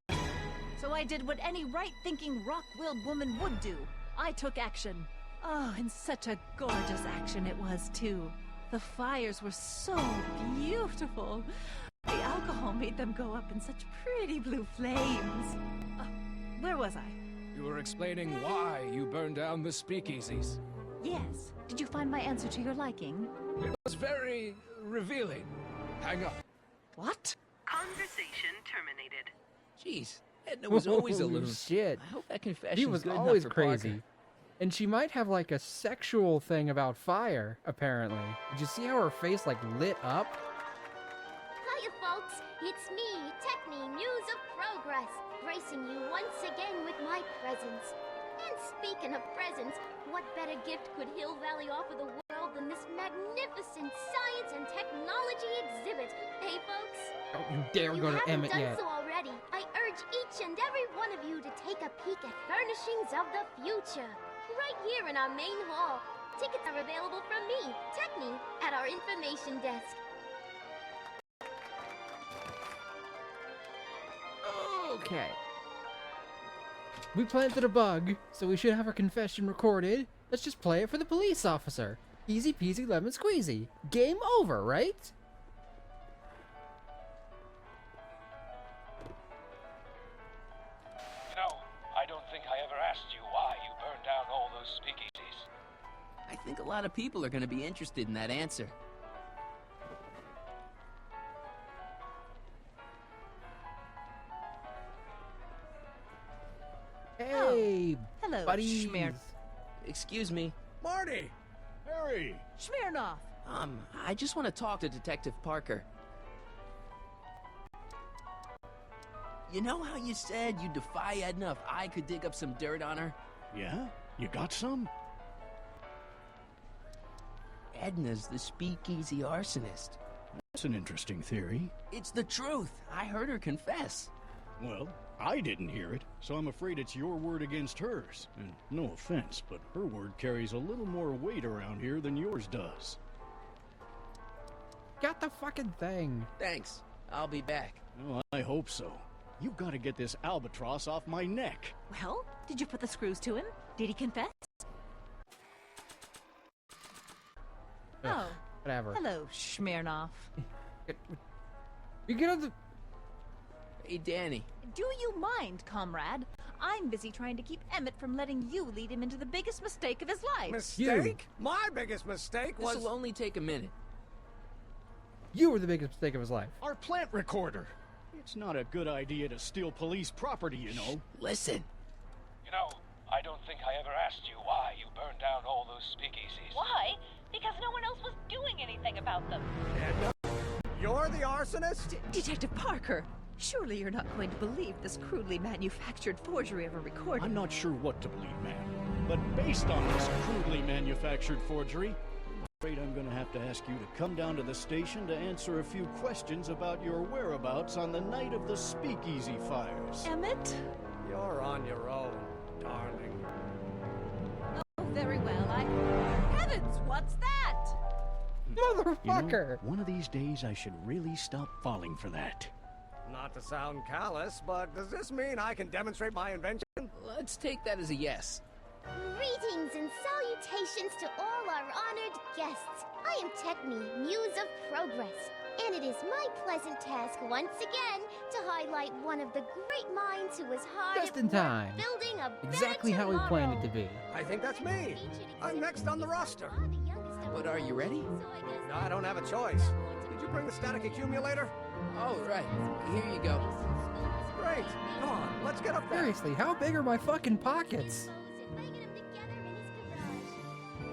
So I did what any right-thinking, rock-willed woman would do. I took action. Oh, and such a gorgeous action it was, too. The fires were so beautiful. The alcohol made them go up in such pretty blue flames. Where was I? You were explaining why you burned down the speakeasies. Yes. Did you find my answer to your liking? It was very revealing. Hang up. What? Conversation terminated. Jeez, Edna was always a loon. Shit. I hope that confession He was good always enough for crazy. Parker. And she might have like a sexual thing about fire, apparently. Did you see how her face like lit up? Hiya, folks. It's me, Techni, Muse of Progress, gracing you once again with my presence. And speaking of presents, what better gift could Hill Valley offer the world than this magnificent science and technology exhibit? Hey, folks? Don't you dare go to Emmett If you haven't done yet. so already, I urge each and every one of you to take a peek at Furnishings of the Future. Right here in our main hall. Tickets are available from me, Techni, at our information desk. Okay. We planted a bug, so we should have our confession recorded. Let's just play it for the police officer. Easy peasy lemon squeezy. Game over, right? You know, I don't think I ever asked you why you burned down all those speakeasies. I think a lot of people are going to be interested in that answer. Hey, Hello, buddies. Excuse me. Marty! Harry! Smirnoff! I just want to talk to Detective Parker. You know how you said you'd defy Edna if I could dig up some dirt on her? Yeah? You got some? Edna's the speakeasy arsonist. That's an interesting theory. It's the truth. I heard her confess. Well, I didn't hear it, so I'm afraid it's your word against hers. And no offense, but her word carries a little more weight around here than yours does. Got the fucking thing. Thanks. I'll be back. Well, I hope so. You've got to get this albatross off my neck. Well, did you put the screws to him? Did he confess? Oh. Whatever. Hello, Smirnoff. You get on the... Hey, Danny. Do you mind, comrade? I'm busy trying to keep Emmett from letting you lead him into the biggest mistake of his life. Mistake? My biggest mistake was... This'll only take a minute. You were the biggest mistake of his life. Our plant recorder. It's not a good idea to steal police property, you know. Listen. You know, I don't think I ever asked you why you burned down all those speakeasies. Why? Because no one else was doing anything about them. Edna, you're the arsonist? Detective Parker, surely you're not going to believe this crudely manufactured forgery of a recording. I'm not sure what to believe, ma'am. But based on this crudely manufactured forgery, I'm afraid I'm going to have to ask you to come down to the station to answer a few questions about your whereabouts on the night of the speakeasy fires. Emmett? You're on your own, darling. Oh, very well. Heavens, what's that? Motherfucker! You know, one of these days I should really stop falling for that. Not to sound callous, but does this mean I can demonstrate my invention? Let's take that as a yes. Greetings and salutations to all our honored guests. I am Techni, Muse of Progress, and it is my pleasant task once again to highlight one of the great minds who was hard Just at in work time. building a Exactly better how we planned it tomorrow. to be. I think that's me. I'm next on the roster. But are you ready? No, I don't have a choice. Did you bring the static accumulator? Oh, right. Here you go. Great. Come on, let's get up there. Seriously, how big are my fucking pockets?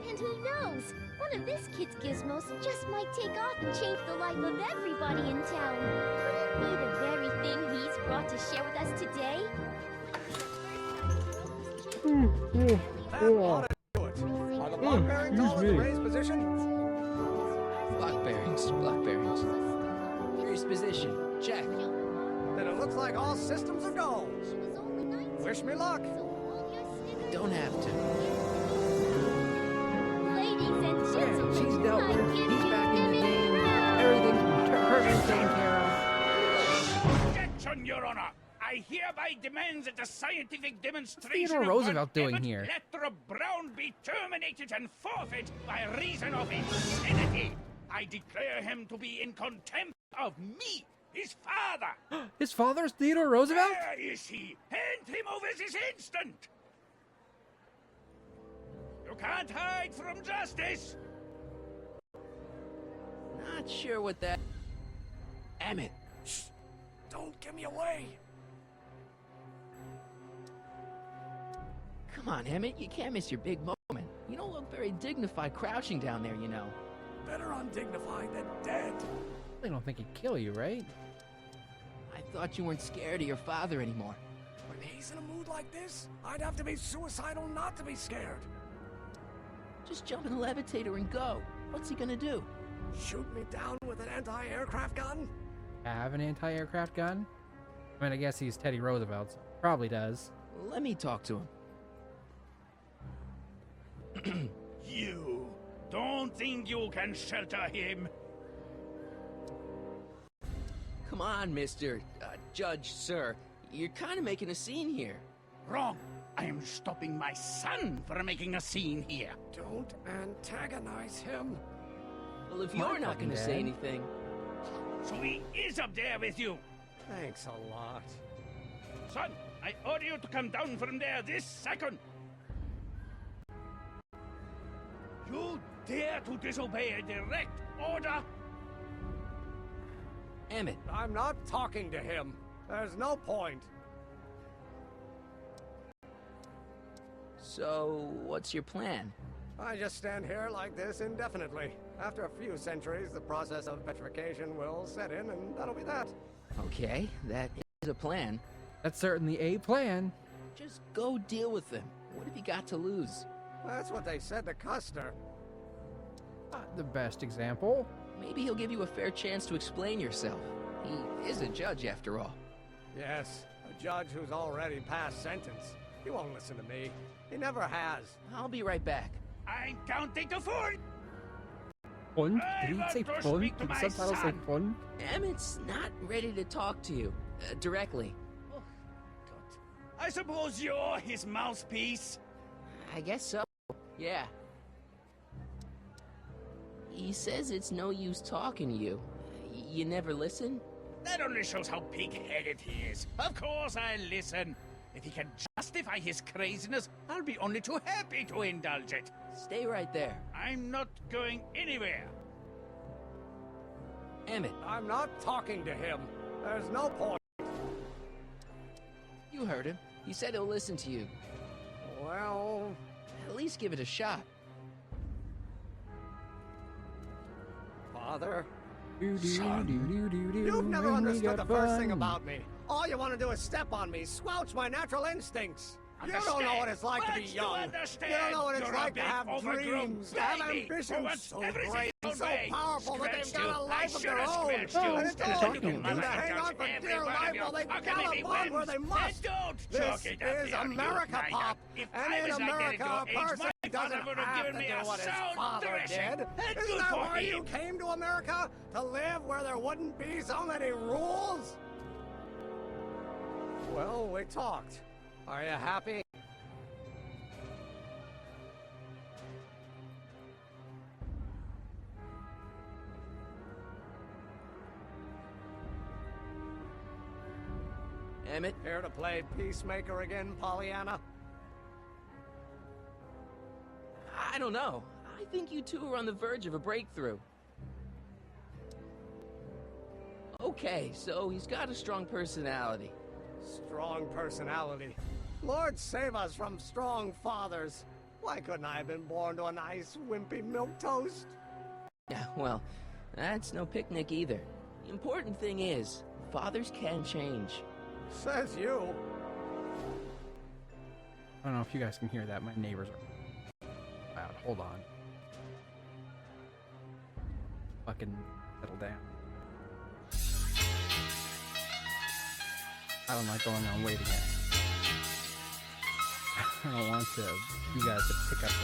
And who knows? One of this kid's gizmos just might take off and change the life of everybody in town. Could it be the very thing he's brought to share with us today? That ought to do it. Are the block bearings all in the raised position? Block bearings. Block bearings. Raised position. Check. Then it looks like all systems are go. Wish me luck. Don't have to. Ladies and gentlemen, She's dealt I with. give He's you back in the Emmett game. Brown. Everything's perfectly taken care of. Objection, Your Honor! I hereby demand that the scientific demonstration Theodore of Roosevelt one doing Emmett here? Lathrop Brown be terminated and forfeit by reason of insanity. I declare him to be in contempt of me, his father. His father's Theodore Roosevelt? Where is he? Hand him over this instant. You can't hide from justice. Not sure what that... Emmett. Shh! Don't give me away! Come on, Emmett, you can't miss your big moment. You don't look very dignified crouching down there, you know. Better undignified than dead. They don't think he'd kill you, right? I thought you weren't scared of your father anymore. When he's in a mood like this, I'd have to be suicidal not to be scared. Just jump in the levitator and go. What's he gonna do? Shoot me down with an anti-aircraft gun? Have an anti-aircraft gun? I mean, I guess he's Teddy Roosevelt, so probably does. Let me talk to him. You don't think you can shelter him? Come on, Mr. Judge, sir. You're kind of making a scene here. Wrong. I am stopping my son from making a scene here. Don't antagonize him. Well, if you're not going to say anything... So he is up there with you. Thanks a lot. Son, I order you to come down from there this second. You dare to disobey a direct order? Emmett. I'm not talking to him. There's no point. So, what's your plan? I just stand here like this indefinitely. After a few centuries, the process of petrification will set in, and that'll be that. Okay, that is a plan. That's certainly a plan. Just go deal with them. What have you got to lose? That's what they said to Custer. Not the best example. Maybe he'll give you a fair chance to explain yourself. He is a judge, after all. Yes, a judge who's already passed sentence. He won't listen to me. He never has. I'll be right back. I'm counting to 4. Fun? Did he say fun? Did the subtitle say fun? Emmett's not ready to talk to you directly. Oh, God. I suppose you're his mouthpiece? I guess so, yeah. He says it's no use talking to you. You never listen? That only shows how pig-headed he is. Of course I listen. If he can justify his craziness, I'll be only too happy to indulge it. Stay right there. I'm not going anywhere. Emmett. I'm not talking to him. There's no point. You heard him. He said he'll listen to you. Well... At least give it a shot. Father? Son. You've never understood the first thing about me. All you want to do is step on me, squelch my natural instincts. You don't know what it's like to be young. You don't know what it's like to have dreams, have ambitions so great, so powerful that they've got a life of their own. And it's all you can do to hang on for dear life while they gallop on where they must. This is America, Pop. And in America, a person doesn't have to do what his father did. Isn't that why you came to America? To live where there wouldn't be so many rules? Well, we talked. Are you happy? Emmett? Here to play peacemaker again, Pollyanna? I don't know. I think you two are on the verge of a breakthrough. Okay, so he's got a strong personality. Strong personality. Lord save us from strong fathers. Why couldn't I have been born to a nice, wimpy milquetoast? Yeah, well, that's no picnic either. The important thing is, fathers can change. Says you. I don't know if you guys can hear that. My neighbors are loud. Hold on. Fucking settle down. I don't like going on waiting yet. I don't want you guys to pick up the...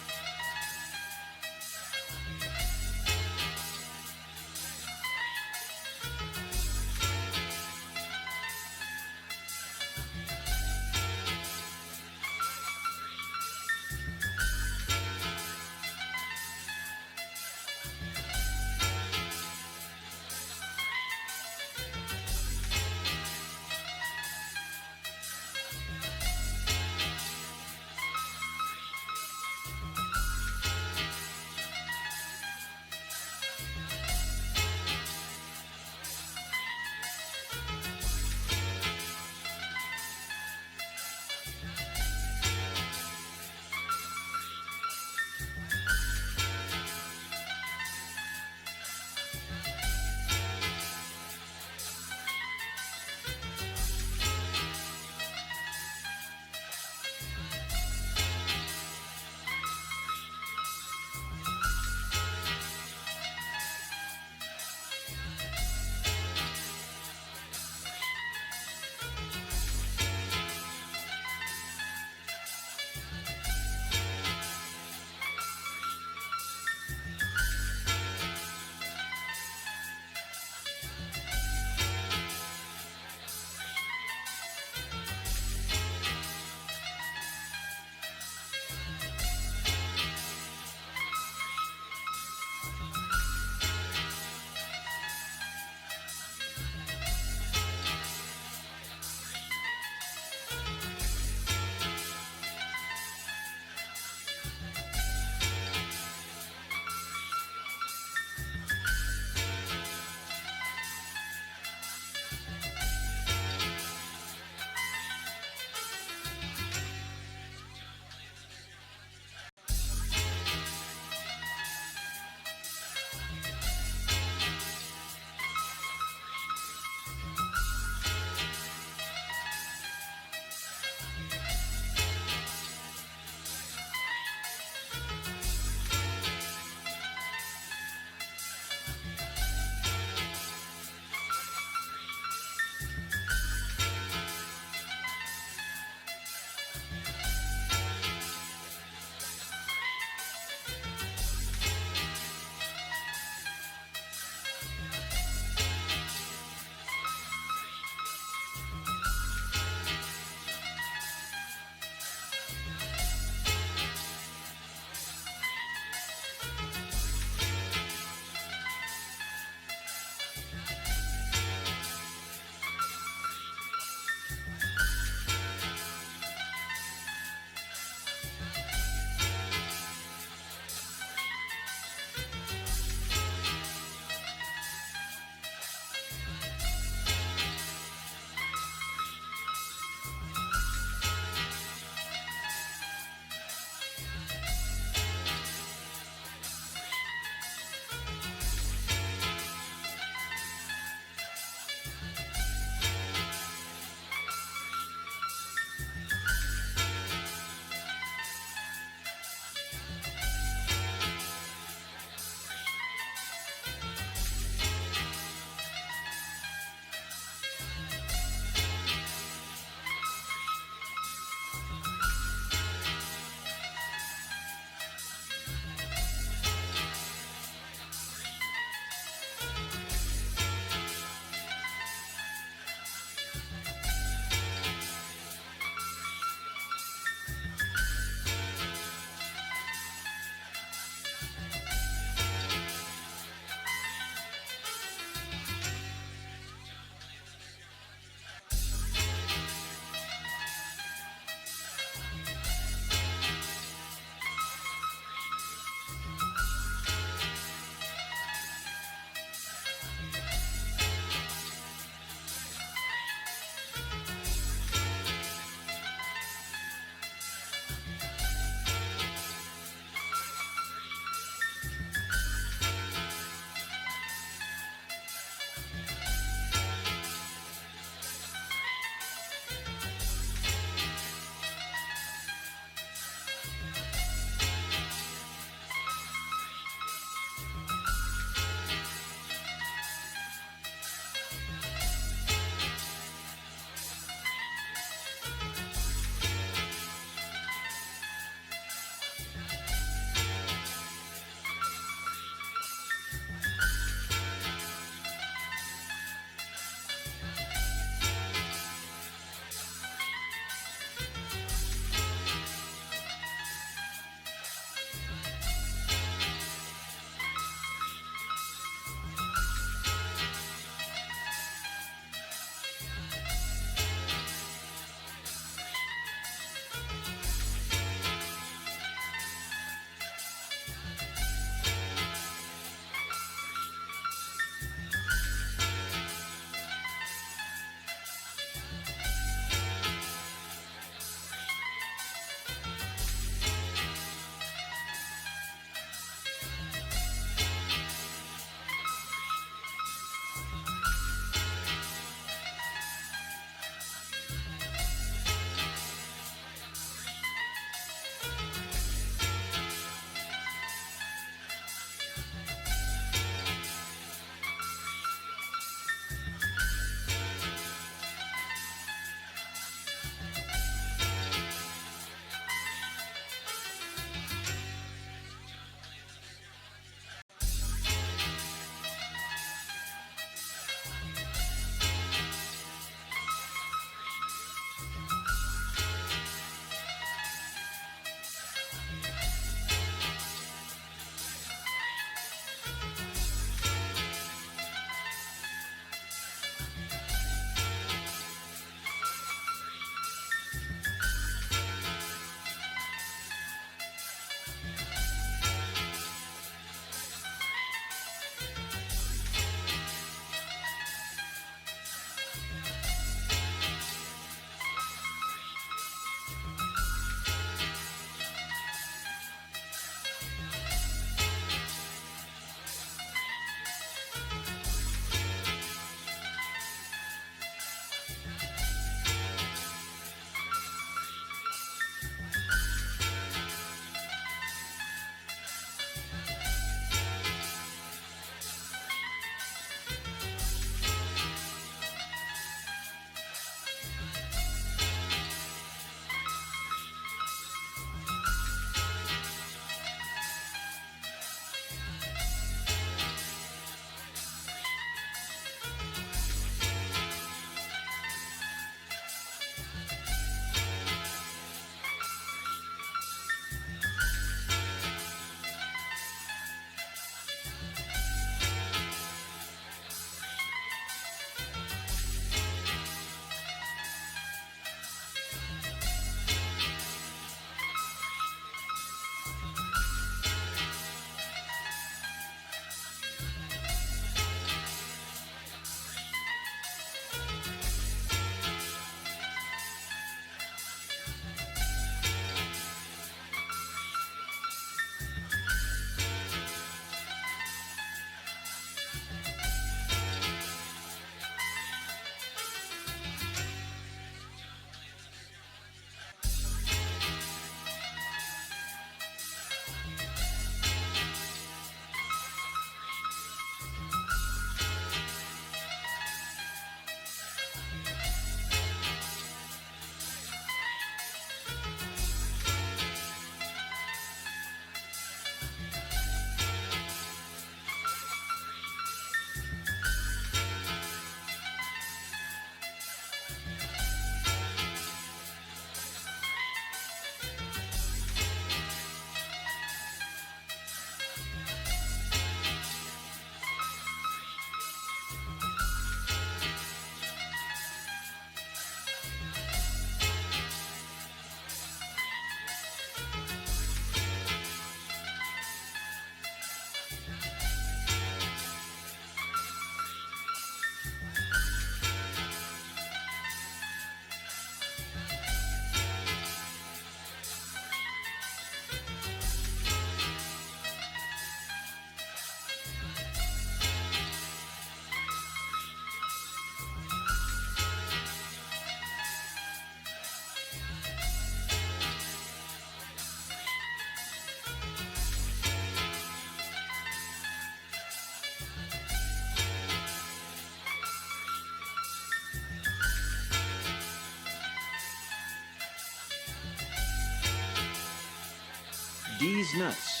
D's nuts.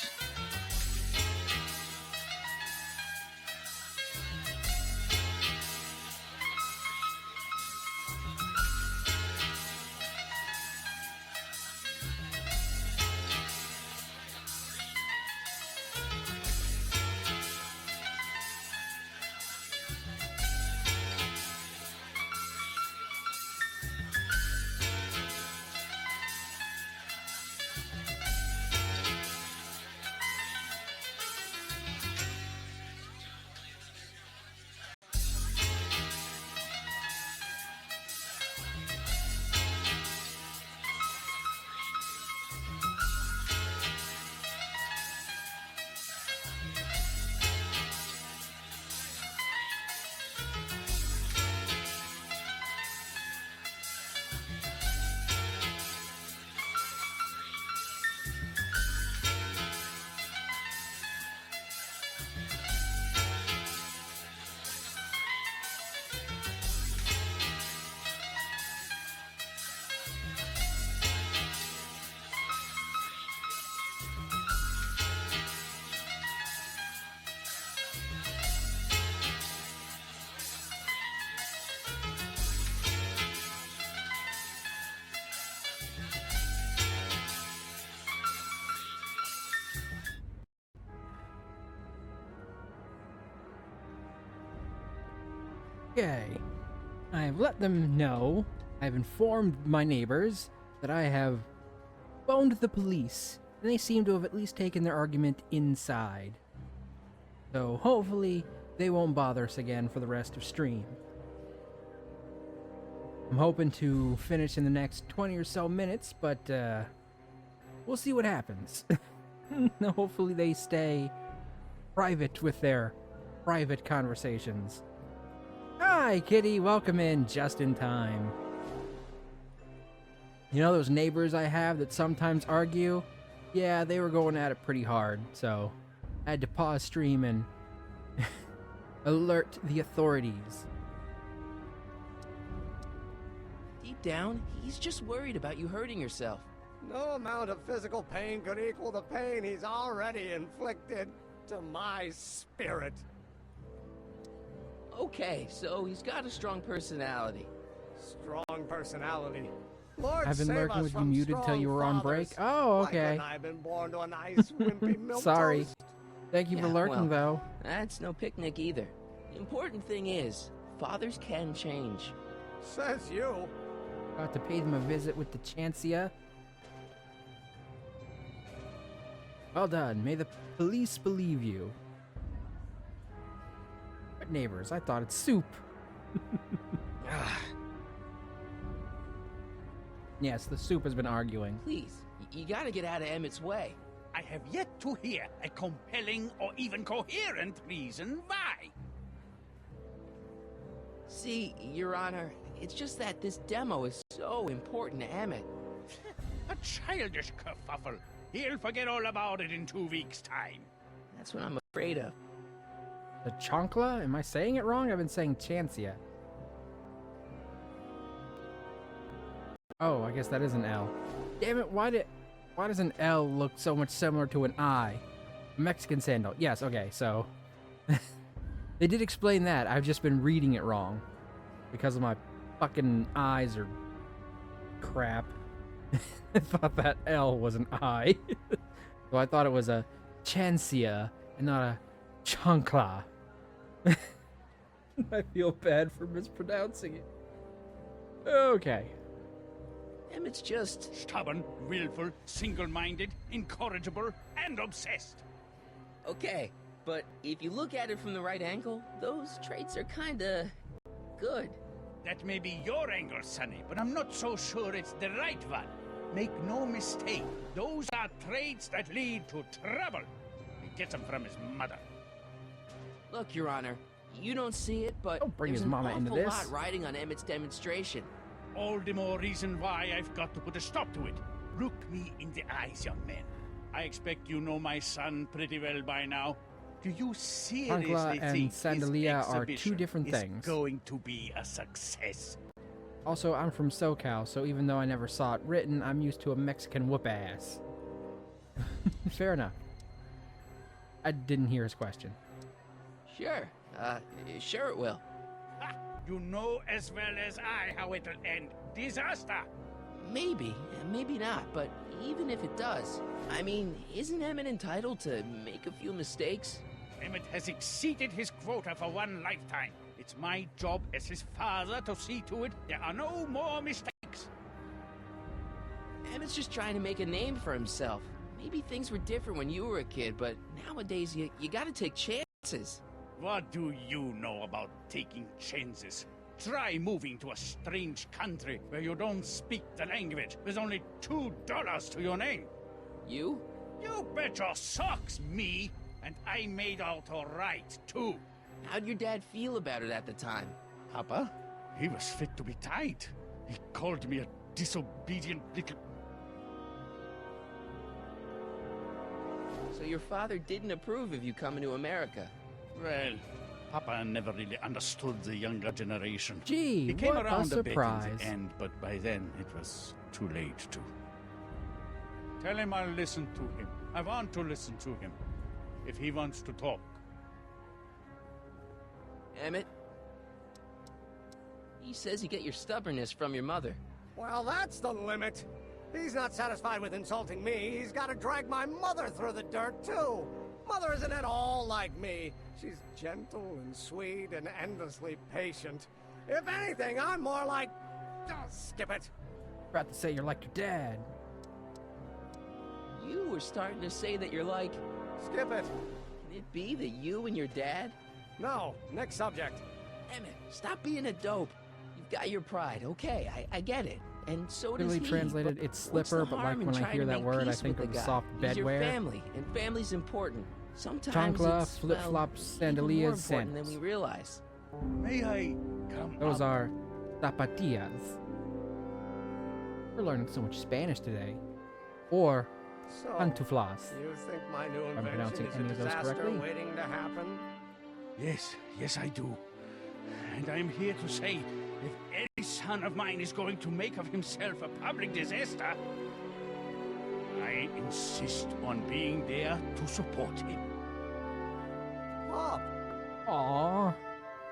Okay. I've let them know. I've informed my neighbors that I have phoned the police, and they seem to have at least taken their argument inside. So hopefully they won't bother us again for the rest of stream. I'm hoping to finish in the next 20 or so minutes, but we'll see what happens. Hopefully they stay private with their private conversations. Hi, Kitty. Welcome in just in time. You know those neighbors I have that sometimes argue? Yeah, they were going at it pretty hard, so I had to pause stream and alert the authorities. Deep down, he's just worried about you hurting yourself. No amount of physical pain could equal the pain he's already inflicted to my spirit. Okay, so he's got a strong personality. Strong personality. Lord, I've been save lurking us with you from muted till you were on break. fathers. Oh, Why okay. couldn't I have been born to a nice, wimpy milk Sorry. toast? Thank you for Yeah, lurking, well, though. That's no picnic either. The important thing is, fathers can change. Says you. Got to pay them a visit with the Chancia. Well done. May the police believe you. But neighbors, I thought it's soup. Yes, the soup has been arguing. Please, you gotta get out of Emmett's way. I have yet to hear a compelling or even coherent reason why. See, Your Honor, it's just that this demo is so important to Emmett. A childish kerfuffle. He'll forget all about it in 2 weeks' time. That's what I'm afraid of. The Chancla? Am I saying it wrong? I've been saying Chancia. Oh, I guess that is an L. Damn it, why does an L look so much similar to an I? A Mexican sandal. Yes, okay, so they did explain that. I've just been reading it wrong because of my fucking eyes are crap. I thought that L was an I. So I thought it was a Chancia and not a Chancla. I feel bad for mispronouncing it. Okay. Emmett's just stubborn, willful, single-minded, incorrigible, and obsessed. Okay, but if you look at it from the right angle, those traits are kinda good. That may be your angle, Sonny, but I'm not so sure it's the right one. Make no mistake, those are traits that lead to trouble. He gets them from his mother. Look, Your Honor, you don't see it, but Don't bring there's his an mama awful into this. lot riding on Emmett's demonstration. All the more reason why I've got to put a stop to it. Look me in the eyes, young man. I expect you know my son pretty well by now. Do you seriously Chancla and think Sandalia this are two exhibition different is things. going to be a success? Also, I'm from SoCal, so even though I never saw it written, I'm used to a Mexican whoop ass. Fair enough. I didn't hear his question. Sure, sure it will. Ha! You know as well as I how it'll end. Disaster! Maybe, maybe not, but even if it does, I mean, isn't Emmett entitled to make a few mistakes? Emmett has exceeded his quota for one lifetime. It's my job as his father to see to it there are no more mistakes. Emmett's just trying to make a name for himself. Maybe things were different when you were a kid, but nowadays you gotta take chances. What do you know about taking chances? Try moving to a strange country where you don't speak the language with only $2 to your name. You? You bet your socks, me! And I made out all right, too. How'd your dad feel about it at the time? Papa? He was fit to be tied. He called me a disobedient little... So your father didn't approve of you coming to America? Well, Papa never really understood the younger generation. Gee, he came what around a bit in surprise. the end, but by then it was too late to. Tell him I'll listen to him. I want to listen to him. If he wants to talk. Emmett? He says you get your stubbornness from your mother. Well, that's the limit. He's not satisfied with insulting me. He's got to drag my mother through the dirt, too. Mother isn't at all like me. She's gentle and sweet and endlessly patient. If anything, I'm more like... Oh, skip it. About to say you're like your dad. You were starting to say that you're like... Skip it. Can it be that you and your dad? No, next subject. Emmett, stop being a dope. You've got your pride, okay, I get it. And so does Literally he. translated, but it's what's slipper, the but like harm in when I trying hear to that make word, I peace think with of the guy? soft He's your bedwear. family, and family's important. Sometimes Chancla, it's, flip-flops, well, even more sandalias, important than sandals. we realize. May I come Those up? are zapatillas. We're learning so much Spanish today. Or So, pantuflas. you think my new I'm pronouncing invention any is of a those disaster correctly. waiting to happen? Yes, I do. And I'm here to say, if any son of mine is going to make of himself a public disaster, I insist on being there to support him. Pop, Aww.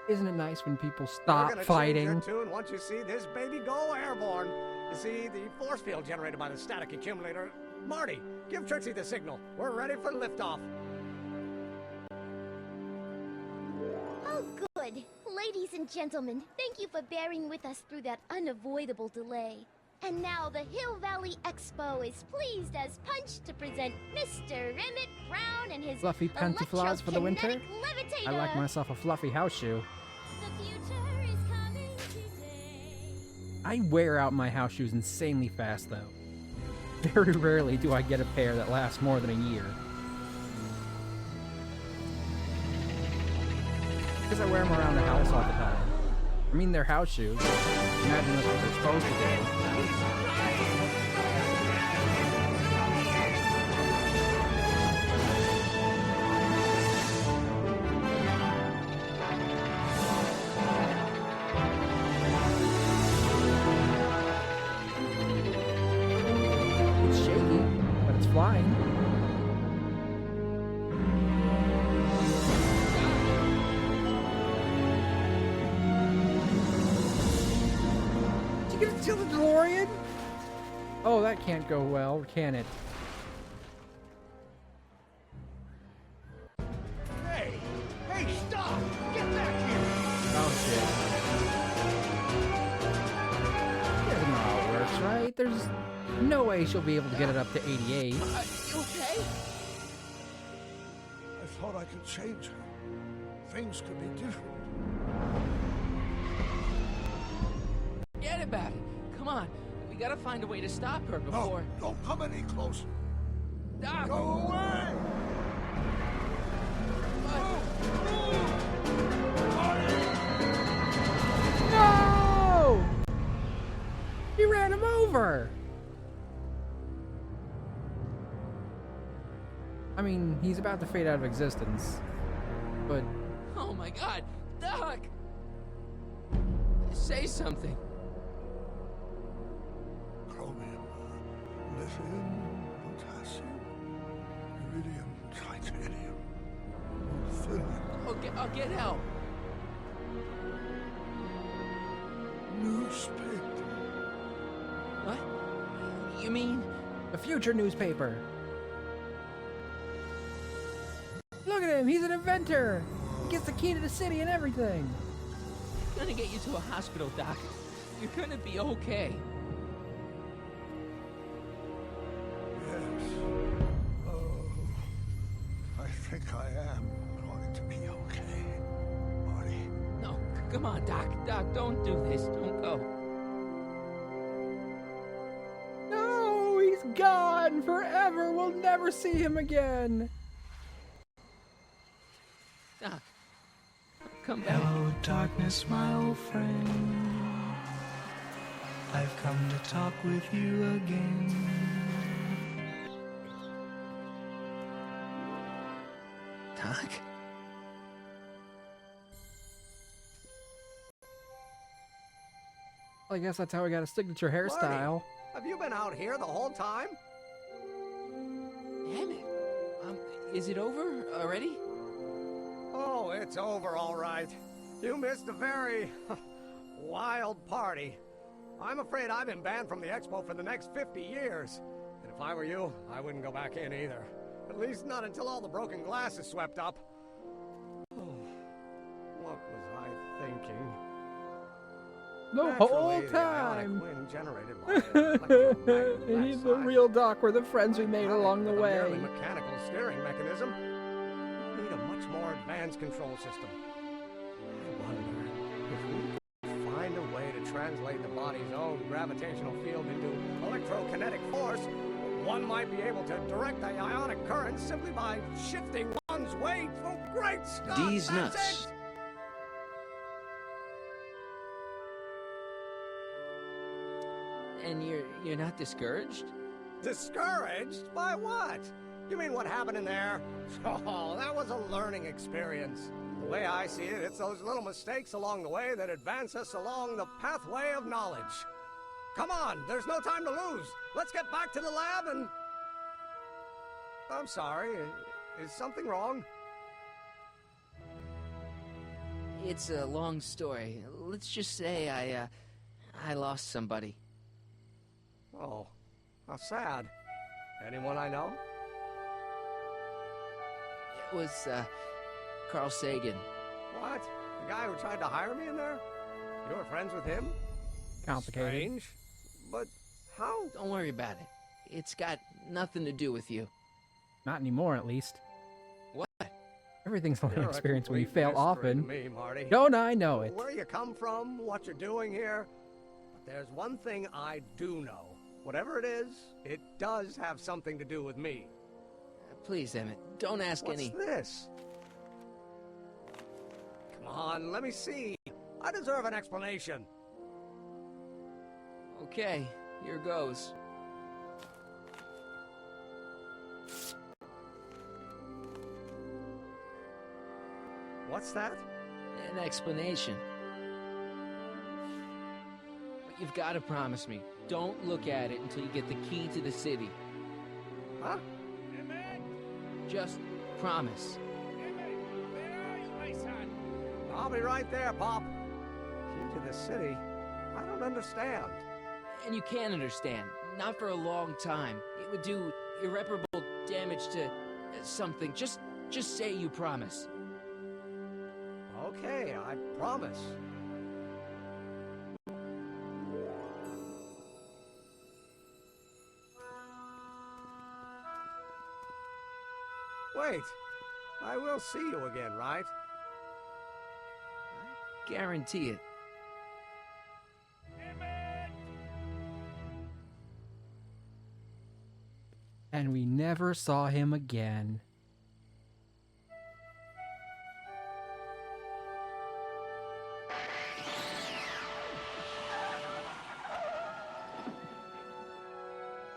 Isn't it nice when people you're stop gonna fighting? change your tune once you see this baby go airborne. You see, the force field generated by the static accumulator. Marty, give Trixie the signal. We're ready for liftoff. Oh, good. Ladies and gentlemen, thank you for bearing with us through that unavoidable delay. And now the Hill Valley Expo is pleased as punch to present Mr. Emmett Brown and his Fluffy pantuflas for the winter? electrokinetic I like levitator. myself a fluffy house shoe. The future is coming today. I wear out my house shoes insanely fast, though. Very rarely do I get a pair that lasts more than a year. Because I wear them around the house all the time. I mean, they're house shoes. Imagine that's what they're supposed to do. It's shaky, but it's flying. Did you get to steal the DeLorean? Oh, that can't go well, can it? Hey, stop! Get back here! Oh shit. She doesn't know how it works, right? There's no way she'll be able to get it up to 88. You okay? I thought I could change her. Things could be different. Forget about it. Come on. We gotta find a way to stop her before... No, don't come any closer. Doc! Go away! No! He ran him over! I mean, he's about to fade out of existence. But... Oh my god! Doc! Say something. Chromium, lithium, potassium, iridium, titanium, ruthenium, I'll get help. newspaper. What? You mean... The future newspaper! Look at him! He's an inventor! He gets the key to the city and everything! I'm gonna get you to a hospital, Doc. You're gonna be okay. Yes. Oh, I think I am going to be okay, Marty. No, come on, Doc. Doc, don't do this. Don't go. No! He's gone! Forever! We'll never see him again! Doc, come back. Hello, darkness, my old friend. I've come to talk with you again. Doc? I guess that's how I got a signature hairstyle. Have you been out here the whole time? Damn it. Is it over already? Oh, it's over all right. You missed a very wild party. I'm afraid I've been banned from the expo for the next 50 years. And if I were you, I wouldn't go back in either. At least not until all the broken glass is swept up. What was I thinking? The whole Naturally, the ionic time! wind generated by an electromagnet And he's that the size real Doc. We're the friends we made along the with a way. merely mechanical steering mechanism. We need a much more advanced control system. I wonder if we could find a way to translate the body's own gravitational field into electrokinetic force, one might be able to direct the ionic current simply by shifting one's weight. Oh, great Scott! D's That's nuts. it! And you're not discouraged? Discouraged? By what? You mean what happened in there? Oh, that was a learning experience. The way I see it, it's those little mistakes along the way that advance us along the pathway of knowledge. Come on, there's no time to lose. Let's get back to the lab and... I'm sorry, is something wrong? It's a long story. Let's just say I lost somebody. Oh, how sad. Anyone I know? It was, Carl Sagan. What? The guy who tried to hire me in there? You were friends with him? Complicated. Strange. But how? Don't worry about it. It's got nothing to do with you. Not anymore, at least. What? Everything's a learning You're a experience when you complete fail mystery often. to me, Marty. Don't I know it? Where you come from, what you're doing here. But there's one thing I do know. Whatever it is, it does have something to do with me. Please, Emmett, don't ask any... What's this? Come on, let me see. I deserve an explanation. Okay, here goes. What's that? An explanation. But you've got to promise me, don't look at it until you get the key to the city. Huh? Emmett! Just promise. Emmett! Where are you, my son? I'll be right there, Pop. Key to the city? I don't understand. And you can understand. Not for a long time. It would do irreparable damage to something. Just say you promise. Okay, I promise. Wait, I will see you again, right? I guarantee it. And we never saw him again.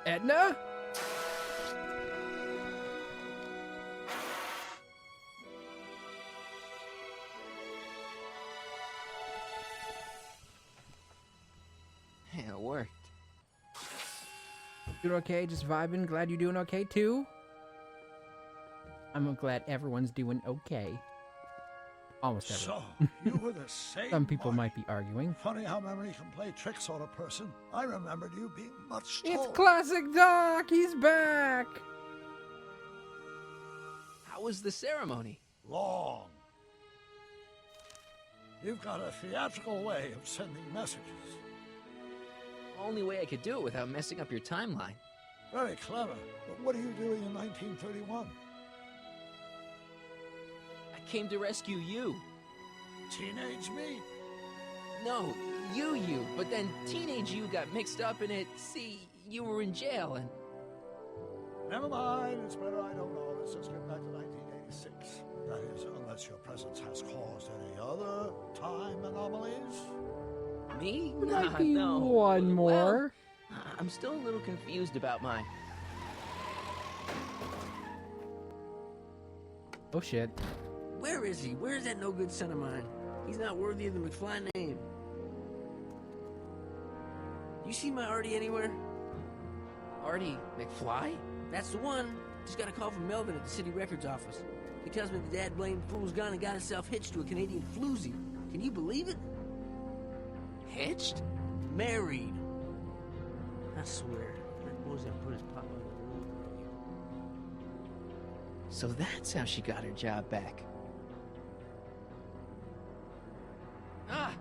Edna? Yeah, it worked. Doing okay? Just vibing? Glad you're doing okay too? I'm glad everyone's doing okay. Almost everyone. So, you were the same Some people Marty. might be arguing. Funny how memory can play tricks on a person. I remembered you being much taller. It's classic Doc! He's back! How was the ceremony? Long. You've got a theatrical way of sending messages. Only way I could do it without messing up your timeline. Very clever. But what are you doing in 1931? I came to rescue you. Teenage me? No, you. But then teenage you got mixed up in it. See, you were in jail and... Never mind. It's better I don't know. Let's just get back to 1986. That is, unless your presence has caused any other time anomalies. Me? Might be no. one more. Well, I'm still a little confused about mine. Oh shit. Where is he? Where's that no good son of mine? He's not worthy of the McFly name. You see my Artie anywhere? Artie McFly? That's the one. Just got a call from Melvin at the city records office. He tells me the dad blamed fool's gone and got himself hitched to a Canadian floozy. Can you believe it? Hitched? Married. I swear, that boy's gonna put his pop on the road. So that's how she got her job back. Ah,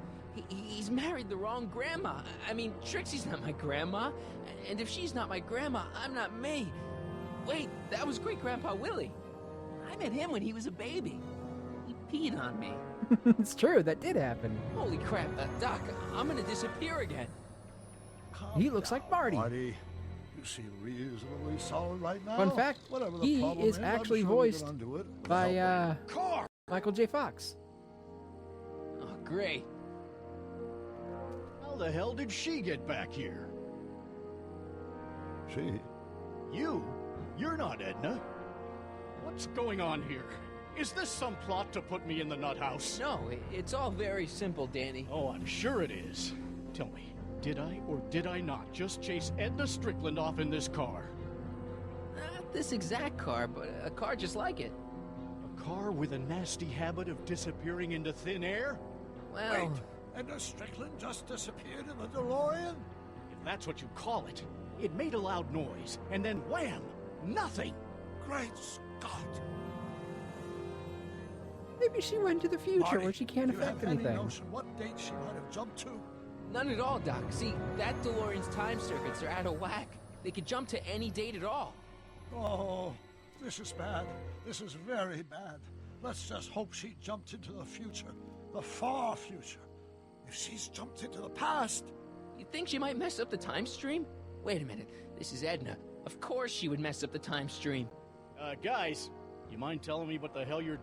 he's married the wrong grandma. I mean, Trixie's not my grandma. And if she's not my grandma, I'm not me. Wait, that was great-grandpa Willie. I met him when he was a baby. He peed on me. It's true, that did happen. Holy crap, Doc, I'm gonna disappear again. He looks like Marty. Marty, you seem reasonably solid right now. Fun fact, Whatever the he problem is I'm actually sure we can voiced undo it by Michael J. Fox. Oh, great. How the hell did she get back here? She? You? You're not Edna. What's going on here? Is this some plot to put me in the nut house? No, it's all very simple, Danny. Oh, I'm sure it is. Tell me, did I or did I not just chase Edna Strickland off in this car? Not this exact car, but a car just like it. A car with a nasty habit of disappearing into thin air? Well... Wait, Edna Strickland just disappeared in the DeLorean? If that's what you call it. It made a loud noise, and then wham! Nothing! Great Scott! Maybe she went to the future Marty, where she can't do you affect have anything. any notion what date she might have jumped to? None at all, Doc. See, that DeLorean's time circuits are out of whack. They could jump to any date at all. Oh, this is bad. This is very bad. Let's just hope she jumped into the future. The far future. If she's jumped into the past... You think she might mess up the time stream? Wait a minute. This is Edna. Of course she would mess up the time stream. Guys, you mind telling me what the hell you're...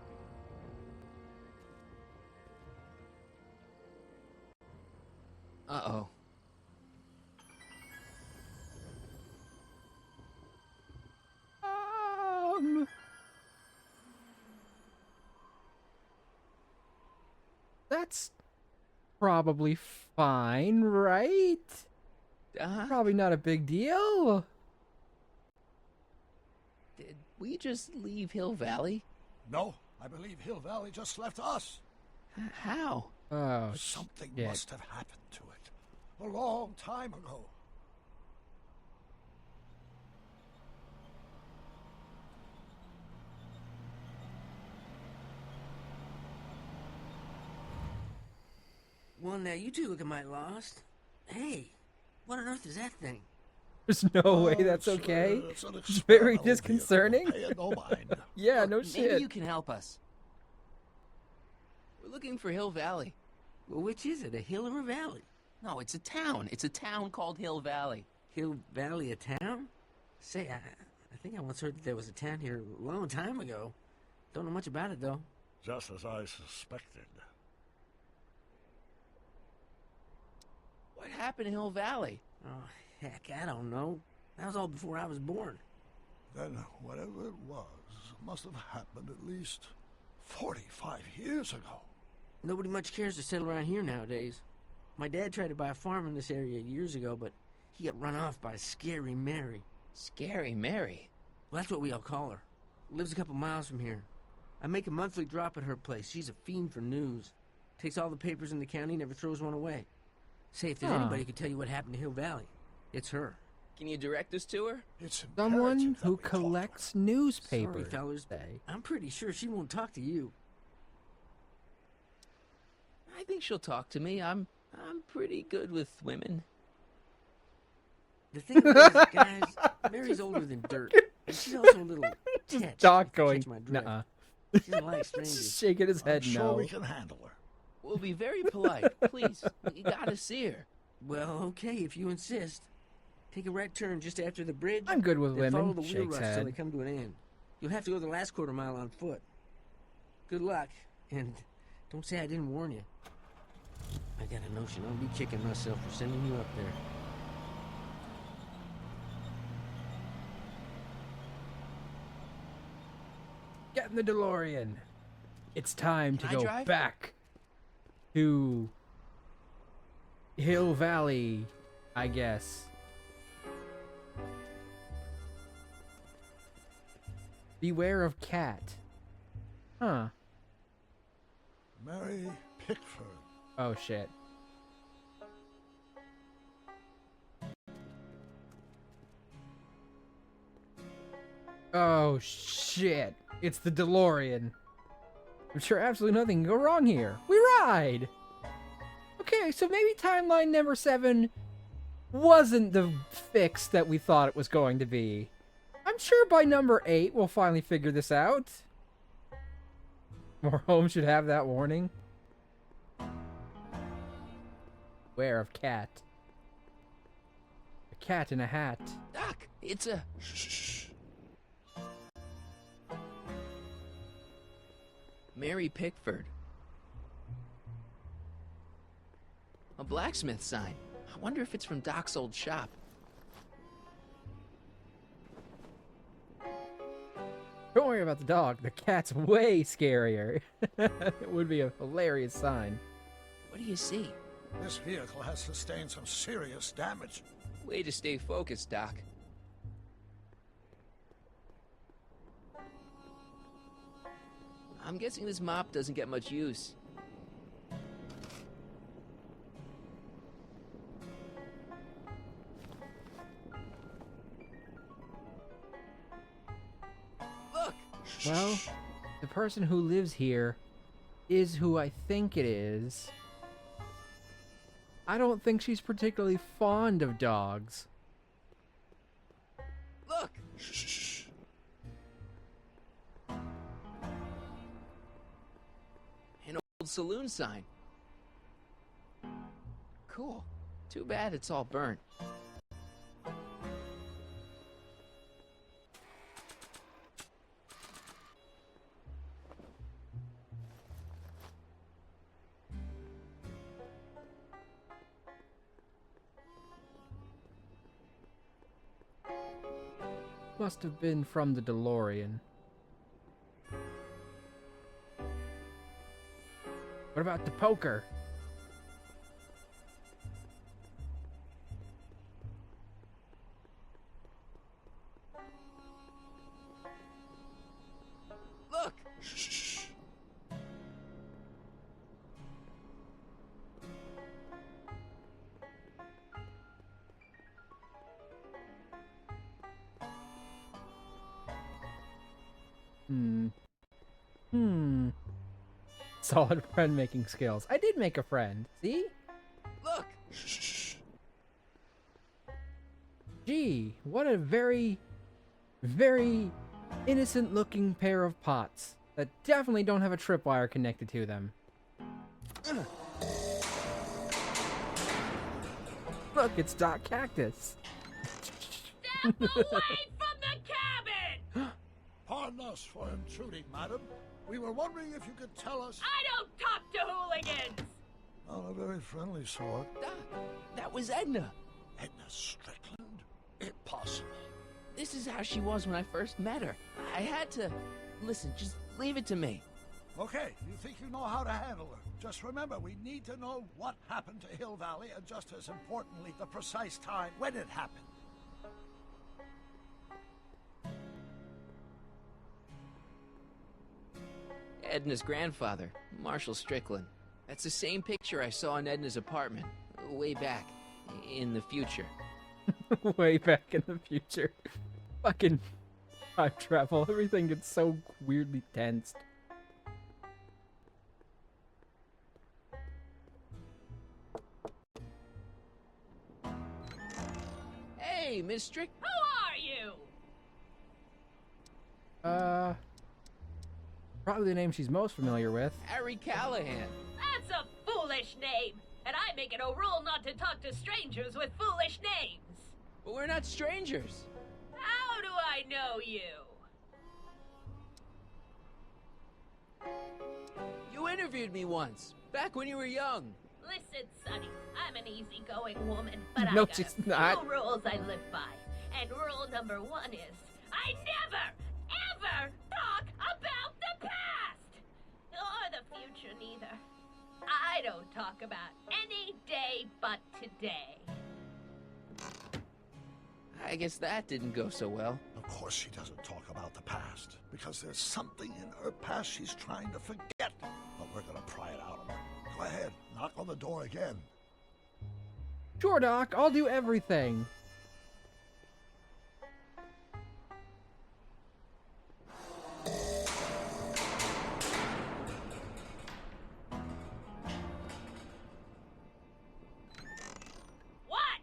Uh-oh. That's probably fine, right? Probably not a big deal. Did we just leave Hill Valley? No, I believe Hill Valley just left us. How? Oh, Something shit. must have happened to it. A long time ago. Well, now you two looking mighty lost. Hey, what on earth is that thing? There's no way that's it's, okay. it's an It's very experimental disconcerting. vehicle. Pay it no mind. Yeah, no Maybe shit. you can help us. We're looking for Hill Valley. Well, which is it, a hill or a valley? No, it's a town. It's a town called Hill Valley. Hill Valley, a town? Say, I think I once heard that there was a town here a long time ago. Don't know much about it, though. Just as I suspected. What happened to Hill Valley? Oh, heck, I don't know. That was all before I was born. Then whatever it was must have happened at least 45 years ago. Nobody much cares to settle around here nowadays. My dad tried to buy a farm in this area years ago, but he got run off by Scary Mary. Scary Mary? Well, that's what we all call her. Lives a couple miles from here. I make a monthly drop at her place. She's a fiend for news. Takes all the papers in the county, never throws one away. Say, if there's anybody who can tell you what happened to Hill Valley, it's her. Can you direct us to her? It's Someone who collects newspapers. Sorry, fellas, but I'm pretty sure she won't talk to you. I think she'll talk to me. I'm pretty good with women. The thing is, guys, Mary's older than dirt. And she's also a little tetched. Doc if you going, catch my drift. nuh-uh. She doesn't like strangers. Shaking his head I'm sure no. we can handle her. We'll be very polite. Please, you gotta see her. Well, okay, if you insist. Take a right turn just after the bridge. I'm good with then women. Follow the wheel Shakes rush head. till they come to an end. You'll have to go the last quarter mile on foot. Good luck, and don't say I didn't warn you. I got a notion I'll be kicking myself for sending you up there. Get in the DeLorean. It's time to Can I go drive? back to Hill Valley, I guess. Beware of cat. Huh. Mary Pickford. Oh shit. Oh shit. It's the DeLorean. I'm sure absolutely nothing can go wrong here. We ride! Okay, so maybe timeline number 7 wasn't the fix that we thought it was going to be. I'm sure by number 8 we'll finally figure this out. More homes should have that warning. Beware of cat. A cat in a hat. Doc, it's a... Shh. Mary Pickford. A blacksmith sign. I wonder if it's from Doc's old shop. Don't worry about the dog. The cat's way scarier. It would be a hilarious sign. What do you see? This vehicle has sustained some serious damage. Way to stay focused, Doc. I'm guessing this mop doesn't get much use. Look! Well, the person who lives here is who I think it is. I don't think she's particularly fond of dogs. Look! Shh. An old saloon sign. Cool. Too bad it's all burnt. Must have been from the DeLorean. What about the poker? Look! Shh. Solid friend-making skills. I did make a friend. See? Look! Shh. Gee, what a very, very innocent-looking pair of pots that definitely don't have a tripwire connected to them. Look, it's Doc Cactus. Step away from the cabin! Pardon us for intruding, madam. We were wondering if you could tell us... I don't talk to hooligans! On a very friendly sort. Doc, that was Edna. Edna Strickland? Impossible. This is how she was when I first met her. I had to... Listen, just leave it to me. Okay, you think you know how to handle her. Just remember, we need to know what happened to Hill Valley, and just as importantly, the precise time when it happened. Edna's grandfather, Marshall Strickland. That's the same picture I saw in Edna's apartment, way back, in the future. Way back in the future. Fucking time travel. Everything gets so weirdly tensed. Hey, Miss Strick... Who are you? Probably the name she's most familiar with. Harry Callahan. That's a foolish name, and I make it a rule not to talk to strangers with foolish names. But we're not strangers. How do I know you? You interviewed me once, back when you were young. Listen, Sonny, I'm an easygoing woman, but No, I got she's a not. few rules I live by. And rule number 1 is, I never, ever talk about the past! Or the future, neither. I don't talk about any day but today. I guess that didn't go so well. Of course she doesn't talk about the past, because there's something in her past she's trying to forget. But we're gonna pry it out of her. Go ahead, knock on the door again. Sure, Doc. I'll do everything. What?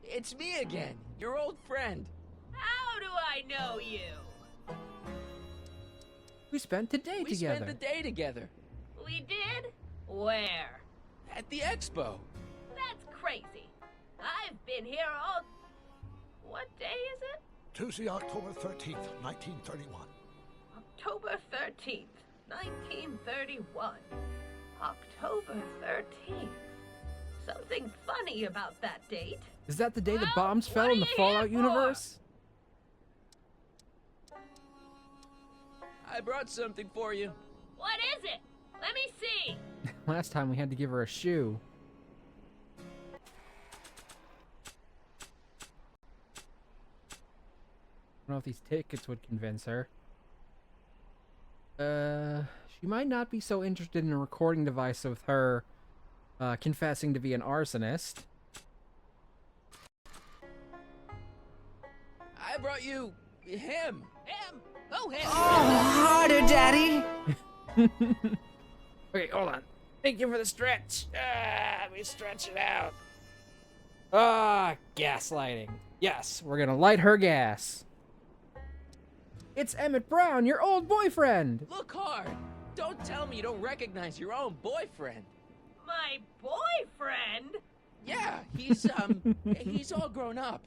It's me again, your old friend. How do I know you? We spent today We together. spent the day together. We did? Where? At the expo. That's crazy. I've been here all... What day is it? Tuesday, October 13th, 1931. October 13th, 1931. October 13th. Something funny about that date. Is that the day the Well, bombs what fell are in the you Fallout here for? universe? I brought something for you. What is it? Let me see. Last time we had to give her a shoe. I don't know if these tickets would convince her. She might not be so interested in a recording device with her confessing to be an arsonist. I brought you him. Him? Oh, him. Harder, Daddy. Okay, hold on. Thank you for the stretch. Let me stretch it out. Gaslighting. Yes, we're gonna light her gas. It's Emmett Brown, your old boyfriend. Look hard. Don't tell me you don't recognize your own boyfriend. My boyfriend? Yeah, he's he's all grown up.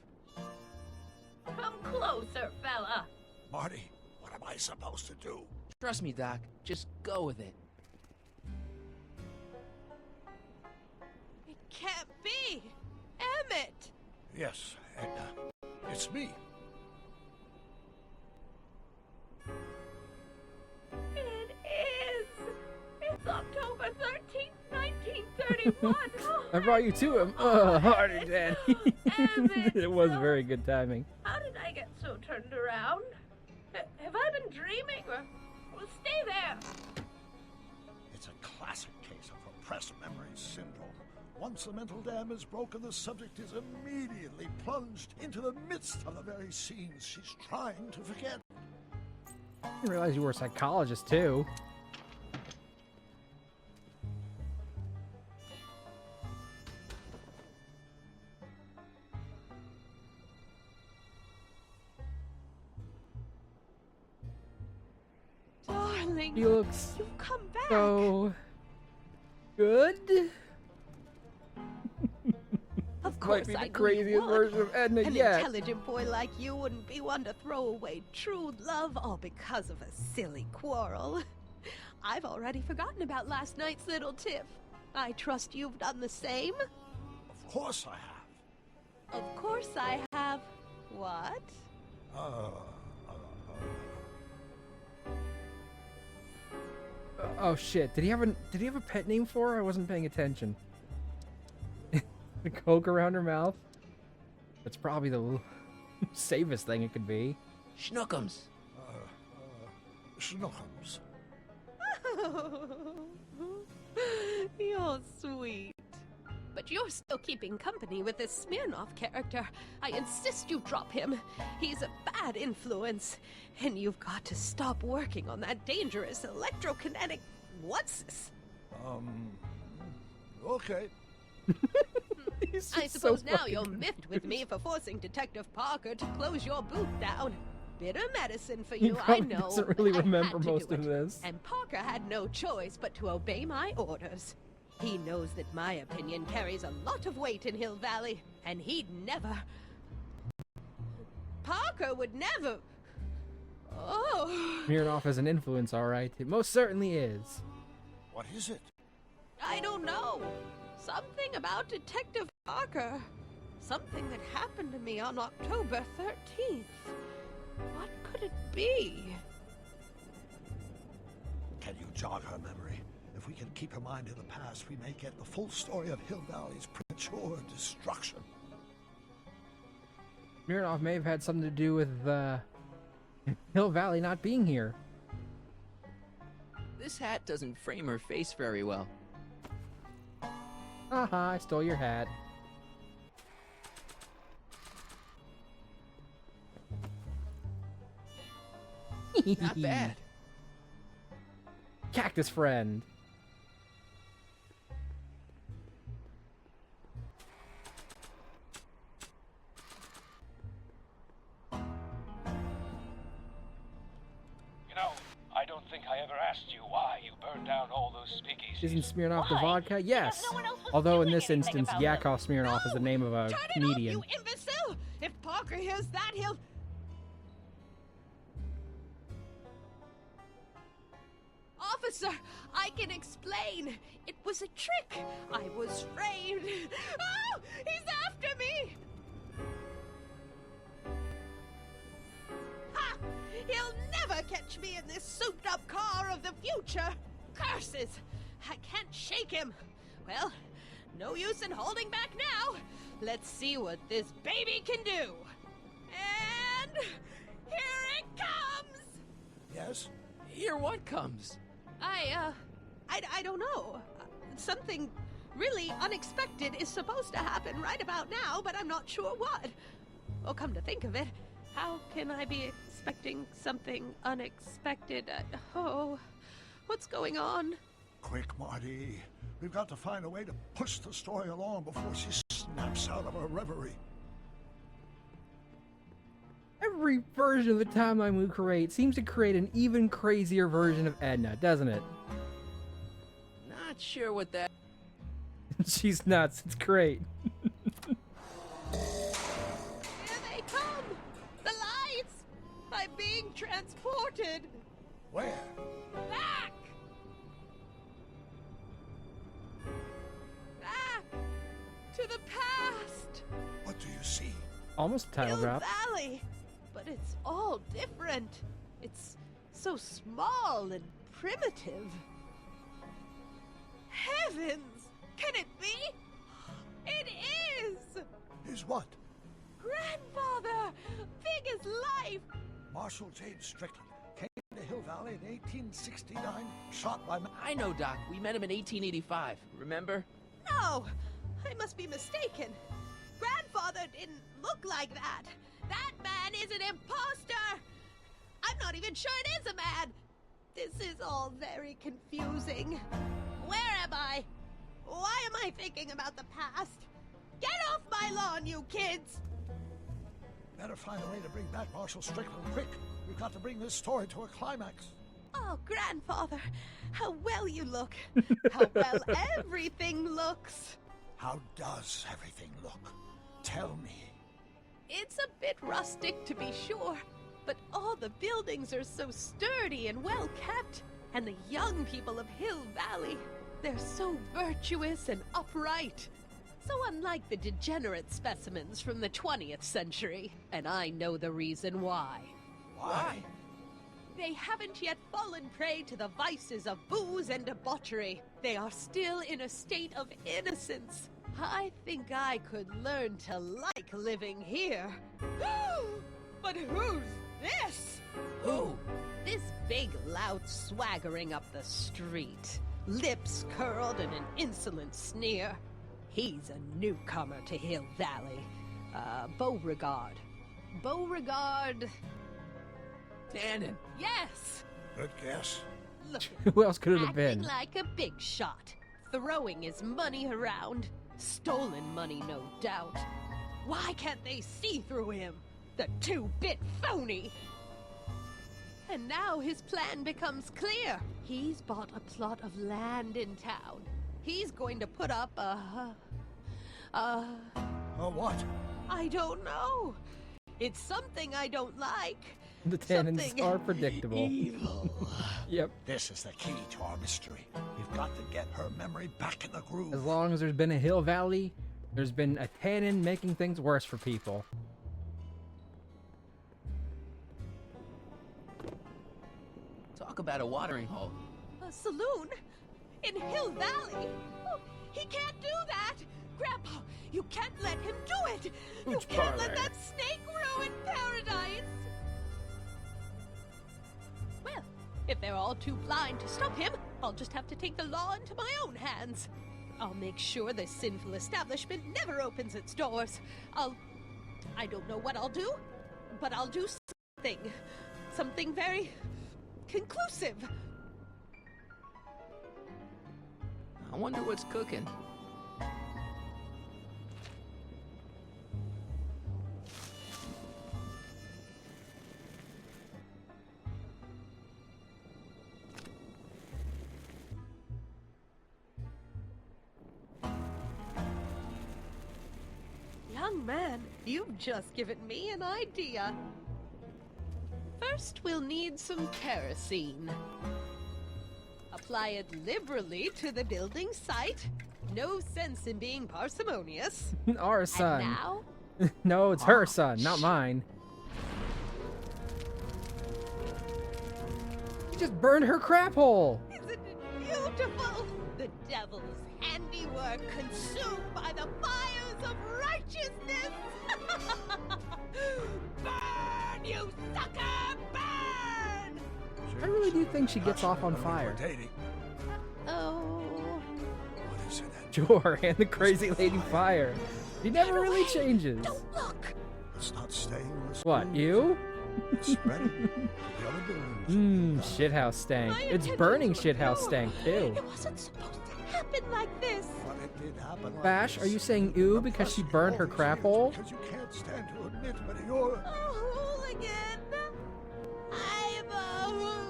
Come closer, fella. Marty, what am I supposed to do? Trust me, Doc. Just go with it. It can't be. Emmett. Yes, Edna. It's me. It is. It's October 13th, 1931. I brought you to him. Harder, Daddy. Emmett, It was very good timing. How did I get so turned around? Have I been dreaming? Or stay there. It's a classic case of repressed memory syndrome. Once the mental dam is broken, the subject is immediately plunged into the midst of the very scenes she's trying to forget. I didn't realize you were a psychologist, too. Darling, He looks you've come back. so good. Of Might course be I the knew craziest you would. version of Edna An yet. intelligent boy like you wouldn't be one to throw away true love all because of a silly quarrel. I've already forgotten about last night's little tiff. I trust you've done the same? Of course I have. Of course I have. What? Oh shit! Did he have a pet name for her? I wasn't paying attention. The coke around her mouth. That's probably the safest thing it could be. Schnookums. Schnookums. You're sweet. But you're still keeping company with this Smirnoff character. I insist you drop him. He's a bad influence. And you've got to stop working on that dangerous electrokinetic... What's this? Okay. I suppose now you're miffed with me for forcing Detective Parker to close your booth down. Bitter medicine for He you, I probably know. doesn't but really I had remember to most do of it. this. And Parker had no choice but to obey my orders. He knows that my opinion carries a lot of weight in Hill Valley, and he'd never... Parker would never... Oh... Smirnoff as an influence, all right. It most certainly is. What is it? I don't know. Something about Detective Parker. Something that happened to me on October 13th. What could it be? Can you jog her memory? If we can keep her mind in the past, we may get the full story of Hill Valley's premature destruction. Smirnoff may have had something to do with Hill Valley not being here. This hat doesn't frame her face very well. Haha, I stole your hat. Not bad. Cactus friend. You know, I don't think ever asked you why you burned down all those speakeasies? Isn't Smirnoff the vodka? Yes. Although in this instance, Yakov Smirnoff is the name of a comedian. You imbecile! If Parker hears that, he'll... Officer, I can explain. It was a trick. I was framed. Oh, he's after me! Ha! He'll never catch me in this souped-up car of the future. Curses! I can't shake him. Well, no use in holding back now. Let's see what this baby can do. And here it comes! Yes? Here what comes? I don't know. Something really unexpected is supposed to happen right about now, but I'm not sure what. Oh, come to think of it, how can I be expecting something unexpected? What's going on? Quick, Marty. We've got to find a way to push the story along before she snaps out of her reverie. Every version of the timeline we create seems to create an even crazier version of Edna, doesn't it? Not sure what that... She's nuts. It's great. Here they come! The lights! I'm being transported! Where? Back! Back! To the past! What do you see? Almost a title Hill drop. Valley! But it's all different. It's so small and primitive. Heavens! Can it be? It is! Is what? Grandfather! Big as life! Marshal James Strickland came to Hill Valley in 1869, shot by... I know, Doc. We met him in 1885. Remember? No! I must be mistaken. Grandfather didn't look like that. That man is an imposter! I'm not even sure it is a man! This is all very confusing. Where am I? Why am I thinking about the past? Get off my lawn, you kids! Better find a way to bring back Marshal Strickland quick. We've got to bring this story to a climax. Oh, Grandfather, how well you look. How well everything looks. How does everything look? Tell me. It's a bit rustic, to be sure, but all the buildings are so sturdy and well kept. And the young people of Hill Valley, they're so virtuous and upright. So unlike the degenerate specimens from the 20th century. And I know the reason why. Why? They haven't yet fallen prey to the vices of booze and debauchery. They are still in a state of innocence. I think I could learn to like living here. But who's this? Who? This big lout swaggering up the street. Lips curled in an insolent sneer. He's a newcomer to Hill Valley. Beauregard. Beauregard... Tannen. Yes! Good guess. Look, Who else could it have acting been? like a big shot. Throwing his money around. Stolen money, no doubt. Why can't they see through him? The two-bit phony! And now his plan becomes clear. He's bought a plot of land in town. He's going to put up a what? I don't know. It's something I don't like. The Tannins Something are predictable. Evil. Yep. This is the key to our mystery. We've got to get her memory back in the groove. As long as there's been a Hill Valley, there's been a Tannin making things worse for people. Talk about a watering hole. A saloon? In Hill Valley? Oh, he can't do that! Grandpa, you can't let him do it! You Hooch can't let parlor. that snake ruin paradise! Well, if they're all too blind to stop him, I'll just have to take the law into my own hands. I'll make sure this sinful establishment never opens its doors. I don't know what I'll do, but I'll do something. Something very conclusive. I wonder what's cooking. Young man, you've just given me an idea. First, we'll need some kerosene. Apply it liberally to the building site. No sense in being parsimonious. Our son. And now? No, it's her son, not mine. He just burned her crap hole. Isn't it beautiful? The devil's handiwork consumed by the fires of righteousness. Burn, you sucker, burn! I really do think she gets off on fire. Oh. Sure, and the crazy lady fire. He never really changes. Don't look. It's not staying. What, you? Spreading. The other buildings. Shithouse stank. It's burning shithouse stank, too. It wasn't supposed to happen like this. But it did happen. Bash, are you saying ooh because she burned her crap hole? Because you can't stand to admit when you're A hooligan. I'm a hooligan.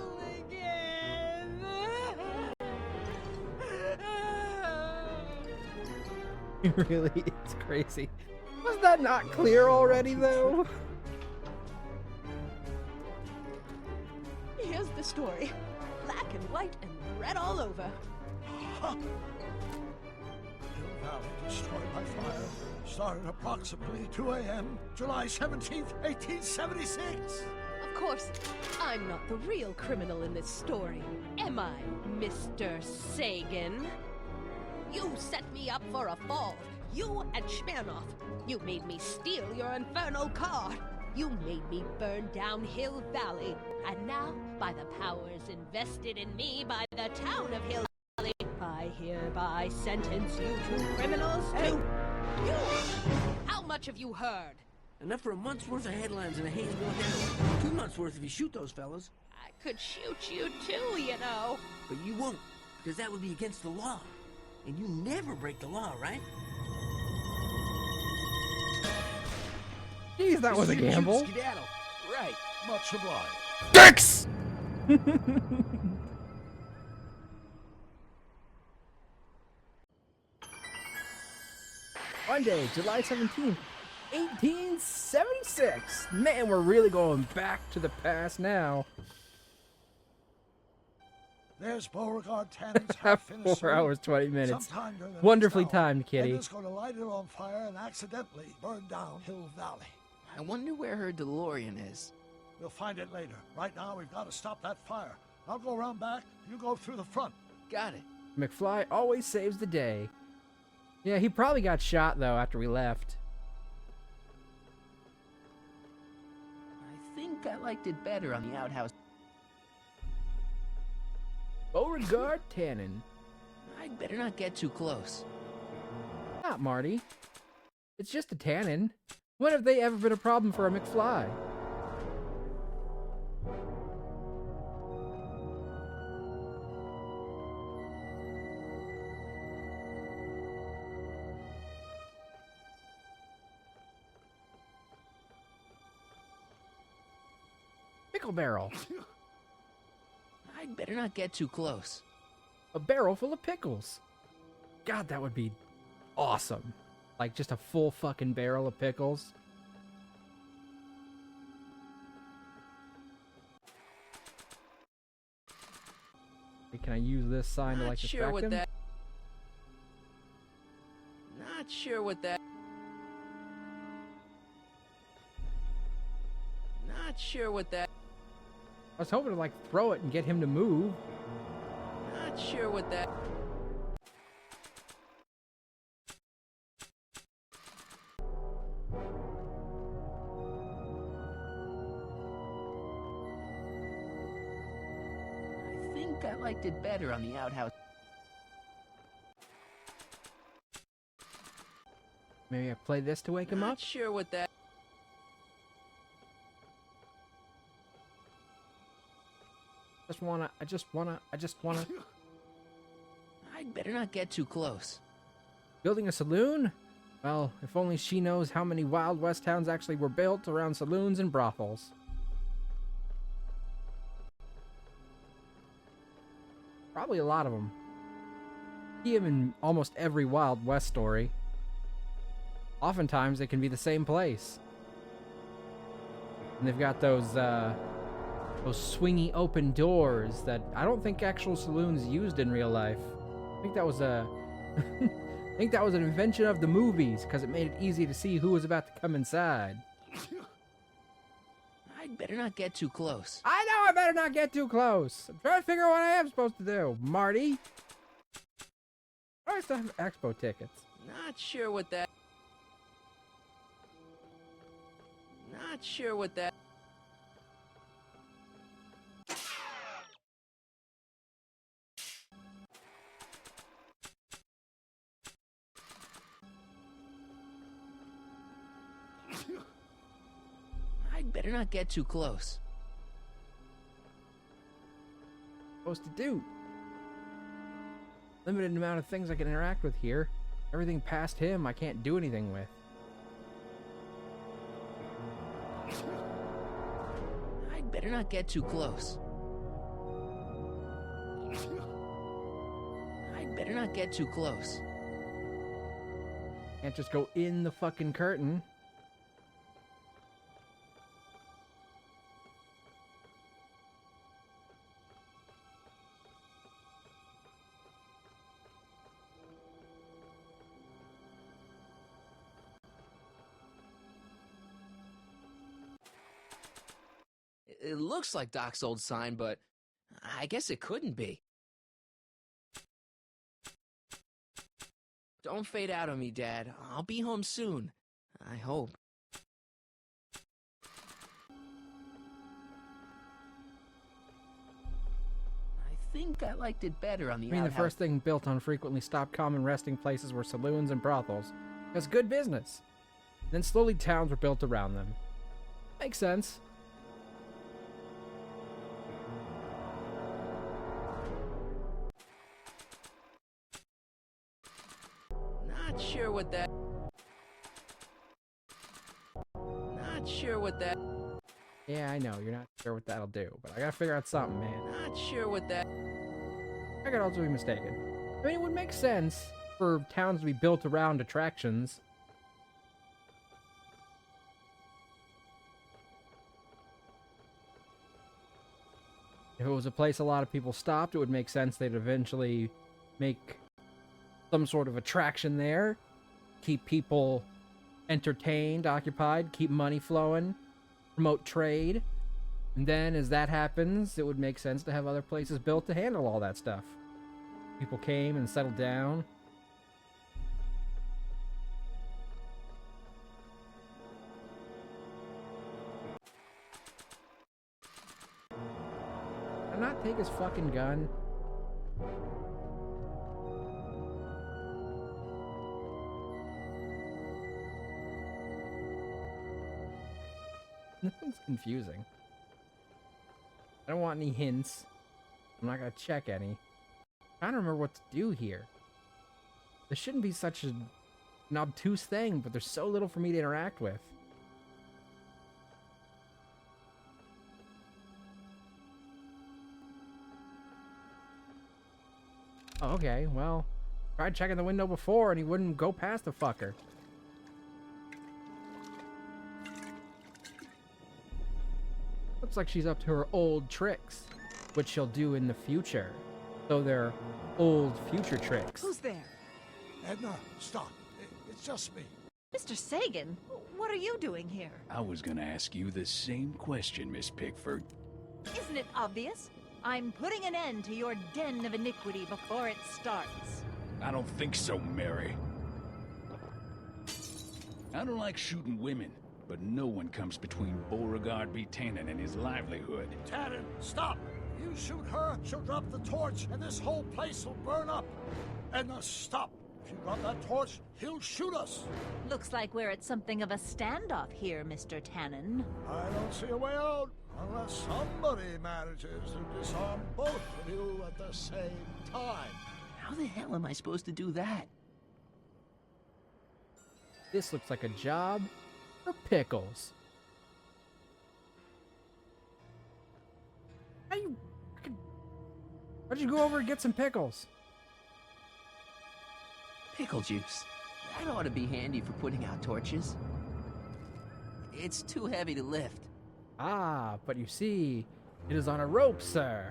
Really, it's crazy. Was that not clear already, though? Here's the story. Black and white and red all over. Hill Valley destroyed by fire. Started approximately 2 a.m., July 17th, 1876. Of course, I'm not the real criminal in this story, am I, Mr. Sagan? You set me up for a fall. You and Smirnoff. You made me steal your infernal car. You made me burn down Hill Valley. And now, by the powers invested in me by the town of Hill Valley, I hereby sentence you two criminals to... You! How much have you heard? Enough for a month's worth of headlines in a Hayesville Herald. 2 months worth if you shoot those fellas. I could shoot you too, you know. But you won't, because that would be against the law. And you never break the law, right? Jeez, that was a gamble. Skedaddle. Right. Much obliged. Dicks! Monday, July 17th, 1876. Man, we're really going back to the past now. There's Beauregard Tannen's half-finished 4 hours, 20 minutes. Sometime during the Wonderfully next hour, timed, Kitty. Edna's going to light it on fire and accidentally burn down Hill Valley. I wonder where her DeLorean is. We'll find it later. Right now, we've got to stop that fire. I'll go around back. You go through the front. Got it. McFly always saves the day. Yeah, he probably got shot, though, after we left. I think I liked it better on the outhouse. Beauregard Tannen. I'd better not get too close. Not Marty. It's just a Tannen. When have they ever been a problem for a McFly? Pickle barrel. I'd better not get too close. A barrel full of pickles. God, that would be awesome. Like, just a full fucking barrel of pickles. Hey, can I use this sign to, like, distract him? Not sure what that... Not sure what that... I was hoping to, like, throw it and get him to move. Not sure what that... I think I liked it better on the outhouse. Maybe I play this to wake him up? Not sure what that... I just wanna... I'd better not get too close. Building a saloon? Well, if only she knows how many Wild West towns actually were built around saloons and brothels. Probably a lot of them. See him in almost every Wild West story. Oftentimes, they can be the same place. And they've got those swingy open doors that I don't think actual saloons used in real life. I think that was a... I think that was an invention of the movies, because it made it easy to see who was about to come inside. I'd better not get too close. I know I better not get too close. I'm trying to figure out what I am supposed to do, Marty. I still have expo tickets. Not sure what that... Not sure what that... I'd better not get too close. Supposed to do? Limited amount of things I can interact with here. Everything past him I can't do anything with. I'd better not get too close. I'd better not get too close. Can't just go in the fucking curtain. It looks like Doc's old sign, but I guess it couldn't be. Don't fade out on me, Dad. I'll be home soon. I hope. I think I liked it better on the The first thing built on frequently stopped common resting places were saloons and brothels. That's good business. Then slowly towns were built around them. Makes sense. Not sure what that... Not sure what that... Yeah, I know, you're not sure what that'll do, but I gotta figure out something, man. Not sure what that... I could also be mistaken. I mean, it would make sense for towns to be built around attractions. If it was a place a lot of people stopped, it would make sense they'd eventually make some sort of attraction there. Keep people entertained, occupied, keep money flowing, promote trade. And then as that happens, it would make sense to have other places built to handle all that stuff. People came and settled down. Did I not take his fucking gun? Nothing's confusing. I don't want any hints. I'm not gonna check any. I don't remember what to do here. This shouldn't be such an obtuse thing, but there's so little for me to interact with. Oh, okay, well, tried checking the window before and he wouldn't go past the fucker. Looks like she's up to her old tricks, which she'll do in the future. So they're old future tricks. Who's there? Edna, stop. It's just me. Mr. Sagan, what are you doing here? I was gonna ask you the same question, Miss Pickford. Isn't it obvious? I'm putting an end to your den of iniquity before it starts. I don't think so, Mary. I don't like shooting women, but no one comes between Beauregard B. Tannen and his livelihood. Tannen, stop! You shoot her, she'll drop the torch, and this whole place will burn up. Edna, stop! If you drop that torch, he'll shoot us. Looks like we're at something of a standoff here, Mr. Tannen. I don't see a way out, unless somebody manages to disarm both of you at the same time. How the hell am I supposed to do that? This looks like a job for Pickles. Why'd you go over and get some pickles? Pickle juice. That ought to be handy for putting out torches. It's too heavy to lift. Ah, but you see, it is on a rope, sir.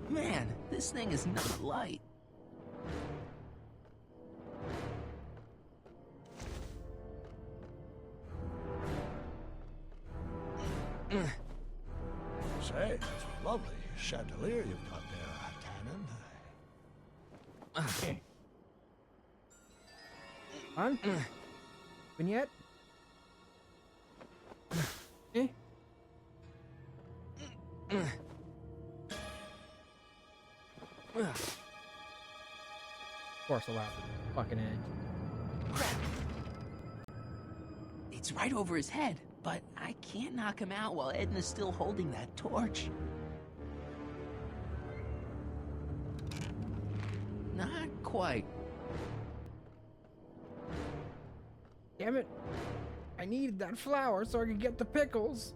Man, this thing is not light. Say, that's a lovely chandelier you've got there, Tannen. On? Vignette? Eh? Of course, I'll have fucking end. Crap. It's right over his head, but I can't knock him out while Edna's still holding that torch. Not quite. Damn it. I needed that flour so I could get the pickles.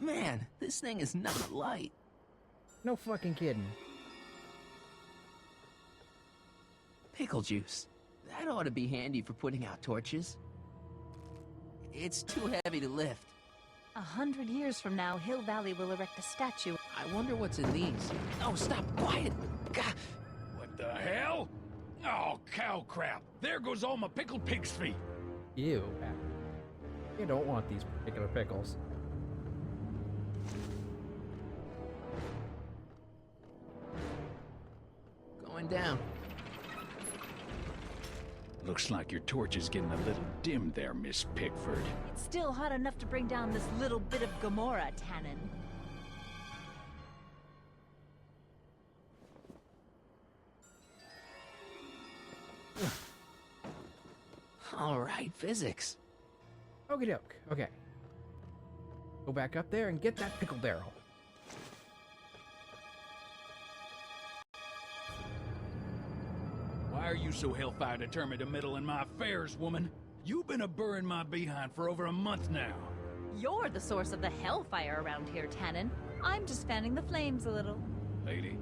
Man, this thing is not light. No fucking kidding. Pickle juice. That ought to be handy for putting out torches. It's too heavy to lift. 100 years from now, Hill Valley will erect a statue. I wonder what's in these. Oh, stop! Quiet! God. What the hell? Oh, cow crap. There goes all my pickled pig's feet. Ew. You don't want these particular pickles. Going down. Looks like your torch is getting a little dim there, Miss Pickford. It's still hot enough to bring down this little bit of Gomorrah, Tannen. All right, physics. Okie doke. Okay. Go back up there and get that pickle barrel. Why are you so hellfire determined to meddle in my affairs, woman? You've been a-burring my behind for over a month now. You're the source of the hellfire around here, Tannen. I'm just fanning the flames a little. Lady,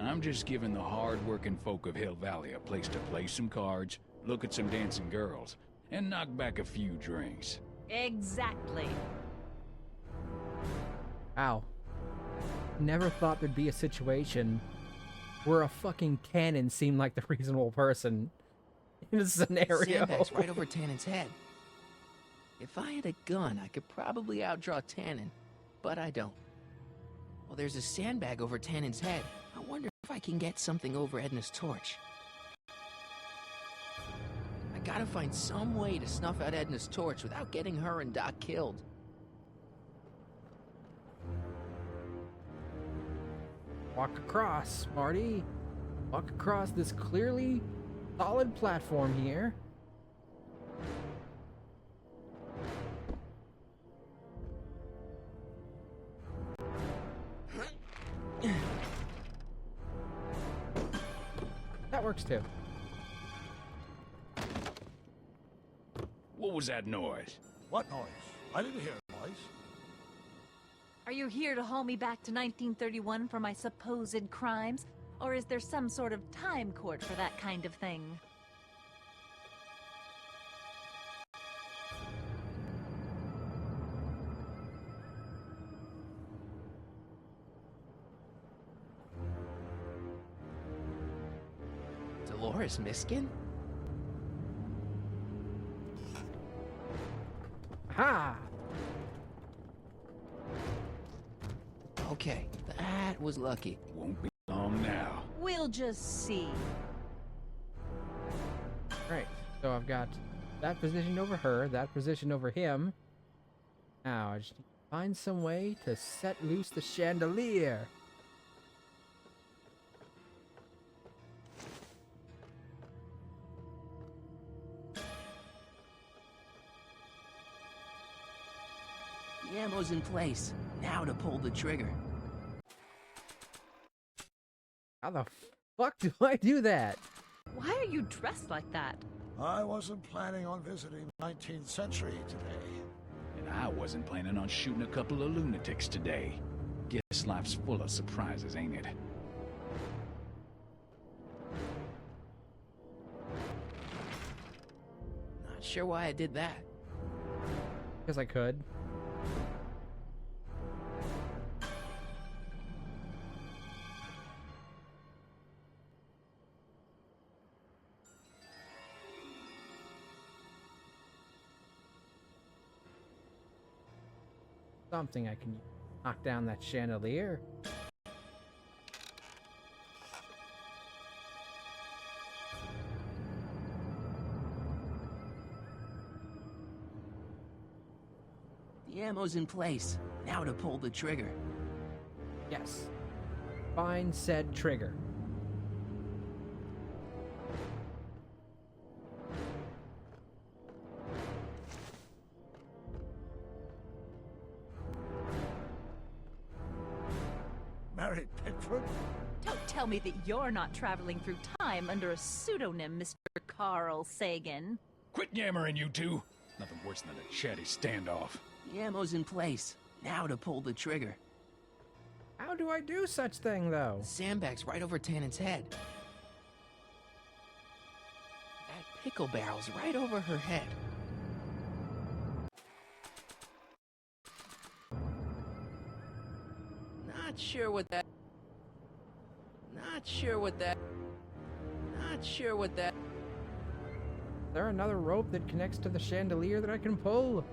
I'm just giving the hard-working folk of Hill Valley a place to play some cards, look at some dancing girls, and knock back a few drinks. Exactly. Ow. Never thought there'd be a situation where a fucking cannon seemed like the reasonable person in a scenario. Sandbag's right over Tannen's head. If I had a gun, I could probably outdraw Tannen, but I don't. Well, there's a sandbag over Tannen's head. I wonder if I can get something over Edna's torch. I gotta find some way to snuff out Edna's torch without getting her and Doc killed. Walk across, Marty. Walk across this clearly solid platform here. That works too. What was that noise? What noise? I didn't hear a noise. Are you here to haul me back to 1931 for my supposed crimes? Or is there some sort of time court for that kind of thing? Dolores Miskin? Ha! Okay, that was lucky. Won't be long now. We'll just see. Right, so I've got that positioned over her, that positioned over him. Now, I just need to find some way to set loose the chandelier. The ammo's in place. Now to pull the trigger. How the fuck do I do that? Why are you dressed like that? I wasn't planning on visiting the 19th century today. And I wasn't planning on shooting a couple of lunatics today. Guess life's full of surprises, ain't it? Not sure why I did that. Because I could. Something I can knock down that chandelier. The ammo's in place. Now to pull the trigger. Yes. Find said trigger. Mary Pickford? Don't tell me that you're not traveling through time under a pseudonym, Mr. Carl Sagan. Quit yammering, you two. Nothing worse than a chatty standoff. The ammo's in place. Now to pull the trigger. How do I do such thing, though? The sandbag's right over Tannen's head. That pickle barrel's right over her head. Not sure what that... Not sure what that... Is there another rope that connects to the chandelier that I can pull?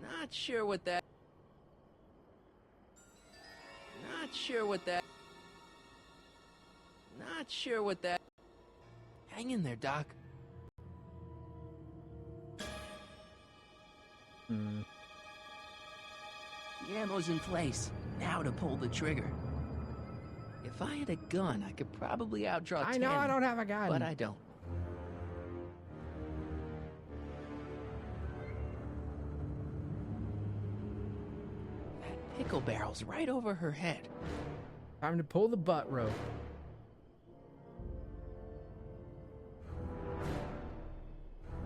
Not sure what that... Not sure what that... Not sure what that... Hang in there, Doc. Hmm. The ammo's in place. Now to pull the trigger. If I had a gun, I could probably outdraw I know Tannen, I don't have a gun. but I don't. That pickle barrel's right over her head. Time to pull the butt rope.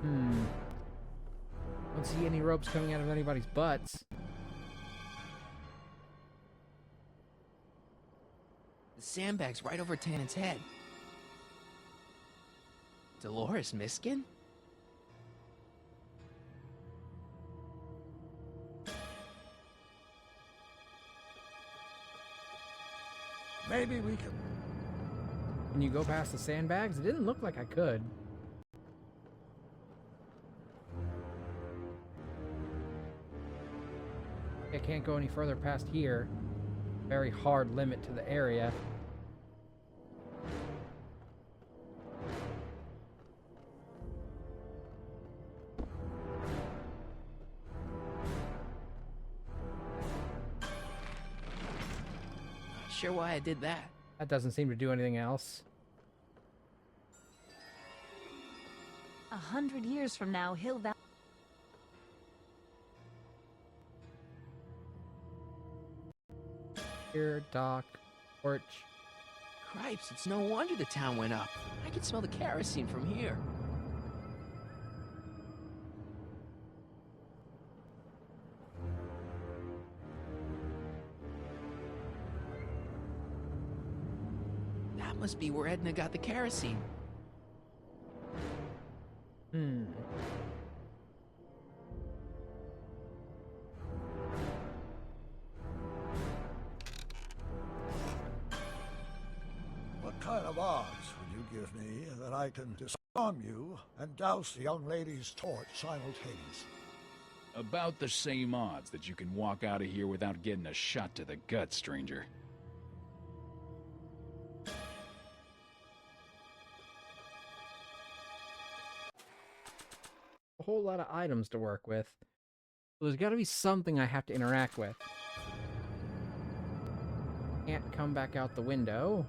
Don't see any ropes coming out of anybody's butts. The sandbag's right over Tannen's head. Dolores Miskin? Maybe we can... Can you go past the sandbags? It didn't look like I could. I can't go any further past here. Very hard limit to the area. Not sure why I did that. That doesn't seem to do anything else. 100 years from now, Hill Valley... Here, dock, porch. Cripes, it's no wonder the town went up. I can smell the kerosene from here. That must be where Edna got the kerosene. What kind of odds would you give me that I can disarm you and douse the young lady's torch simultaneously? About the same odds that you can walk out of here without getting a shot to the gut, stranger. A whole lot of items to work with. So there's gotta be something I have to interact with. Can't come back out the window.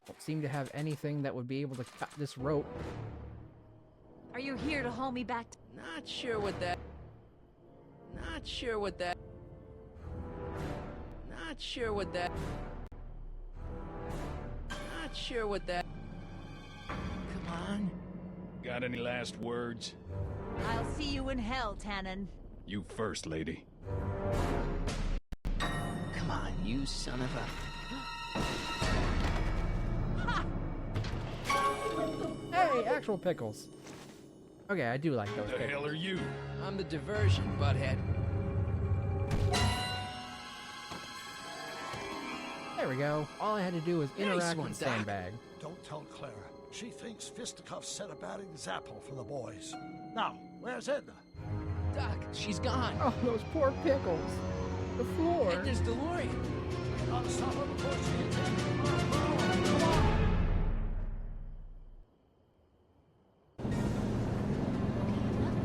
Don't seem to have anything that would be able to cut this rope. Are you here to haul me back to... Not sure what that... Not sure what that... Not sure what that... Not sure what that... Come on. Got any last words? I'll see you in hell, Tannen. You first, lady. Come on, you son of a... Hey, actual pickles. Okay, I do like those The pickles. hell are you? I'm the diversion, butthead. There we go. All I had to do was interact with the sandbag. Don't tell Clara. She thinks fisticuffs set a bad example for the boys. Now, where's Edna? Doc, she's gone. Oh, those poor pickles. The floor. Edna's DeLorean. Gotta stop her before she gets in. Come on.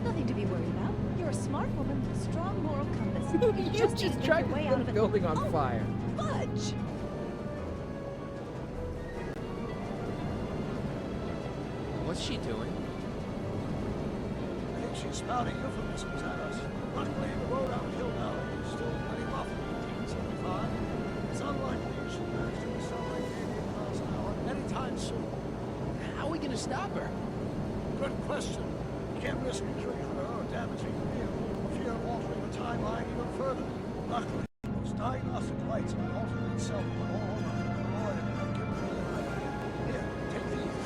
Nothing to be worried about. You're a smart woman with a strong moral compass. You You just tried to set the building on fire. Fudge! What's she doing? I think she's spouting euphemisms at us. Luckily, the road uphill now is still pretty rough in 1875. It's unlikely she'll manage to accelerate 80 miles an hour anytime soon. How are we gonna stop her? Good question. Can't risk injuring her or damaging the vehicle for fear of altering the timeline even further. Luckily, those diagnostic lights have altered itself all over the Lord and have given me an idea. Here, take these.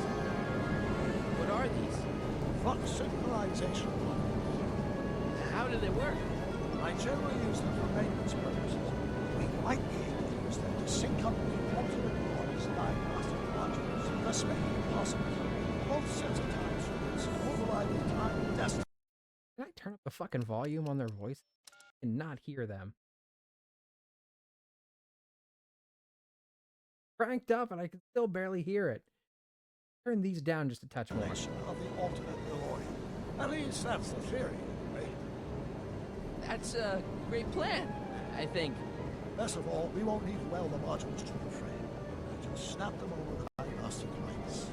What are these? Front synchronization buttons. How do they work? I generally use them for maintenance purposes. We might be able to use them to sync up the alternate noise diagnostic modules, thus making it possible for both sets of time streams to override the time destiny. Can I turn up the fucking volume on their voice and not hear them? Cranked up and I can still barely hear it. Turn these down just a touch more. Of the alternate DeLorean. At least that's the theory, anyway. That's a great plan, I think. Best of all, we won't need to weld the modules to the frame. We'll just snap them over the diagnostic lights.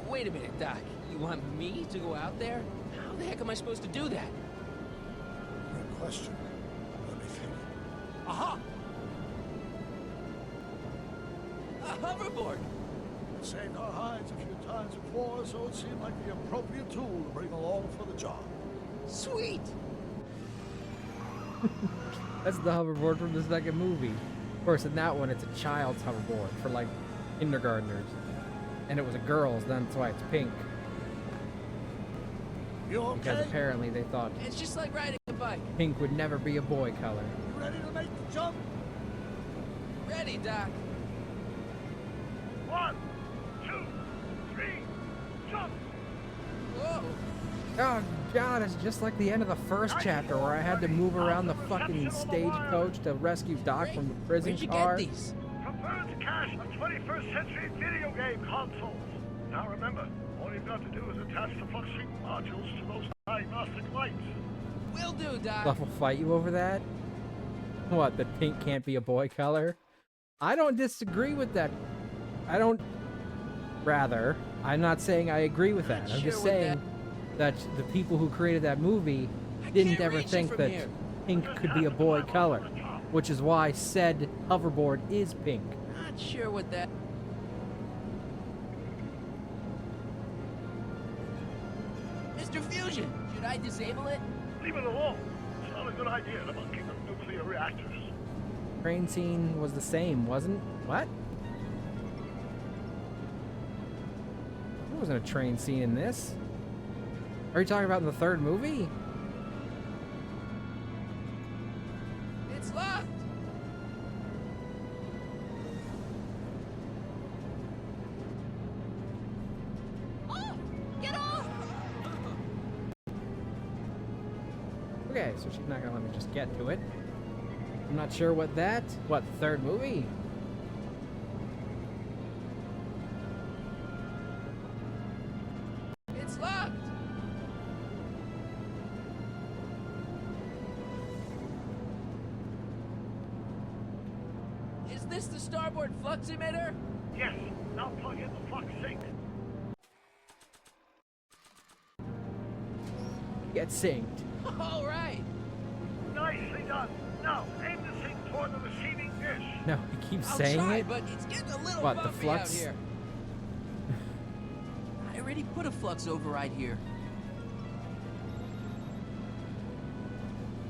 Wait a minute, Doc. You want me to go out there? How the heck am I supposed to do that? Good question. Let me think. Aha! A hoverboard! We saved our hides a few times before, so it seemed like the appropriate tool to bring along for the job. Sweet! That's the hoverboard from the second movie. Of course, in that one, it's a child's hoverboard for, like, kindergartners. And it was a girl's, that's why it's pink. You okay? Because apparently they thought It's just like riding a bike. pink would never be a boy color. You ready to make the jump? Ready, Doc. 1, 2, 3, jump! Whoa! Oh god, it's just like the end of the first chapter where I had to move around the fucking stagecoach to rescue Doc from the prison Where'd you car. get these? From Bird's cache of 21st century video game consoles. Now remember, all you've got to do is attach the flux sync modules to those diagnostic lights. Will do, Doc. Stuff will fight you over that? What, that pink can't be a boy color? I don't disagree with that. I don't... Rather, I'm not saying I agree with that. I'm just saying that the people who created that movie didn't ever think that pink could be a boy color, which is why said hoverboard is pink. Not sure what that... Mr. Fusion, should I disable it? Leave it alone. It's not a good idea to monkey with nuclear reactors. Train scene was the same, wasn't? What? There wasn't a train scene in this. Are you talking about in the third movie? It's locked! Oh! Get off! Okay, so she's not gonna let me just get to it. I'm not sure what that... What, third movie? It's locked! Is Is this the starboard flux emitter? Yes, now plug in the flux sink. Get synced. All right. Nicely done. Now, aim the sink toward the receiving dish. No, he keeps I'll saying try, it. but it's getting a little What, the bumpy out flux? here. I already put a flux override here.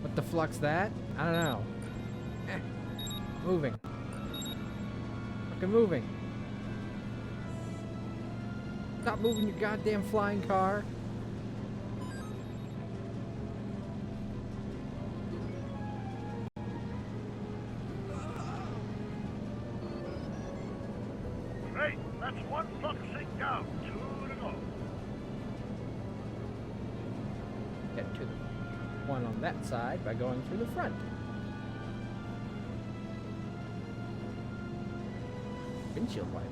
What the flux that? I don't know. Moving. Fucking moving. Stop moving your goddamn flying car. Great, that's one flux sink down. 2 to go. Get to the one on that side by going through the front. Windshield wiper.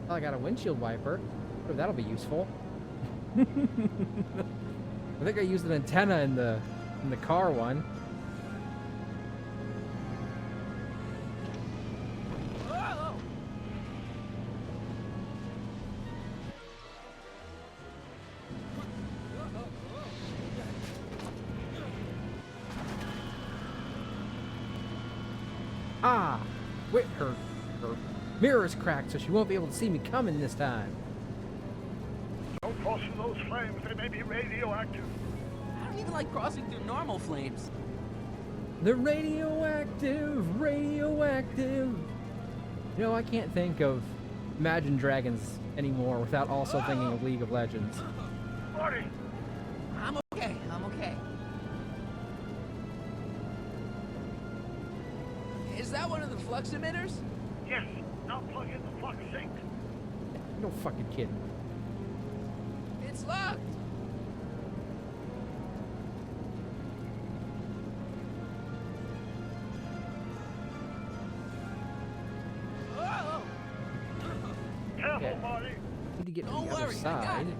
Well, I got a windshield wiper. Oh, that'll be useful. I think I used an antenna in the car one. Ah! Wait, her mirror's cracked, so she won't be able to see me coming this time. Don't cross through those flames. They may be radioactive. I don't even like crossing through normal flames. The radioactive, radioactive. You know, I can't think of Imagine Dragons anymore without also thinking of League of Legends. Marty! I'm okay. I'm okay. Is that one of the flux emitters? Yes, now plug in the flux sink. No fucking kidding. It's locked. Oh! Careful, Yeah. Marty. Need to get to Don't the other worry, I got side. it.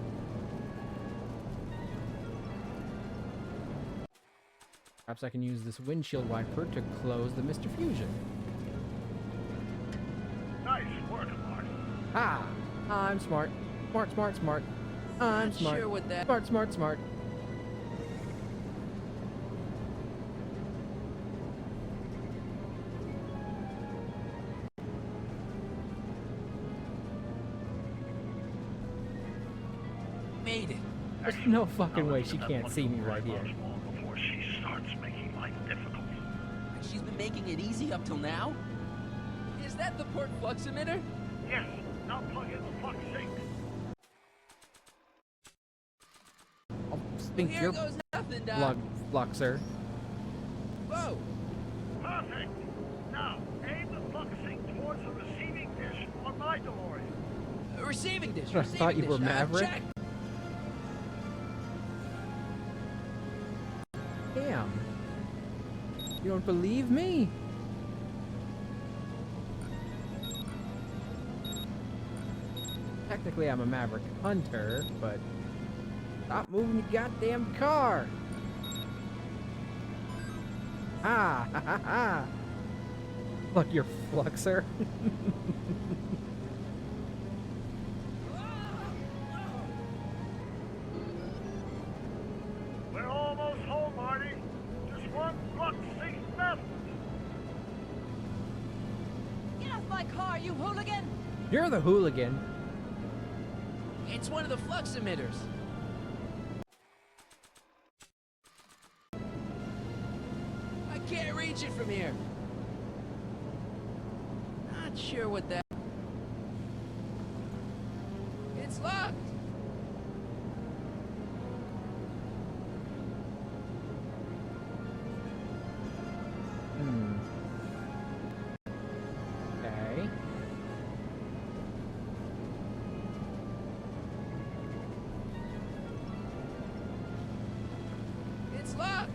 Perhaps I can use this windshield wiper to close the Mr. Fusion. Nice work, Marty. Ah! I'm smart. Smart, smart, smart. I'm Not smart. sure what that- Smart, smart, smart. Made it. There's no fucking way she can't see me right here. Before she starts making life difficult. She's been making it easy up till now? Is that the port flux emitter? Yes, now plug in the flux sink. I'll stink Here your goes nothing, Doc. fluxer. Whoa! Perfect. Now, aim the flux sink towards the receiving dish on my DeLorean. Receiving dish. I thought you receiving were dish. Maverick. Check. Damn. You don't believe me? Technically, I'm a Maverick hunter, but stop moving your goddamn car. Ah, ha ha ha. Look, your fluxer. We're almost home, Marty. Just one flux sink left. Get off my car, you hooligan! You're the hooligan. It's one of the flux emitters. I can't reach it from here. Not sure what that... It's locked. Okay. It's locked.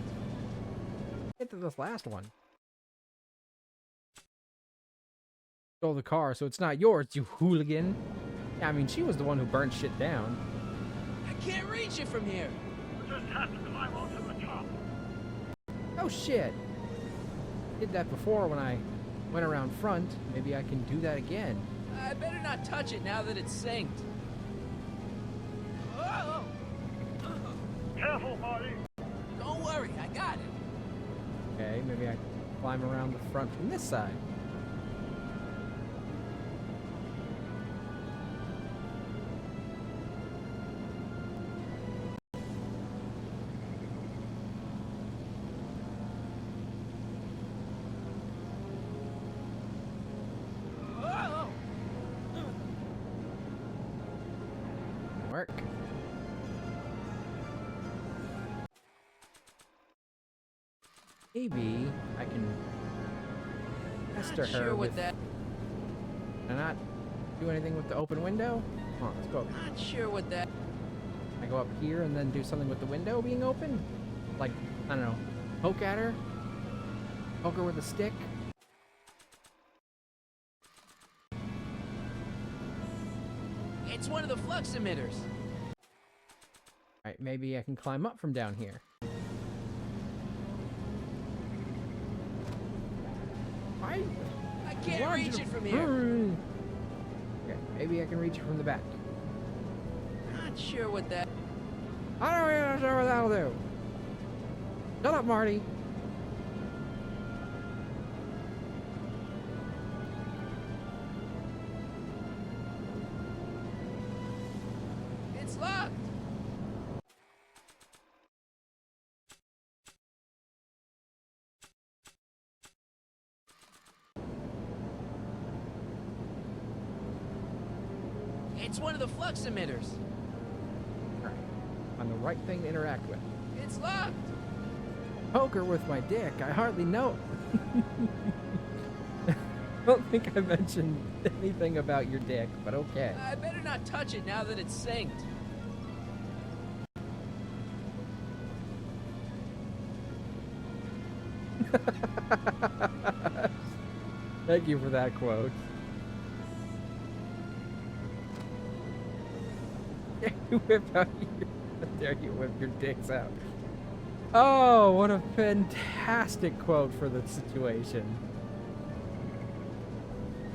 Get to this last one. Stole the car, so it's not yours, you hooligan. Yeah, I mean, she was the one who burned shit down. I can't reach it from here. We just have to climb onto the Oh shit! Did that before when I went around front. Maybe I can do that again. I better not touch it now that it's synced. Whoa! Careful, Marty. Don't worry, I got it. Okay, maybe I can climb around the front from this side. Whoa! Work. Maybe I can pester Not her sure with what that. Can I not do anything with the open window? Come on, let's go. Not sure what that. I go up here and then do something with the window being open? Like, I don't know, poke at her? Poke her with a stick? It's one of the flux emitters. Alright, maybe I can climb up from down here. I can't reach it from here. Okay, maybe I can reach it from the back. Not sure what that. I don't even know what that'll do. Shut up, Marty. It's locked. It's one of the flux emitters. Alright, I'm the right thing to interact with. It's locked. Poker with my dick. I hardly know. I don't think I mentioned anything about your dick, but okay. I better not touch it now that it's synced. Thank you for that quote. You whip out your... There you whip your dicks out. Oh, what a fantastic quote for the situation.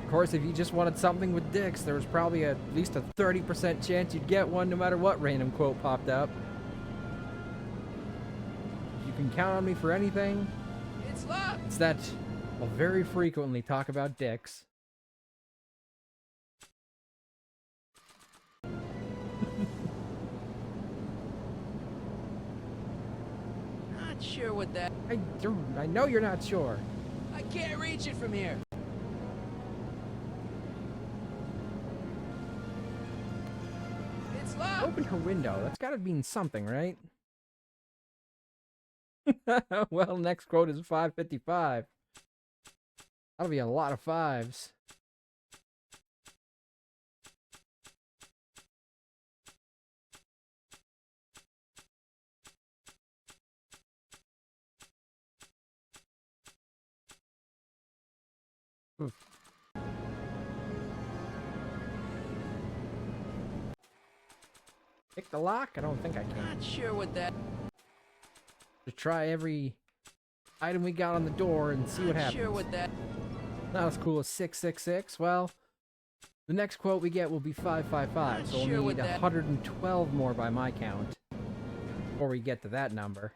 Of course, if you just wanted something with dicks, there was probably at least a 30% chance you'd get one no matter what random quote popped up. You can count on me for anything. It's locked. It's that I'll very frequently talk about dicks. Not sure what that. I know you're not sure. I can't reach it from here. It's locked. Open her window. That's gotta mean something, right? Well, next quote is 555. That'll be a lot of fives. Oof. Pick the lock? I don't think I can. Not sure what that. To try every item we got on the door and see what happens. Not sure what that. Not as cool as 666. Well, the next quote we get will be 555, so we'll need 112 more by my count before we get to that number.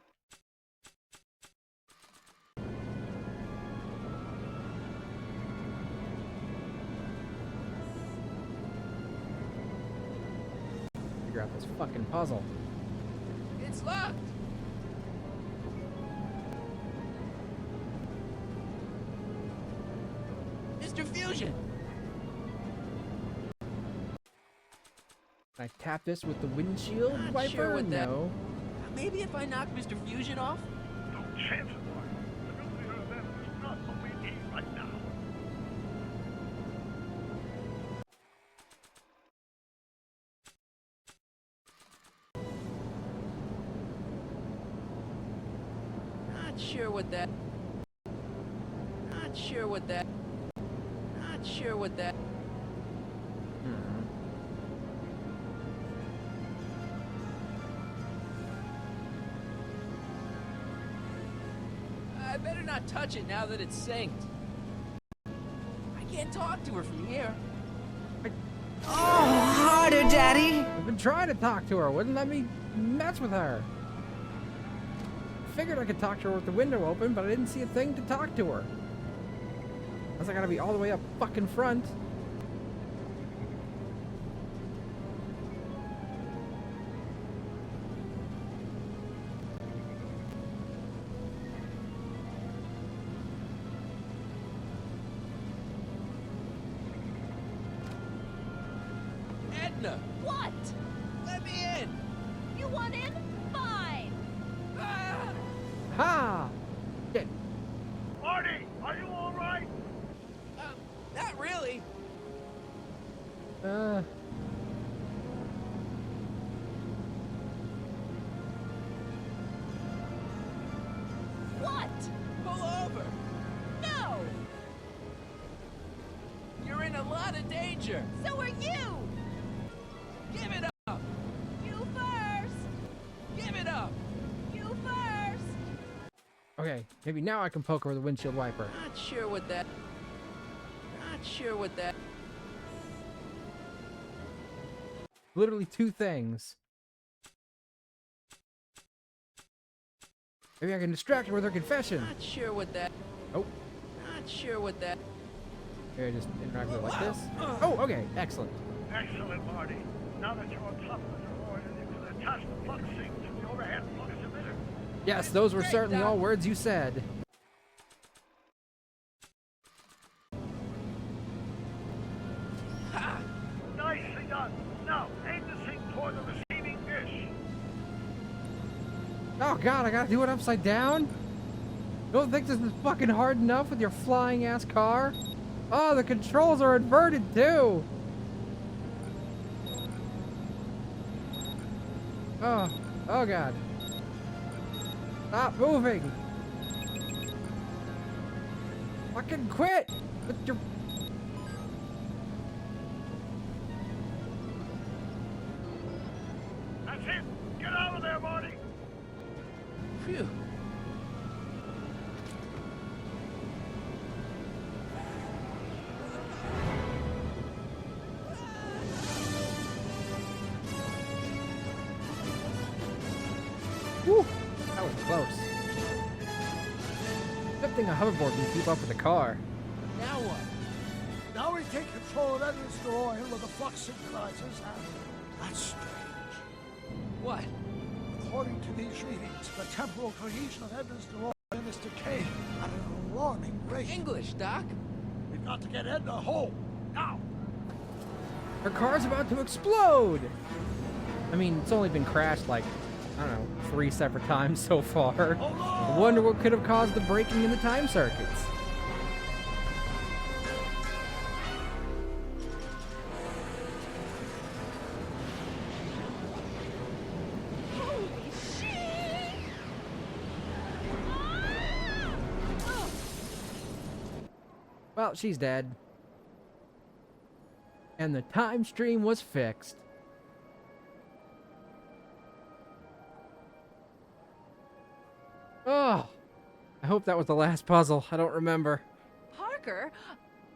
Figure out this fucking puzzle. It's locked. Mr. Fusion. Can I tap this with the windshield Not wiper? sure what that. No. Maybe if I knock Mr. Fusion off. No chance of life. The nuclear event is not what we need right now. Not sure what that. Not sure what that. Not sure what that. I better not touch it now that it's synced. I can't talk to her from here. Oh, harder, Daddy! I've been trying to talk to her. Wouldn't let me mess with her. Figured I could talk to her with the window open, but I didn't see a thing to talk to her. Unless I gotta be all the way up fucking front. Edna! What? Let me in! You want in? Fine. Ha! Shit. Marty, are you all right? Not really. What? Pull over! No! You're in a lot of danger! So are you! Give it up! You first! Give it up! You first! Okay, maybe now I can poke her with a windshield wiper. Not sure what that... Literally two things. Maybe I can distract her with her confession. Not sure what that... Oh. Not sure what that... Maybe I just interact with her like this. Oh, okay, excellent. Excellent, Marty. Now that you're on top of the DeLorean, you can attach the flux sync to the overhead flux emitter. Yes, those were certainly all words you said. Nicely done. Now, aim the sync toward the receiving dish. Oh god, I gotta do it upside down? You don't think this is fucking hard enough with your flying ass car? Oh, the controls are inverted too! Oh god. Stop moving! Fucking quit! With your... That's it. Get out of there, Marty. Phew. Whew, that was close. Good thing a hoverboard can keep up with the car. Now what? Now we take control of Edward's DeLorean with the flux synchronizers, and that's strange. What? According to these readings, the temporal cohesion of Edna's DeLorean is decaying at an alarming rate. English, Doc. We've got to get Edna home, now! Her car's about to explode! I mean, it's only been crashed like, I don't know, 3 separate times so far. I wonder what could have caused the breaking in the time circuits. Well, she's dead. And the time stream was fixed. Oh, I hope that was the last puzzle. I don't remember. Parker?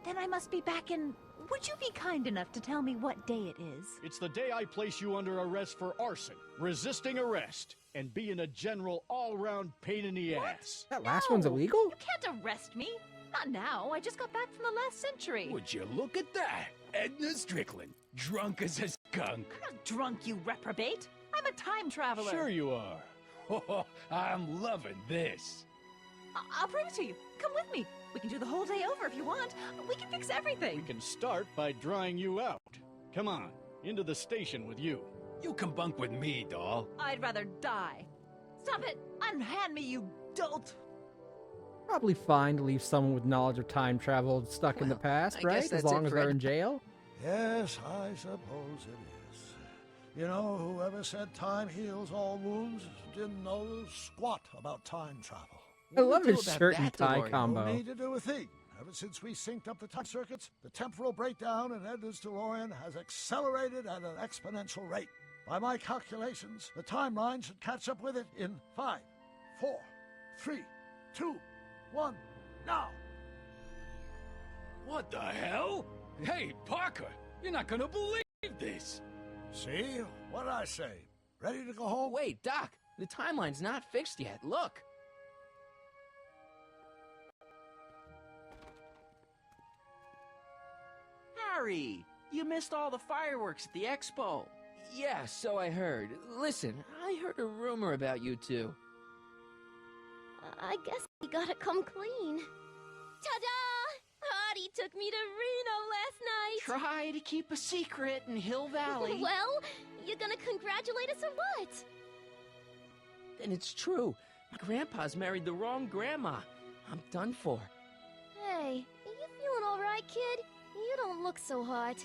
Then I must be back in... Would you be kind enough to tell me what day it is? It's the day I place you under arrest for arson, resisting arrest, and being a general all-round pain in the ass. That last one's illegal? You can't arrest me. Not now. I just got back from the last century. Would you look at that? Edna Strickland, drunk as a skunk. I'm not drunk, you reprobate. I'm a time traveler. Sure you are. Oh, I'm loving this. I'll prove it to you. Come with me. We can do the whole day over if you want. We can fix everything. We can start by drying you out. Come on, into the station with you. You can bunk with me, doll. I'd rather die. Stop it! Unhand me, you dolt! Probably fine to leave someone with knowledge of time travel stuck in the past, I right? guess As that's long it as for they're Ed. in jail? Yes, I suppose it is. You know, whoever said time heals all wounds didn't know squat about time travel. I love his shirt and tie No combo. need to do a thing. Ever since we synced up the time circuits, the temporal breakdown in Edna's DeLorean has accelerated at an exponential rate. By my calculations, the timeline should catch up with it in 5, 4, 3, 2, 1, now! What the hell? Hey, Parker, you're not gonna believe this. See? What did I say? Ready to go home? Wait, Doc, the timeline's not fixed yet. Look. Harry, you missed all the fireworks at the expo. Yeah, so I heard. Listen, I heard a rumor about you two. I guess we gotta come clean. Ta-da! Artie took me to Reno last night. Try to keep a secret in Hill Valley. Well, you gonna congratulate us or what? Then it's true. My grandpa's married the wrong grandma. I'm done for. Hey, are you feeling all right, kid? You don't look so hot.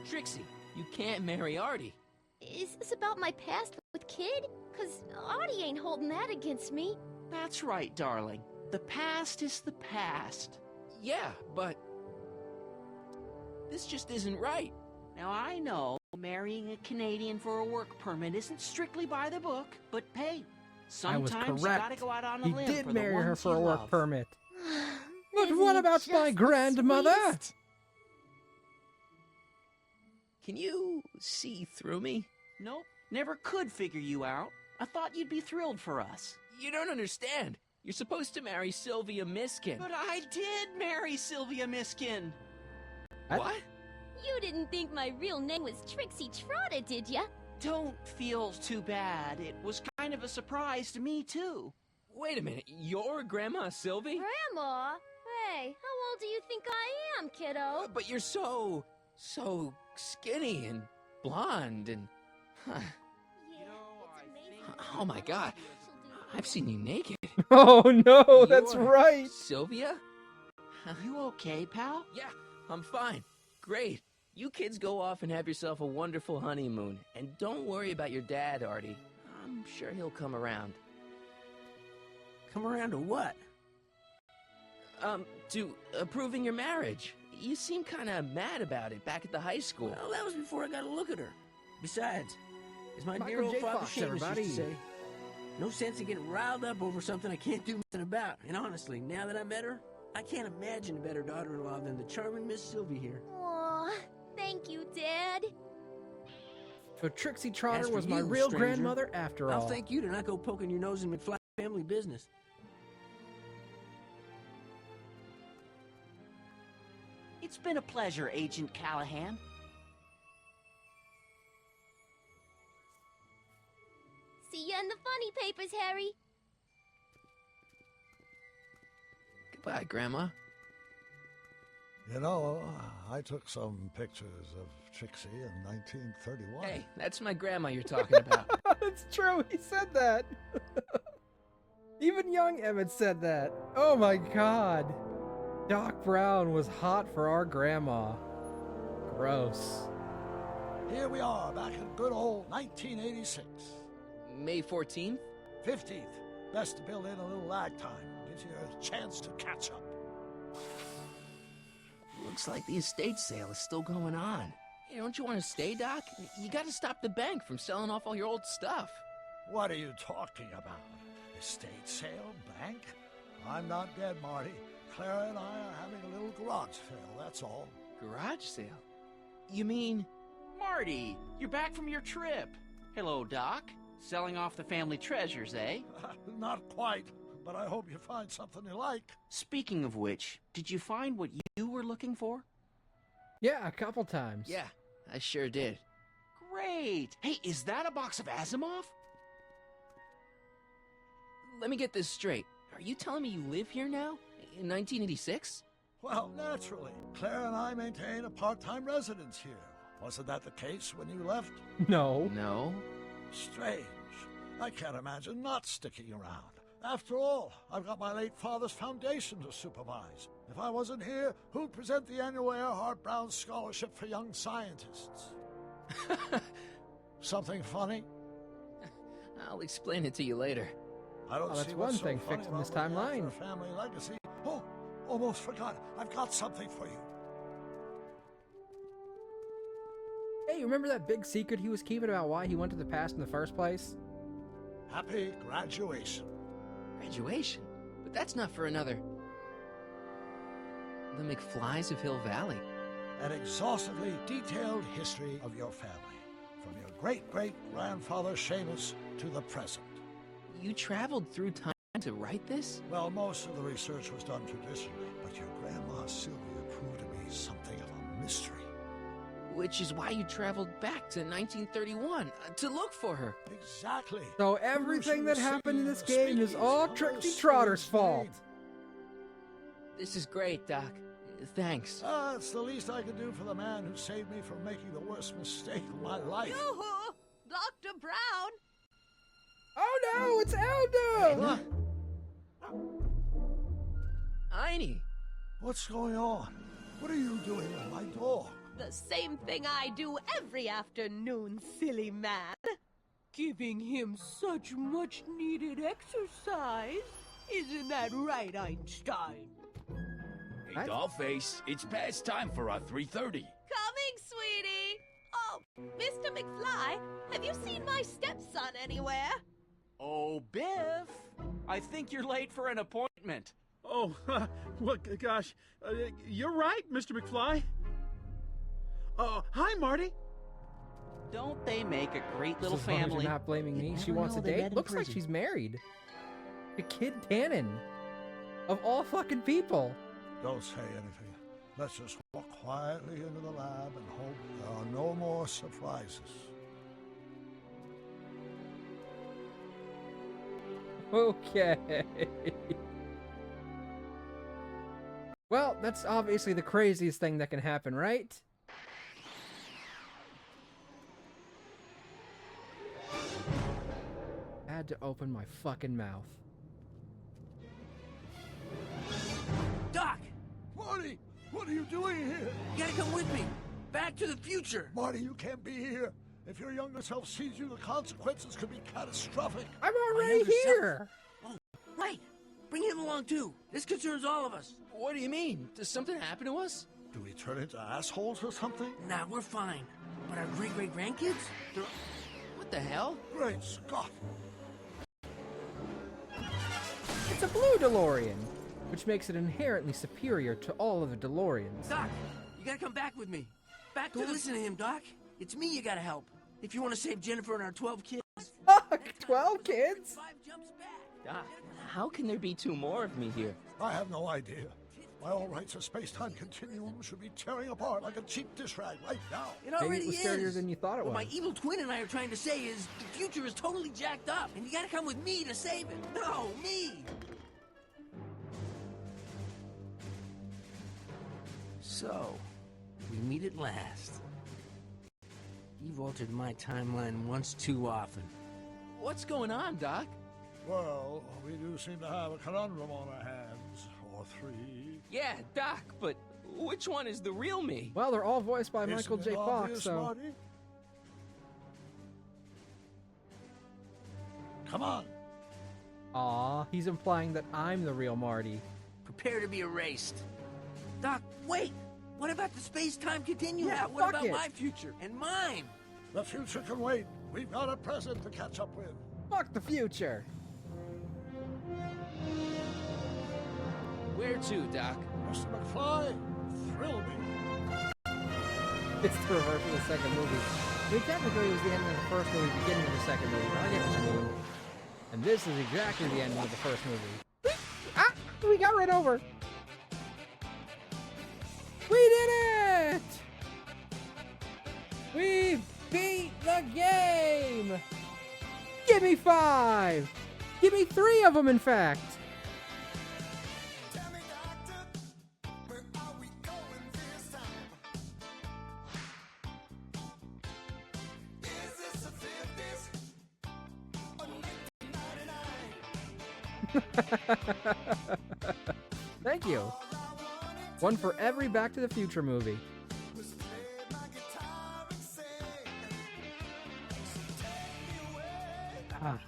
Trixie, you can't marry Artie. Is this about my past with Kid? 'Cause Artie ain't holding that against me. That's right, darling. The past is the past. Yeah, but this just isn't right. Now, I know marrying a Canadian for a work permit isn't strictly by the book, but hey, I was sometimes correct. you gotta go out on a He limb did for marry the her ones for a you work love. permit. But Isn't what he about just my the grandmother? sweetest? Can you see through me? Nope, never could figure you out. I thought you'd be thrilled for us. You don't understand. You're supposed to marry Sylvia Miskin. But I did marry Sylvia Miskin. What? You didn't think my real name was Trixie Trotter, did ya? Don't feel too bad. It was kind of a surprise to me, too. Wait a minute, you're Grandma Sylvie? Grandma? Hey, how old do you think I am, kiddo? But you're so skinny and blonde and... Oh my god, I've seen you naked. Oh no, that's You're right. Sylvia? You okay, pal? Yeah, I'm fine. Great. You kids go off and have yourself a wonderful honeymoon. And don't worry about your dad, Artie. I'm sure he'll come around. Come around to what? To approving your marriage. You seem kind of mad about it back at the high school. Well, that was before I got a look at her. Besides, as my Michael dear old J. father Fox, Seamus used everybody. to say, no sense in getting riled up over something I can't do nothing about. And honestly, now that I met her, I can't imagine a better daughter-in-law than the charming Miss Sylvie here. Aw, thank you, Dad. So Trixie Trotter As for was my you, real stranger, grandmother after all. I'll thank you to not go poking your nose in McFly's family business. It's been a pleasure, Agent Callahan. See ya in the funny papers, Harry. Goodbye, Grandma. You know, I took some pictures of Trixie in 1931. Hey, that's my grandma you're talking about. That's true, he said that. Even young Emmett said that. Oh my god. Doc Brown was hot for our grandma. Gross. Here we are, back in good old 1986. May 14th? 15th. Best to build in a little lag time. Gives you a chance to catch up. Looks like the estate sale is still going on. Hey, don't you want to stay, Doc? You gotta stop the bank from selling off all your old stuff. What are you talking about? Estate sale? Bank? I'm not dead, Marty. Clara and I are having a little garage sale, that's all. Garage sale? You mean... Marty, you're back from your trip. Hello, Doc. Selling off the family treasures, eh? Not quite, but I hope you find something you like. Speaking of which, did you find what you were looking for? Yeah, a couple times. Yeah, I sure did. Great! Hey, is that a box of Asimov? Let me get this straight. Are you telling me you live here now? In 1986? Well, naturally. Claire and I maintain a part-time residence here. Wasn't that the case when you left? No. No. Strange. I can't imagine not sticking around. After all, I've got my late father's foundation to supervise. If I wasn't here, who'd present the annual Earhart Brown Scholarship for Young Scientists? Something funny? I'll explain it to you later. I don't Oh, that's see one what's so thing funny fixed in this about looking timeline. after a family legacy. Oh, almost forgot. I've got something for you. Hey, remember that big secret he was keeping about why he went to the past in the first place? Happy graduation. Graduation? But that's not for another... The McFlys of Hill Valley. An exhaustively detailed history of your family, from your great-great-grandfather Seamus to the present. You traveled through time to write this? Well, most of the research was done traditionally, but your grandma Sylvia proved to be something of a mystery. Which is why you traveled back to 1931, to look for her. Exactly. So everything that happened in this game is all Trixie Trotter's fault. This is great, Doc. Thanks. It's the least I can do for the man who saved me from making the worst mistake of my life. Yoo-hoo! Dr. Brown! Oh no, it's Aldo! Einie! What's going on? What are you doing with my dog? The same thing I do every afternoon, silly man. Giving him such much needed exercise. Isn't that right, Einstein? Hey, Dollface, it's past time for our 3:30. Coming, sweetie! Oh, Mr. McFly, have you seen my stepson anywhere? Oh, Biff! I think you're late for an appointment. Oh, well, gosh. You're right, Mr. McFly. Hi, Marty. Don't they make a great little As long as family? you're not blaming me. She wants a date. Looks like she's married. To Kid Tannen. Of all fucking people. Don't say anything. Let's just walk quietly into the lab and hope there are no more surprises. Okay. Well, that's obviously the craziest thing that can happen, right? I had to open my fucking mouth. Doc! Marty! What are you doing here? You gotta come with me. Back to the future. Marty, you can't be here. If your younger self sees you, the consequences could be catastrophic. I'm already here! Oh, right. Bring him along, too. This concerns all of us. What do you mean? Does something happen to us? Do we turn into assholes or something? Nah, we're fine. But our great-great-grandkids? They're... What the hell? Great Scott! It's a blue DeLorean, which makes it inherently superior to all of the DeLoreans. Doc, you gotta come back with me. Back to listen to him, Doc. It's me you gotta help. If you want to save Jennifer and our 12 kids. Fuck, 12 kids? 5 jumps back. Doc, how can there be 2 more of me here? I have no idea. By all rights, a space-time continuum should be tearing apart like a cheap dish rag right now. It already Maybe it was scarier is. than you thought it What was. my evil twin and I are trying to say is the future is totally jacked up, and you gotta come with me to save it. No, me! So, we meet at last. You've altered my timeline once too often. What's going on, Doc? Well, we do seem to have a conundrum on our hands. Or 3. Yeah, Doc, but which one is the real me? Well, they're all voiced by Michael Isn't J. it Fox, obvious, so... Marty? Come on. Aw, he's implying that I'm the real Marty. Prepare to be erased. Doc, wait! What about the space-time continuum? Yeah, what fuck about it. my future? And mine? The future can wait. We've got a present to catch up with. Fuck the future! Where to, Doc? Mr. McFly, thrill me. It's the reverse of the second movie. I mean, technically it was the ending of the first movie, beginning of the second movie, but I get what you mean. And this is exactly the ending of the first movie. Ah! We got right over! We did it! We beat the game! Give me 5! Give me 3 of them, in fact! Thank you. One for every Back to the Future movie. Ah.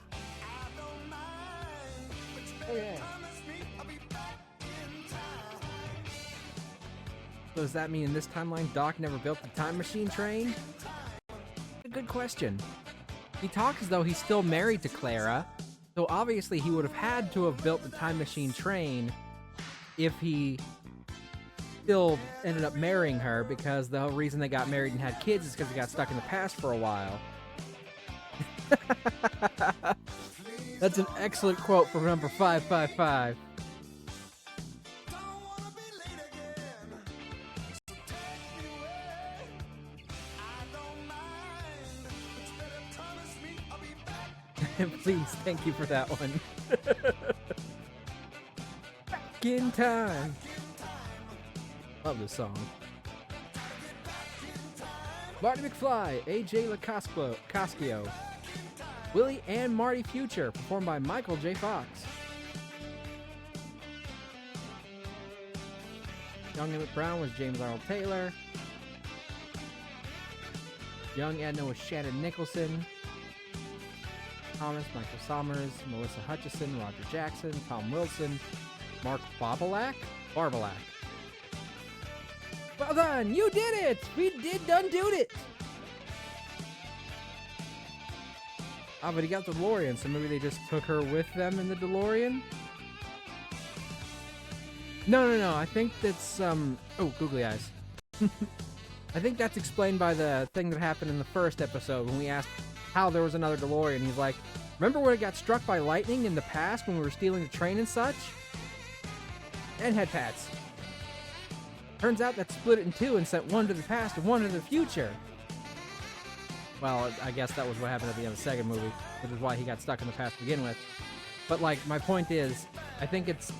Oh yeah. So does that mean in this timeline Doc never built the time machine train? A good question. he talks as though he's still married to Clara, so obviously he would have had to have built the time machine train if he still ended up marrying her, because the whole reason they got married and had kids is because he got stuck in the past for a while. That's an excellent quote from number 555. Please, thank you for that one. Back in time. Love this song. Marty McFly, AJ Lacascio, Willie and Marty Future, performed by Michael J. Fox. Young Emmett Brown was James Arnold Taylor. Young Edna was Shannon Nicholson. Thomas, Michael Sommers, Melissa Hutchison, Roger Jackson, Tom Wilson, Mark Barbalak. Well done, you did it! We done it! Ah, but he got the DeLorean, so maybe they just took her with them in the DeLorean? No, I think that's, oh, googly eyes. I think that's explained by the thing that happened in the first episode when we asked how there was another DeLorean. He's like, remember when it got struck by lightning in the past when we were stealing the train and such? And head pats. Turns out that split it in two and sent one to the past and one to the future. Well, I guess that was what happened at the end of the second movie, which is why he got stuck in the past to begin with. But, like, my point is, I think it's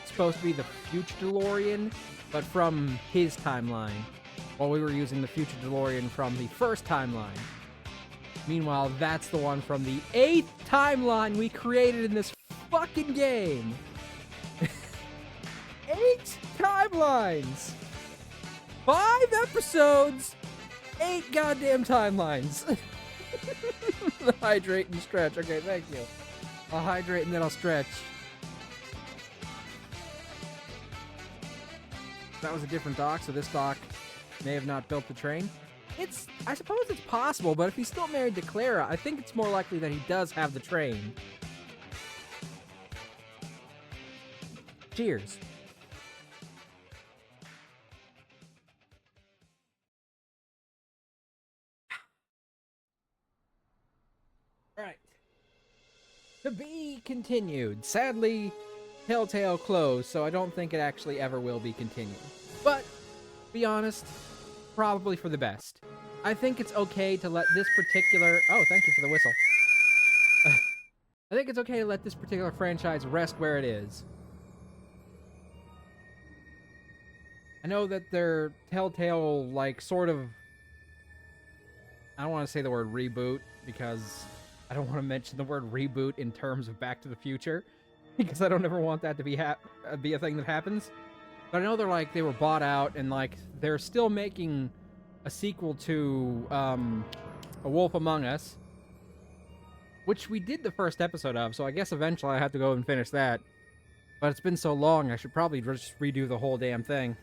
supposed to be the future DeLorean, but from his timeline, while we were using the future DeLorean from the first timeline. Meanwhile, that's the one from the 8th timeline we created in this fucking game. 8 timelines! 5 episodes! 8 goddamn timelines! Hydrate and stretch. Okay, thank you. I'll hydrate and then I'll stretch. That was a different dock, so this dock may have not built the train. I suppose it's possible, but if he's still married to Clara, I think it's more likely that he does have the train. Cheers. Right. To be continued. Sadly, TellTale closed, so I don't think it actually ever will be continued. But, to be honest, probably for the best. I think it's okay to let this particular... Oh, thank you for the whistle. I think it's okay to let this particular franchise rest where it is. I know that their TellTale, like, sort of... I don't want to say the word reboot, because I don't want to mention the word reboot in terms of Back to the Future, because I don't ever want that to be a thing that happens. But I know they were bought out, and, like, they're still making a sequel to A Wolf Among Us, which we did the first episode of, so I guess eventually I have to go and finish that. But it's been so long, I should probably just redo the whole damn thing.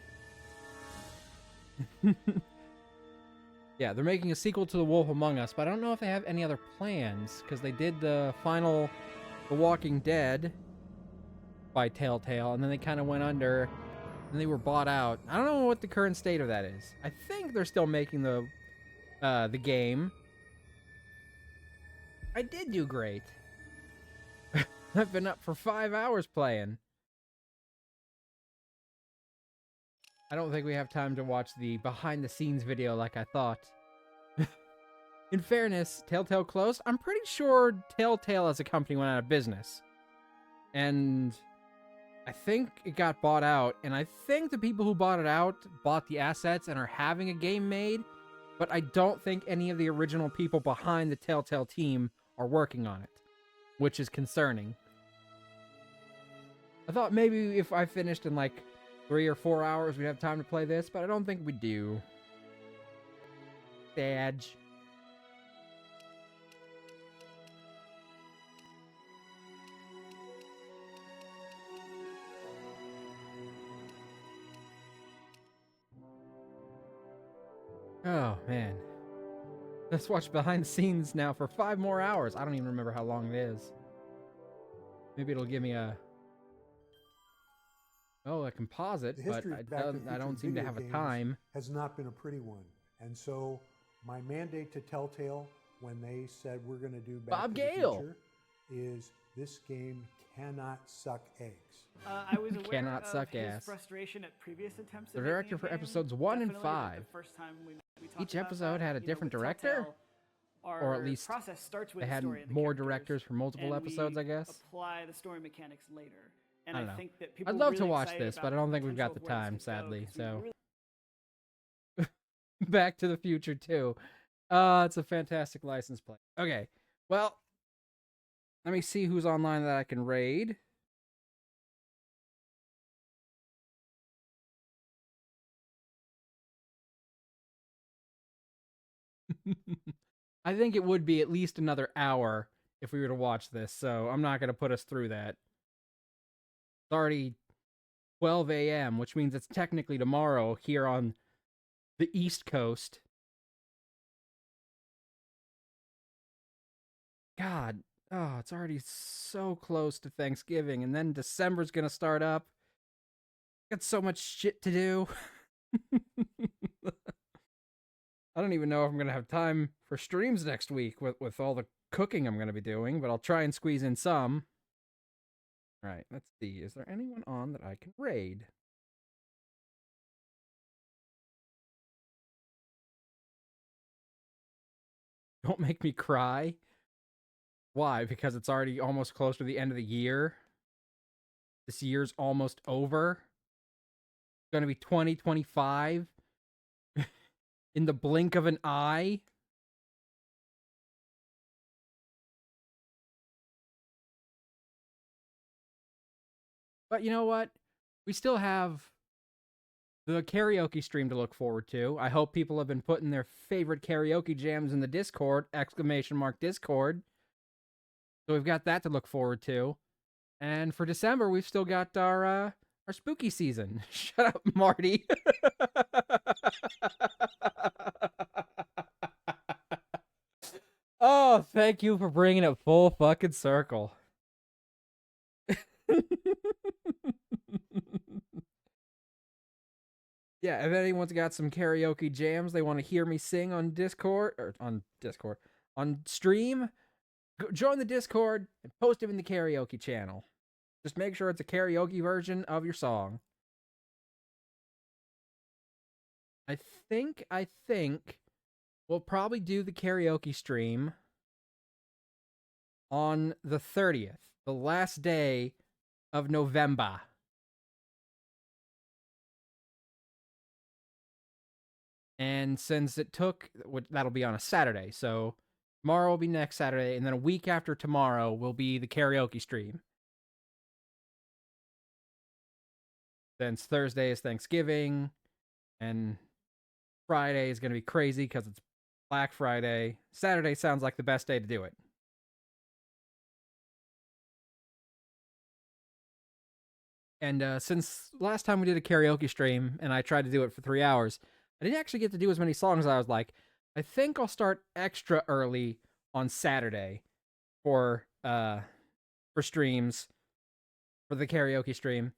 Yeah, they're making a sequel to The Wolf Among Us, but I don't know if they have any other plans, because they did the final The Walking Dead by TellTale, and then they kind of went under, and they were bought out. I don't know what the current state of that is. I think they're still making the game. I did do great. I've been up for 5 hours playing. I don't think we have time to watch the behind-the-scenes video like I thought. In fairness, TellTale closed. I'm pretty sure TellTale as a company went out of business. And I think it got bought out, and I think the people who bought it out bought the assets and are having a game made, but I don't think any of the original people behind the TellTale team are working on it, which is concerning. I thought maybe if I finished in like 3 or 4 hours, we'd have time to play this, but I don't think we do. Badge. Oh, man. Let's watch behind the scenes now for 5 more hours. I don't even remember how long it is. Maybe it'll give me a composite, The but history of Back to the I don't Future seem to video have a games time. has not been a pretty one. And so my mandate to TellTale when they said we're going to do Back Bob to Gale. the Future is this game cannot suck eggs. I was aware Cannot of suck his ass. frustration at previous attempts at The making director a for game. episodes 1 and Definitely, like, 5. the first time we talked Each about episode that, had a you know, different with director? TellTale, Or at our least process starts with they the had story of the more characters, directors for multiple and episodes, we I guess. apply the story mechanics later. And I don't know. think that people I'd are love to really watch excited this, about but I don't think we've got the potential of where time, this could go, sadly. 'cause we So, really Back to the Future 2. It's a fantastic license plate. Okay, well, let me see who's online that I can raid. I think it would be at least another hour if we were to watch this, so I'm not going to put us through that. It's already 12 a.m., which means it's technically tomorrow here on the East Coast. God, it's already so close to Thanksgiving, and then December's going to start up. Got so much shit to do. I don't even know if I'm going to have time for streams next week with all the cooking I'm going to be doing, but I'll try and squeeze in some. All right, let's see. Is there anyone on that I can raid? Don't make me cry. Why? Because it's already almost close to the end of the year. This year's almost over. It's going to be 2025. In the blink of an eye. But you know what? We still have the karaoke stream to look forward to. I hope people have been putting their favorite karaoke jams in the Discord, !Discord. So we've got that to look forward to. And for December, we've still got our spooky season. Shut up, Marty. Oh, thank you for bringing it full fucking circle. Yeah, if anyone's got some karaoke jams they want to hear me sing on on stream, join the Discord and post them in the karaoke channel. Just make sure it's a karaoke version of your song. I think we'll probably do the karaoke stream on the 30th, the last day of November. And since it took, that'll be on a Saturday, so tomorrow will be next Saturday, and then a week after tomorrow will be the karaoke stream. Then Thursday is Thanksgiving, and Friday is going to be crazy because it's Black Friday. Saturday sounds like the best day to do it. And since last time we did a karaoke stream, and I tried to do it for 3 hours, I didn't actually get to do as many songs as I was like, I think I'll start extra early on Saturday for streams, for the karaoke stream.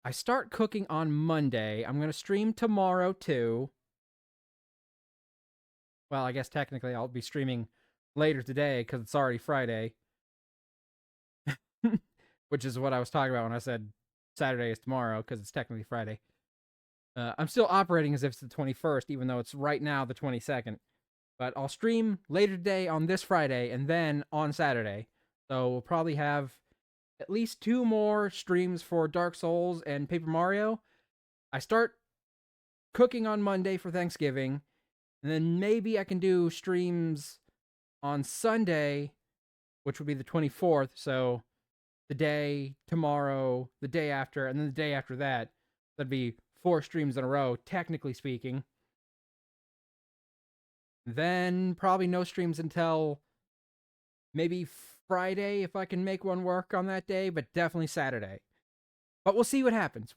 I start cooking on Monday. I'm going to stream tomorrow too. Well, I guess technically I'll be streaming later today because it's already Friday. Which is what I was talking about when I said Saturday is tomorrow, because it's technically Friday. I'm still operating as if it's the 21st, even though it's right now the 22nd. But I'll stream later today on this Friday, and then on Saturday. So we'll probably have at least 2 more streams for Dark Souls and Paper Mario. I start cooking on Monday for Thanksgiving, and then maybe I can do streams on Sunday, which would be the 24th, so the day, tomorrow, the day after, and then the day after that. That'd be 4 streams in a row, technically speaking. Then probably no streams until maybe Friday, if I can make one work on that day, but definitely Saturday. But we'll see what happens.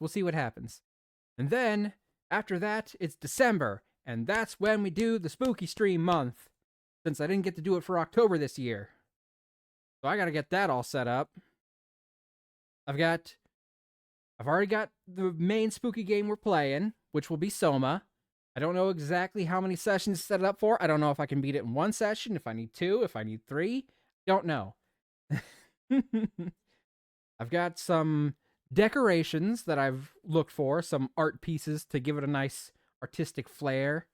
And then, after that, it's December, And that's when we do the spooky stream month, since I didn't get to do it for October this year. So I gotta get that all set up. I've already got the main spooky game we're playing, which will be Soma. I don't know exactly how many sessions to set it up for. I don't know if I can beat it in one session, if I need 2, if I need 3. Don't know. I've got some decorations that I've looked for, some art pieces to give it a nice artistic flair.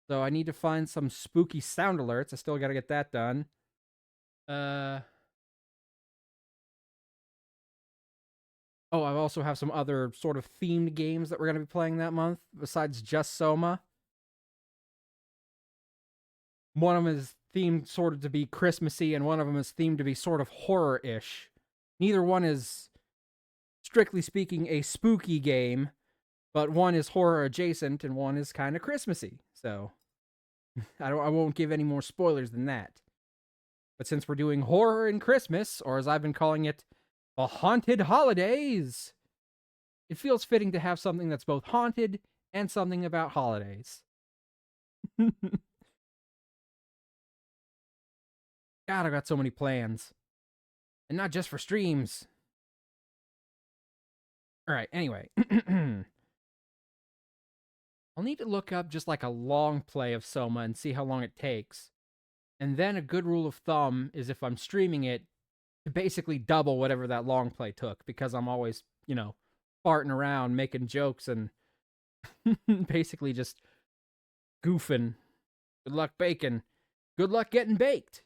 So I need to find some spooky sound alerts. I still gotta get that done. Oh, I also have some other sort of themed games that we're going to be playing that month, besides just Soma. One of them is themed sort of to be Christmassy, and one of them is themed to be sort of horror-ish. Neither one is, strictly speaking, a spooky game, but one is horror-adjacent, and one is kind of Christmassy. So, I won't give any more spoilers than that. But since we're doing horror and Christmas, or as I've been calling it, the haunted holidays, it feels fitting to have something that's both haunted and something about holidays. God, I got so many plans. And not just for streams. Alright, anyway. I'll need to look up just like a long play of Soma and see how long it takes. And then a good rule of thumb is if I'm streaming it, to basically double whatever that long play took, because I'm always, farting around, making jokes, and basically just goofing. Good luck baking. Good luck getting baked.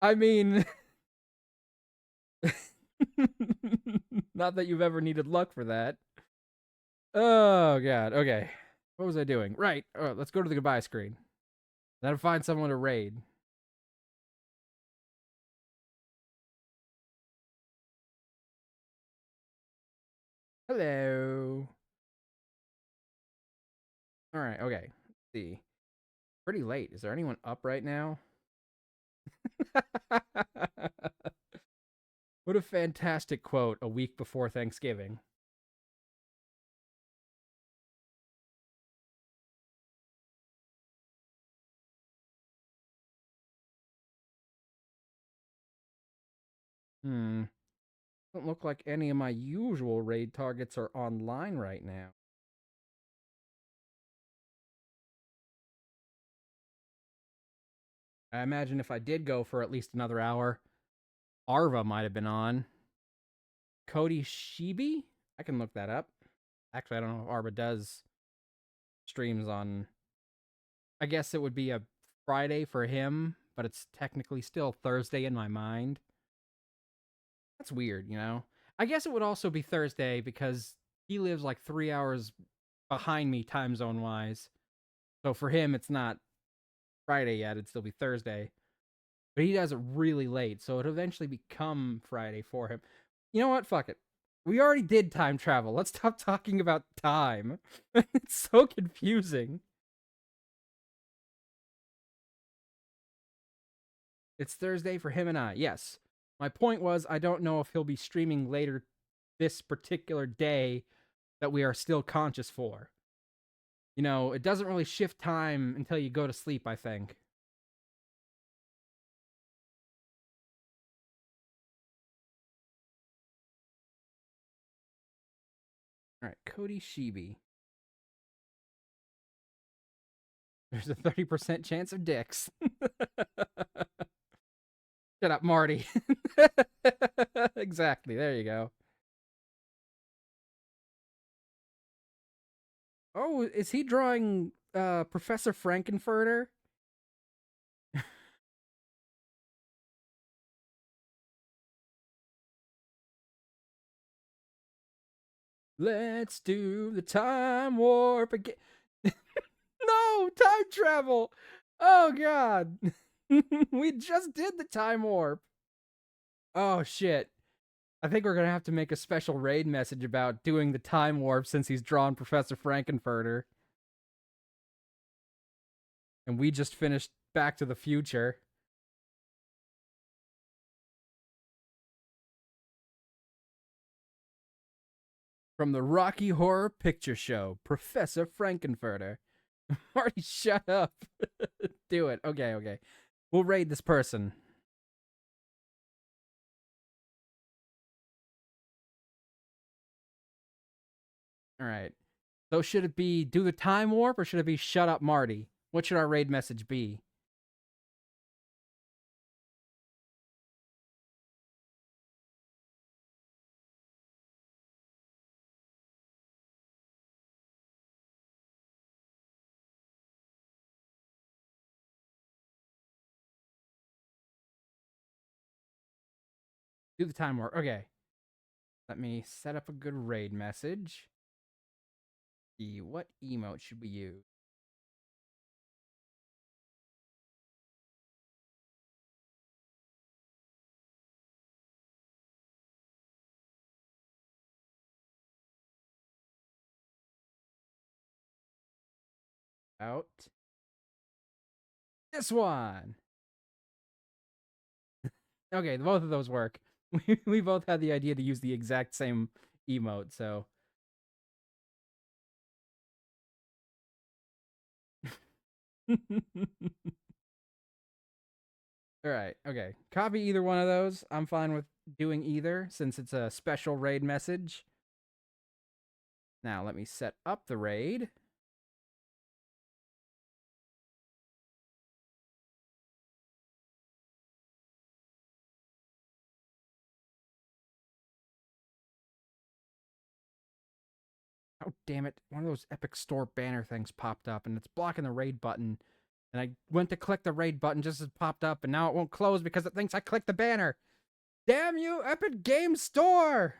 I mean, not that you've ever needed luck for that. Oh, God. Okay. What was I doing? Right. Let's go to the goodbye screen. Then find someone to raid. Hello. Alright, okay. Let's see. Pretty late. Is there anyone up right now? What a fantastic quote a week before Thanksgiving. Doesn't look like any of my usual raid targets are online right now. I imagine if I did go for at least another hour, Arva might have been on. Cody Shibi? I can look that up. Actually, I don't know if Arva does streams on... I guess it would be a Friday for him, but it's technically still Thursday in my mind. That's weird, I guess it would also be Thursday because he lives like 3 hours behind me time zone wise. So for him, it's not Friday yet. It'd still be Thursday. But he does it really late, so it'll eventually become Friday for him. You know what? Fuck it. We already did time travel. Let's stop talking about time. It's so confusing. It's Thursday for him and I. Yes. My point was, I don't know if he'll be streaming later this particular day that we are still conscious for. It doesn't really shift time until you go to sleep, I think. Alright, Cody Shibi. There's a 30% chance of dicks. Shut up, Marty. Exactly, there you go. Oh, is he drawing Professor Frankenfurter? Let's do the time warp again. No, time travel. Oh, God. We just did the time warp. Oh, shit. I think we're going to have to make a special raid message about doing the time warp since he's drawn Professor Frankenfurter. And we just finished Back to the Future. From the Rocky Horror Picture Show, Professor Frankenfurter. Marty, shut up. Do it. Okay. We'll raid this person. Alright. So should it be do the time warp or should it be shut up Marty? What should our raid message be? Do the time warp. Okay. Let me set up a good raid message. What emote should we use? Out. This one. Okay, both of those work. We both had the idea to use the exact same emote, so. Alright, okay. Copy either one of those. I'm fine with doing either, since it's a special raid message. Now, let me set up the raid. Oh, damn it. One of those Epic Store banner things popped up, and it's blocking the raid button. And I went to click the raid button just as it popped up, and now it won't close because it thinks I clicked the banner. Damn you, Epic Game Store!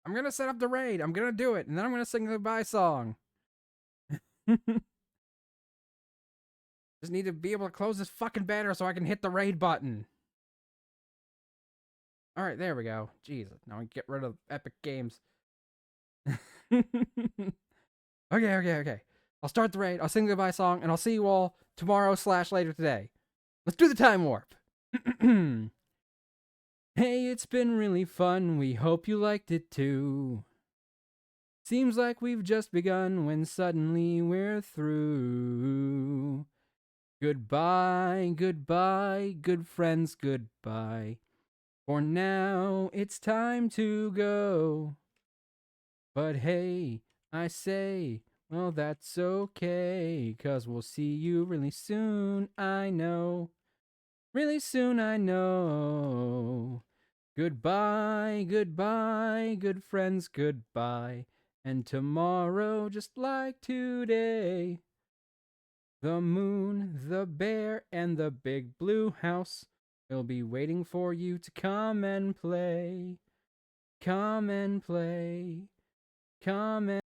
I'm gonna set up the raid. I'm gonna do it, and then I'm gonna sing the goodbye song. Just need to be able to close this fucking banner so I can hit the raid button. Alright, there we go. Jeez, now I can get rid of Epic Games. Okay. I'll start the raid, I'll sing the goodbye song, and I'll see you all tomorrow/later today. Let's do the time warp! Hey, it's been really fun, we hope you liked it too. Seems like we've just begun when suddenly we're through. Goodbye, good friends, goodbye. For now, it's time to go. But hey, I say, well, that's okay, 'cause we'll see you really soon, I know. Really soon, I know. Goodbye, good friends, goodbye. And tomorrow, just like today, the moon, the bear, and the big blue house will be waiting for you to come and play. Come and play. Come and